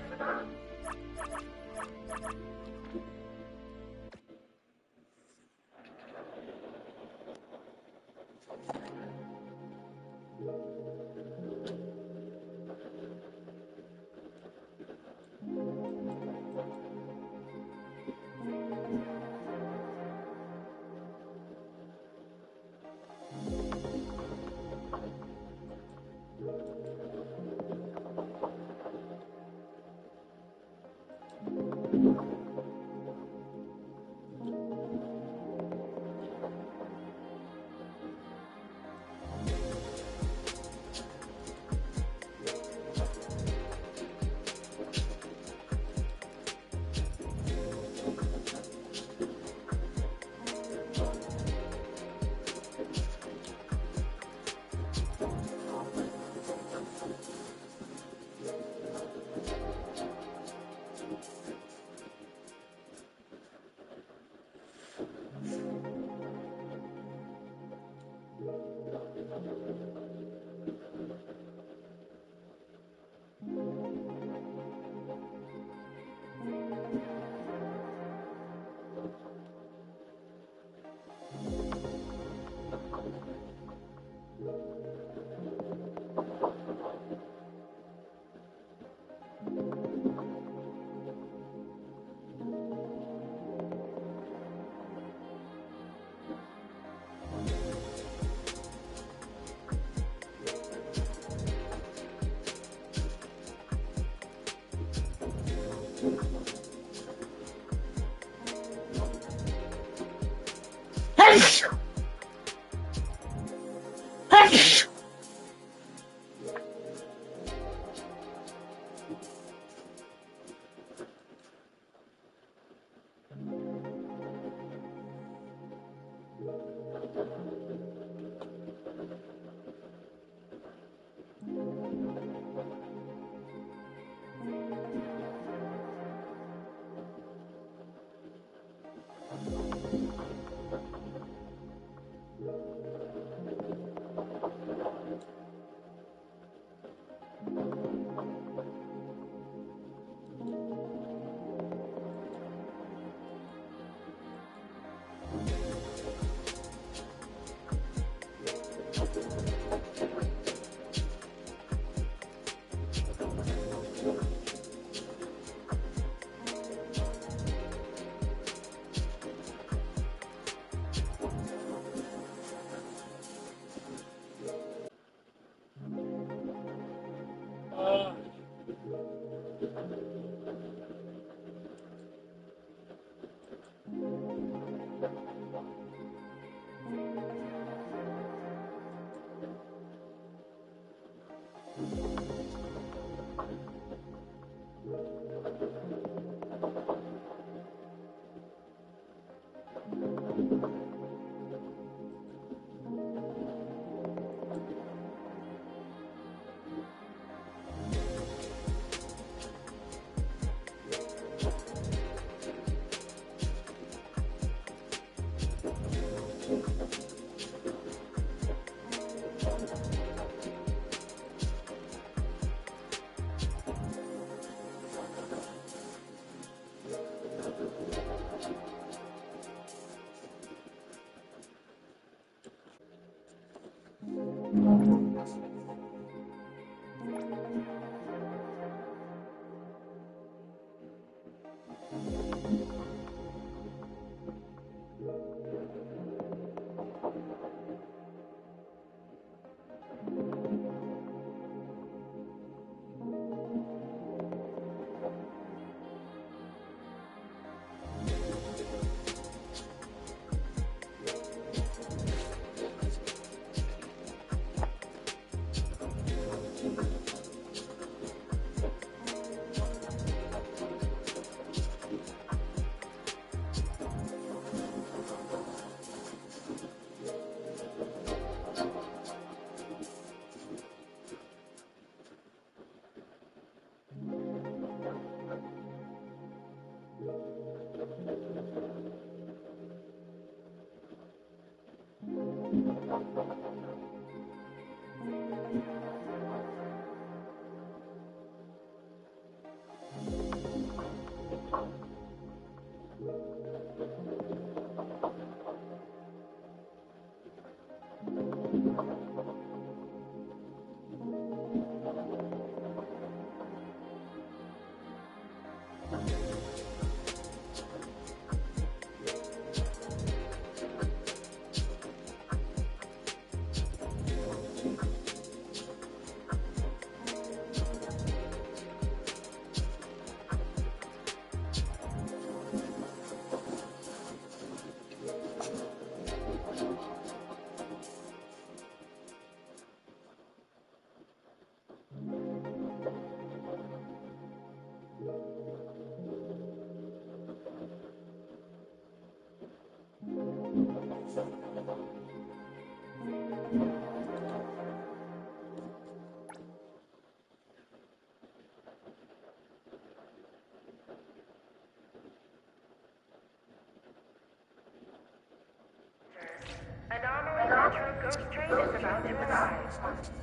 Anomaly Metro Ghost Train is about to arrive.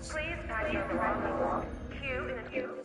Please pack your belongings. Queue in a queue.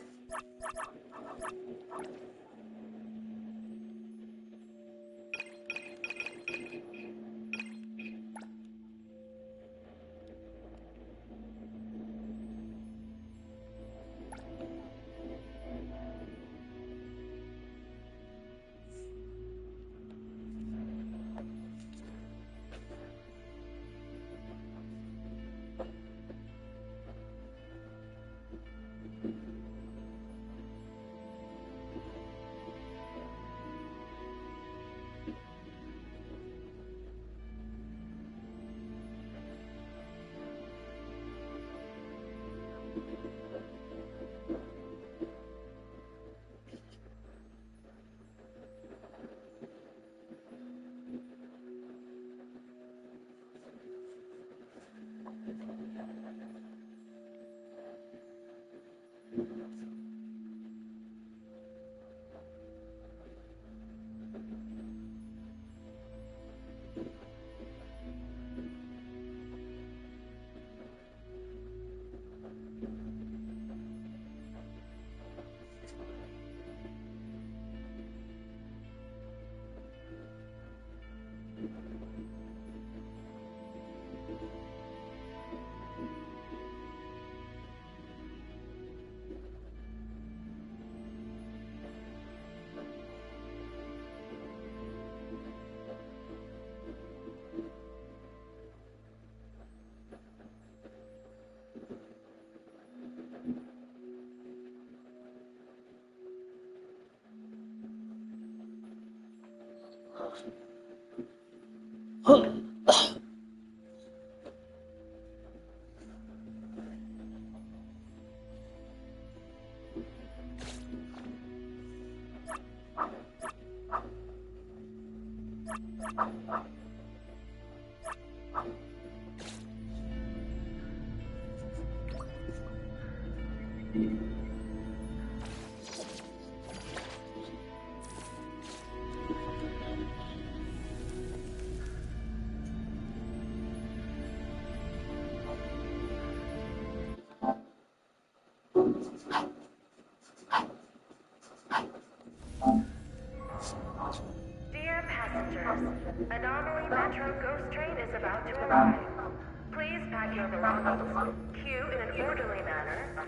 Dear passengers, Anomaly Metro Ghost Train is about to arrive. Please pack your belongings. Queue in an orderly manner.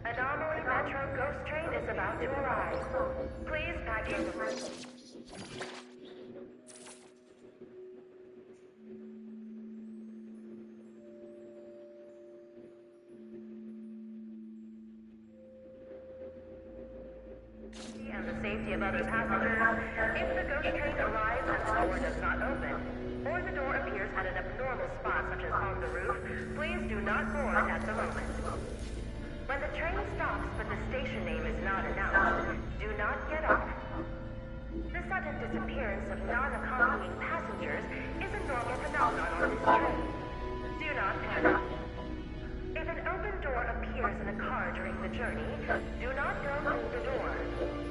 Anomaly Metro Ghost Train is about to arrive. Please pack your... and the safety of other passengers. If the ghost train arrives and the door does not open, or the door appears at an abnormal spot such as on the roof, please do not board at the moment. When the train stops but the station name is not announced, do not get off. The sudden disappearance of non-accompanying passengers is a normal phenomenon on this train. Do not panic. If an open door appears in a car during the journey, do not go through the door.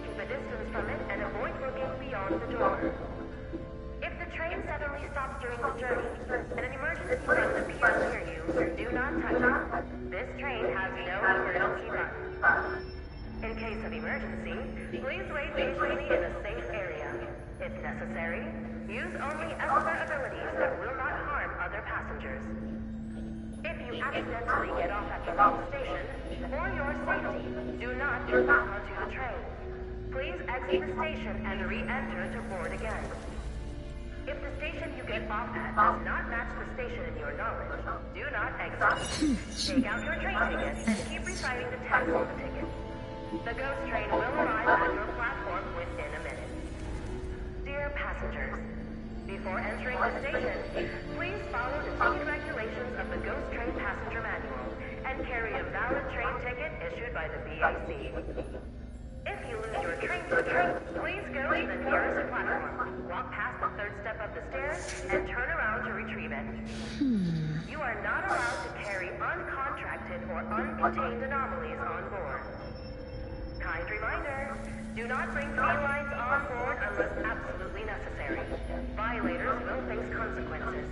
Keep a distance from it and avoid looking beyond the door. If the train suddenly stops during the journey and an emergency button appears near you, do not touch it. This train has no emergency button. In case of emergency, please wait patiently in a safe area. If necessary, use only escort abilities that will not harm other passengers. If you accidentally get off at the wrong station, for your safety, do not get back onto the train. Please exit the station and re-enter to board again. If the station you get off at does not match the station in your knowledge, do not exit. Take out your train ticket and keep reciting the text on the ticket. The ghost train will arrive at your platform within a minute. Dear passengers, before entering the station, please follow the ticket regulations of the Ghost Train Passenger Manual and carry a valid train ticket issued by by the BAC. If you lose your train ticket, please go to the nearest platform, walk past the third step of the stairs, and turn around to retrieve it. You are not allowed to carry uncontracted or uncontained anomalies on board. Kind reminder, do not bring felines on board unless absolutely necessary. Violators will face consequences.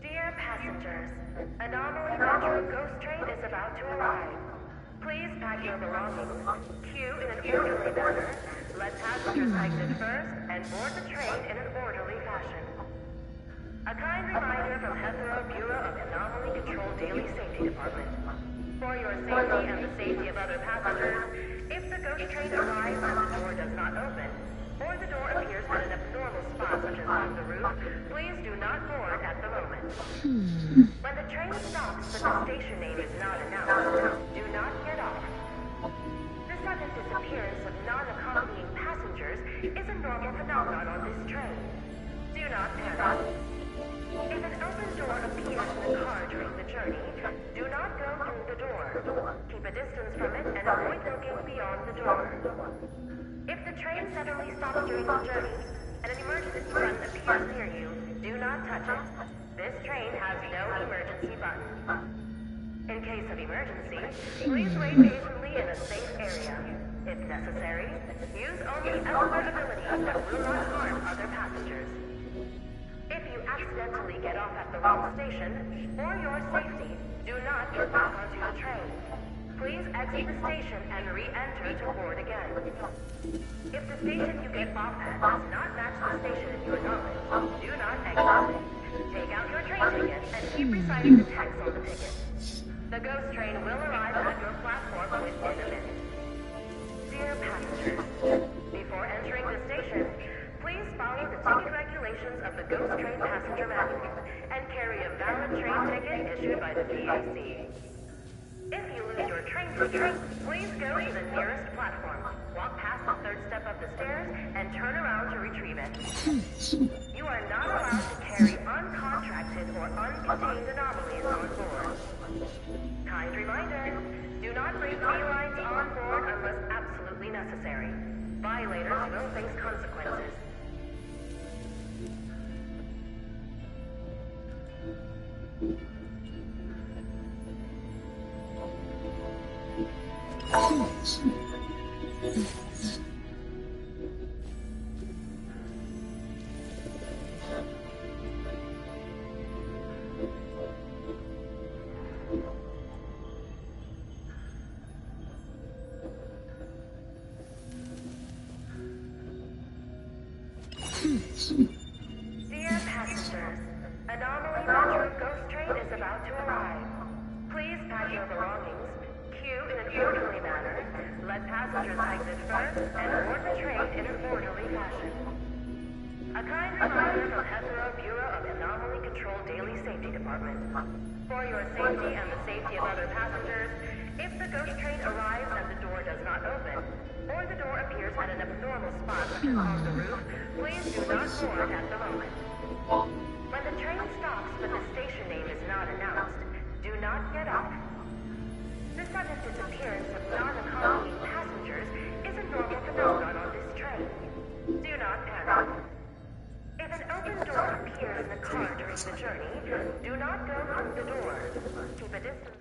Dear passengers, Anomaly Metro Ghost Train is about to arrive. Please pack your belongings, queue in an orderly manner, let passengers exit first, and board the train in an orderly fashion. A kind reminder from Hetero Bureau of Anomaly Control Daily Safety Department. For your safety and the safety of other passengers, if the ghost train arrives and the door does not open, or the door appears at an abnormal spot such as on the roof, please do not board at the moment. When the train stops but the station name is not announced, do not get off. The sudden disappearance of non-accompanying passengers is a normal phenomenon on this train. Do not panic. If an open door appears in the car during the journey, do not go through the door. Keep a distance from it and avoid looking beyond the door. If the train suddenly stops during the journey and an emergency button appears near you, do not touch it. This train has no emergency button. In case of emergency, please wait patiently in a safe area. If necessary, use only escort abilities that will not harm other passengers. If you accidentally get off at the wrong station, for your safety, do not get back onto the train. Please exit the station and re-enter to board again. If the station you get off at does not match the station in your knowledge, do not exit. Take out your train ticket and keep reciting the text on the ticket. The ghost train will arrive at your platform within a minute. Dear passengers, before entering the station, please follow the ticket regulations of the Ghost Train Passenger Manual and carry a valid train ticket issued by the BAC. If you lose your train ticket, please go to the nearest platform, walk past the third step of the stairs, and turn around to retrieve it. You are not allowed to carry uncontracted or uncontained anomalies on board. Kind reminder, do not bring felines on board unless absolutely necessary. Violators will face consequences. Dear passengers, Anomaly Metro Ghost Train is about to arrive. Please pack your belongings, queue in an orderly manner, let passengers exit first, and board the train in an orderly fashion. A kind reminder from Hetero Bureau of Anomaly Control Daily Safety Department. For your safety and the safety of other passengers, if the ghost train arrives and the door does not open, or the door appears at an abnormal spot such as on the roof, please do not board at the moment. When the train stops but the station name is not announced, do not get off. The sudden disappearance of non-accompanying passengers is a normal phenomenon on this train. Do not panic. If an open door appears in the car during the journey, do not go through the door. Keep a distance.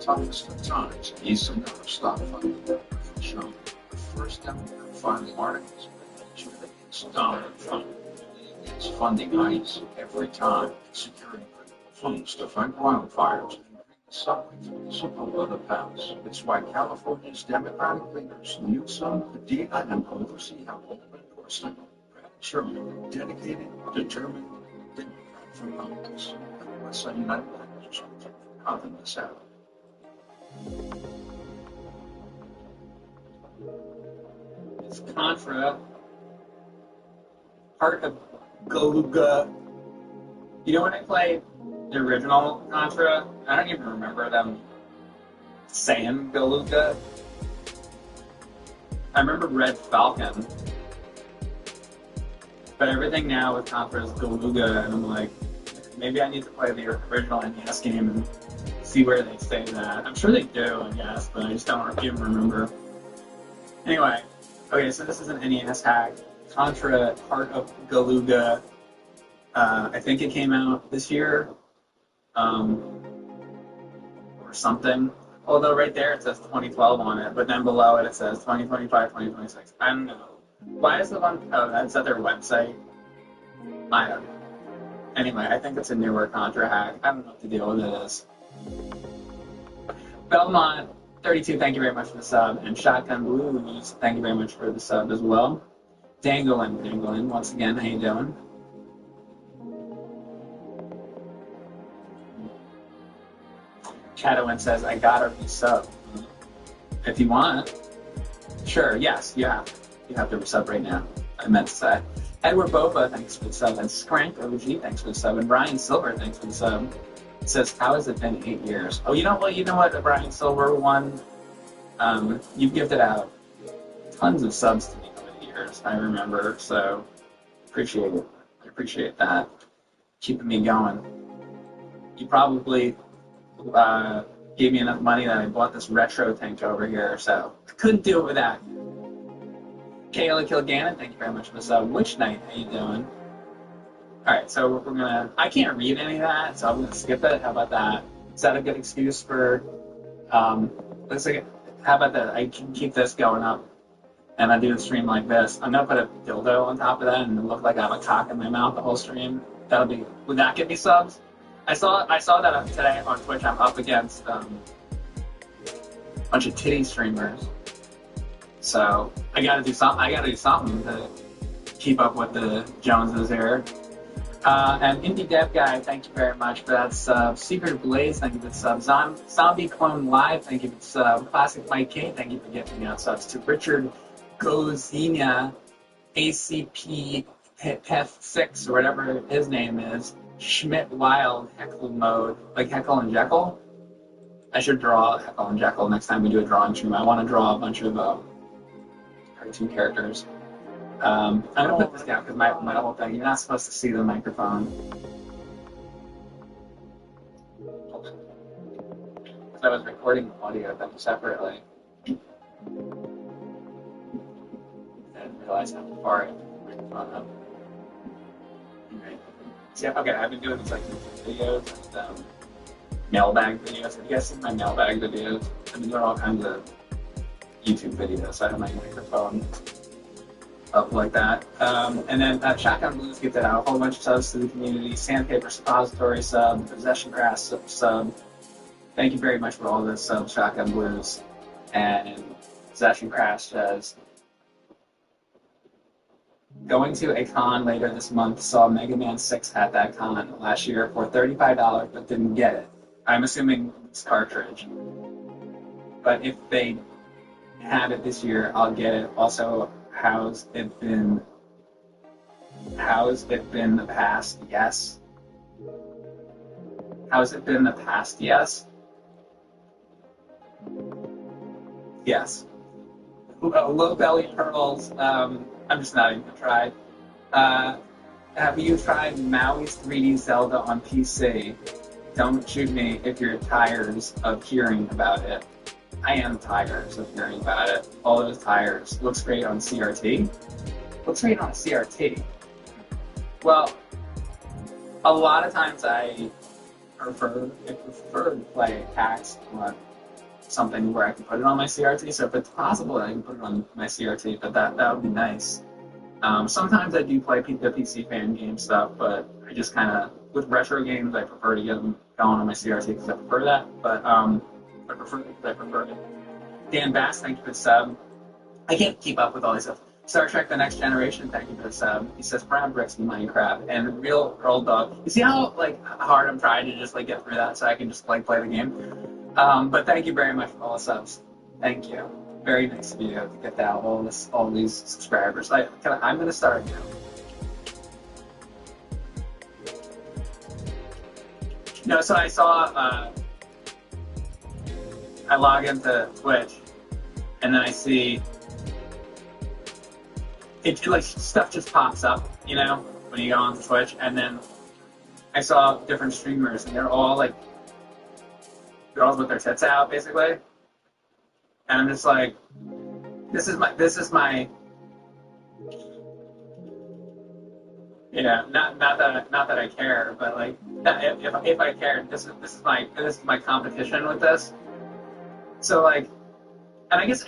toughest of times, he's never stopped funding the show. The first Democrat filing articles it's dominant funding. It's funding ICE every time, securing critical funds to fight wildfires and bring the subway through the support of the House. It's why California's Democratic leaders, Newsom, Medina, and Pelosi have all endorsed him. Brad Sherman, dedicated, determined Democrat from Congress. And West Side United Methodist Church for carving this out.
It's Contra, part of Galuga. You know when I played the original Contra, I don't even remember them saying Galuga. I remember Red Falcon, but everything now with Contra is Galuga, and I'm like, maybe I need to play the original NES game and see where they say that. I'm sure they do, I guess, but I just don't even remember. Anyway, okay, so this is an NES hack. Contra, part of Galuga. I think it came out this year, or something. Although right there it says 2012 on it, but then below it says 2025, 2026. I don't know. Why is the one? Oh, that's at their website. I don't know. Anyway, I think it's a newer Contra hack. I don't know what the deal with it is. Belmont 32, thank you very much for the sub, and Shotgun Blues, thank you very much for the sub as well. Dangling, once again, how you doing? Shadowin says, I gotta resub. If you want. Sure, yes, you have. You have to resub right now. I meant to say. Edward Boba, thanks for the sub. And Scrank OG, thanks for the sub. And Brian Silver, thanks for the sub. It says, how has it been 8 years? Oh, you know what, the Brian Silver one, you've gifted out tons of subs to me over the years, I remember, so appreciate it. I appreciate that. Keeping me going. You probably gave me enough money that I bought this retro tank over here, so couldn't do it without you. Kayla Kilgannon, thank you very much for the sub. Witch Knight, how you doing? Alright, so we're gonna... I can't read any of that, so I'm gonna skip it. How about that? Is that a good excuse for... looks like... How about that? I can keep this going up, and I do a stream like this. I'm gonna put a dildo on top of that and look like I have a cock in my mouth the whole stream. That'll be... Would that get me subs? I saw that today on Twitch. I'm up against a bunch of titty streamers, so I gotta do something. I gotta do something to keep up with the Joneses here. And Indie Dev Guy, thank you very much for that sub. Secret Blaze, thank you for the sub. Zombie Clone Live, thank you for the sub. Classic Mike King, thank you for giving me out subs. To Richard Gozina, ACP Peth 6 or whatever his name is. Schmidt Wild, Heckle Mode, like Heckle and Jekyll. I should draw Heckle and Jekyll next time we do a drawing stream. I want to draw a bunch of cartoon characters. I'm going to put this down because my whole thing, you're not supposed to see the microphone. Because I was recording audio of them separately. I didn't realize how far I had the microphone up. Right. So, okay, I've been doing these like videos and mailbag videos. Have you guys seen my mailbag videos? I've been doing all kinds of YouTube videos. So I have my microphone up like that. And then Shotgun Blues gets out a whole bunch of subs to the community. Sandpaper Suppository sub, Possession Grass sub. Thank you very much for all this subs, Shotgun Blues. And Possession Crash says, going to a con later this month, saw Mega Man 6 at that con last year for $35, but didn't get it. I'm assuming it's cartridge. But if they have it this year, I'll get it. Also, how's it been the past? Yes. How's it been the past? Yes. Yes. Low belly pearls. I'm just not even gonna try. Have you tried Maui's 3D Zelda on PC? Don't shoot me if you're tired of hearing about it. I am tired of hearing about it. All those tires. Looks great on CRT. Looks great on a CRT. Well, a lot of times I prefer to play hacks on something where I can put it on my CRT. So if it's possible, I can put it on my CRT, but that would be nice. Sometimes I do play the PC fan game stuff, but I just kind of, with retro games, I prefer to get them going on my CRT because I prefer that. But I prefer it. Dan Bass, thank you for the sub. I can't keep up with all this stuff. Star Trek: The Next Generation, thank you for the sub. He says Brown Bricks in Minecraft and Real Girl Dog. You see how hard I'm trying to just get through that so I can just play the game. But thank you very much for all the subs. Thank you. Very nice of you to get that all these subscribers. I'm gonna start now. No, so I saw. I log into Twitch, and then I see it stuff just pops up, when you go on Twitch, and then I saw different streamers, and they're all girls with their tits out, basically, and I'm just like, this is my. Not that I care, but if I cared, this is my competition with this. So and I guess